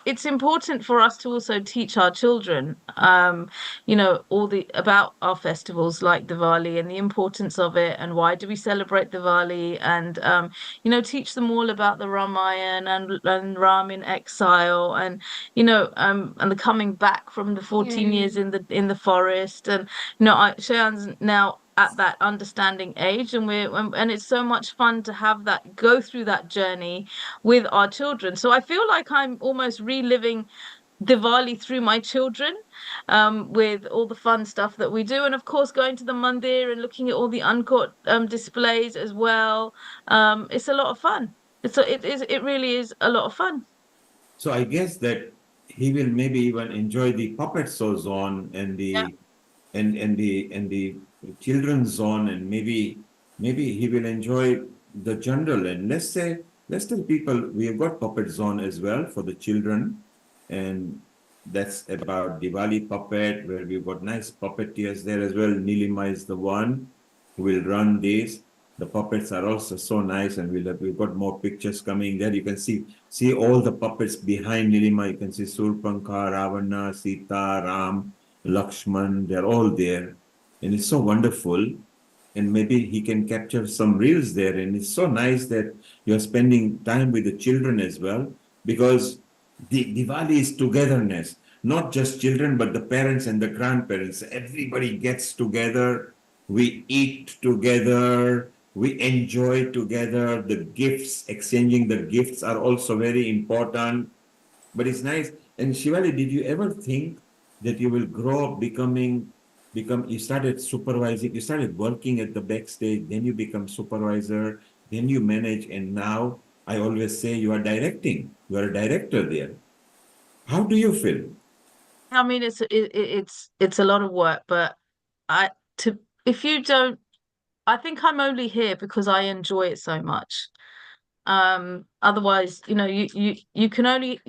Speaker 12: it's important for us to also teach our children, about our festivals like Diwali and the importance of it, and why do we celebrate Diwali, and teach them all about the Ramayana and Ram in exile, and and the coming back from the 14 years in the forest, and Shayan's now at that understanding age, and it's so much fun to have that, go through that journey with our children. So I feel like I'm almost reliving Diwali through my children, with all the fun stuff that we do, and of course going to the mandir and looking at all the uncut displays as well. It's a lot of fun. It really is a lot of fun.
Speaker 4: So I guess that he will maybe even enjoy the puppet show zone and the and the children's zone, and maybe he will enjoy the general. And let's tell people we have got puppet zone as well for the children, and that's about Diwali puppet, where we've got nice puppeteers there as well. Nilima is the one who will run this. The puppets are also so nice, and we've got more pictures coming there. You can see all the puppets behind Nilima. You can see Surpankha, Ravana, Sita, Ram, Lakshman. They're all there, and it's so wonderful. And maybe he can capture some reels there. And it's so nice that you're spending time with the children as well, because the Diwali is togetherness, not just children, but the parents and the grandparents. Everybody gets together. We eat together. We enjoy together. The gifts, exchanging the gifts are also very important. But it's nice. And Shivali, did you ever think that you will grow up you started supervising, you started working at the backstage, then you become supervisor, then you manage, and now I always say you are directing. You are a director there. How do you feel?
Speaker 12: I mean, it's a lot of work, but if you don't, I think I'm only here because I enjoy it so much. Otherwise, you can only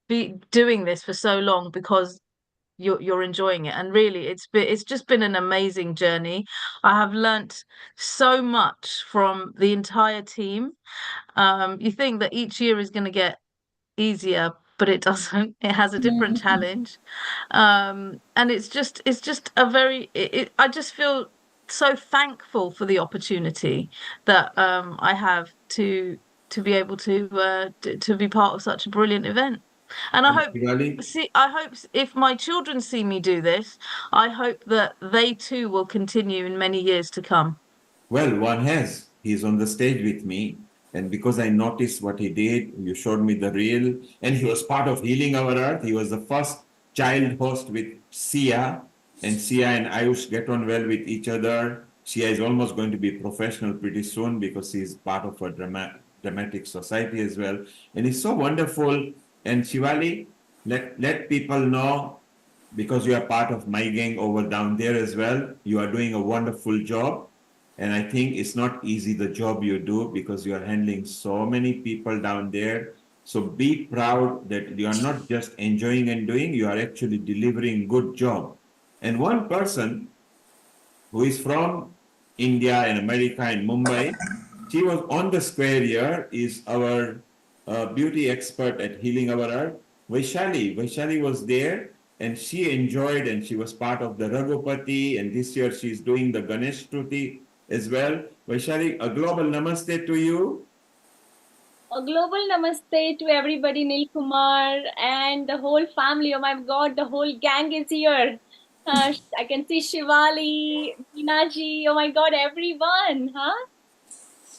Speaker 12: be doing this for so long because you're enjoying it, and really it's just been an amazing journey. I have learnt so much from the entire team. You think that each year is going to get easier, but it doesn't. It has a different challenge, and it's just I just feel so thankful for the opportunity that I have to be able to be part of such a brilliant event. And I hope if my children see me do this, I hope that they too will continue in many years to come.
Speaker 4: Well, one has. he's on the stage with me. And because I noticed what he did, you showed me the reel, and he was part of Healing Our Earth. He was the first child host with Sia, and Sia and Ayush get on well with each other. Sia is almost going to be professional pretty soon because she's part of a dramatic society as well. And it's so wonderful. And Shivali, let people know, because you are part of my gang over down there as well. You are doing a wonderful job. And I think it's not easy the job you do because you are handling so many people down there. So be proud that you are not just enjoying and doing, you are actually delivering good job. And one person who is from India and America and Mumbai, she was on the square here, is our beauty expert at Healing Our Earth, Vaishali. Vaishali was there and she enjoyed, and she was part of the Raghupati, and this year she's doing the Ganesh Stuti as well. Vaishali, a global namaste to you.
Speaker 3: A global namaste to everybody, Nil Kumar, and the whole family. Oh my God, the whole gang is here. I can see Shivali, Meenaji. Oh my God, everyone, huh?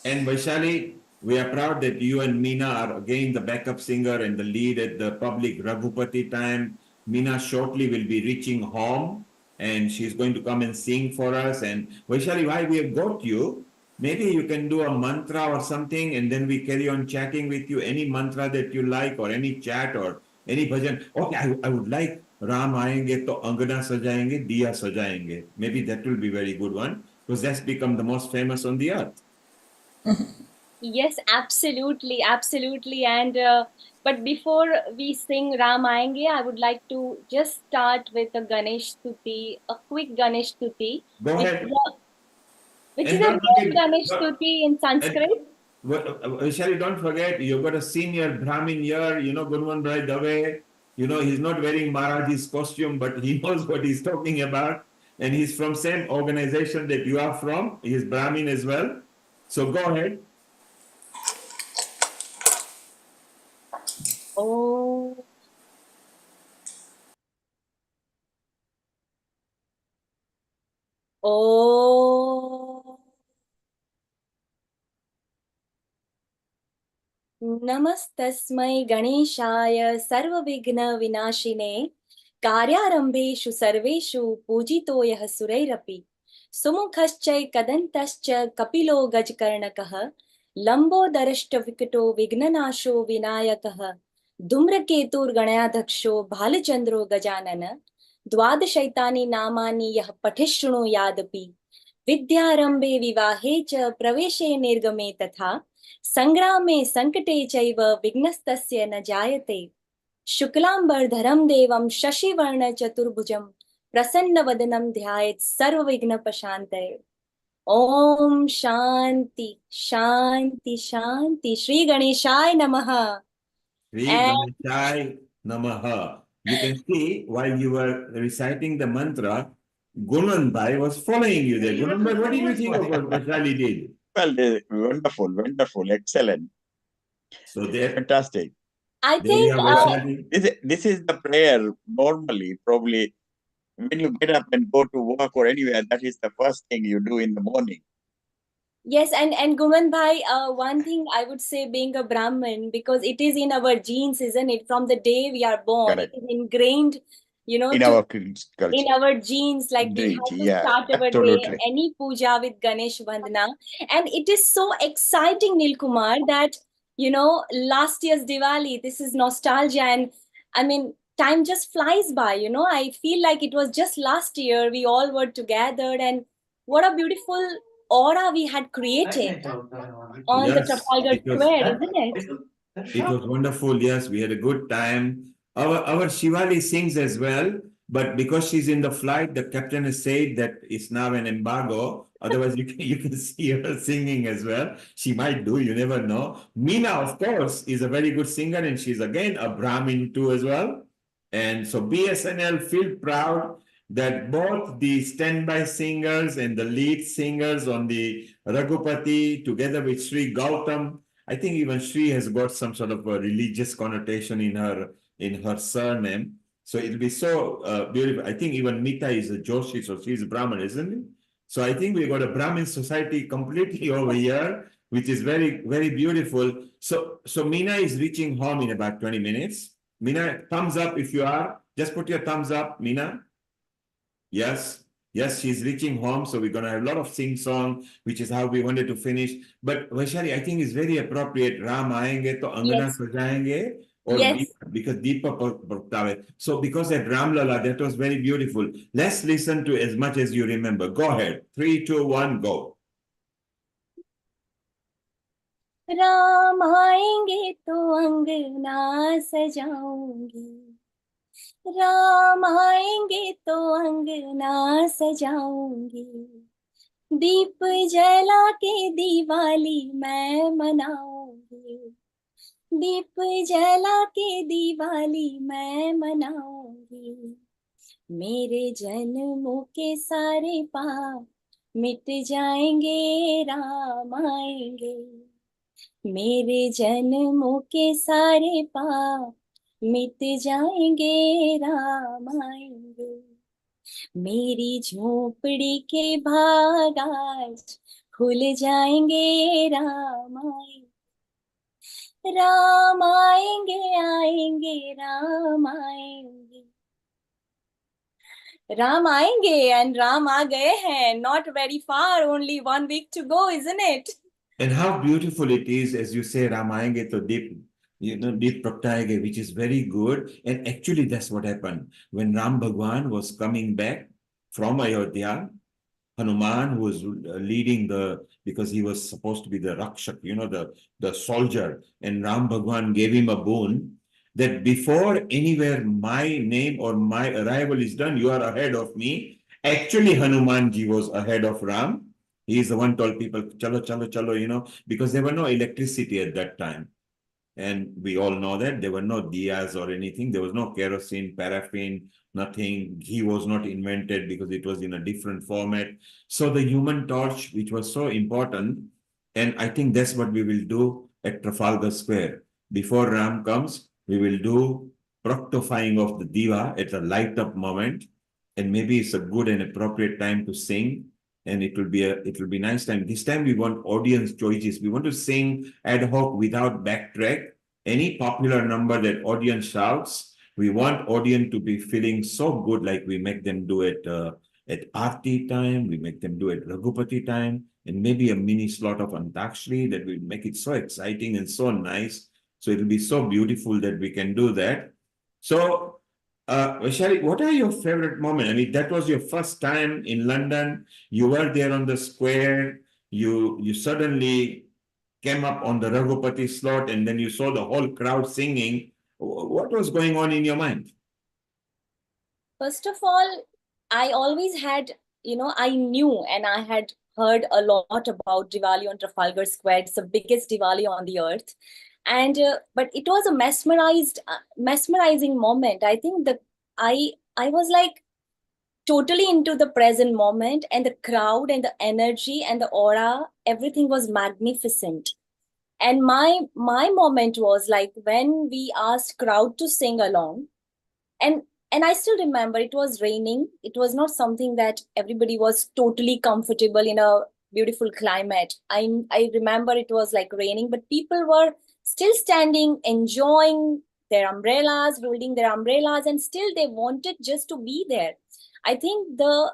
Speaker 4: And Vaishali, we are proud that you and Meena are again the backup singer and the lead at the public Raghupati time. Meena shortly will be reaching home and she's going to come and sing for us. And Vaishali, why we have got you, maybe you can do a mantra or something and then we carry on chatting with you. Any mantra that you like, or any chat or any bhajan. Okay, I would like Ram aayenge to angana sajayenge, diya sajayenge. Maybe that will be very good one because that's become the most famous on the earth.
Speaker 3: Yes, absolutely, absolutely. And but before we sing Ram Aayenge, I would like to just start with a Ganesh Stuti, a quick Ganesh Stuti,
Speaker 4: Go
Speaker 3: which
Speaker 4: ahead.
Speaker 3: is a, which
Speaker 4: And
Speaker 3: is a
Speaker 4: don't
Speaker 3: good
Speaker 4: forget,
Speaker 3: Ganesh Stuti in Sanskrit.
Speaker 4: Shari, don't forget, you've got a senior Brahmin here, Gunwan Bhai Dave. He's not wearing Maharaji's costume, but he knows what he's talking about. And he's from same organization that you are from. He's Brahmin as well. So go ahead.
Speaker 3: Oh. Oh. नमस्तस्मै गणेशाय सर्वविघ्नविनाशिने कार्यारम्भेषु सर्वेषु पूजितो यः सुरैरपि सुमुखश्चैकदन्तश्च कपिलो गजकर्णकः लम्बोदरश्च विघ्ननाशो विनायकः धूम्रकेतुर्गणयाध्यक्षो भालचन्द्रो गजानन द्वादशैतानि नामानि यः पठिशृणुयादपि विद्यारम्भे विवाहे च प्रवेशे निर्गमे तथा संग्रामे संकटे चैव विघ्नस्तस्य न जायते शुक्लांबरधरं देवं शशिवर्ण चतुर्भुजं प्रसन्नवदनं ध्यायेत् सर्वविघ्नोपशान्तये ओम शांति शांति शांति श्री गणेशाय नमः.
Speaker 4: Sri Ganeshai Namaha. You can see while you were reciting the mantra, Gunan Bhai was following you there. Gunan Bhai, what did you think of what Vaishali did?
Speaker 15: Well, wonderful, wonderful, excellent.
Speaker 4: So there,
Speaker 15: fantastic.
Speaker 3: I think
Speaker 15: this is the prayer normally, probably when you get up and go to work or anywhere, that is the first thing you do in the morning.
Speaker 3: Yes, and Guman Bhai, one thing I would say, being a Brahmin, because it is in our genes, isn't it? From the day we are born,
Speaker 15: Correct.
Speaker 3: it is ingrained,
Speaker 15: In our culture.
Speaker 3: in our genes. Like we have to
Speaker 15: Yeah,
Speaker 3: start our
Speaker 15: absolutely.
Speaker 3: day, any puja with Ganesh Vandana, and it is so exciting, Nil Kumar, that last year's Diwali. This is nostalgia, and I mean, time just flies by. I feel like it was just last year we all were together, and what a beautiful aura we had created on the
Speaker 4: Yes,
Speaker 3: Trafalgar Square, isn't it?
Speaker 4: it was wonderful. Yes, we had a good time. Our Shivali sings as well, but because she's in the flight, the captain has said that it's now an embargo. Otherwise, you can see her singing as well. She might do, you never know. Meena, of course, is a very good singer, and she's again a Brahmin too as well. And so BSNL feel proud that both the standby singers and the lead singers on the Raghupati, together with Sri Gautam, I think even Sri has got some sort of a religious connotation in her surname. So it'll be so beautiful. I think even Mita is a Joshi, so she's Brahmin, isn't it? So I think we got a Brahmin society completely over here, which is very, very beautiful. So Meena is reaching home in about 20 minutes. Meena, thumbs up if you are. Just put your thumbs up, Meena. Yes. Yes, she's reaching home, so we're going to have a lot of sing-song, which is how we wanted to finish. But Vaishali, I think it's very appropriate. Ram aayenge to angana sajayenge, or
Speaker 3: Yes.
Speaker 4: because Deepa Pragtave. So because that Ram Lala, that was very beautiful. Let's listen to as much as you remember. Go ahead. 3, 2, 1, go.
Speaker 3: Ram आएंगे तो अंगना सजाऊंगी, राम आएंगे तो अंगना सजाऊंगी, दीप जला के दिवाली मैं मनाऊंगी, दीप जला के दिवाली मैं मनाऊंगी, मेरे जन्मों के सारे पाप मिट जाएंगे, राम आएंगे, मेरे जन्मों के सारे पाप मिट जाएंगे, राम आएंगे, मेरी झोपड़ी के भाग आज खुल जाएंगे, राम आएंगे, राम आएंगे आएंगे राम आएंगे, राम आएंगे and राम आ गए हैं. Not very far, only 1 week to go, isn't it?
Speaker 4: And how beautiful it is, as you say, Ramayenge to Deep, Deep Pragtayage, which is very good. And actually, that's what happened. When Ram Bhagwan was coming back from Ayodhya, Hanuman, who was leading because he was supposed to be the Rakshak, the soldier, and Ram Bhagwan gave him a boon that before anywhere my name or my arrival is done, you are ahead of me. Actually, Hanumanji was ahead of Ram. He is the one told people, chalo, chalo, chalo, because there were no electricity at that time. And we all know that there were no diyas or anything. There was no kerosene, paraffin, nothing. Ghee was not invented because it was in a different format. So the human torch, which was so important, and I think that's what we will do at Trafalgar Square. Before Ram comes, we will do proctifying of the diva at a light up moment. And maybe it's a good and appropriate time to sing. And it will be nice time. This time we want audience choices. We want to sing ad hoc without backtrack. Any popular number that audience shouts, we want audience to be feeling so good, like we make them do it at Aarti time, we make them do it Raghupati time, and maybe a mini slot of Antakshri that will make it so exciting and so nice. So it'll be so beautiful that we can do that. So Vaishali, what are your favorite moments? I mean, that was your first time in London. You were there on the square. You suddenly came up on the Raghupati slot, and then you saw the whole crowd singing. What was going on in your mind?
Speaker 3: First of all, I always had, I knew and I had heard a lot about Diwali on Trafalgar Square. It's the biggest Diwali on the earth. And but it was a mesmerizing moment. I think that I was like totally into the present moment, and the crowd and the energy and the aura, everything was magnificent. And my moment was like when we asked crowd to sing along, and I still remember it was raining. It was not something that everybody was totally comfortable in a beautiful climate. I remember it was like raining, but people were still standing, enjoying their umbrellas, holding their umbrellas, and still they wanted just to be there. I think the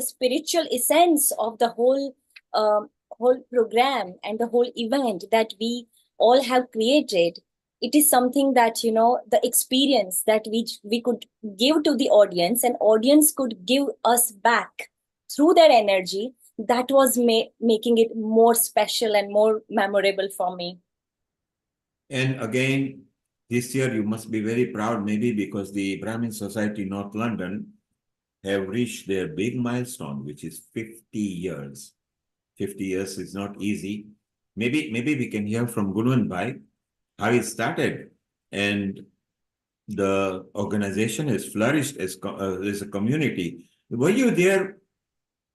Speaker 3: spiritual essence of the whole program and the whole event that we all have created, it is something that the experience that we could give to the audience, and audience could give us back through their energy, that was making it more special and more memorable for me.
Speaker 4: And again, this year you must be very proud, maybe because the Brahmin Society North London have reached their big milestone, which is 50 years. 50 years is not easy. Maybe we can hear from Gunwan Bhai how it started, and the organization has flourished as a community. Were you there,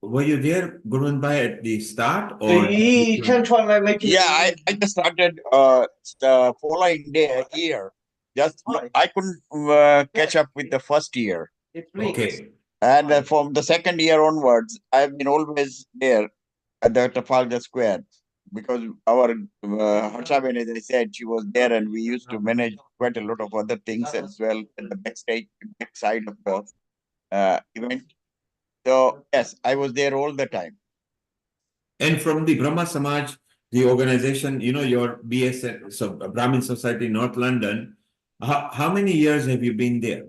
Speaker 4: Gunwan Bhai, at the start, or?
Speaker 15: Yeah, I just started the following day here. I couldn't catch up with the first year.
Speaker 4: Okay.
Speaker 15: And from the second year onwards, I've been always there at the Trafalgar Square because our Harshaben, as I said, she was there, and we used to manage quite a lot of other things as well at the backside of the event. So yes, I was there all the time.
Speaker 4: And from the Brahma Samaj, the organization, your BSN, so Brahmin Society, North London, how many years have you been there?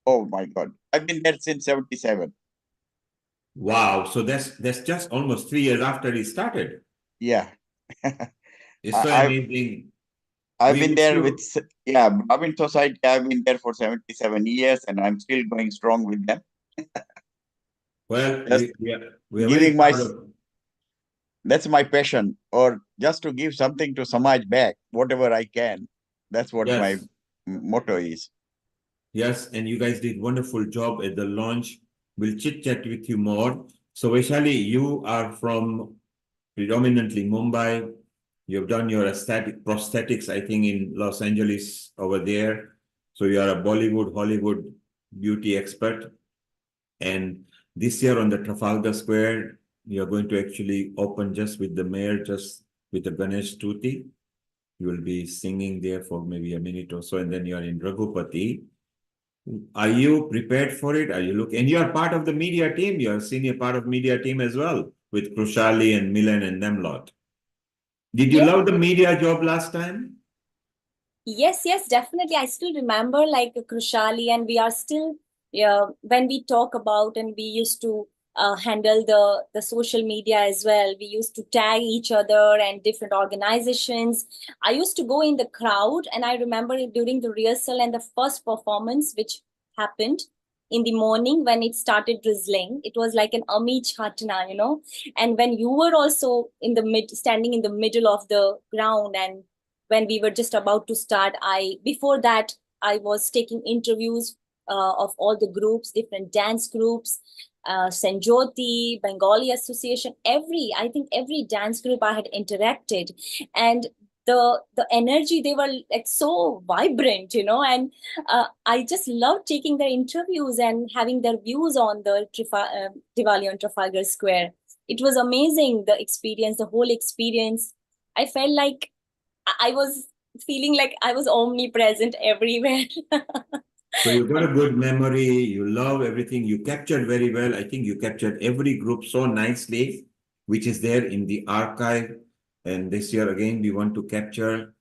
Speaker 15: Oh my God, I've been there since 77.
Speaker 4: Wow, so that's just almost 3 years after it started.
Speaker 15: Yeah.
Speaker 4: It's so amazing.
Speaker 15: I've been there with, Brahmin Society. I've been there for 77 years, and I'm still going strong with them.
Speaker 4: Well, we are very
Speaker 15: giving my,
Speaker 4: proud of.
Speaker 15: that's my passion, or just to give something to Samaj back, whatever I can. That's what my
Speaker 4: Yes.
Speaker 15: motto is.
Speaker 4: Yes, and you guys did wonderful job at the launch. We'll chit chat with you more. So Vaishali, you are from predominantly Mumbai. You've done your aesthetic prosthetics, I think, in Los Angeles over there. So you are a Bollywood, Hollywood beauty expert. And this year on the Trafalgar Square, you're going to actually open just with the mayor, just with the Ganesh Stuti. You will be singing there for maybe a minute or so, and then you're in Raghupati. Are you prepared for it? Are you looking? And you are part of the media team. You are senior part of media team as well with Krushali and Milan and them lot. Did you love the media job last time?
Speaker 3: Yes, definitely. I still remember like Krushali, and we are still, when we talk about, and we used to handle the social media as well. We used to tag each other and different organizations. I used to go in the crowd, and I remember during the rehearsal and the first performance, which happened in the morning when it started drizzling. It was like an Ami Chatna, and when you were also standing in the middle of the ground, and when we were just about to start, before that I was taking interviews of all the groups, different dance groups, Sanjoti, Bengali Association, I think every dance group I had interacted, and the energy, they were like so vibrant, and I just loved taking their interviews and having their views on the Diwali on Trafalgar Square. It was amazing, the experience, the whole experience. I felt like I was feeling like I was omnipresent everywhere.
Speaker 4: So you got a good memory. You love everything. You captured very well. I think you captured every group so nicely, which is there in the archive. And this year again, we want to capture.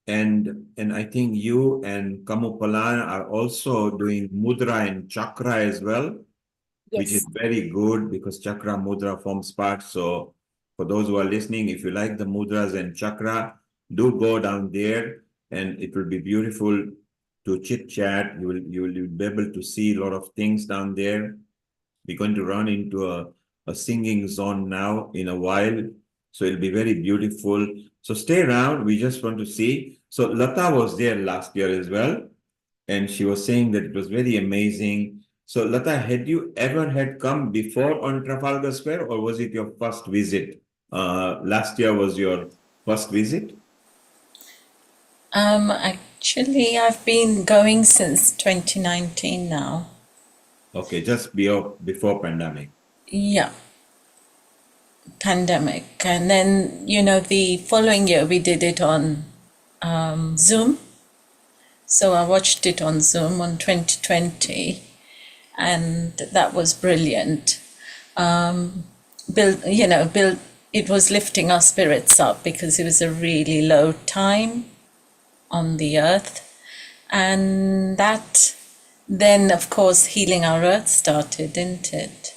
Speaker 4: And I think you and Kamupalan are also doing mudra and chakra as well, which is very good because chakra mudra forms part. So for those who are listening, if you like the mudras and chakra, do go down there, and it will be beautiful to chit chat. You will be able to see a lot of things down there. We're going to run into a singing zone now in a while. So it'll be very beautiful. So stay around. We just want to see. So Lata was there last year as well, and she was saying that it was very amazing. So Lata, had you ever had come before on Trafalgar Square, or was it your first visit? Last year was your first visit?
Speaker 2: Actually, I've been going since 2019 now.
Speaker 4: Okay, just before pandemic.
Speaker 2: Yeah, pandemic. And then, the following year we did it on Zoom. So I watched it on Zoom on 2020, and that was brilliant. It was lifting our spirits up because it was a really low time on the earth. And that then, of course, Healing Our Earth started, didn't it?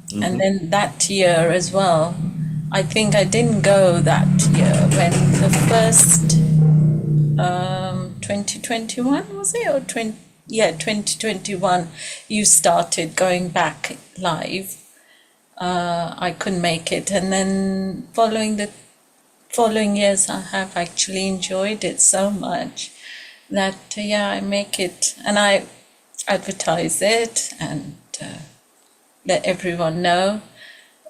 Speaker 2: Mm-hmm. And then that year as well, I think I didn't go that year when the first 2021, was it? Or 2021, you started going back live. I couldn't make it. And then following years, I have actually enjoyed it so much that, I make it and I advertise it and let everyone know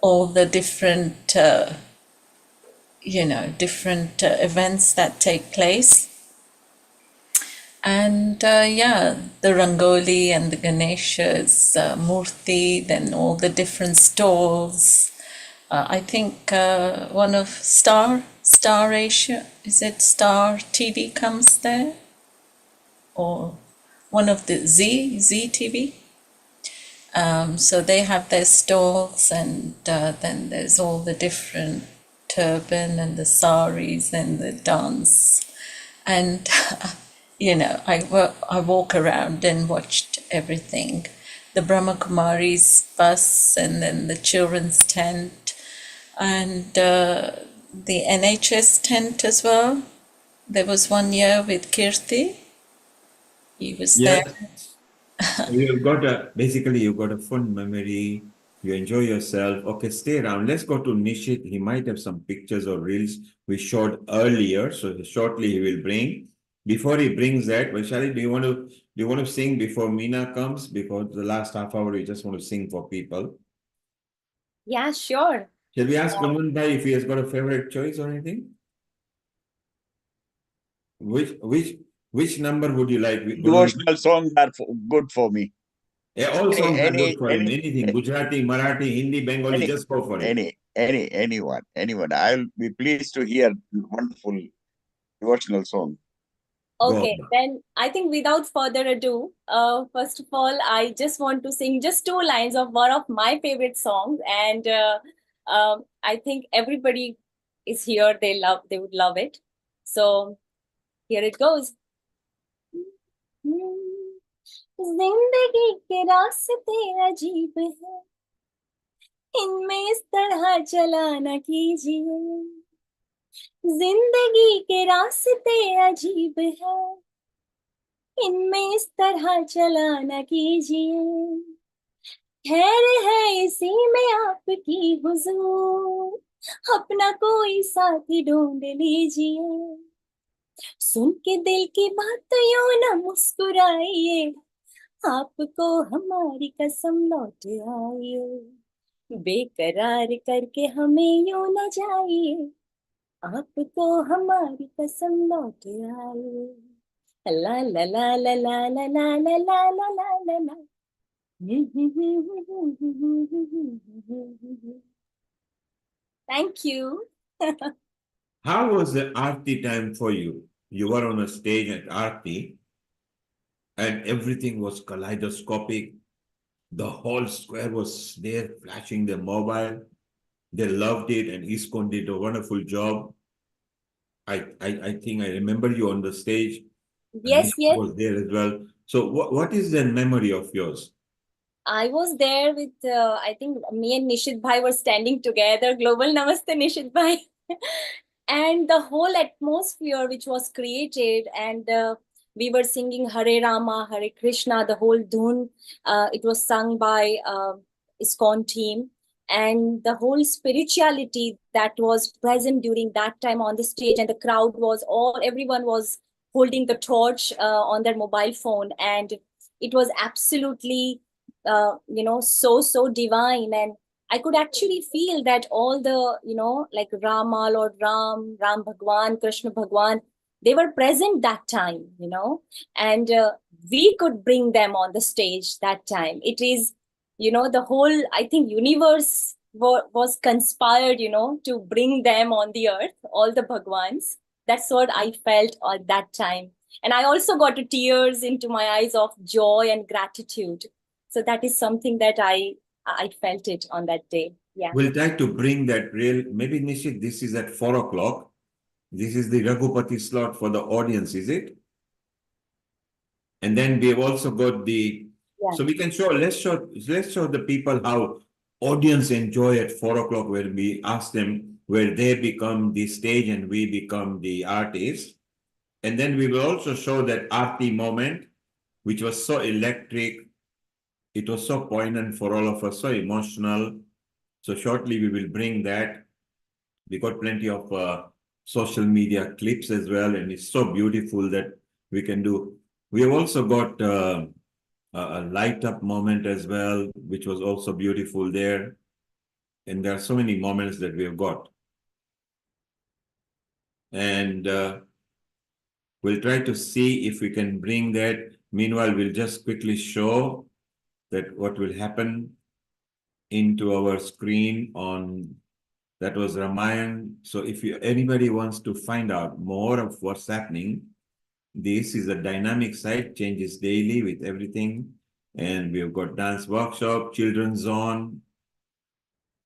Speaker 2: all the different, different events that take place. And yeah, the Rangoli and the Ganesha's Murti, then all the different stalls. I think one of Star Asia, is it Star TV comes there? Or one of the Z TV? So they have their stalls, and then there's all the different turban and the saris and the dance. And, you know, I walk around and watched everything. The Brahma Kumari's bus, and then the children's tent, and the NHS tent as well. There was one year with Kirti. He was there.
Speaker 4: Yes. You've got a fun memory. You enjoy yourself. Okay, stay around. Let's go to Nishit. He might have some pictures or reels we showed earlier. So shortly he will bring. Before he brings that, Vaishali, do you want to sing before Meena comes? Because the last half hour we just want to sing for people.
Speaker 3: Yeah, sure.
Speaker 4: Shall we ask Kunwan Bhai if he has got a favorite choice or anything? Which number would you like?
Speaker 15: Devotional songs are good for me.
Speaker 4: Yeah, all songs are good for him.
Speaker 15: Any,
Speaker 4: Anything, Gujarati, Marathi, Hindi, Bengali, just go for it.
Speaker 15: anyone. I'll be pleased to hear wonderful devotional song.
Speaker 3: Okay, then I think without further ado, first of all, I just want to sing just 2 lines of one of my favorite songs, and I think everybody is here. They would love it. So here it goes. जिंदगी के रास्ते अजीब है, इनमें इस तरह चला न कीजिए. जिंदगी के रास्ते अजीब है, इनमें इस तरह चला न कीजिए. खैर है इसी में आपकी हुजूर, अपना कोई साथी ढूंढ लीजिए. सुन के दिल की बात यूं न मुस्कुराइए, आपको हमारी कसम लौट आइए. बेकरार करके हमें यूं न जाइए, आपको हमारी कसम लौट आइए. ला ला ला ला ला ला ला ला ला ला ला ला ला. Thank you.
Speaker 4: How was the Aarti time for you? You were on a stage at Aarti and everything was kaleidoscopic. The whole square was there flashing their mobile. They loved it, and ISKCON did a wonderful job. I think I remember you on the stage.
Speaker 3: Yes, yes.
Speaker 4: Was there as well. So what is the memory of yours?
Speaker 3: I was there with, I think me and Nishit Bhai were standing together. Global Namaste, Nishit Bhai. And the whole atmosphere which was created, and we were singing Hare Rama, Hare Krishna, the whole dhun. It was sung by ISKCON team. And the whole spirituality that was present during that time on the stage, and the crowd was everyone was holding the torch on their mobile phone. And it was absolutely so divine. And I could actually feel that all the like Rama, Lord Ram Bhagwan, Krishna Bhagwan, they were present that time, and we could bring them on the stage that time. It is the whole, I think, universe was conspired to bring them on the earth, all the Bhagwans. That's what I felt at that time. And I also got tears into my eyes of joy and gratitude. So that is something that I felt it on that day. Yeah.
Speaker 4: We'll try to bring that maybe Nishit, this is at 4 o'clock. This is the Raghupati slot for the audience, is it? And then we have also got so we can let's show the people how audience enjoy at 4 o'clock, where we ask them where they become the stage and we become the artist. And then we will also show that Aarti moment, which was so electric. It was so poignant for all of us, so emotional. So shortly we will bring that. We got plenty of social media clips as well, and it's so beautiful that we can do. We have also got a light up moment as well, which was also beautiful there. And there are so many moments that we have got. And We'll try to see if we can bring that. Meanwhile, we'll just quickly show that what will happen into our screen on, that was Ramayan. So if anybody wants to find out more of what's happening, this is a dynamic site, changes daily with everything. And we've got dance workshop, children's zone.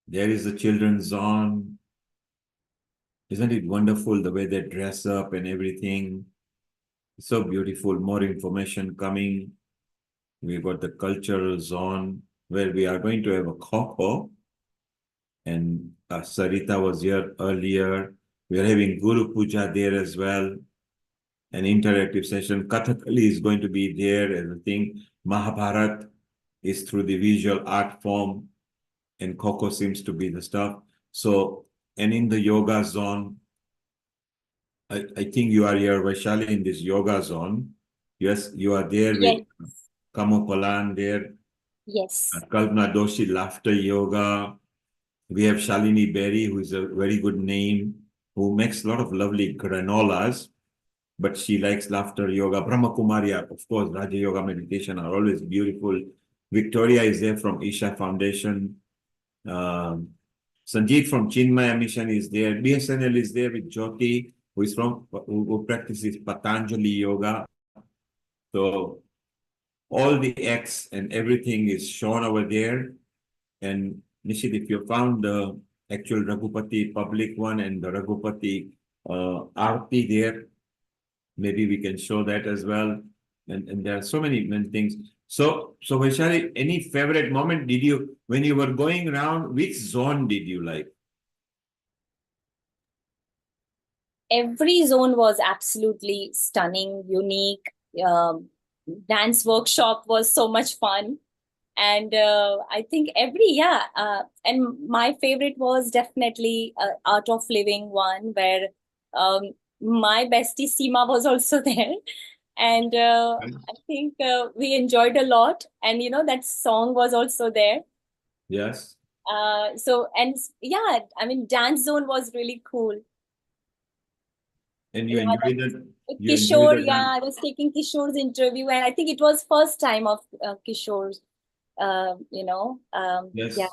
Speaker 4: There is a children's zone. Isn't it wonderful the way they dress up and everything? So beautiful, more information coming. We've got the cultural zone where we are going to have a kho. And Sarita was here earlier. We are having Guru Puja there as well. An interactive session. Kathakali is going to be there as a thing. Mahabharat is through the visual art form. And Kho seems to be the stuff. So, and in the yoga zone, I think you are here, Vaishali, in this yoga zone. Yes, you are there
Speaker 3: Yes.
Speaker 4: with Kamo Palan there.
Speaker 3: Yes.
Speaker 4: Kalpana Doshi, Laughter Yoga. We have Shalini Berry, who is a very good name, who makes a lot of lovely granolas, but she likes laughter yoga. Brahma Kumari, of course, Raja Yoga meditation are always beautiful. Victoria is there from Isha Foundation. Sanjeev from Chinmaya Mission is there. BSNL is there with Jyoti, who practices Patanjali Yoga. So all the X and everything is shown over there. And Nishit, if you found the actual Raghupati public one and the Raghupati Aarti there, maybe we can show that as well. And there are so many things. So Vaishali, any favorite moment when you were going around, which zone did you like?
Speaker 3: Every zone was absolutely stunning, unique. Dance workshop was so much fun. And I think and my favorite was definitely Art of Living one, where my bestie Seema was also there. And I think we enjoyed a lot. And, that song was also there.
Speaker 4: Yes.
Speaker 3: Dance zone was really cool.
Speaker 4: And you enjoyed it?
Speaker 3: Kishore, I was taking Kishore's interview, and I think it was first time of Kishore's,
Speaker 4: Yes.
Speaker 3: Yeah.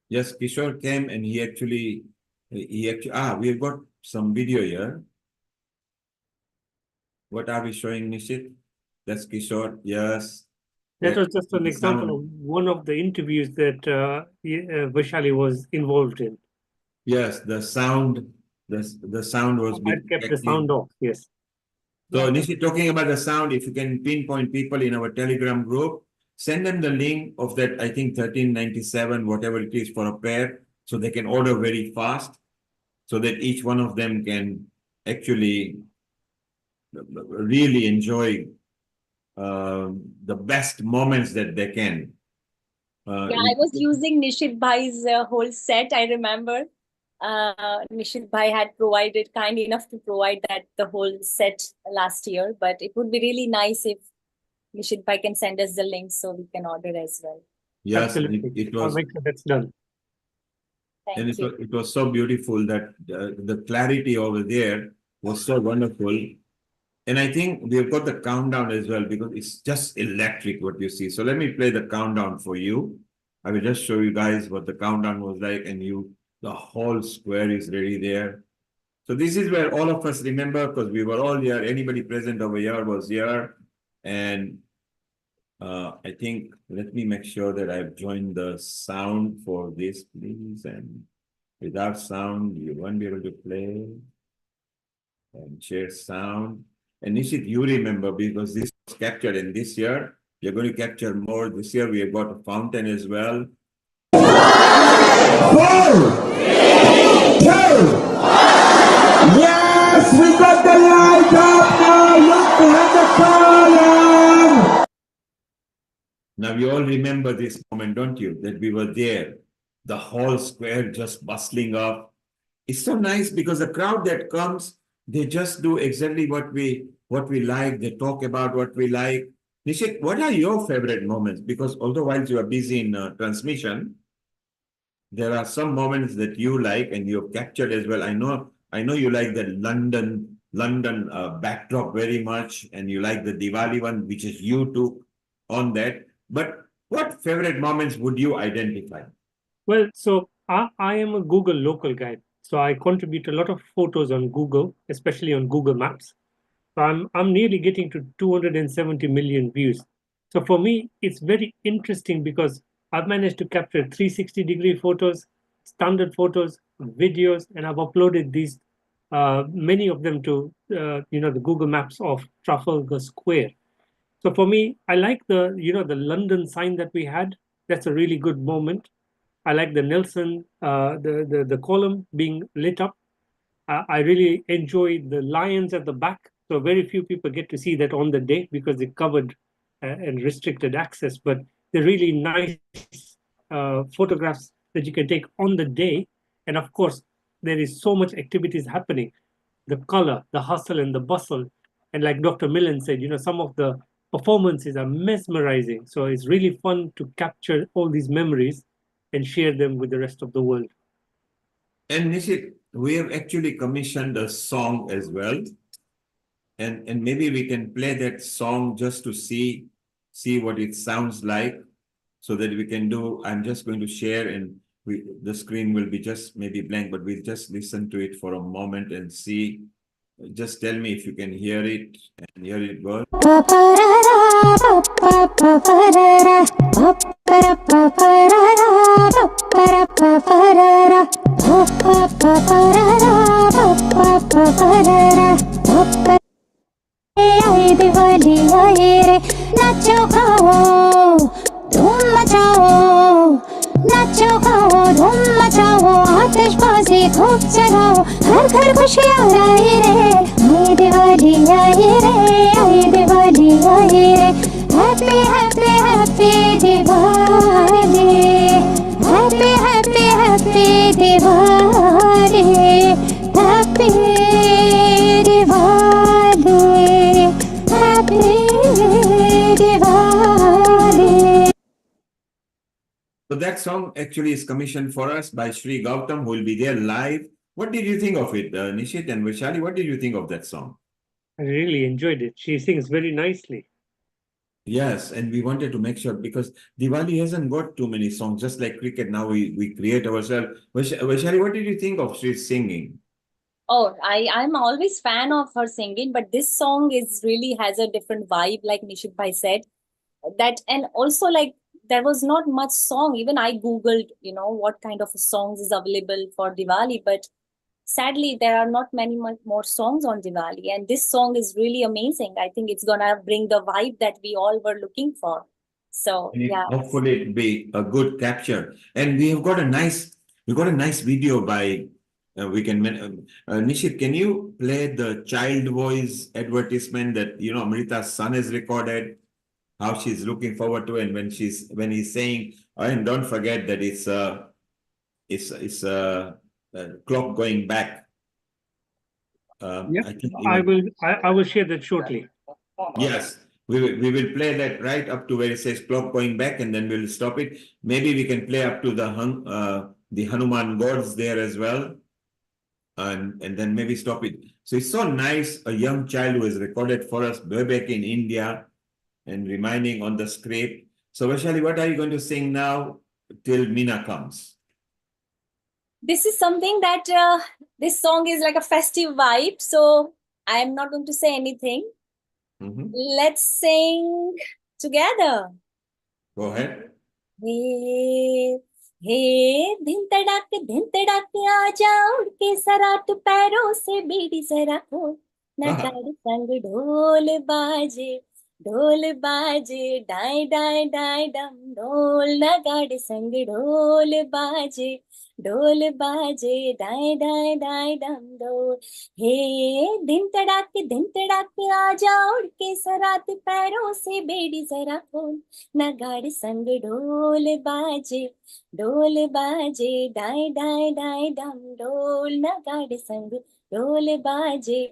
Speaker 4: Yes, Kishore came and he actually, we've got some video here. What are we showing, Nishit? That's Kishore, yes.
Speaker 7: That was just an example of one of the interviews that Vaishali was involved in.
Speaker 4: Yes, the sound was
Speaker 7: I kept the sound off, yes.
Speaker 4: So Nishit, talking about the sound, if you can pinpoint people in our Telegram group, send them the link of that, I think 1397, whatever it is for a pair, so they can order very fast, so that each one of them can actually really enjoy the best moments that they can.
Speaker 3: I was using Nishit Bhai's whole set, I remember. Nishit Bhai had kind enough to provide the whole set last year, but it would be really nice if Nishit Bhai can send us the link so we can order as well.
Speaker 4: Yes, it was.
Speaker 7: I'll make sure that's done.
Speaker 3: Thank you.
Speaker 4: It was so beautiful that the clarity over there was so wonderful. And I think we've got the countdown as well, because it's just electric what you see. So let me play the countdown for you. I will just show you guys what the countdown was like, and the whole square is ready there. So this is where all of us remember, because we were all here. Anybody present over here was here. And I think, let me make sure that I've joined the sound for this, please. And without sound, you won't be able to play. And share sound. And Nishit, you remember, because this was captured in this year, you're going to capture more. This year we have got a fountain as well. 4, 3, 2, 1. Yes, we got the light up now. Look behind the column. Now you all remember this moment, don't you? That we were there, the whole square just bustling up. It's so nice because the crowd that comes, they just do exactly what we like. They talk about what we like. Nishit, what are your favorite moments? Because although while you are busy in transmission, there are some moments that you like and you have captured as well. I know you like the London London backdrop very much, and you like the Diwali one, which is you took on that. But what favorite moments would you identify?
Speaker 7: Well, so I am a Google local guy. So I contribute a lot of photos on Google, especially on Google Maps. So I'm nearly getting to 270 million views. So for me, it's very interesting because I've managed to capture 360-degree photos, standard photos, videos, and I've uploaded these many of them to the Google Maps of Trafalgar Square. So for me, I like the London sign that we had. That's a really good moment. I like the Nelson the column being lit up. I really enjoy the lions at the back. So very few people get to see that on the day because they covered and restricted access. But they're really nice photographs that you can take on the day. And of course, there is so much activities happening. The color, the hustle, and the bustle. And like Dr. Millen said, some of the performances are mesmerizing. So it's really fun to capture all these memories and share them with the rest of the world.
Speaker 4: And Nishit, we have actually commissioned a song as well. And maybe we can play that song just to see what it sounds like, so that we can do. I'm just going to share, and the screen will be just maybe blank, but we'll just listen to it for a moment and see. Just tell me if you can hear it, and here it goes.
Speaker 6: आए दिवाली आए रे नाचो खाओ धूम मचाओ नाचो खाओ धूम मचाओ आतिशबाजी खूब जलाओ घर घर खुशियाँ आए रे आए दिवाली आए रे आए दिवाली आए रे happy happy happy Diwali happy happy happy Diwali happy Diwali
Speaker 4: So that song actually is commissioned for us by Sri Gautam, who will be there live. What did you think of it, Nishit and Vaishali? What did you think of that song?
Speaker 7: I really enjoyed it. She sings very nicely.
Speaker 4: Yes, and we wanted to make sure, because Diwali hasn't got too many songs, just like cricket. Now we create ourselves. Vaishali, what did you think of Sri's singing?
Speaker 3: Oh, I'm always fan of her singing, but this song is really has a different vibe, like Nishit Bhai said. That, and also like there was not much song. Even I googled, what kind of songs is available for Diwali, but sadly there are not many much more songs on Diwali. And this song is really amazing. I think it's gonna bring the vibe that we all were looking for. So yeah.
Speaker 4: Hopefully it'll be a good capture. And we got a nice video by Nishit, can you play the child voice advertisement that Amrita's son has recorded? How she's looking forward to it, and when he's saying, and don't forget that it's clock going back.
Speaker 7: Yep. I will share that shortly.
Speaker 4: Yes, we will play that right up to where it says clock going back, and then we'll stop it. Maybe we can play up to the Hanuman gods there as well, and then maybe stop it. So it's so nice, a young child who has recorded for us way back in India and reminding on the script. So Vaishali, what are you going to sing now till Meena comes?
Speaker 3: This is something that this song is like a festive vibe, so I am not going to say anything. Let's sing together.
Speaker 4: Go ahead.
Speaker 3: हे दिन तड़क आ जाओ उड़ के सराट पैरों से बीड़ी जरा खोल नगाड़े संग ढोल बाजे डाय डाय डाय डम ढोल नगाड़े संग ढोल बाजे डाय डाय डाय डम ढोल हे दिन तड़क आ जाओ उड़ के सरात पैरों से बेड़ी जरा खोल नगाड़े संग ढोल बाजे डाय डाय डाय डम ढोल नगाड़े संग ढोल बाजे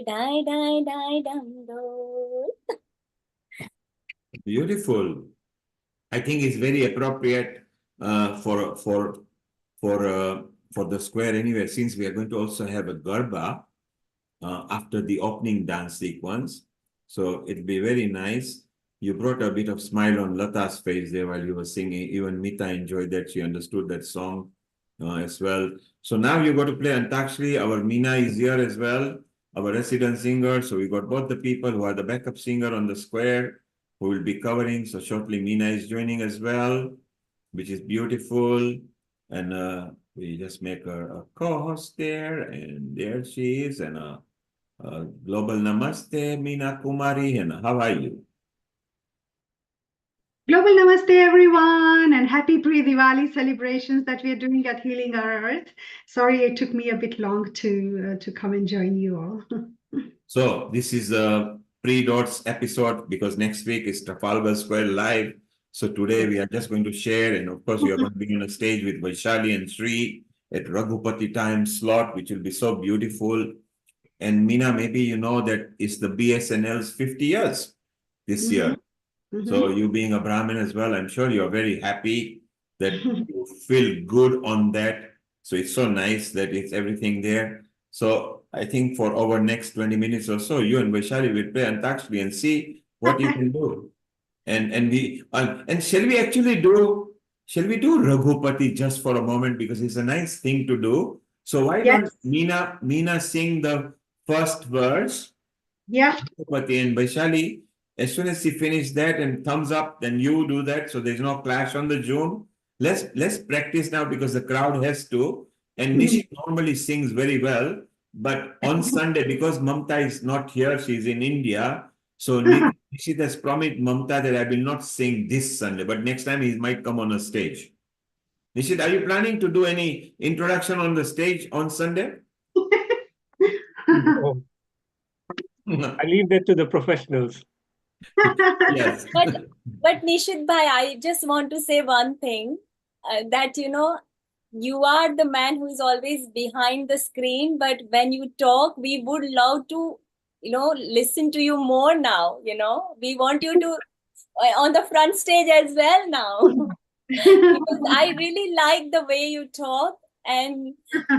Speaker 3: डाय डाय डाय डम ढोल.
Speaker 4: Beautiful. I think it's very appropriate for the square anyway, since we are going to also have a garba. after the opening dance sequence. So it'll be very nice. You brought a bit of smile on Lata's face there while you were singing. Even Mita enjoyed that. She understood that song as well. So now you got to play Antakshari. Our Meena is here as well, our resident singer. So we got both the people who are the backup singer on the square who will be covering. So shortly Meena is joining as well, which is beautiful. And we just make her a co-host there, and there she is. And global namaste, Meena Kumari. And how are you?
Speaker 8: Global Namaste, everyone, and happy pre-Diwali celebrations that we are doing at Healing Our Earth. Sorry it took me a bit long to come and join you all.
Speaker 4: So this is a pre-dots episode because next week is Trafalgar Square live. So today we are just going to share, and of course we are going to be on a stage with Vaishali and Sri at Raghupati time slot, which will be so beautiful. And Meena, maybe you know that it's the BSNL's 50 years this year. So you being a Brahmin as well, I'm sure you're very happy that you feel good on that. So it's so nice that it's everything there. So I think for our next 20 minutes or so, you and Vaishali will play Antakshari and see what you can do. And shall we do Raghupati just for a moment, because it's a nice thing to do. So why don't Meena sing the first verse?
Speaker 8: Yeah.
Speaker 4: Raghupati, and Vaishali, as soon as she finishes that and thumbs up, then you do that. So there's no clash on the Zoom. Let's practice now because the crowd has to. And Nishi normally sings very well, but on Sunday, because Mamta is not here, she's in India. So Nishit has promised Mamta that I will not sing this Sunday, but next time he might come on a stage. Nishit, are you planning to do any introduction on the stage on Sunday?
Speaker 7: No. I leave that to the professionals.
Speaker 4: Yes.
Speaker 3: But Nishit bhai, I just want to say one thing, that you are the man who is always behind the screen, but when you talk, we would love to listen to you more now. We want you to on the front stage as well now. Because I really like the way you talk, and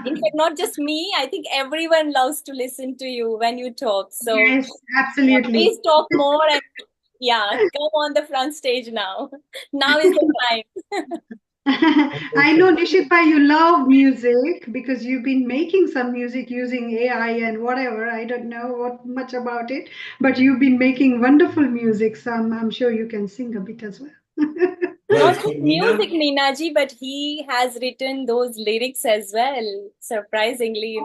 Speaker 3: in fact, not just me, I think everyone loves to listen to you when you talk. So
Speaker 8: Yes, absolutely.
Speaker 3: Please talk more, and come on the front stage now. Now is the time.
Speaker 8: I know, Nishit bhai, you love music because you've been making some music using AI and whatever. I don't know what much about it, but you've been making wonderful music. So I'm sure you can sing a bit as well.
Speaker 3: Not just music, Neenaji, but he has written those lyrics as well. Surprisingly,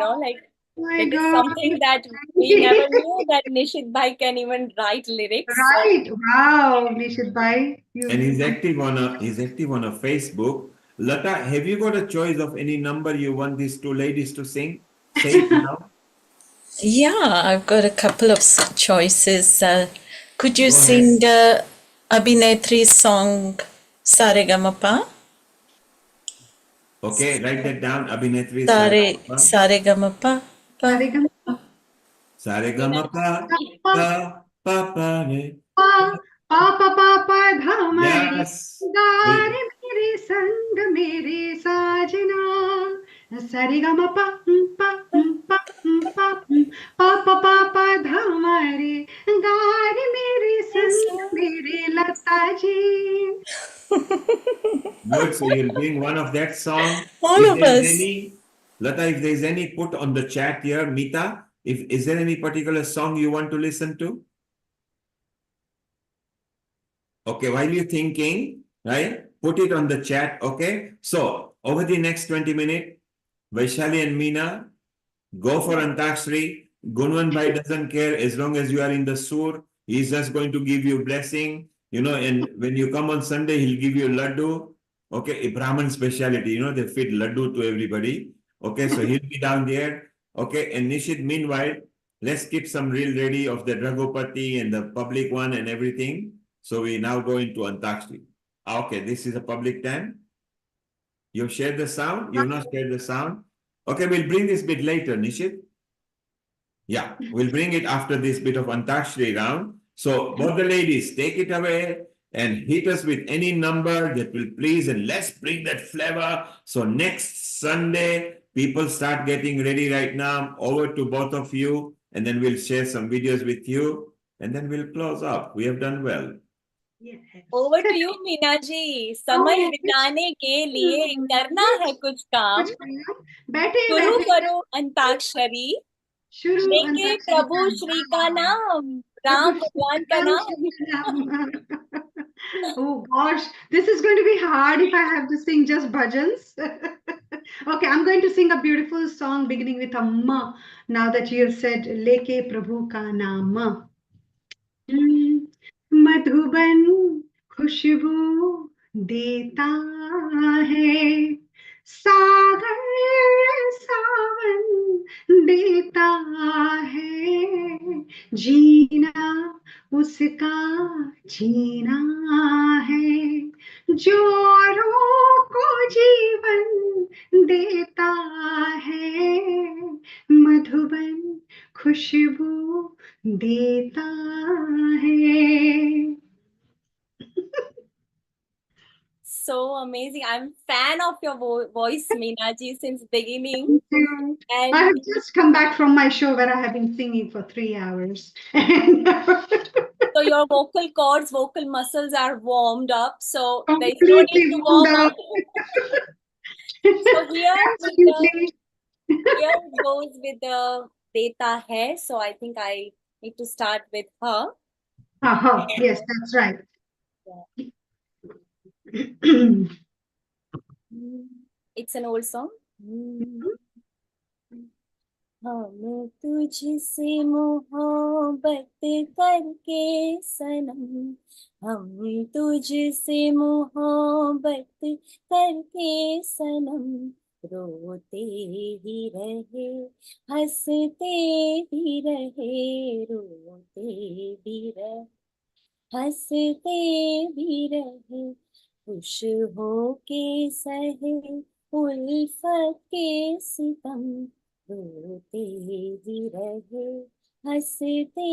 Speaker 3: it is something that we never knew that Nishit bhai can even write lyrics.
Speaker 8: Right. Wow, Nishit bhai.
Speaker 4: And he's active on a Facebook. Lata, have you got a choice of any number you want these two ladies to sing? Say it now.
Speaker 2: Yeah, I've got a couple of choices. Could you sing Abhinetri's song Saregamapa?
Speaker 4: Okay, write that down. Abhinetri
Speaker 2: Saregamapa.
Speaker 4: Saregamapa. Pa pa pa re.
Speaker 8: Papa papa dhamare
Speaker 4: Yes.
Speaker 8: gaare mere sang mere sajna sarigama pa pa pa pa papa papa dhamare gaare mere sang mere lataji.
Speaker 4: Good. So you'll bring one of that song.
Speaker 2: All of us.
Speaker 4: Lata, if there's any, put on the chat here. Mita, is there any particular song you want to listen to? Okay, while you're thinking, right, put it on the chat, okay? So, over the next 20 minutes, Vaishali and Meena, go for Antakshari. Gunwan Bhai doesn't care as long as you are in the sur. He's just going to give you blessing, and when you come on Sunday, he'll give you laddu. Okay, a Brahman speciality, they feed laddu to everybody. Okay, so he'll be down there. Okay, and Nishit, meanwhile, let's keep some reel ready of the Raghupati and the public one and everything. So we now go into Antakshari. Okay, this is a public time. You've shared the sound? You've not shared the sound? Okay, we'll bring this bit later, Nishit. Yeah, we'll bring it after this bit of Antakshari round. So both the ladies, take it away and hit us with any number that will please, and let's bring that flavor. So next Sunday, people start getting ready right now. Over to both of you. and then we'll share some videos with you, and then we'll close up. We have done well.
Speaker 8: Yes.
Speaker 3: Over to you, Meena ji. समय बिताने के लिए करना है कुछ काम.
Speaker 8: बैठे
Speaker 3: शुरू
Speaker 8: बैठे
Speaker 3: करो अंताक्षरी.
Speaker 8: शुरू
Speaker 3: लेके
Speaker 8: अंताक्षरी
Speaker 3: प्रभु श्री का नाम, राम भगवान का नाम.
Speaker 8: Oh gosh, this is going to be hard if I have to sing just bhajans. Okay, I'm going to sing a beautiful song beginning with a ma. Now that you have said Leke Prabhu ka naam. Madhuban खुशबू देता है, सागर सावन देता है, जीना उसका जीना है, जोरों को जीवन देता है, मधुबन खुशबू देता है.
Speaker 3: So amazing. I'm fan of your voice, Meena ji, since beginning.
Speaker 8: Thank you.
Speaker 3: And
Speaker 8: I have just come back from my show where I have been singing for 3 hours.
Speaker 3: so your vocal cords, vocal muscles are warmed up. So there is no
Speaker 8: Completely
Speaker 3: need to
Speaker 8: warmed
Speaker 3: warm
Speaker 8: up.
Speaker 3: up. So
Speaker 8: Absolutely.
Speaker 3: here it goes with the Deta Hai. So I think I need to start with her.
Speaker 8: Yes, that's right.
Speaker 3: It's an old song. हम तुझसे मोहब्बत करके सनम, हम तुझसे मोहब्बत करके सनम, रोते ही रहे हंसते भी रहे, रोते भी रहे हंसते भी रहे, खुश हो के सहे उल्फत के सितम, रोते भी रहे हंसते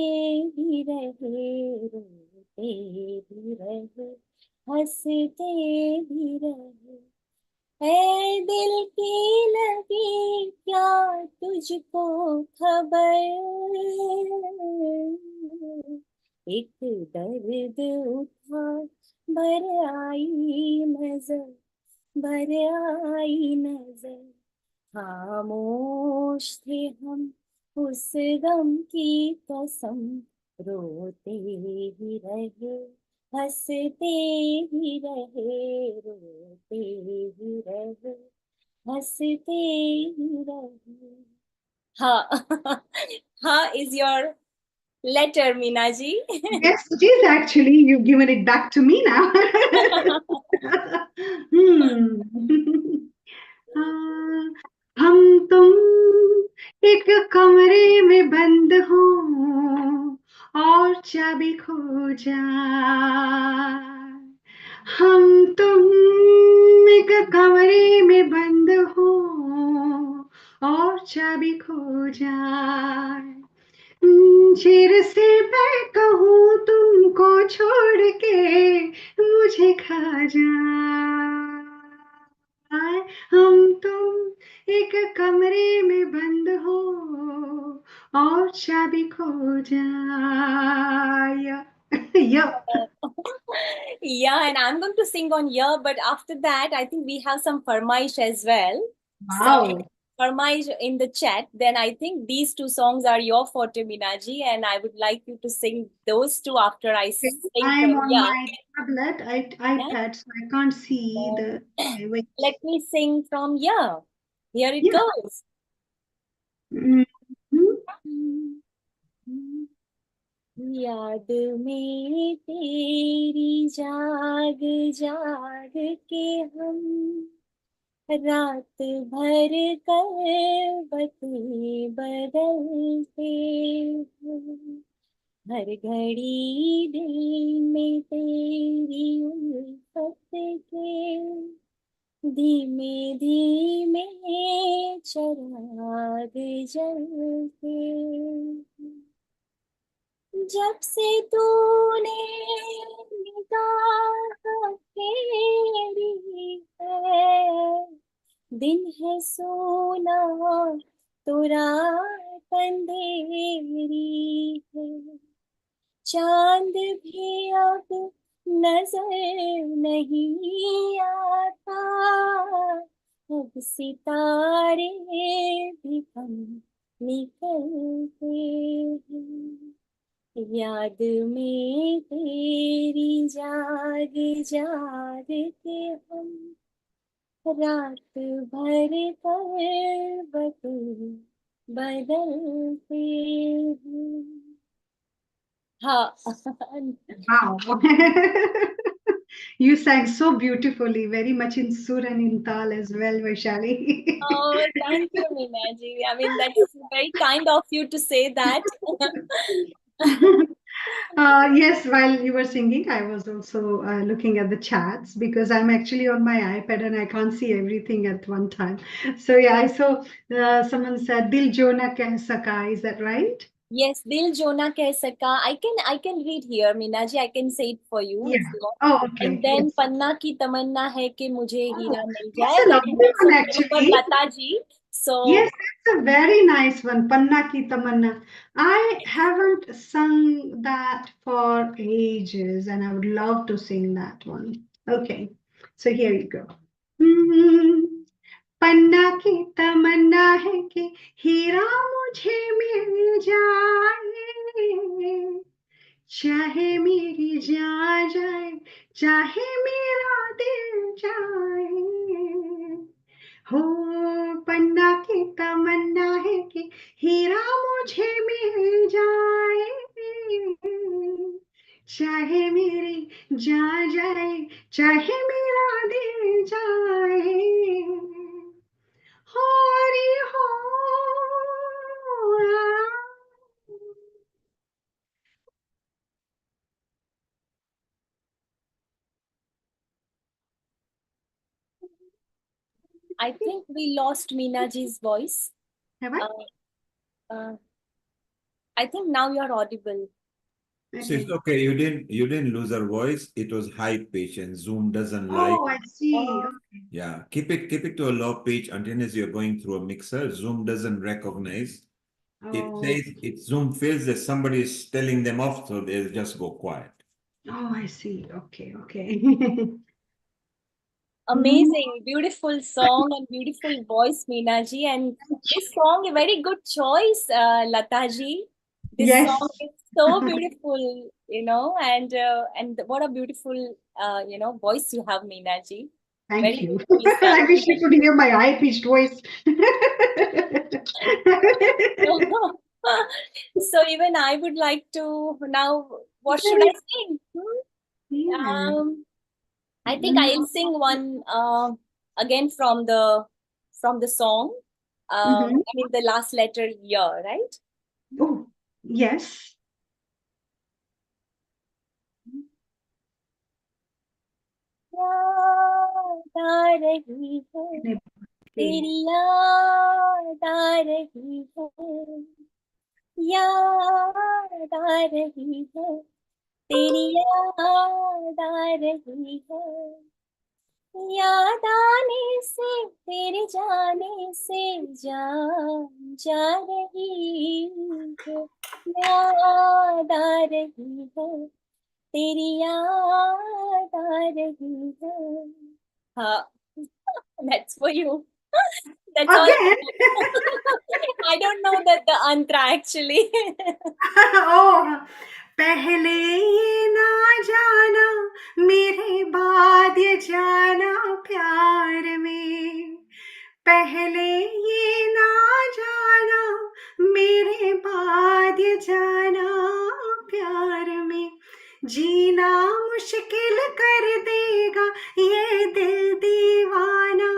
Speaker 3: भी रहे, रोते भी रहे हंसते भी रहे. ऐ दिल की लगी क्या तुझको खबर, एक दर्द उठा बर आई नजर, बर आई नजर, खामोश थे हम उस गम की कसम, रोते ही रहे हंसते ही रहे, रोते ही रहे हंसते ही रहे. Ha. Ha is your letter, Meena ji.
Speaker 8: Yes, it is actually. You've given it back to me now. हम तुम एक कमरे में बंद हो और चाबी खो जाए, हम तुम एक कमरे में बंद हो और चाबी खो जाए, चिर से मैं कहूँ तुमको छोड़ के मुझे खा जाए, हम तुम एक कमरे में बंद हो और चाबी खो जाए. Yeah.
Speaker 3: Yeah, and I'm going to sing on yeah, but after that, I think we have some farmaish as well.
Speaker 8: Wow.
Speaker 3: So, farmaish in the chat. Then I think these two songs are your forte, Minaji, and I would like you to sing those two after I sing
Speaker 8: I am
Speaker 3: from
Speaker 8: on
Speaker 3: yeah.
Speaker 8: my tablet, iPad, so I can't see the. Wait.
Speaker 3: Let me sing from yeah. Here it
Speaker 8: Yeah.
Speaker 3: goes. याद में तेरी जाग जाग के हम रात भर करवटें बदलते हैं, हर घड़ी दिल में तेरी उल्फत के धीमे धीमे चिराग जलते हैं. जब से तूने निगाह फेरी है, दिन है सोना तो रात अंधेरी है, चांद भी अब नजर नहीं आता, अब सितारे भी कम निकलते हैं, याद में तेरी जाग जाग के हम रात भर करवट बदलते हैं. हाँ.
Speaker 8: Wow. You sang so beautifully, very much in sur and in tal as well, Vaishali.
Speaker 3: Oh, thank you, Meena ji. I mean, that's very kind of you to say that.
Speaker 8: Yes, while you were singing, I was also looking at the chats because I'm actually on my iPad and I can't see everything at one time. So yeah, I saw someone said Dil Jo Na Keh Saka. Is that right?
Speaker 3: Yes, Dil Jo Na Keh Saka. I can read here, Meena ji. I can say it for you
Speaker 8: Yeah.
Speaker 3: if you want.
Speaker 8: Oh, okay.
Speaker 3: And then
Speaker 8: Yes.
Speaker 3: पन्ना की तमन्ना है कि मुझे
Speaker 8: Oh,
Speaker 3: Heera mill
Speaker 8: it's
Speaker 3: जाए.
Speaker 8: a
Speaker 3: That is
Speaker 8: lovely
Speaker 3: also
Speaker 8: one
Speaker 3: given for
Speaker 8: actually.
Speaker 3: Lata ji. So
Speaker 8: Yes, that's a very nice one. Panna ki tamanna. I haven't sung that for ages and I would love to sing that one. Okay, so here you go. Hmm. पन्ना की तमन्ना है कि हीरा मुझे मिल जाए, चाहे मेरी जान जाए, चाहे मेरा दिल जाए, हो पन्ना की तमन्ना है कि हीरा मुझे मिल जाए, चाहे मेरी जान जाए, चाहे मेरा दिल जाए, हो रे हो.
Speaker 3: I think we lost Meena ji's voice.
Speaker 8: Have I?
Speaker 3: Uh, I think now you're audible.
Speaker 4: So it's okay. You didn't lose her voice. It was high pitch, and Zoom doesn't like.
Speaker 8: Oh, I see.
Speaker 3: Oh,
Speaker 8: Okay.
Speaker 4: Yeah, keep it to a low pitch until as you're going through a mixer. Zoom doesn't recognize. It
Speaker 8: Oh,
Speaker 4: says it Zoom feels that somebody is telling them off, so they'll just go quiet.
Speaker 8: oh, I see. Okay, okay.
Speaker 3: amazing, beautiful song and beautiful voice, Meena ji. And this song, a very good choice, Lata ji. This song
Speaker 8: Yes.
Speaker 3: is so beautiful, and what a beautiful, voice you have, Meena ji.
Speaker 8: Thank
Speaker 3: Very
Speaker 8: you.
Speaker 3: beautifully sung.
Speaker 8: I wish you could hear my high-pitched voice.
Speaker 3: So even I would like to now. What should I sing?
Speaker 8: Yeah.
Speaker 3: I think I'll sing one again from the song.
Speaker 8: Mm-hmm.
Speaker 3: I mean the last letter year, right?
Speaker 8: Oh, yes.
Speaker 3: याद आ रही है, तेरी याद आ रही है, याद आ रही है, तेरी याद आ रही है, याद आने से तेरे जाने से जान जा रही है, याद आ रही है, तेरी याद आ रही है. हाँ. That's for you. That's all.
Speaker 8: Again?
Speaker 3: I don't know the antra actually.
Speaker 8: Oh, पहले ये ना जाना, मेरे बाद ये जाना प्यार में. पहले ये ना जाना, मेरे बाद ये जाना प्यार में. जीना मुश्किल कर देगा ये दिल दीवाना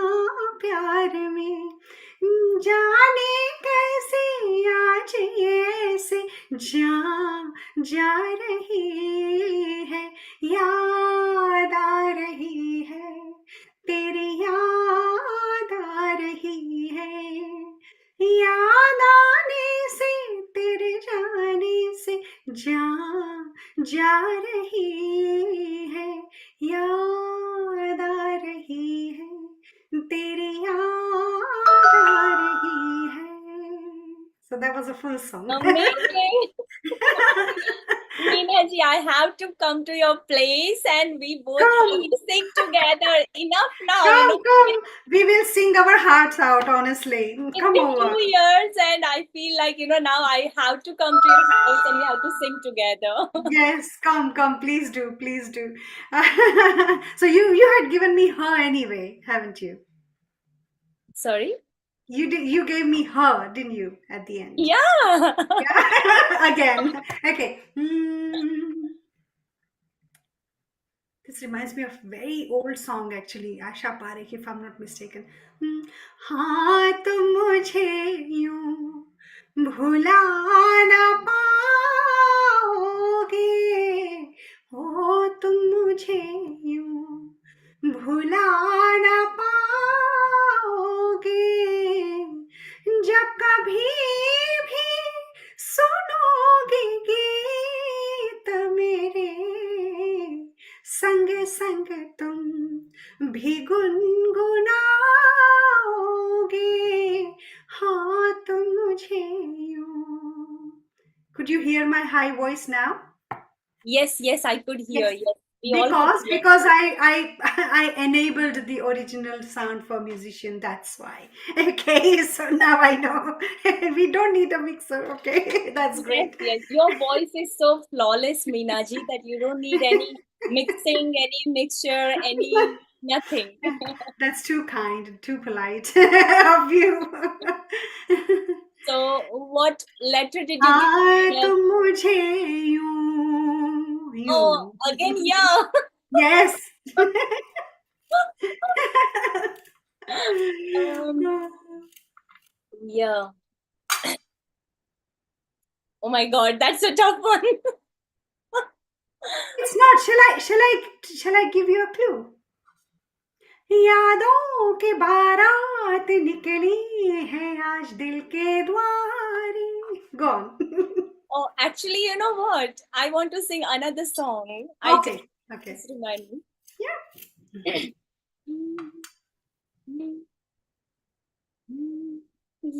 Speaker 8: प्यार में. जाने कैसे आज ये ऐसे जा रही है, याद आ रही है, तेरी याद आ रही है, याद आने से तेरे जाने से जा रही है, याद आ रही है, तेरी याद आ रही है. So that was a full song.
Speaker 3: Amazing. Meena ji, I have to come to your place and we both have
Speaker 8: Come.
Speaker 3: to sing together. Enough now,
Speaker 8: Come. We will sing our hearts out, honestly.
Speaker 3: It's
Speaker 8: Come
Speaker 3: been
Speaker 8: over.
Speaker 3: 2 years and I feel like, now I have to come to your house and we have to sing together.
Speaker 8: Yes, come, please do, please do. So you had given me her anyway, haven't you?
Speaker 3: Sorry?
Speaker 8: You gave me her, didn't you, at the end?
Speaker 3: Yeah.
Speaker 8: Yeah. Again. Okay. This reminds me of a very old song actually, Asha Parekh, if I'm not mistaken. हाँ तुम मुझे यूं भुला ना पाओगे, हो तुम मुझे यूं भुला ना पाओगे, जब कभी भी सुनोगे गीत मेरे, संग संग तुम भी गुनगुनाओगे, हाँ तुम मुझे यूं. Could you hear my high voice now?
Speaker 3: Yes, I could hear.
Speaker 8: Yes.
Speaker 3: Yes, we all could hear.
Speaker 8: Because I enabled the original sound for musician, that's why. Okay, so now I know. We don't need a mixer, okay? That's great.
Speaker 3: Yes. Your voice is so flawless, Meena ji, that you don't need any mixing, any mixture, any nothing.
Speaker 8: That's too kind, too polite of you.
Speaker 3: So, what letter did you
Speaker 8: हाँ
Speaker 3: give?
Speaker 8: तुम मुझे यूं
Speaker 3: Oh,
Speaker 8: यूं.
Speaker 3: again, yeah.
Speaker 8: Yes.
Speaker 3: Yeah. Oh my God, that's a tough one.
Speaker 8: It's not. Shall I give you a clue? यादों के बारात निकली है आज दिल के द्वारे. Go on.
Speaker 3: Oh, actually, you know what? I want to sing another song.
Speaker 8: Okay.
Speaker 3: Just remind me.
Speaker 8: Yeah.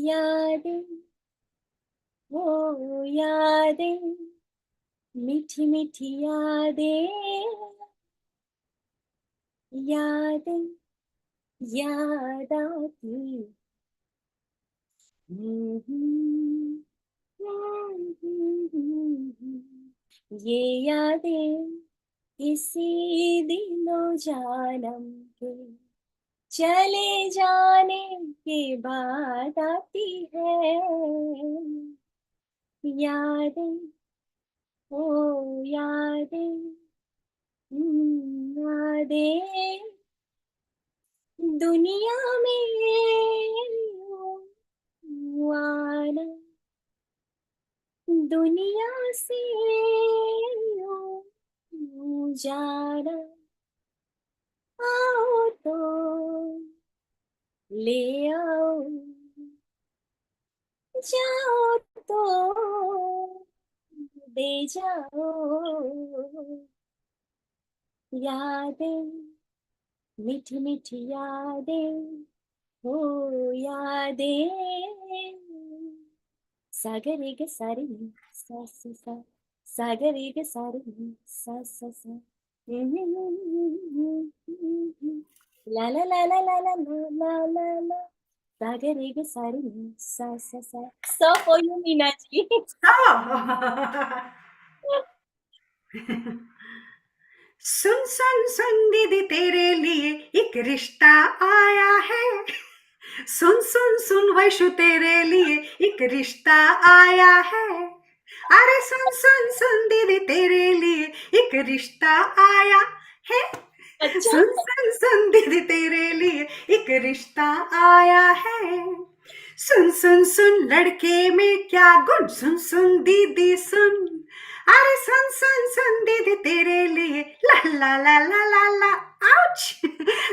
Speaker 3: यादें, वो यादें, मीठी मीठी यादें, यादें याद आती. ये यादें किसी दिलो जानम के चले जाने के बाद आती है. यादें, ओ यादें, यादें, दुनिया में आना, दुनिया से जाना, आओ तो ले आओ, जाओ तो दे जाओ. यादें, मीठी मीठी यादें, हो यादें. सागरे ग सारे सा सा सा, सागरे ग सारे सा सा सा. La la la la la la la la la. Sagare ga sare sa sa sa. So for you, Meena ji.
Speaker 8: सुन सुन सुन दीदी तेरे लिए एक रिश्ता आया है. सुन सुन सुन वैशु तेरे लिए एक रिश्ता आया है. अरे सुन सुन सुन दीदी तेरे लिए एक रिश्ता आया है. सुन सुन सुन दीदी तेरे लिए एक रिश्ता आया है. सुन सुन सुन लड़के में क्या गुण, सुन सुन दीदी सुन. अरे सुन सुन सुन दीदी तेरे लिए ला ला ला ला ला ला. Ouch!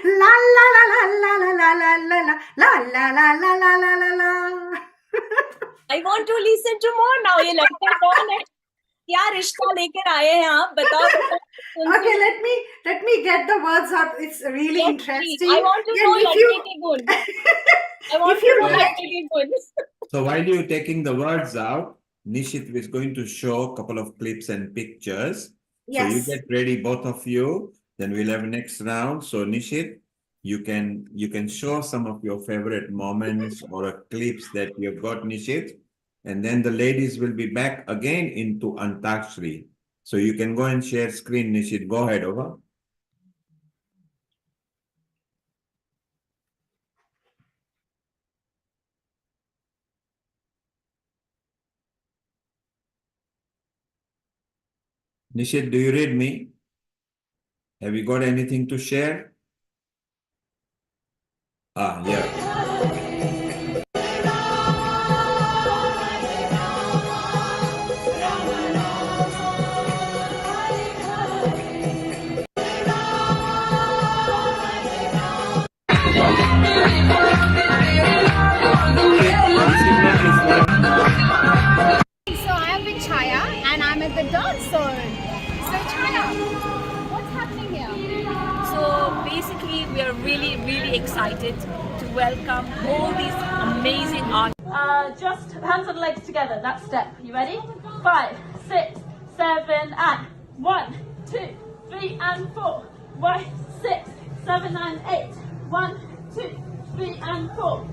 Speaker 8: La la la la la la la la la la la la la la la la la la.
Speaker 3: I want to listen to more now. ये लड़के कौन है? क्या रिश्ता लेकर आए हैं आप? बताओ.
Speaker 8: Okay, let me get the words up. It's really interesting.
Speaker 3: I want to know लड़के के गुण. I want to know लड़के के गुण.
Speaker 4: So while you're taking the words out, Nishit is going to show a couple of clips and pictures. So you
Speaker 13: Yes.
Speaker 4: get ready, both of you. Then we'll have next round. So Nishit, you can show some of your favorite moments or clips that you've got, Nishit. And then the ladies will be back again into Antakshri. So you can go and share screen, Nishit. Go ahead, over. Nishit, do you read me? Have you got anything to share? Yeah.
Speaker 22: So I am with Chaya and I'm at the dance zone. So Chaya, what's happening here?
Speaker 23: So basically, we are really, really excited to welcome all these amazing artists.
Speaker 24: Just hands and legs together, that step. You ready? 5, 6, 7, and 1, 2, 3, and 4. 1, 6, 7, and 8. 1, 2, 3, and 4.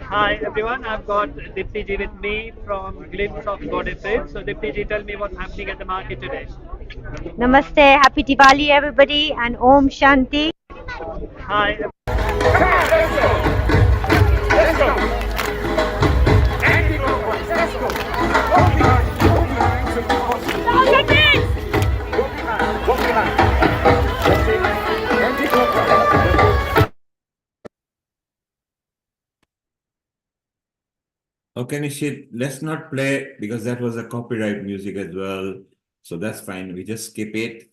Speaker 25: Hi everyone, I've got Dipti ji with me from Glimpse of Goddesses. So Dipti ji, tell me what's happening at the market today.
Speaker 26: Namaste, happy Diwali everybody and Om Shanti.
Speaker 25: Hi.
Speaker 4: Okay, Nishit, let's not play because that was a copyright music as well. So that's fine. We just skip it.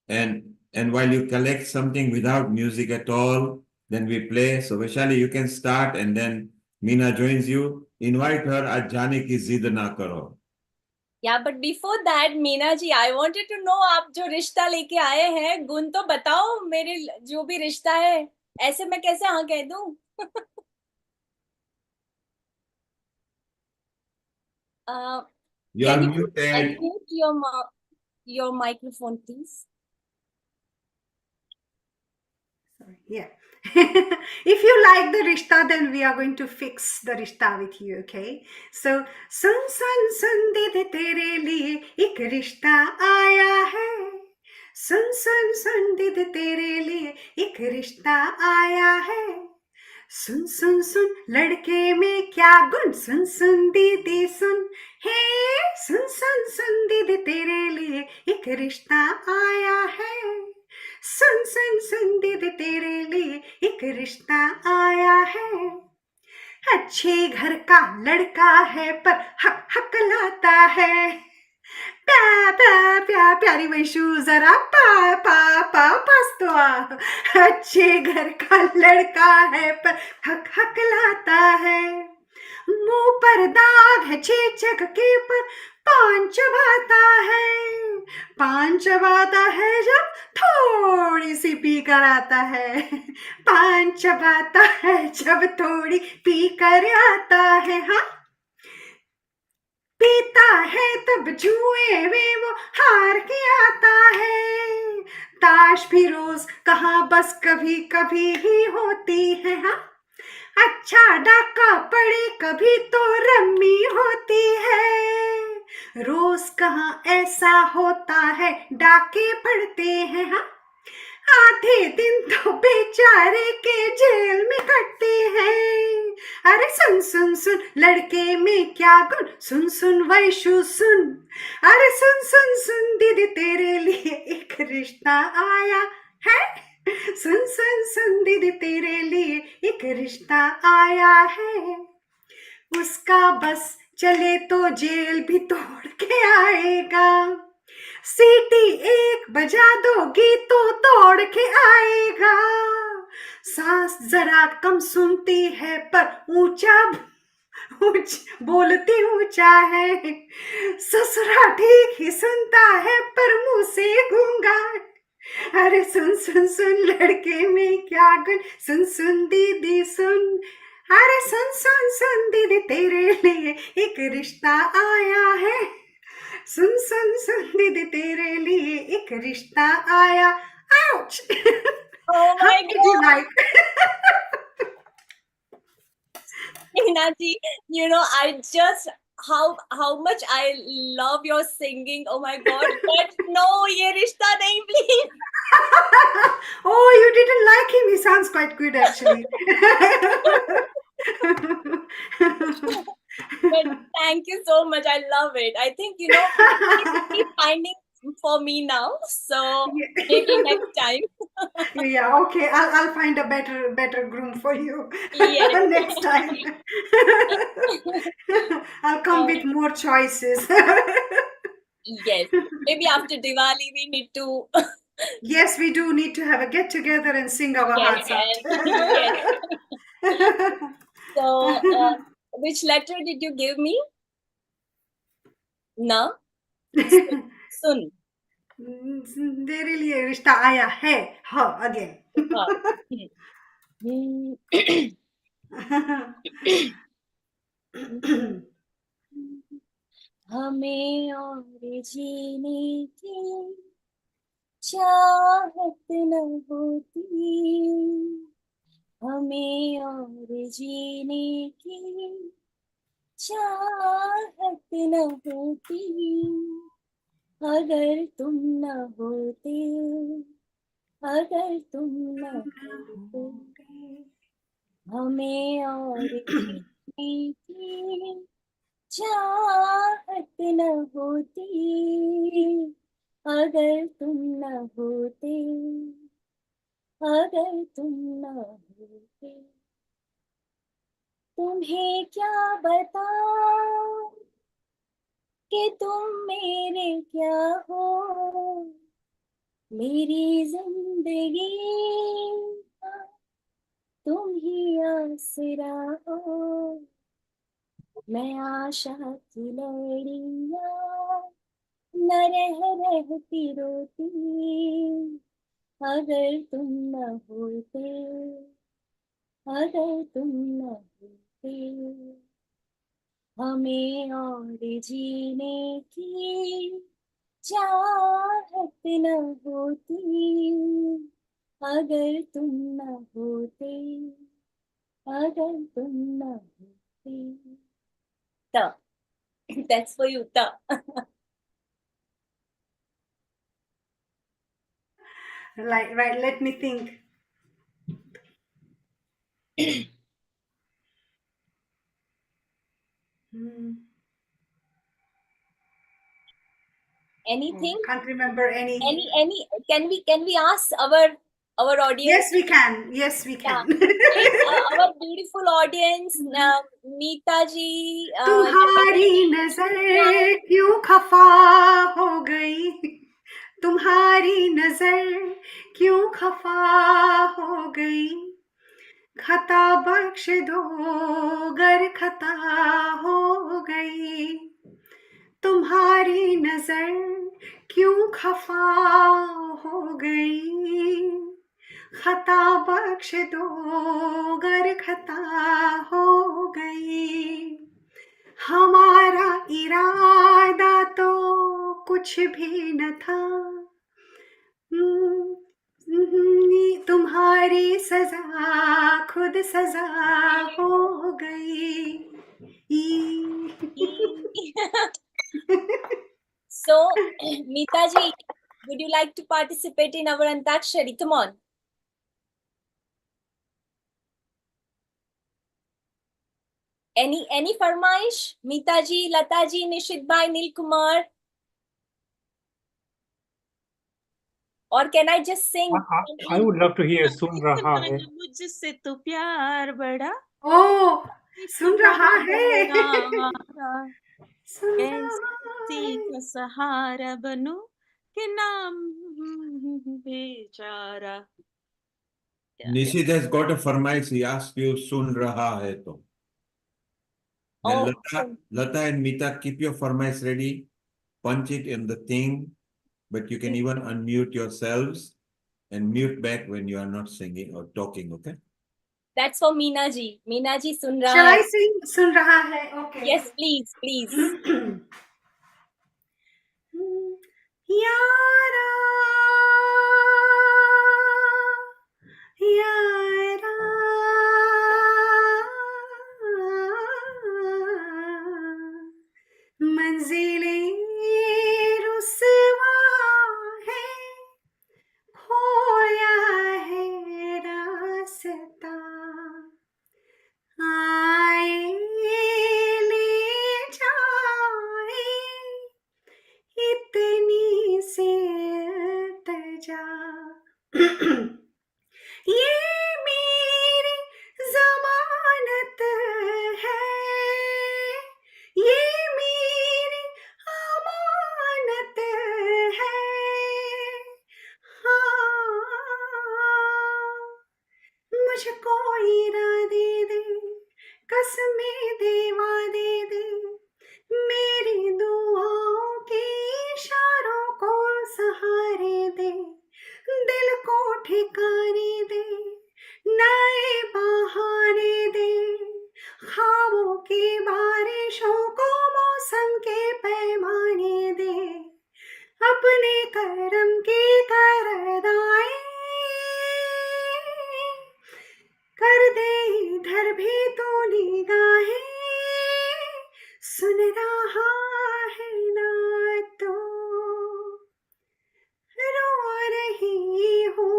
Speaker 4: And while you collect something without music at all, then we play. So Vaishali, you can start and then Meena joins you. Invite her at Jane ki zid na karo.
Speaker 3: Yeah, but before that, Meena ji, I wanted to know आप जो रिश्ता लेके आए हैं, गुण तो बताओ मेरे जो भी रिश्ता है, ऐसे मैं कैसे हाँ कह दूं?
Speaker 4: You
Speaker 3: Can
Speaker 4: are
Speaker 3: you
Speaker 4: muted.
Speaker 3: unmute your microphone, please?
Speaker 8: Yeah. If you like the rishta, then we are going to fix the rishta with you, okay? So, sun de tere liye ek rishta aaya hai. Sun de tere liye ek rishta aaya hai. सुन लड़के में क्या गुण सुन दीदी सुन हे सुन दीदी तेरे लिए एक रिश्ता आया है सुन दीदी तेरे लिए एक रिश्ता आया है अच्छे घर का लड़का है पर हक लाता है प्यारी वैशु जरा पास तो आ अच्छे घर का लड़का है पर हक लाता है मुंह पर दाग है चेचक के पर पान चबाता है जब थोड़ी सी पी कर आता है पान चबाता है जब थोड़ी पी कर आता है हाँ पीता है तब जुए में वो हार के आता है ताश भी रोज कहाँ बस कभी कभी ही होती है हाँ अच्छा डाका पड़े कभी तो रम्मी होती है रोज कहाँ ऐसा होता है डाके पड़ते हैं हाँ आधे दिन तो बेचारे के जेल में कटते हैं अरे सुन लड़के में क्या गुण सुन वैशु सुन अरे सुन दीदी तेरे लिए एक रिश्ता आया है सुन दीदी तेरे लिए एक रिश्ता आया है उसका बस चले तो जेल भी तोड़ के आएगा सीटी एक बजा दोगी तो तोड़ के आएगा सांस जरा कम सुनती है पर बोलती ऊंचा है ससुरा ठीक ही सुनता है पर मुंह से गूंगा अरे सुन लड़के में क्या गुण सुन दीदी सुन अरे सुन सुन सुन दीदी तेरे लिए एक रिश्ता आया है सुन सुन सुन दीदी तेरे लिए एक रिश्ता आया ouch
Speaker 3: Oh
Speaker 8: how
Speaker 3: my
Speaker 8: did you
Speaker 3: God,
Speaker 8: like
Speaker 3: Hinaji, I just how much I love your singing. Oh my God, but no, ye rishta nahi, please.
Speaker 8: oh you didn't like him he sounds quite good actually
Speaker 3: But thank you so much. I love it. I think keep finding for me now. So maybe next time.
Speaker 8: yeah okay I'll find a better groom for you
Speaker 3: Yes.
Speaker 8: next time I'll come with more choices
Speaker 3: Yes. Maybe after Diwali we need to.
Speaker 8: yes we do need to have a get together and sing our
Speaker 3: Yes.
Speaker 8: hearts out
Speaker 3: Yes. So which letter did you give me? Na? Sun.
Speaker 8: तेरे लिए रिश्ता आया है हाँ again
Speaker 3: हमें और जीने की चाहत न होती हमें और जीने की चाहत न होती अगर तुम न होते अगर तुम न होते हमें और जीने की चाहत न होती अगर तुम न होते अगर तुम न होते तुम्हें क्या बताऊं कि तुम मेरे क्या हो मेरी जिंदगी का तुम ही आसरा हो मैं आशा की लड़ियां न रहती रोती अगर तुम न होते अगर तुम न होते हमें और जीने की चाहत न होती अगर तुम न होते अगर तुम न होते Ta. That's for you, Ta.
Speaker 8: right let me think
Speaker 3: Anything?
Speaker 8: can't remember any
Speaker 3: Can we ask our audience?
Speaker 8: yes we can yes we can
Speaker 3: Please, our beautiful audience, Meeta ji.
Speaker 8: तुम्हारी नजर क्यों खफा हो गई तुम्हारी नजर क्यों खफा हो गई खता बख्श दो गर खता हो गई तुम्हारी नजर क्यों खफा हो गई खता बख्श दो गर खता हो गई हमारा इरादा तो कुछ भी न था तुम्हारी सजा खुद सजा हो गई
Speaker 3: So, Meeta ji, would you like to participate in our Antakshari? Come on. Any farmaish? Meeta ji, Lata ji, Nishit bhai, Nil Kumar? Or can I just sing?
Speaker 7: I would love to hear Sun Raha Hai.
Speaker 1: मुझसे तो प्यार बड़ा
Speaker 8: ओ सुन रहा है
Speaker 1: कैसी का सहारा बनूं के नाम बेचारा
Speaker 4: Nishit has got a farmaish. He asked you sun raha hai to. Then Lata and Mita, keep your farmaish ready. Punch it in the thing, but you can even unmute yourselves and mute back when you are not singing or talking, okay?
Speaker 3: That's for Meena ji. Meena ji sun raha
Speaker 8: Shall I
Speaker 3: hai.
Speaker 8: sing Sun Raha Hai? Okay.
Speaker 3: Yes, please, please.
Speaker 8: Yara, yara, मंजिलें रुसवा है, खोया है रास्ता, आए ले जाए इतनी सी इल्तिजा, ये मेरी जमानत है, ये मेरी अमानत है, हाँ मुझको हीरा दे दे, कसमें देवा दे दे, मेरी दुआओं के इशारों को सहारे दे, दिल को ठिकाने दे, नए बहाने दे, ख्वाबों की बारिशों को मौसम के पैमाने दे, अपने करम की करदाएं कर दे इधर भी तो निगाहें, सुन रहा है ना तो रो रही हूँ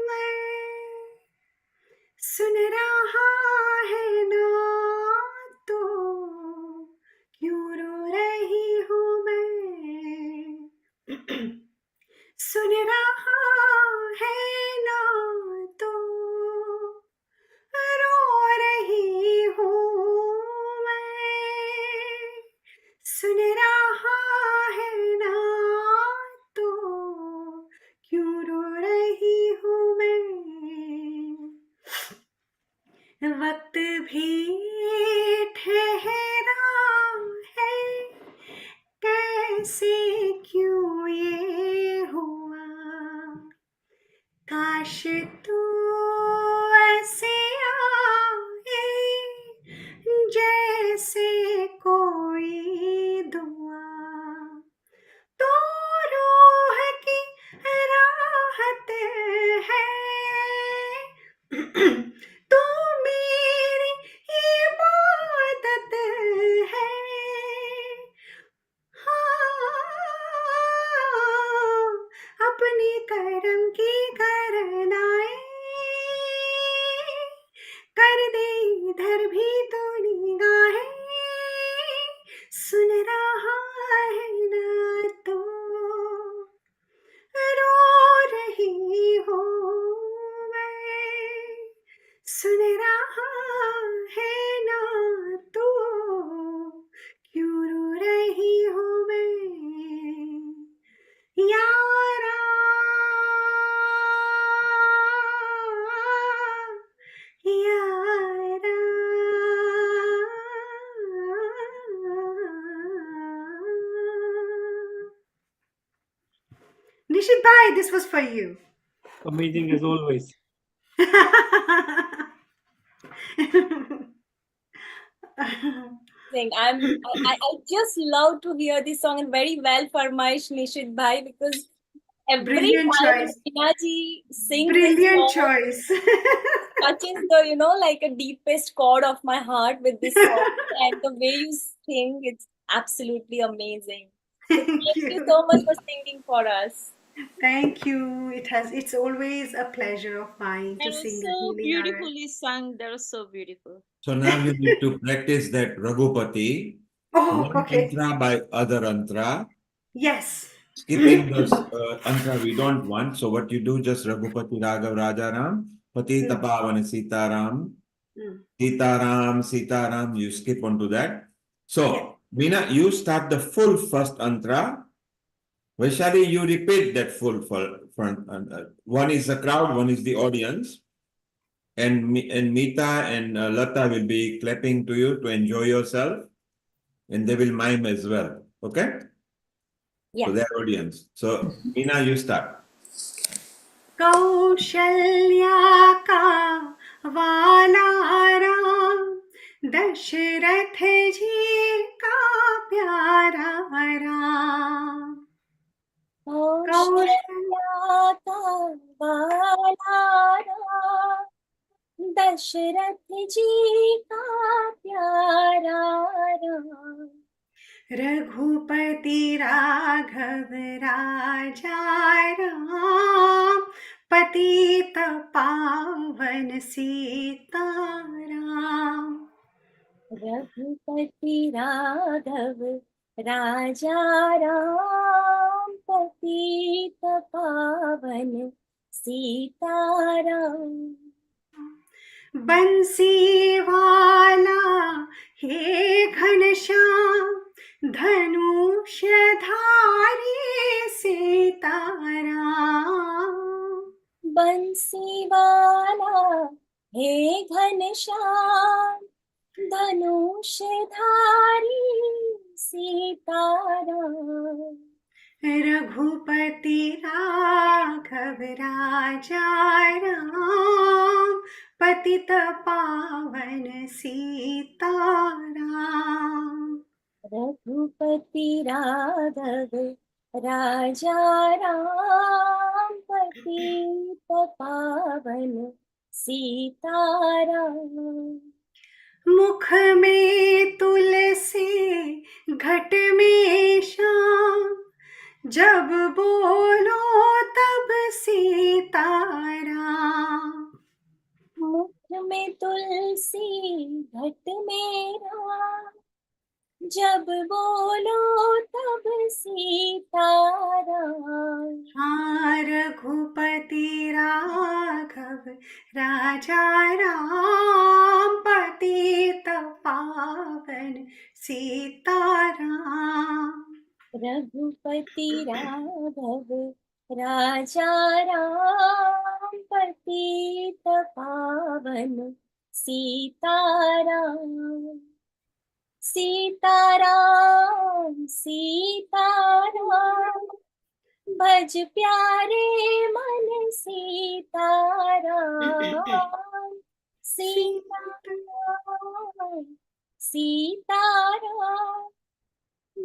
Speaker 8: मैं, सुन रहा है ना तो क्यों रो रही हूँ मैं, सुन रहा है ना तो रो रही हूँ मैं, सुन रहा है ना तो क्यों रो रही हूँ मैं, वक्त भी ठहरा है, कैसे क्यों ये हुआ, काश तू ऐसे आए जैसे कोई दुआ, तो रूह की राहत है, तो मेरी इबादत है, हाँ अपने करम की करनाए कर दे इधर भी तो निगाहें, सुन रहा है ना तो रो रही हूँ मैं, सुन रहा है ना तो क्यों रो रही हूँ मैं, यारा यारा, Nishit bhai, this was for you.
Speaker 7: Amazing as always.
Speaker 3: I just love to hear this song, and very well Farmaish Nishit bhai, because every
Speaker 8: Brilliant
Speaker 3: time
Speaker 8: choice.
Speaker 3: Meena ji sings
Speaker 8: Brilliant
Speaker 3: this song,
Speaker 8: choice.
Speaker 3: touches the like a deepest chord of my heart with this song, and the way you sing, it's absolutely amazing. So thank you so much for singing for us.
Speaker 8: Thank you. It's always a pleasure of mine to
Speaker 1: They're
Speaker 8: sing
Speaker 1: so
Speaker 8: at Neeli Narayan.
Speaker 1: beautifully sung. They're so beautiful.
Speaker 4: So now you need to practice that Raghupati.
Speaker 8: Oh,
Speaker 4: One
Speaker 8: okay.
Speaker 4: antra by other antra.
Speaker 8: Yes.
Speaker 4: Skipping those antra we don't want. So what you do, just Raghupati Raghav Rajaram, Patita Pavana Sitaram, Sitaram, Sitaram, you skip onto that. So, Veena, you start the full first antra. Vaishali, you repeat that full front. One is the crowd, one is the audience. And Meeta and Lata will be clapping to you to enjoy yourself. And they will mime as well. Okay?
Speaker 3: Yeah.
Speaker 4: So their audience. So, Meena, you start.
Speaker 8: Kaushalya का वाला राम दशरथ जी का प्यारा राम
Speaker 3: कौशल्या का वाला राम दशरथ जी का प्यारा राम
Speaker 8: रघुपति राघव राजा राम पतित पावन सीताराम
Speaker 3: रघुपति राघव राजा राम पतित पावन सीताराम
Speaker 8: बंसी वाला हे घनश्याम धनुष धारी सीताराम
Speaker 3: बंसी वाला हे घनश्याम धनुष धारी सीताराम
Speaker 8: रघुपति राघव राजा राम पतित पावन सीताराम
Speaker 3: रघुपति राघव राजा राम पतित पावन सीताराम
Speaker 8: मुख में तुलसी घट में श्याम जब बोलो तब सीताराम
Speaker 3: मुख में तुलसी घट में राम जब बोलो तब सीताराम
Speaker 8: हाँ रघुपति राघव राजा राम पतित पावन सीताराम
Speaker 3: रघुपति राघव राजा राम पतित पावन सीताराम सीताराम सीताराम भज प्यारे मन सीताराम सीताराम सीताराम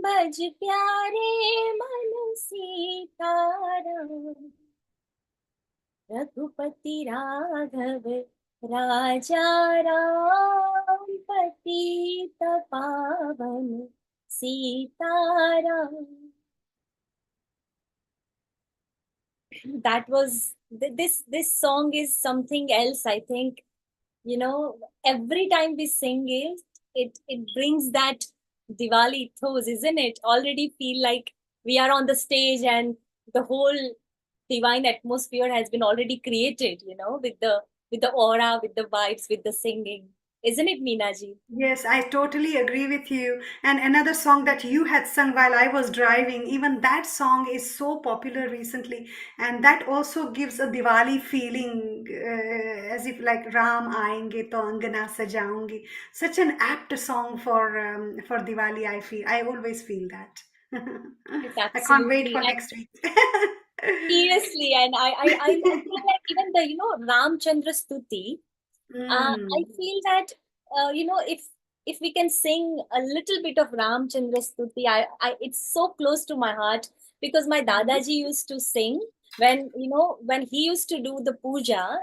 Speaker 3: भज प्यारे मन सीताराम रघुपति राघव राजा राम पतित पावन Sitaram that was this song is something else. I think, you know, every time we sing it brings that Diwali ethos, isn't it? Already feel like we are on the stage and the whole divine atmosphere has been already created, you know, with the aura, with the vibes, with the singing. Isn't it, Meenaji?
Speaker 8: Yes, I totally agree with you. And another song that you had sung while I was driving, even that song is so popular recently. And that also gives a Diwali feeling, as if like Ram aayenge to angana sajaungi. Such an apt song for Diwali, I feel. I always feel that.
Speaker 3: Yes,
Speaker 8: I can't wait
Speaker 3: absolutely.
Speaker 8: for
Speaker 3: And
Speaker 8: next week.
Speaker 3: seriously, and I feel like even the, you know, Ramchandra Stuti, I feel that, you know, if we can sing a little bit of Ramchandra Stuti, it's so close to my heart because my Dadaji used to sing when, you know, when he used to do the puja,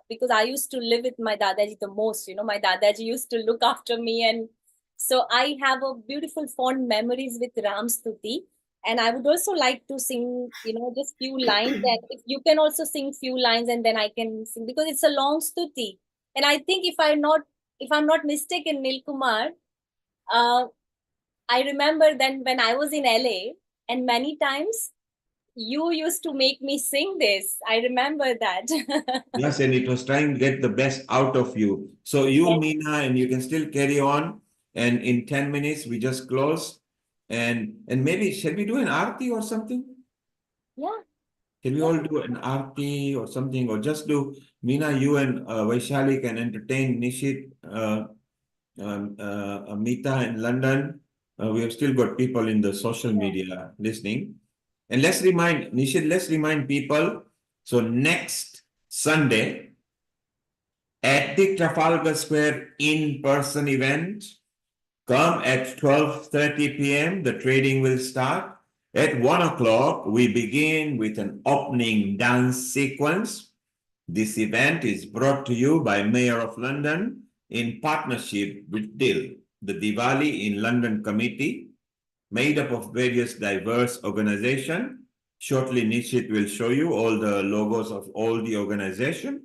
Speaker 3: because I used to live with my Dadaji the most, you know, my Dadaji used to look after me, and so I have a beautiful fond memories with Ram Stuti. And I would also like to sing, you know, just few lines. And if you can also sing few lines, and then I can sing because it's a long stuti. And I think if I'm not mistaken, Nilkumar, I remember then when I was in LA, and many times you used to make me sing this. I remember that.
Speaker 4: Yes, and it was trying to get the best out of you. So you,
Speaker 3: Yes.
Speaker 4: Meena, and you can still carry on. And in 10 minutes, we just close. And maybe, shall we do an aarti or something?
Speaker 3: Yeah.
Speaker 4: Can we all do an aarti or something? Or just do, Meena, you and Vaishali can entertain Nishit, Meeta in London. We have still got people in the social media listening. And let's remind, Nishit, let's remind people. So next Sunday at the Trafalgar Square in-person event. Come at 12:30 p.m. The trading will start. At 1 o'clock, we begin with an opening dance sequence. This event is brought to you by Mayor of London in partnership with DIL, the Diwali in London Committee, made up of various diverse organizations. Shortly, Nishit will show you all the logos of all the organizations.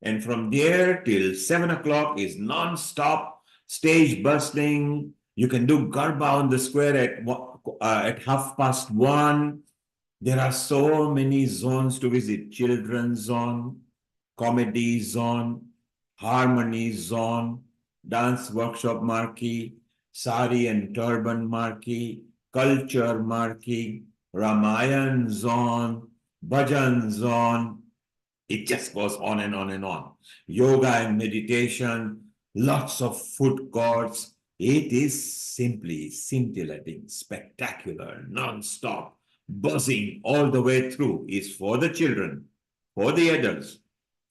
Speaker 4: And from there till 7 o'clock is non-stop stage bustling. You can do Garba on the square at 1:30. There are so many zones to visit. Children's zone, comedy zone, harmony zone, dance workshop marquee, sari and turban marquee, culture marquee, Ramayan zone, bhajan zone. It just goes on and on and on. Yoga and meditation, lots of food courts. It is simply scintillating, spectacular, non-stop, buzzing all the way through. It's for the children, for the adults,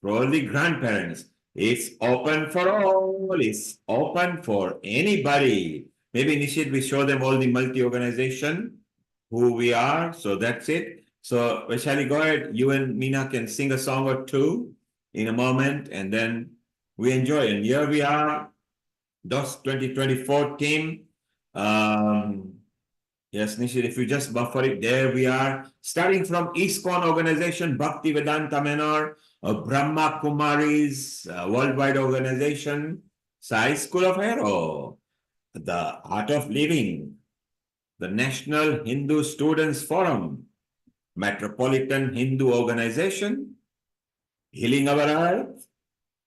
Speaker 4: for the grandparents. It's open for all. It's open for anybody. Maybe Nishit, we show them all the multi-organization, who we are. So that's it. So Vaishali, go ahead. You and Meena can sing a song or two in a moment, and then we enjoy. And here we are, DOS 2024 team. Yes, Nishit, if you just buffer it, there we are. Starting from ISKCON organization, Bhaktivedanta Manor, Brahma Kumaris, worldwide organization, Sai School of Hero, the Art of Living, the National Hindu Students Forum, Metropolitan Hindu Organization, Healing Our Earth,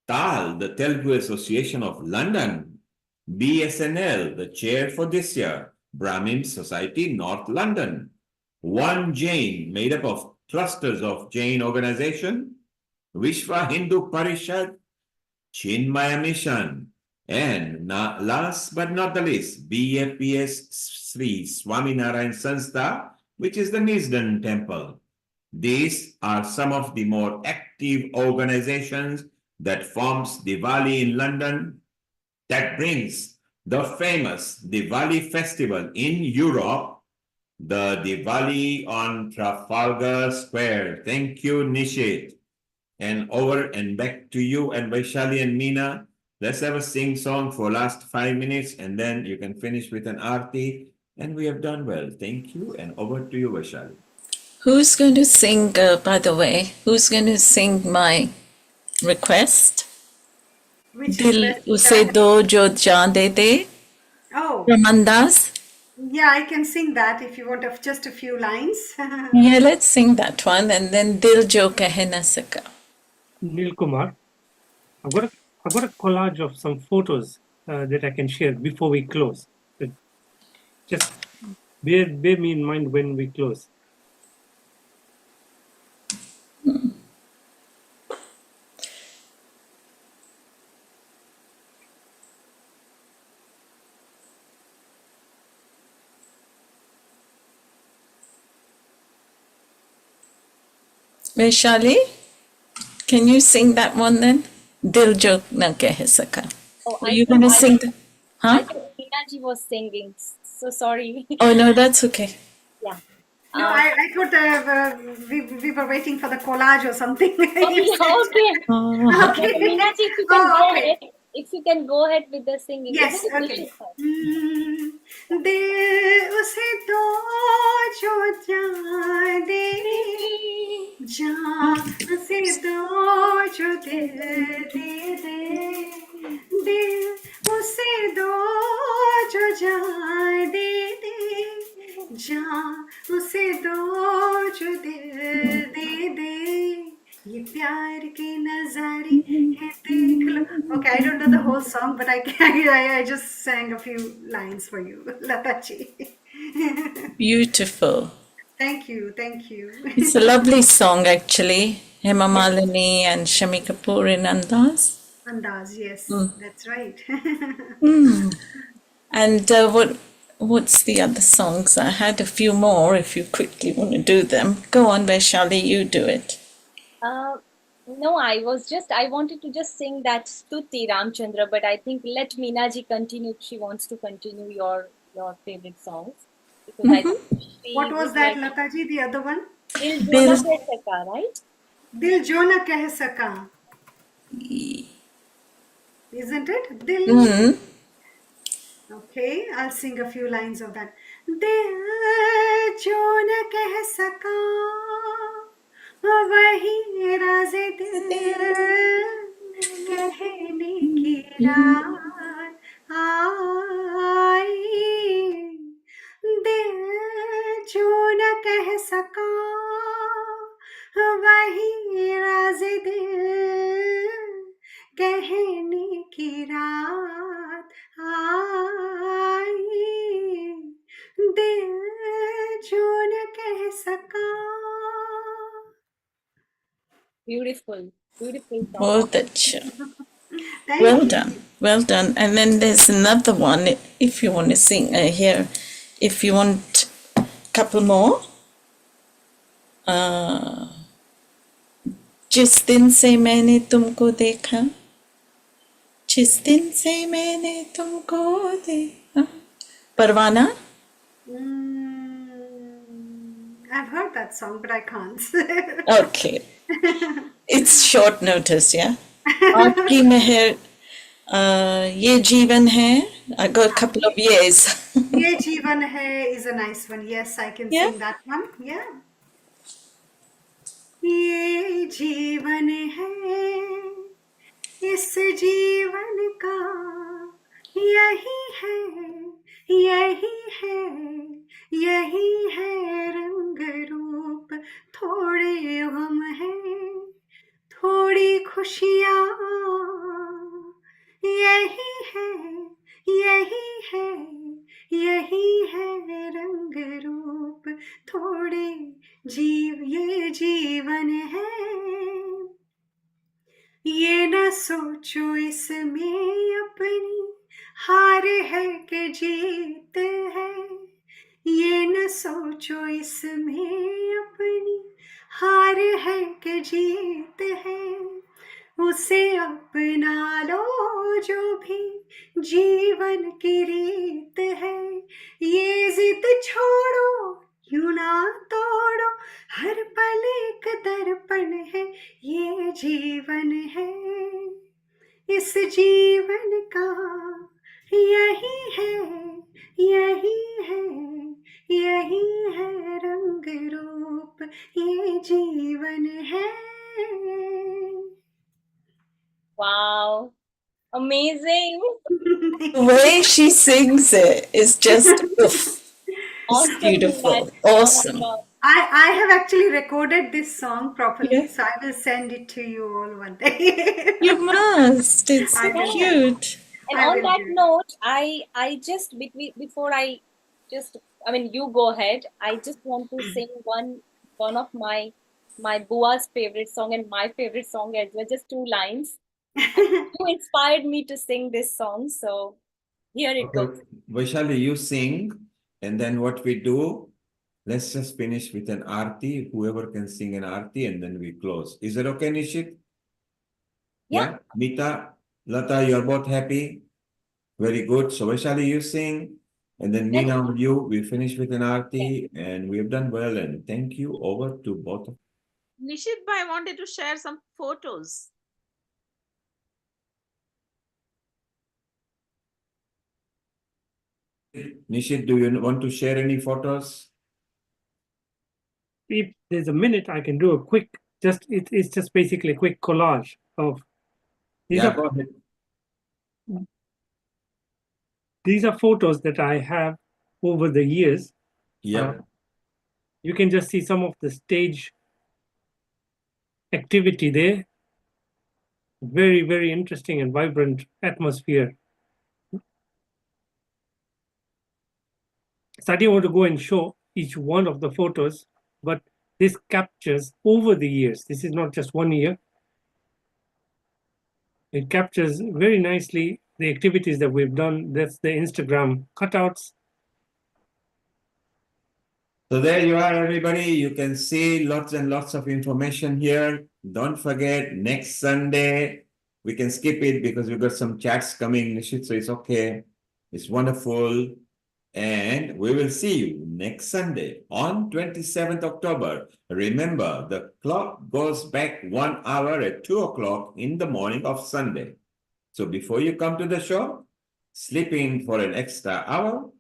Speaker 4: TAL, the Telugu Association of London, BSNL, the chair for this year, Brahmin Society, North London, One Jain, made up of clusters of Jain organization, Vishwa Hindu Parishad, Chinmaya Mission, and last but not the least, BAPS Sri Swaminarayan Sanstha, which is the Nisdan Temple. These are some of the more active organizations that forms Diwali in London, that brings the famous Diwali festival in Europe, the Diwali on Trafalgar Square. Thank you, Nishit. And over and back to you and Vaishali and Meena. Let's have a sing song for last 5 minutes, and then you can finish with an aarti. And we have done well. Thank you. And over to you, Vaishali.
Speaker 2: Who's going to sing, by the way, who's going to sing my request?
Speaker 8: Which
Speaker 2: Dil
Speaker 8: request?
Speaker 2: Use Do Jo Jaan De De
Speaker 8: Oh,
Speaker 2: from Andaz.
Speaker 8: yeah, I can sing that if you want just a few lines.
Speaker 2: Yeah, let's sing that one, and then Dil Jo Kahe Na Saka.
Speaker 7: Neil Kumar, I've got a collage of some photos that I can share before we close. But just bear me in mind when we close.
Speaker 2: Vaishali, can you sing that one then? Dil Jo Na Kahe Saka.
Speaker 3: Oh,
Speaker 2: Are you going to sing that?
Speaker 3: I
Speaker 2: Huh?
Speaker 3: thought Meenaji was singing. So sorry.
Speaker 2: Oh, no, that's okay.
Speaker 3: Yeah.
Speaker 8: No, I thought we were waiting for the collage or something.
Speaker 3: Oh, yeah, okay.
Speaker 2: Oh.
Speaker 8: Okay.
Speaker 3: Meenaji, if you can go
Speaker 8: okay.
Speaker 3: ahead. If you can go ahead with the singing.
Speaker 8: Yes,
Speaker 3: Isn't it
Speaker 8: okay.
Speaker 3: Nishit?
Speaker 8: दिल उसे दो जो जान दे जान उसे दो जो दिल दे दे दिल उसे दो जो जान दे दे जान उसे दो जो दिल दे दे ये प्यार के नजारे है देख लो. Okay, I don't know the whole song, but I just sang a few lines for you, Lataji.
Speaker 2: Beautiful.
Speaker 8: Thank you.
Speaker 2: It's a lovely song, actually. Hema Malini and Shami Kapoor in Andaz.
Speaker 8: Andaz, yes, that's right.
Speaker 2: And what's the other songs? I had a few more if you quickly want to do them. Go on, Vaishali, you do it.
Speaker 3: No, I wanted to just sing that Stuti Ramchandra, but I think let Meenaji continue if she wants to continue your favorite songs. Because I think
Speaker 8: What
Speaker 3: she
Speaker 8: was
Speaker 3: would
Speaker 8: that,
Speaker 3: like
Speaker 8: Lataji, the other one?
Speaker 3: Dil Jo
Speaker 2: Dil,
Speaker 3: Na Keh Saka, right?
Speaker 8: Dil Jo Na Keh Saka. Isn't it? Dil.
Speaker 2: mm,
Speaker 8: Okay, I'll sing a few lines of that. दिल जो न कह सका वही राज़ दिल कहने की रात आई दिल जो न कह सका वही राज़ दिल कहने की रात आई दिल जो न कह सका.
Speaker 3: Beautiful, beautiful song.
Speaker 2: बहुत अच्छा.
Speaker 8: Thank
Speaker 2: Well
Speaker 8: you.
Speaker 2: done, well done. And then there's another one if you want to sing here. If you want a couple more. जिस दिन से मैंने तुमको देखा जिस दिन से मैंने तुमको देखा परवाना.
Speaker 8: I've heard that song, but I can't.
Speaker 2: Okay. It's short notice, yeah. आपकी मेहर ये जीवन है. I got a couple of years.
Speaker 8: Ye Jeevan Hai is a nice one. Yes, I can
Speaker 2: Yeah.
Speaker 8: sing that one. Yeah. ये जीवन है इस जीवन का यही है यही है यही है रंग रूप थोड़े गम है थोड़ी खुशियाँ यही है यही है यही है रंग रूप थोड़े ये जीवन है ये न सोचो इसमें अपनी हार है कि जीत है ये न सोचो इसमें अपनी हार है कि जीत है उसे अपना लो जो भी जीवन की रीत है ये जिद छोड़ो यूं ना तोड़ो हर पल एक दर्पण है ये जीवन है इस जीवन का यही है यही है यही है रंग रूप ये जीवन है.
Speaker 3: Wow, amazing.
Speaker 2: The way she sings it is just oof. It's
Speaker 3: Awesome,
Speaker 2: beautiful.
Speaker 3: Meenaji. Oh my
Speaker 2: Awesome.
Speaker 3: God.
Speaker 8: I have actually recorded this song properly,
Speaker 2: Yeah.
Speaker 8: so I will send it to you all one day.
Speaker 2: You must. It's
Speaker 8: I
Speaker 2: so
Speaker 8: will.
Speaker 2: cute.
Speaker 3: And
Speaker 8: I
Speaker 3: on
Speaker 8: will
Speaker 3: that
Speaker 8: do.
Speaker 3: note, I just before I just I mean you go ahead. I just want to sing one of my bua's favorite song and my favorite song as well. Just two lines. You inspired me to sing this song, so here it goes.
Speaker 4: Okay, Vaishali, you sing, and then what we do, let's just finish with an arti. Whoever can sing an arti, and then we close. Is that okay, Nishit?
Speaker 3: Yeah.
Speaker 4: Mita, Lata, you're both happy? Very good. So Vaishali, you sing, and then me now you. We finish with an arti, and we have done well. And thank you. Over to both of
Speaker 1: Nishit bhai wanted to share some photos.
Speaker 4: Nishit, do you want to share any photos?
Speaker 7: If there's a minute, I can do a quick, it's just basically a quick collage of these
Speaker 4: Yeah,
Speaker 7: are
Speaker 4: go ahead.
Speaker 7: these are photos that I have over the years.
Speaker 4: Yeah.
Speaker 7: You can just see some of the stage activity there. Very, very interesting and vibrant atmosphere. So I didn't want to go and show each one of the photos, but this captures over the years. This is not just 1 year. It captures very nicely the activities that we've done. That's the Instagram cutouts.
Speaker 4: So there you are, everybody. You can see lots and lots of information here. don't forget next Sunday. We can skip it because we've got some chats coming, Nishit, so it's okay. It's wonderful. And we will see you next Sunday on 27th October. Remember, the clock goes back 1 hour at 2 o'clock in the morning of Sunday. So before you come to the show, sleep in for an extra hour.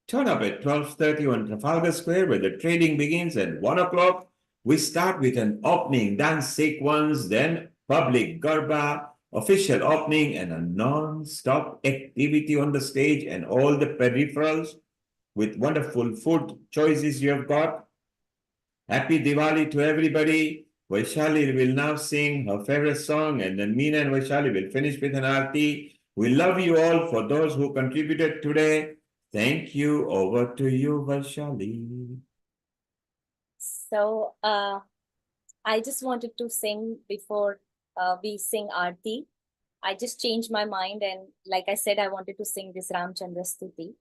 Speaker 4: Turn up at 12:30 on Trafalgar Square where the trading begins at 1 o'clock. We start with an opening dance sequence, then public garba, official opening, and a non-stop activity on the stage and all the peripherals with wonderful food choices you have got. Happy Diwali to everybody. Vaishali will now sing her favorite song, and then Meena and Vaishali will finish with an aarti. We love you all for those who contributed today. Thank you. Over to you, Vaishali.
Speaker 3: So I just wanted to sing before we sing Aarti. I just changed my mind, and like I said, I wanted to sing this Ramchandra Stuti.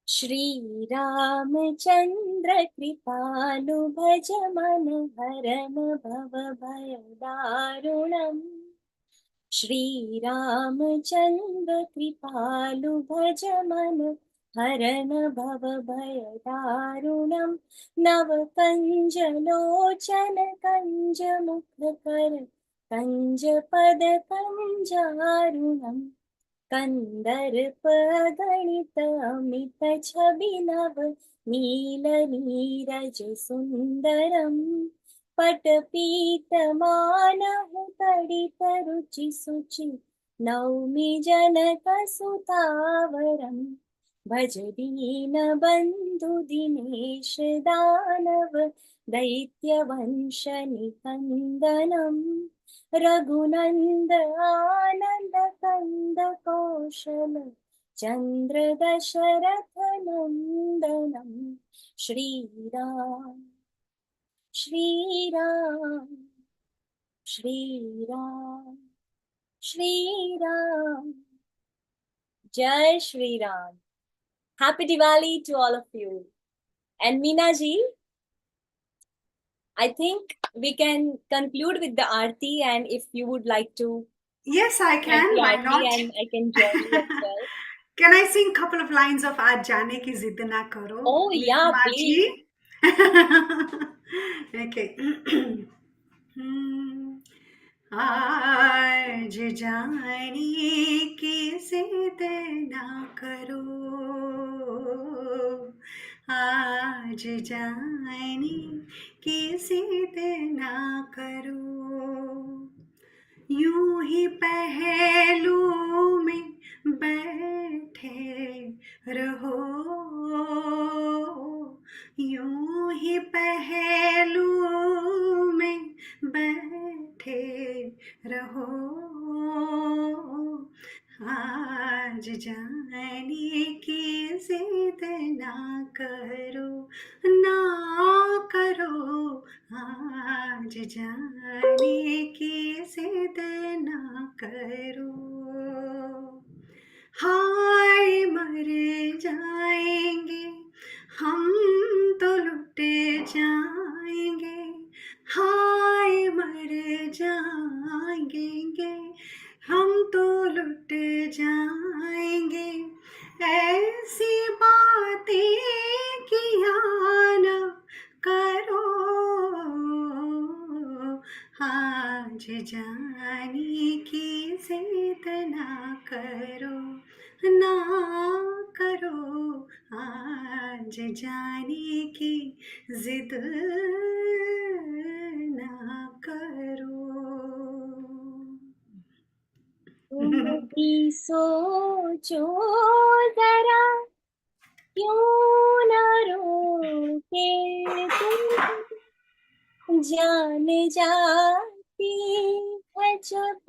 Speaker 3: Shri Ramchandra Kripalu Bhaja Man Haran Bhava Bhaya Darunam. Shri Ramchandra Kripalu Bhaja Man Haran Bhava Bhaya Darunam. Nav Kanja Lochana Kanja Mukha Kanja Pada Kanjarunam. कंदर्प गणित अमित छवि नव नील नीरज सुंदरम पटपीत मानहु तडित रुचि सुचि नौमि जनक सुतावरम भज दीन बंधु दिनेश दानव दैत्य वंश निकंदनम रघुनंद आनंद कंद कौशल चंद्र दशरथ नंदनम श्री राम श्री राम श्री राम श्री राम जय Shri Ram. Happy Diwali to all of you. And Meena ji, I think we can conclude with the Aarti, and if you would like to.
Speaker 8: Yes, I can. Why not?
Speaker 3: And I can join you as well.
Speaker 8: Can I sing a couple of lines of Aaj Jaane Ki Zidd Na Karo?
Speaker 3: Oh, yeah, please.
Speaker 8: Okay. आज जाने की जिद ना करो, आज जाने की जिद ना करो, यूं ही पहलू में बैठे रहो, यूं ही पहलू में बैठे रहो, आज जाने की जिद ना करो, ना करो, आज जाने की जिद ना करो, हाय मर जाएंगे हम तो लुटे जाएंगे, हाय मर जाएंगे हम तो लुट जाएंगे, ऐसी बातें किया न करो, आज जाने की जिद ना करो, ना करो, आज जाने की जिद ना करो.
Speaker 3: तुम भी सोचो जरा क्यों न रोके तुम, जान जाती है जब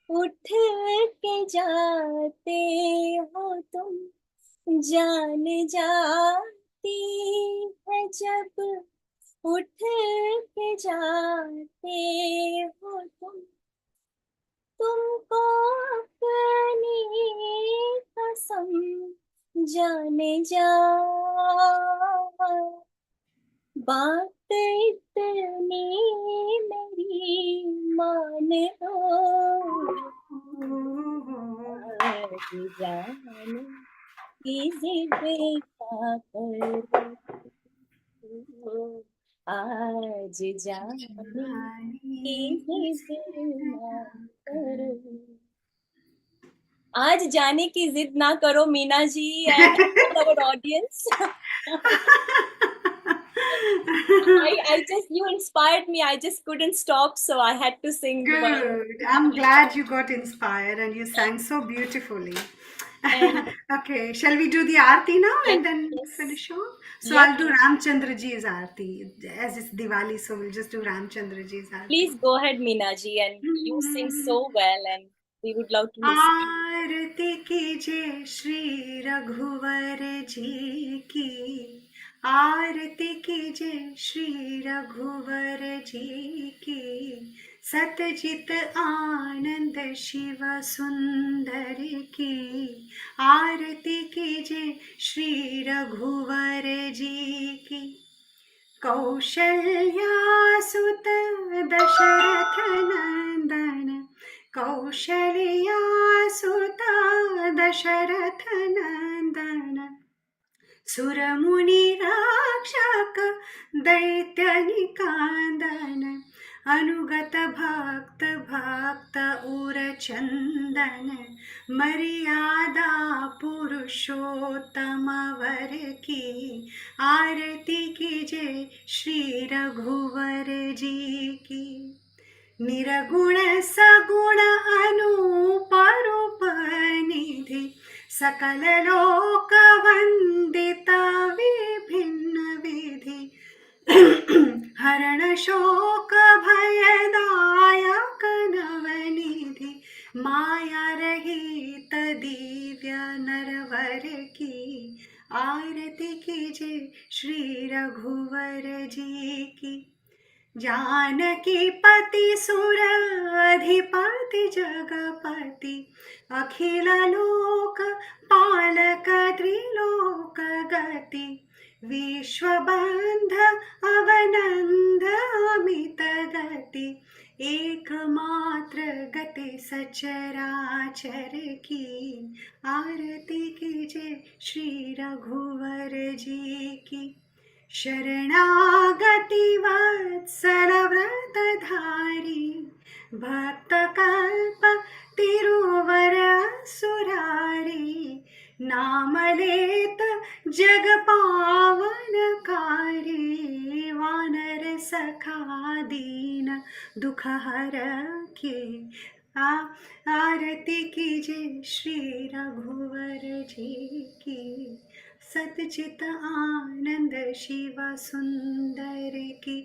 Speaker 3: उठ के जाते हो तुम, जान जाती है जब उठ के जाते हो तुम, तुमको अपनी कसम जाने जा बात इतनी मेरी मान लो, आज जाने की जिद क्या करूं, आज जाने की जिद ना करो, आज जाने की जिद ना करो Meena ji and all our audience. I just, you inspired me. I just couldn't stop, so I had to sing the one.
Speaker 8: Good. I'm glad you got inspired and you sang so beautifully.
Speaker 3: And
Speaker 8: Okay, shall we do the Aarti now
Speaker 3: yes,
Speaker 8: and then
Speaker 3: yes,
Speaker 8: finish off? So
Speaker 3: yep.
Speaker 8: I'll do Ramchandra Ji's Aarti. As it's Diwali, so we'll just do Ramchandra Ji's Aarti.
Speaker 3: Please go ahead, Meena ji, and you sing so well, and we would love to listen.
Speaker 8: आरती कीजिए श्री रघुवर जी की, आरती कीजिए श्री रघुवर जी की, सतजित आनंद शिव सुंदर की, आरती कीजिए श्री रघुवर जी की। कौशल्यासुत दशरथ नंदन, कौशल्यासुत दशरथ नंदन, सुरमुनि रक्षक दैत्य निकांदन, अनुगत भक्त भक्त उर चंदन, मर्यादा पुरुषोत्तम वर की, आरती कीजिए श्री रघुवर जी की। निरगुण सगुण अनूप रूप निधि, सकल लोक वंदिता विभिन्न विधि, हरण शोक भयदायक नवनिधि, माया रहित दिव्य नरवर की, आरती कीजिए श्री रघुवर जी की। जानकी पति सुर अधिपति जगपति, अखिल लोक पालक त्रिलोक गति, विश्वबंध अवनंद अमित गति, एकमात्र गति सचराचर की, आरती कीजिए श्री रघुवर जी की। शरणागति वत्सल व्रतधारी, भक्त कल्प तिरुवर सुरारी, नाम लेत जग पावनकारी, वानर सखा दीन दुख हरखे, आरती कीजिए श्री रघुवर जी की। सतचित आनंद शिव सुंदर की,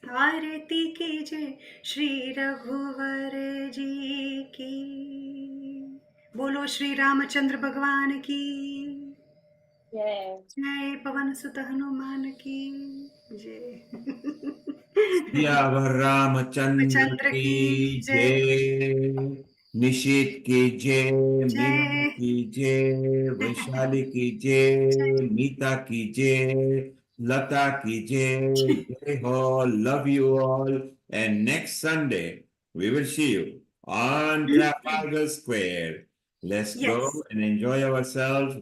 Speaker 8: आरती कीजिए श्री रघुवर जी की। बोलो श्री रामचंद्र भगवान की
Speaker 3: जय।
Speaker 8: जय। पवन सुत हनुमान की जय।
Speaker 4: सियावर रामचंद्र
Speaker 8: चंद्र
Speaker 4: की
Speaker 8: जय।
Speaker 4: जय। निशित की जय, मीना
Speaker 8: जय।
Speaker 4: की जय, वैशाली की जय, नीता की जय, लता की जय, जय हो, love you all, and next Sunday we will see you on Trafalgar Square. Let's go
Speaker 8: Yes.
Speaker 4: and enjoy ourselves.